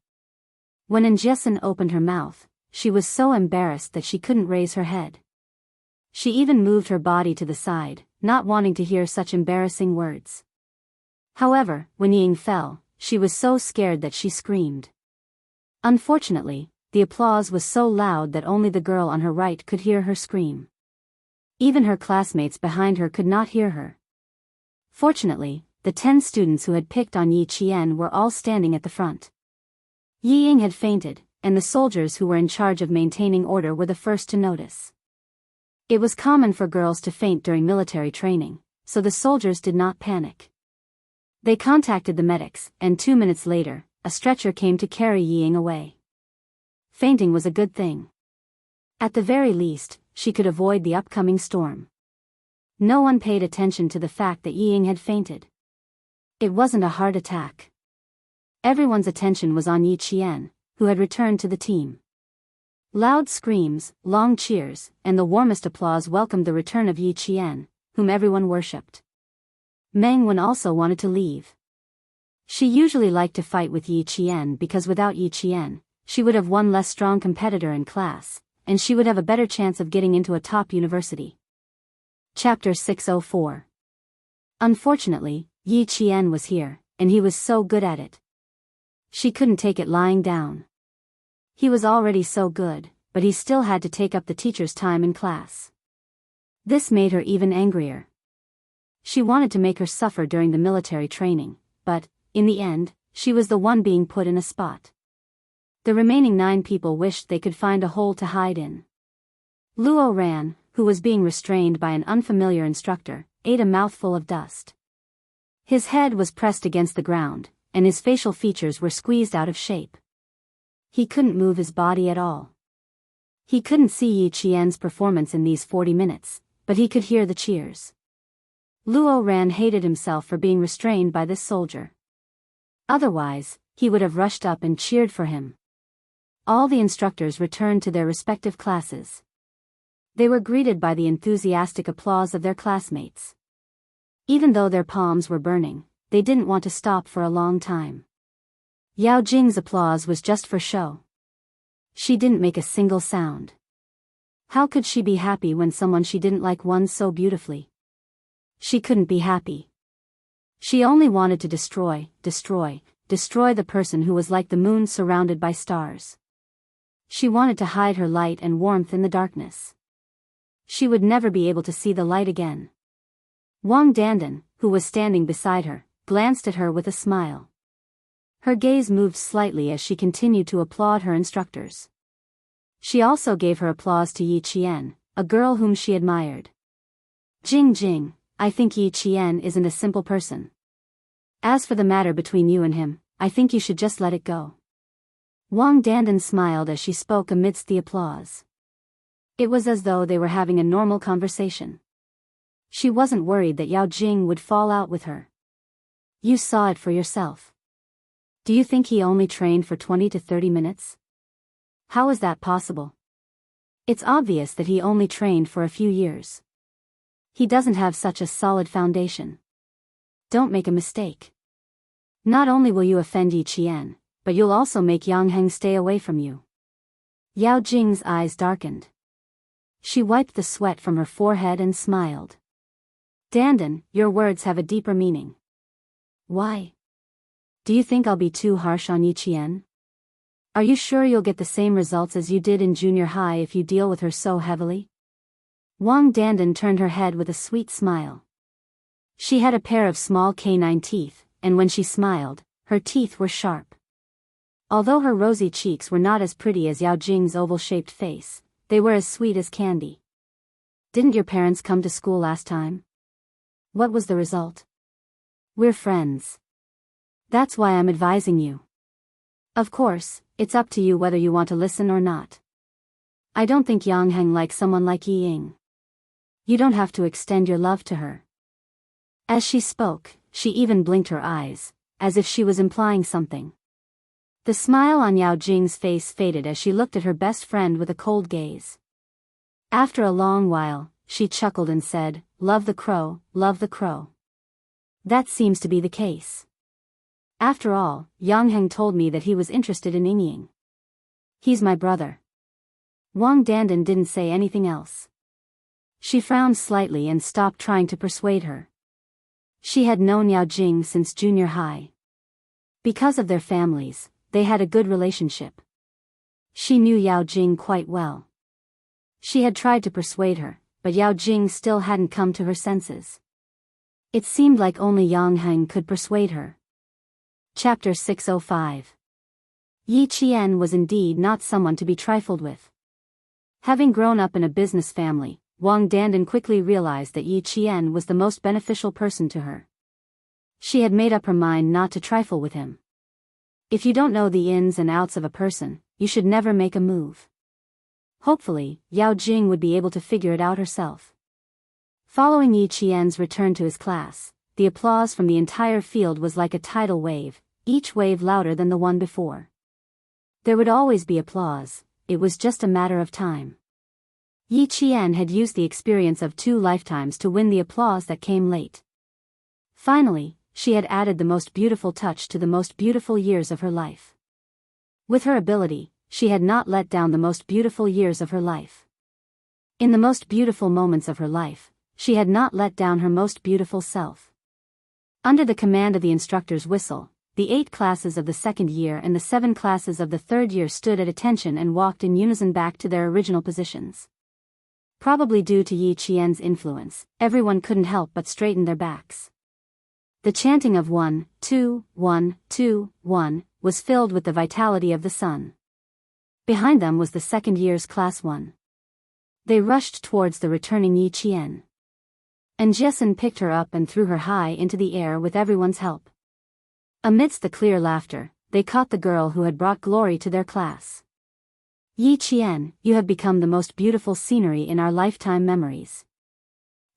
When Jessen opened her mouth, she was so embarrassed that she couldn't raise her head. She even moved her body to the side, not wanting to hear such embarrassing words. However, when Yi Ying fell, she was so scared that she screamed. Unfortunately, the applause was so loud that only the girl on her right could hear her scream. Even her classmates behind her could not hear her. Fortunately, the 10 students who had picked on Yi Qian were all standing at the front. Yi Ying had fainted, and the soldiers who were in charge of maintaining order were the first to notice. It was common for girls to faint during military training, so the soldiers did not panic. They contacted the medics, and 2 minutes later, a stretcher came to carry Yi Ying away. Fainting was a good thing. At the very least, she could avoid the upcoming storm. No one paid attention to the fact that Yi Ying had fainted. It wasn't a heart attack. Everyone's attention was on Yi Qian, who had returned to the team. Loud screams, long cheers, and the warmest applause welcomed the return of Yi Qian, whom everyone worshipped. Meng Wen also wanted to leave. She usually liked to fight with Yi Qian because without Yi Qian, she would have one less strong competitor in class, and she would have a better chance of getting into a top university. Chapter 604. Unfortunately, Yi Qian was here, and he was so good at it. She couldn't take it lying down. He was already so good, but he still had to take up the teacher's time in class. This made her even angrier. She wanted to make her suffer during the military training, but, in the end, she was the one being put in a spot. The remaining 9 people wished they could find a hole to hide in. Luo Ran, who was being restrained by an unfamiliar instructor, ate a mouthful of dust. His head was pressed against the ground, and his facial features were squeezed out of shape. He couldn't move his body at all. He couldn't see Yi Qian's performance in these 40 minutes, but he could hear the cheers. Luo Ran hated himself for being restrained by this soldier. Otherwise, he would have rushed up and cheered for him. All the instructors returned to their respective classes. They were greeted by the enthusiastic applause of their classmates. Even though their palms were burning, they didn't want to stop for a long time. Yao Jing's applause was just for show. She didn't make a single sound. How could she be happy when someone she didn't like won so beautifully? She couldn't be happy. She only wanted to destroy the person who was like the moon surrounded by stars. She wanted to hide her light and warmth in the darkness. She would never be able to see the light again. Wang Dandan, who was standing beside her, glanced at her with a smile. Her gaze moved slightly as she continued to applaud her instructors. She also gave her applause to Yi Qian, a girl whom she admired. Jing Jing, I think Yi Qian isn't a simple person. As for the matter between you and him, I think you should just let it go. Wang Dandan smiled as she spoke amidst the applause. It was as though they were having a normal conversation. She wasn't worried that Yao Jing would fall out with her. You saw it for yourself. Do you think he only trained for 20 to 30 minutes? How is that possible? It's obvious that he only trained for a few years. He doesn't have such a solid foundation. Don't make a mistake. Not only will you offend Yi Qian, but you'll also make Yang Heng stay away from you. Yao Jing's eyes darkened. She wiped the sweat from her forehead and smiled. Dandan, your words have a deeper meaning. Why? Do you think I'll be too harsh on Yi Qian? Are you sure you'll get the same results as you did in junior high if you deal with her so heavily? Wang Dandan turned her head with a sweet smile. She had a pair of small canine teeth, and when she smiled, her teeth were sharp. Although her rosy cheeks were not as pretty as Yao Jing's oval-shaped face, they were as sweet as candy. Didn't your parents come to school last time? What was the result? We're friends. That's why I'm advising you. Of course, it's up to you whether you want to listen or not. I don't think Yang Heng likes someone like Yi Ying. You don't have to extend your love to her. As she spoke, she even blinked her eyes, as if she was implying something. The smile on Yao Jing's face faded as she looked at her best friend with a cold gaze. After a long while, she chuckled and said, love the crow, love the crow. That seems to be the case. After all, Yang Heng told me that he was interested in Ying Ying. He's my brother. Wang Dandan didn't say anything else. She frowned slightly and stopped trying to persuade her. She had known Yao Jing since junior high. Because of their families, they had a good relationship. She knew Yao Jing quite well. She had tried to persuade her, but Yao Jing still hadn't come to her senses. It seemed like only Yang Heng could persuade her. Chapter 605. Yi Qian was indeed not someone to be trifled with. Having grown up in a business family, Wang Dandan quickly realized that Yi Qian was the most beneficial person to her. She had made up her mind not to trifle with him. If you don't know the ins and outs of a person, you should never make a move. Hopefully, Yao Jing would be able to figure it out herself. Following Yi Qian's return to his class, the applause from the entire field was like a tidal wave, each wave louder than the one before. There would always be applause, it was just a matter of time. Yi Qian had used the experience of 2 lifetimes to win the applause that came late. Finally, she had added the most beautiful touch to the most beautiful years of her life. With her ability, she had not let down the most beautiful years of her life. In the most beautiful moments of her life, she had not let down her most beautiful self. Under the command of the instructor's whistle, the 8 classes of the second year and the 7 classes of the third year stood at attention and walked in unison back to their original positions. Probably due to Yi Qian's influence, everyone couldn't help but straighten their backs. The chanting of 1, 2, 1, 2, 1 was filled with the vitality of the sun. Behind them was the second year's class 1. They rushed towards the returning Yi Qian. And Jessen picked her up and threw her high into the air with everyone's help. Amidst the clear laughter, they caught the girl who had brought glory to their class. Yi Qian, you have become the most beautiful scenery in our lifetime memories.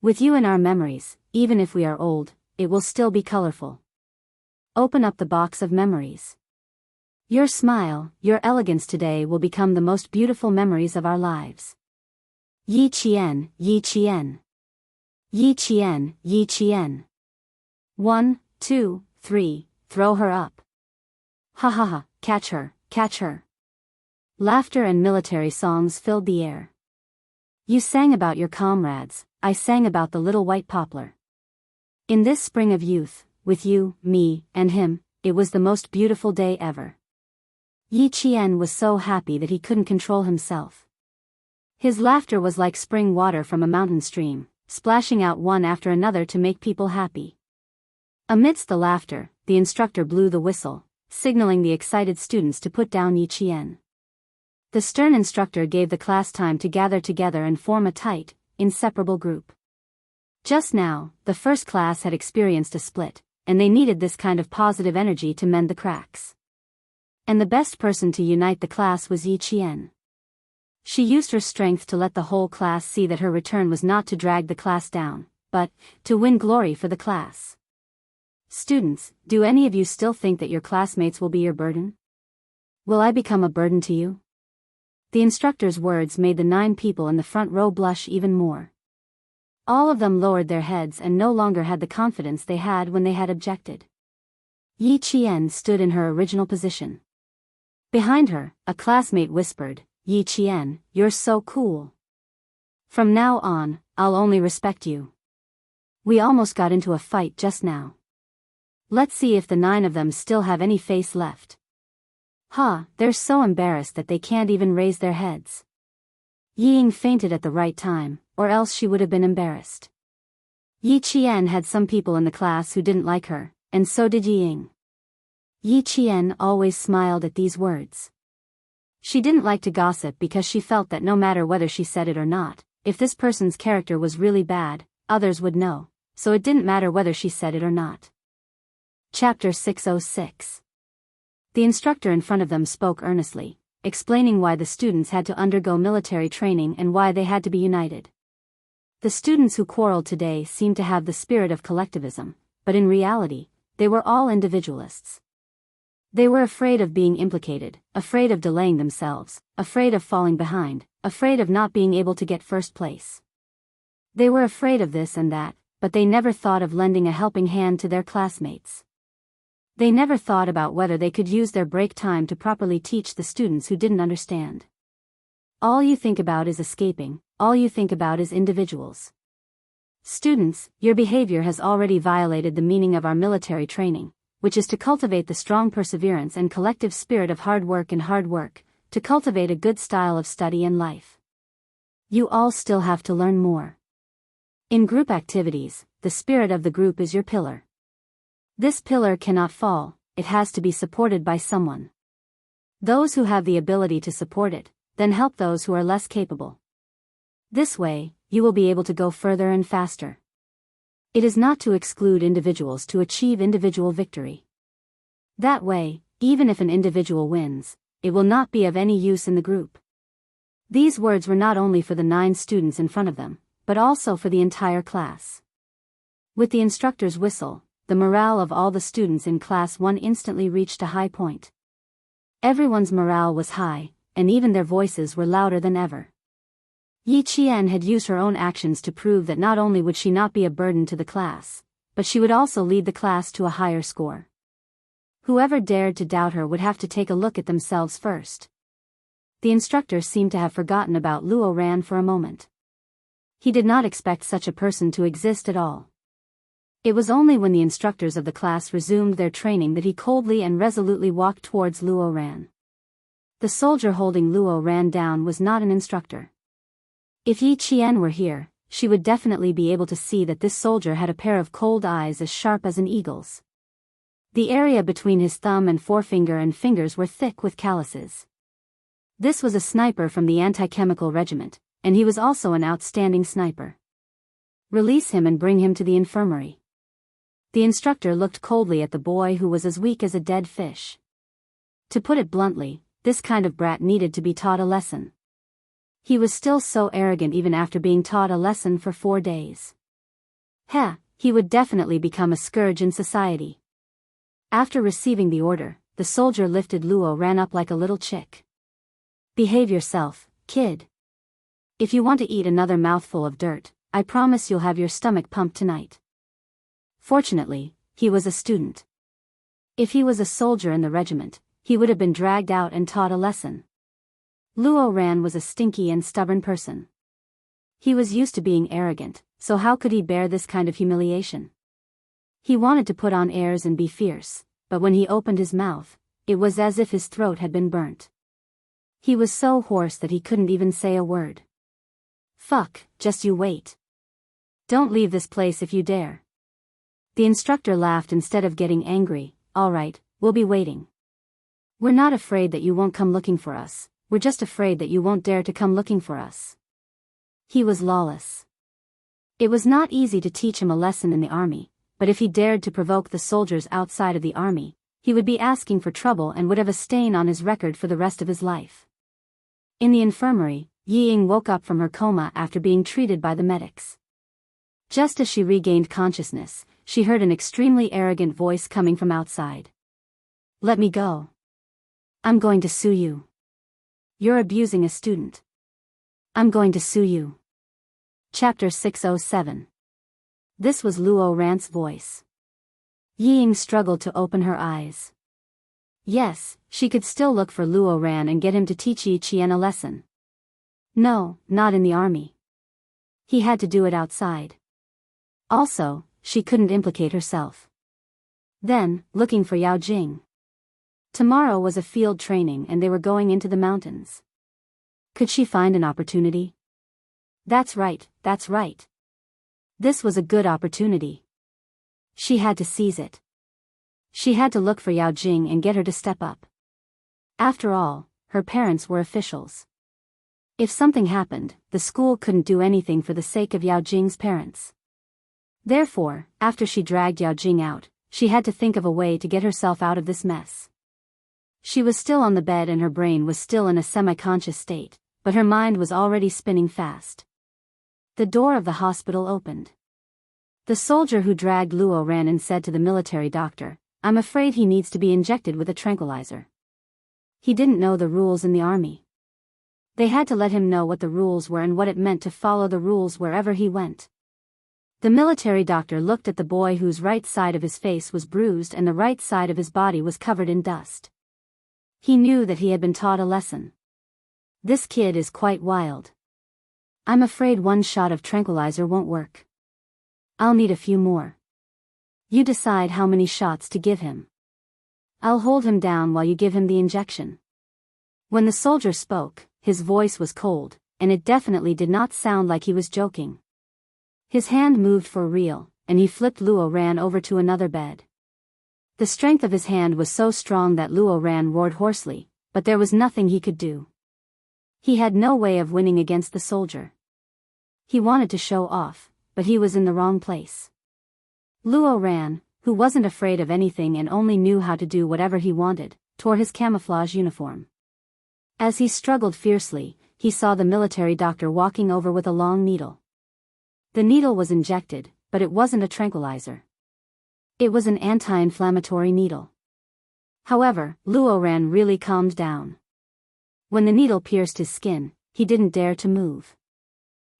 With you in our memories, even if we are old, it will still be colorful. Open up the box of memories. Your smile, your elegance today will become the most beautiful memories of our lives. Yi Qian, Yi Qian. Yi Qian, Yi Qian. 1, 2, 3, throw her up. Ha ha ha, catch her, catch her. Laughter and military songs filled the air. You sang about your comrades, I sang about the little white poplar. In this spring of youth, with you, me, and him, it was the most beautiful day ever. Yi Qian was so happy that he couldn't control himself. His laughter was like spring water from a mountain stream, splashing out one after another to make people happy. Amidst the laughter, the instructor blew the whistle, signaling the excited students to put down Yi Qian. The stern instructor gave the class time to gather together and form a tight, inseparable group. Just now, the first class had experienced a split, and they needed this kind of positive energy to mend the cracks. And the best person to unite the class was Yi Qian. She used her strength to let the whole class see that her return was not to drag the class down, but to win glory for the class. Students, do any of you still think that your classmates will be your burden? Will I become a burden to you? The instructor's words made the 9 people in the front row blush even more. All of them lowered their heads and no longer had the confidence they had when they had objected. Yi Qian stood in her original position. Behind her, a classmate whispered, "Yi Qian, you're so cool. From now on, I'll only respect you. We almost got into a fight just now. Let's see if the 9 of them still have any face left." They're so embarrassed that they can't even raise their heads. Ying fainted at the right time, or else she would have been embarrassed. Yi Qian had some people in the class who didn't like her, and so did Ying. Yi Qian always smiled at these words. She didn't like to gossip because she felt that no matter whether she said it or not, if this person's character was really bad, others would know, so it didn't matter whether she said it or not. Chapter 606. The instructor in front of them spoke earnestly, explaining why the students had to undergo military training and why they had to be united. The students who quarreled today seemed to have the spirit of collectivism, but in reality, they were all individualists. They were afraid of being implicated, afraid of delaying themselves, afraid of falling behind, afraid of not being able to get first place. They were afraid of this and that, but they never thought of lending a helping hand to their classmates. They never thought about whether they could use their break time to properly teach the students who didn't understand. All you think about is escaping, all you think about is individuals. Students, your behavior has already violated the meaning of our military training, which is to cultivate the strong perseverance and collective spirit of hard work, to cultivate a good style of study and life. You all still have to learn more. In group activities, the spirit of the group is your pillar. This pillar cannot fall, it has to be supported by someone. Those who have the ability to support it, then help those who are less capable. This way, you will be able to go further and faster. It is not to exclude individuals to achieve individual victory. That way, even if an individual wins, it will not be of any use in the group. These words were not only for the 9 students in front of them, but also for the entire class. With the instructor's whistle, the morale of all the students in Class 1 instantly reached a high point. Everyone's morale was high, and even their voices were louder than ever. Yi Qian had used her own actions to prove that not only would she not be a burden to the class, but she would also lead the class to a higher score. Whoever dared to doubt her would have to take a look at themselves first. The instructor seemed to have forgotten about Luo Ran for a moment. He did not expect such a person to exist at all. It was only when the instructors of the class resumed their training that he coldly and resolutely walked towards Luo Ran. The soldier holding Luo Ran down was not an instructor. If Yi Qian were here, she would definitely be able to see that this soldier had a pair of cold eyes as sharp as an eagle's. The area between his thumb and forefinger and fingers were thick with calluses. This was a sniper from the anti-chemical regiment, and he was also an outstanding sniper. Release him and bring him to the infirmary. The instructor looked coldly at the boy who was as weak as a dead fish. To put it bluntly, this kind of brat needed to be taught a lesson. He was still so arrogant even after being taught a lesson for 4 days. He would definitely become a scourge in society. After receiving the order, the soldier lifted Luo Ran up like a little chick. Behave yourself, kid. If you want to eat another mouthful of dirt, I promise you'll have your stomach pumped tonight. Fortunately, he was a student. If he was a soldier in the regiment, he would have been dragged out and taught a lesson. Luo Ran was a stinky and stubborn person. He was used to being arrogant, so how could he bear this kind of humiliation? He wanted to put on airs and be fierce, but when he opened his mouth, it was as if his throat had been burnt. He was so hoarse that he couldn't even say a word. Fuck, just you wait. Don't leave this place if you dare. The instructor laughed instead of getting angry. All right, we'll be waiting. We're not afraid that you won't come looking for us, we're just afraid that you won't dare to come looking for us. He was lawless. It was not easy to teach him a lesson in the army, but if he dared to provoke the soldiers outside of the army, he would be asking for trouble and would have a stain on his record for the rest of his life. In the infirmary, Yi Ying woke up from her coma after being treated by the medics. Just as she regained consciousness, she heard an extremely arrogant voice coming from outside. "Let me go. I'm going to sue you. You're abusing a student. I'm going to sue you." Chapter 607. This was Luo Ran's voice. Yi Ying struggled to open her eyes. Yes, she could still look for Luo Ran and get him to teach Yi Qian a lesson. No, not in the army. He had to do it outside. Also, she couldn't implicate herself. Then, looking for Yao Jing. Tomorrow was a field training and they were going into the mountains. Could she find an opportunity? That's right, that's right. This was a good opportunity. She had to seize it. She had to look for Yao Jing and get her to step up. After all, her parents were officials. If something happened, the school couldn't do anything for the sake of Yao Jing's parents. Therefore, after she dragged Yao Jing out, she had to think of a way to get herself out of this mess. She was still on the bed and her brain was still in a semi-conscious state, but her mind was already spinning fast. The door of the hospital opened. The soldier who dragged Luo ran and said to the military doctor, "I'm afraid he needs to be injected with a tranquilizer." He didn't know the rules in the army. They had to let him know what the rules were and what it meant to follow the rules wherever he went. The military doctor looked at the boy whose right side of his face was bruised and the right side of his body was covered in dust. He knew that he had been taught a lesson. This kid is quite wild. I'm afraid one shot of tranquilizer won't work. I'll need a few more. You decide how many shots to give him. I'll hold him down while you give him the injection. When the soldier spoke, his voice was cold, and it definitely did not sound like he was joking. His hand moved for real, and he flipped Luo Ran over to another bed. The strength of his hand was so strong that Luo Ran roared hoarsely, but there was nothing he could do. He had no way of winning against the soldier. He wanted to show off, but he was in the wrong place. Luo Ran, who wasn't afraid of anything and only knew how to do whatever he wanted, tore his camouflage uniform. As he struggled fiercely, he saw the military doctor walking over with a long needle. The needle was injected, but it wasn't a tranquilizer. It was an anti-inflammatory needle. However, Luo Ran really calmed down. When the needle pierced his skin, he didn't dare to move.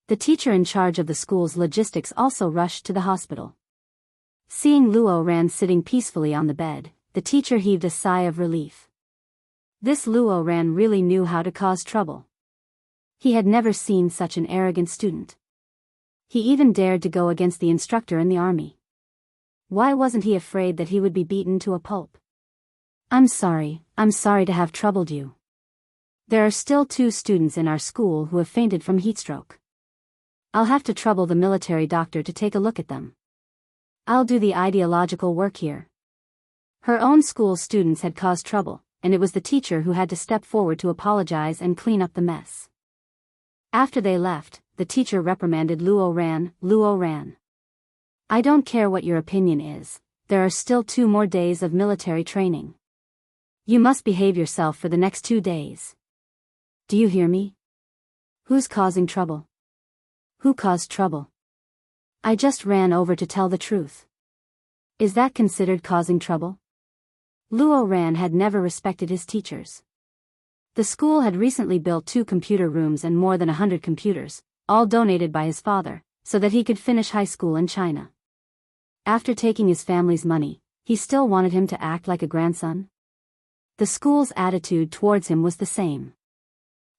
The teacher in charge of the school's logistics also rushed to the hospital. Seeing Luo Ran sitting peacefully on the bed, the teacher heaved a sigh of relief. This Luo Ran really knew how to cause trouble. He had never seen such an arrogant student. He even dared to go against the instructor in the army. Why wasn't he afraid that he would be beaten to a pulp? I'm sorry to have troubled you. There are still 2 students in our school who have fainted from heatstroke. I'll have to trouble the military doctor to take a look at them. I'll do the ideological work here. Her own school's students had caused trouble, and it was the teacher who had to step forward to apologize and clean up the mess. After they left, the teacher reprimanded Luo Ran. I don't care what your opinion is, there are still 2 more days of military training. You must behave yourself for the next 2 days. Do you hear me? Who's causing trouble? Who caused trouble? I just ran over to tell the truth. Is that considered causing trouble? Luo Ran had never respected his teachers. The school had recently built 2 computer rooms and more than 100 computers, all donated by his father, so that he could finish high school in China. After taking his family's money, he still wanted him to act like a grandson? The school's attitude towards him was the same.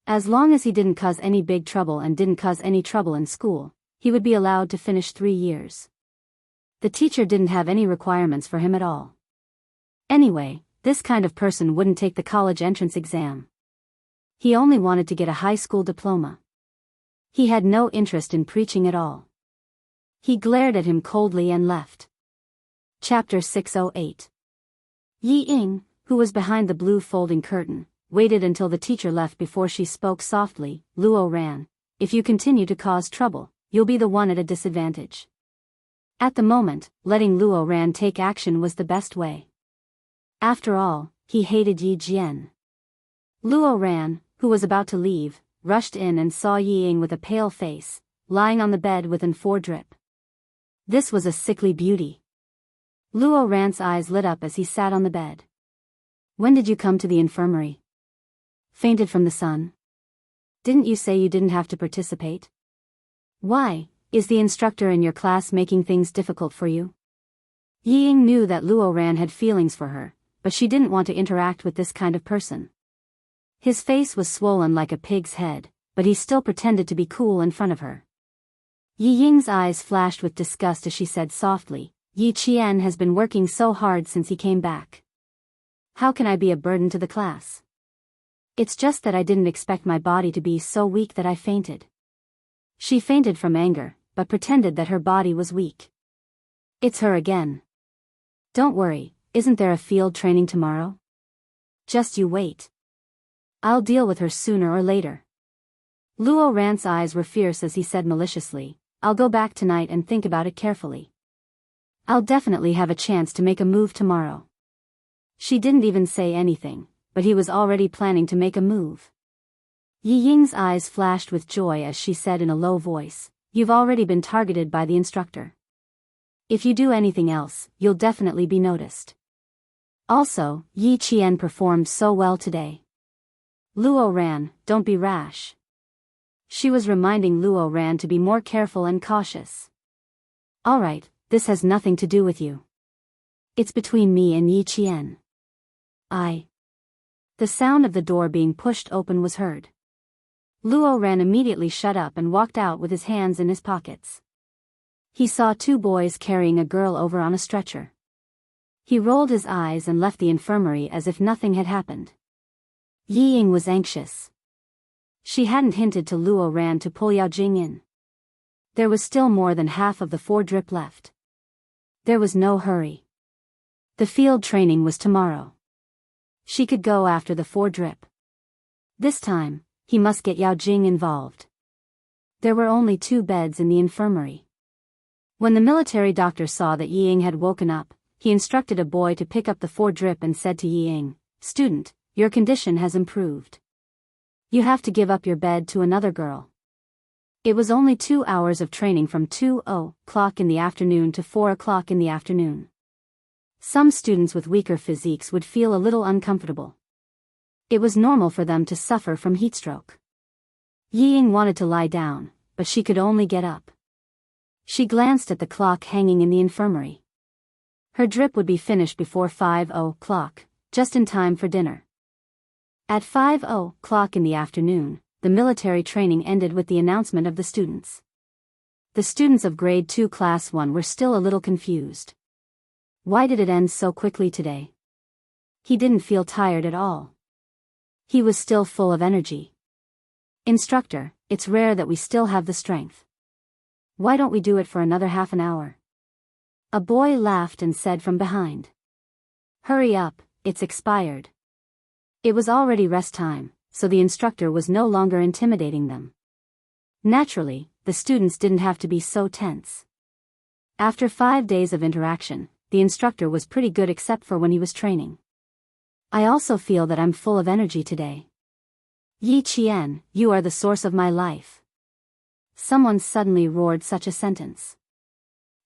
As long as he didn't cause any big trouble and didn't cause any trouble in school, he would be allowed to finish 3 years. The teacher didn't have any requirements for him at all. Anyway, this kind of person wouldn't take the college entrance exam. He only wanted to get a high school diploma. He had no interest in preaching at all. He glared at him coldly and left. Chapter 608. Yi Ying, who was behind the blue folding curtain, waited until the teacher left before she spoke softly. Luo ran. If you continue to cause trouble, you'll be the one at a disadvantage. At the moment, letting Luo Ran take action was the best way. After all, he hated Yi Jian. Luo Ran, who was about to leave, rushed in and saw Yi Ying with a pale face, lying on the bed with an four-drip. This was a sickly beauty. Luo Ran's eyes lit up as he sat on the bed. When did you come to the infirmary? Fainted from the sun? Didn't you say you didn't have to participate? Why, is the instructor in your class making things difficult for you? Yi Ying knew that Luo Ran had feelings for her, but she didn't want to interact with this kind of person. His face was swollen like a pig's head, but he still pretended to be cool in front of her. Yi Ying's eyes flashed with disgust as she said softly, Yi Qian has been working so hard since he came back. How can I be a burden to the class? It's just that I didn't expect my body to be so weak that I fainted. She fainted from anger, but pretended that her body was weak. It's her again. Don't worry, isn't there a field training tomorrow? Just you wait. I'll deal with her sooner or later. Luo Ran's eyes were fierce as he said maliciously, I'll go back tonight and think about it carefully. I'll definitely have a chance to make a move tomorrow. She didn't even say anything, but he was already planning to make a move. Yi Ying's eyes flashed with joy as she said in a low voice, You've already been targeted by the instructor. If you do anything else, you'll definitely be noticed. Also, Yi Qian performed so well today. Luo Ran, don't be rash. She was reminding Luo Ran to be more careful and cautious. Alright, this has nothing to do with you. It's between me and Yi Qian. The sound of the door being pushed open was heard. Luo Ran immediately shut up and walked out with his hands in his pockets. He saw two boys carrying a girl over on a stretcher. He rolled his eyes and left the infirmary as if nothing had happened. Yi Ying was anxious. She hadn't hinted to Luo Ran to pull Yao Jing in. There was still more than half of the four-drip left. There was no hurry. The field training was tomorrow. She could go after the four-drip. This time, he must get Yao Jing involved. There were only 2 beds in the infirmary. When the military doctor saw that Yi Ying had woken up, he instructed a boy to pick up the four-drip and said to Yi Ying, Student, your condition has improved. You have to give up your bed to another girl. It was only 2 hours of training from 2:00 in the afternoon to 4:00 in the afternoon. Some students with weaker physiques would feel a little uncomfortable. It was normal for them to suffer from heatstroke. Yi Ying wanted to lie down, but she could only get up. She glanced at the clock hanging in the infirmary. Her drip would be finished before 5:00, just in time for dinner. At 5:00 in the afternoon, the military training ended with the announcement of the students. The students of Grade 2 Class 1 were still a little confused. Why did it end so quickly today? He didn't feel tired at all. He was still full of energy. Instructor, it's rare that we still have the strength. Why don't we do it for another half an hour? A boy laughed and said from behind. Hurry up, it's expired. It was already rest time, so the instructor was no longer intimidating them. Naturally, the students didn't have to be so tense. After 5 days of interaction, the instructor was pretty good except for when he was training. I also feel that I'm full of energy today. Yi Qian, you are the source of my life. Someone suddenly roared such a sentence.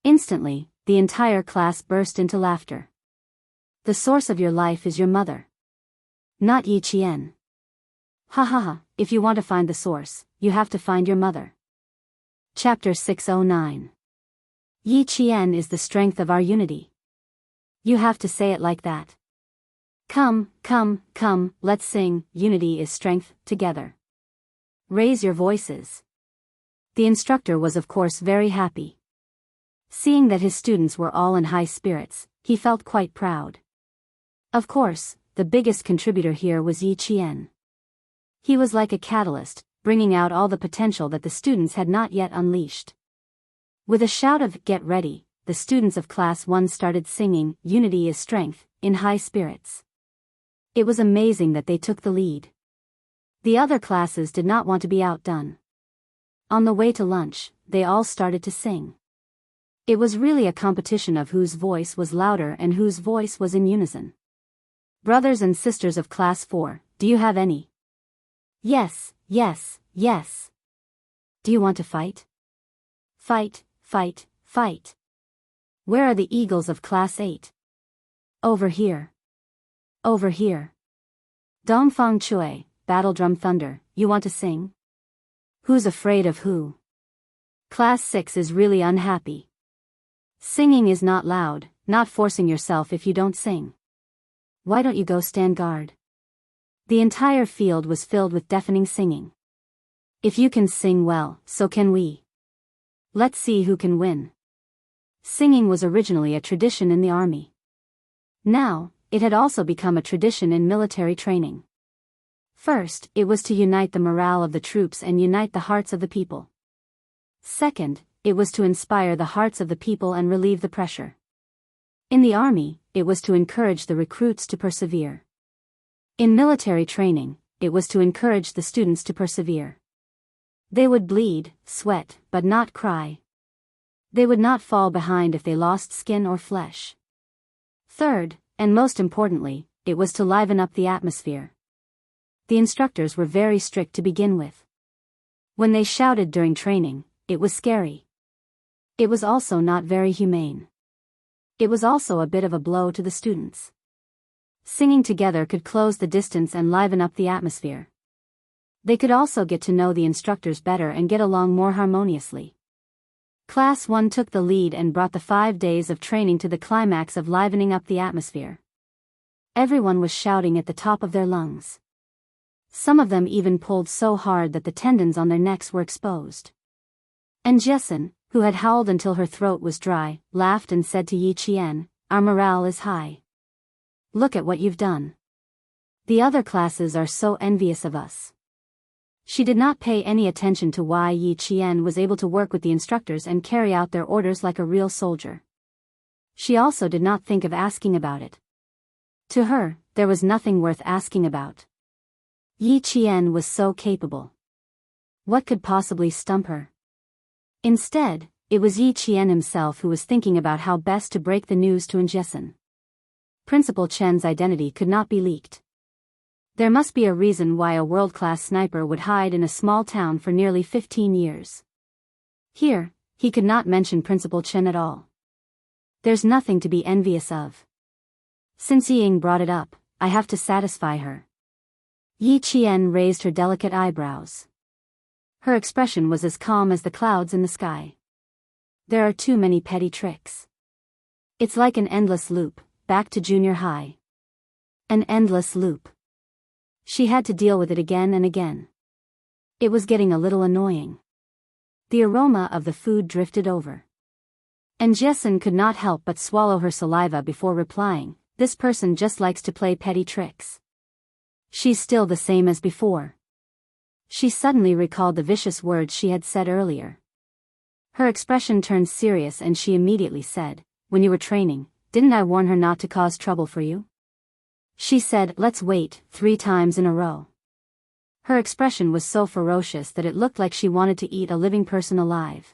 Instantly, the entire class burst into laughter. The source of your life is your mother. Not Yi Qian. Ha ha ha, if you want to find the source, you have to find your mother. Chapter 609. Yi Qian is the strength of our unity. You have to say it like that. Come, let's sing, unity is strength, together. Raise your voices. The instructor was of course very happy. Seeing that his students were all in high spirits, he felt quite proud. Of course, the biggest contributor here was Yi Qian. He was like a catalyst, bringing out all the potential that the students had not yet unleashed. With a shout of, "Get ready," the students of Class 1 started singing, "Unity is Strength," in high spirits. It was amazing that they took the lead. The other classes did not want to be outdone. On the way to lunch, they all started to sing. It was really a competition of whose voice was louder and whose voice was in unison. Brothers and sisters of Class 4, do you have any? Yes, yes, yes. Do you want to fight? Fight, fight, fight. Where are the eagles of Class 8? Over here. Over here. Dongfang Chui, battle drum thunder, you want to sing? Who's afraid of who? Class 6 is really unhappy. Singing is not loud, not forcing yourself if you don't sing. Why don't you go stand guard? The entire field was filled with deafening singing. If you can sing well, so can we. Let's see who can win. Singing was originally a tradition in the army. Now, it had also become a tradition in military training. First, it was to unite the morale of the troops and unite the hearts of the people. Second, it was to inspire the hearts of the people and relieve the pressure. In the army, it was to encourage the recruits to persevere. In military training, it was to encourage the students to persevere. They would bleed, sweat, but not cry. They would not fall behind if they lost skin or flesh. Third, and most importantly, it was to liven up the atmosphere. The instructors were very strict to begin with. When they shouted during training, it was scary. It was also not very humane. It was also a bit of a blow to the students. Singing together could close the distance and liven up the atmosphere. They could also get to know the instructors better and get along more harmoniously. Class 1 took the lead and brought the 5 days of training to the climax of livening up the atmosphere. Everyone was shouting at the top of their lungs. Some of them even pulled so hard that the tendons on their necks were exposed. And Jessen, who had howled until her throat was dry, laughed and said to Yi Qian, "Our morale is high. Look at what you've done. The other classes are so envious of us." She did not pay any attention to why Yi Qian was able to work with the instructors and carry out their orders like a real soldier. She also did not think of asking about it. To her, there was nothing worth asking about. Yi Qian was so capable. What could possibly stump her? Instead, it was Yi Qian himself who was thinking about how best to break the news to Jessen. Principal Chen's identity could not be leaked. There must be a reason why a world-class sniper would hide in a small town for nearly 15 years. Here, he could not mention Principal Chen at all. There's nothing to be envious of. Since Ying brought it up, I have to satisfy her. Yi Qian raised her delicate eyebrows. Her expression was as calm as the clouds in the sky. There are too many petty tricks. It's like an endless loop, back to junior high. An endless loop. She had to deal with it again and again. It was getting a little annoying. The aroma of the food drifted over. And Jessen could not help but swallow her saliva before replying, "This person just likes to play petty tricks. She's still the same as before." She suddenly recalled the vicious words she had said earlier. Her expression turned serious and she immediately said, "When you were training, didn't I warn her not to cause trouble for you?" She said, "Let's wait," 3 times in a row. Her expression was so ferocious that it looked like she wanted to eat a living person alive.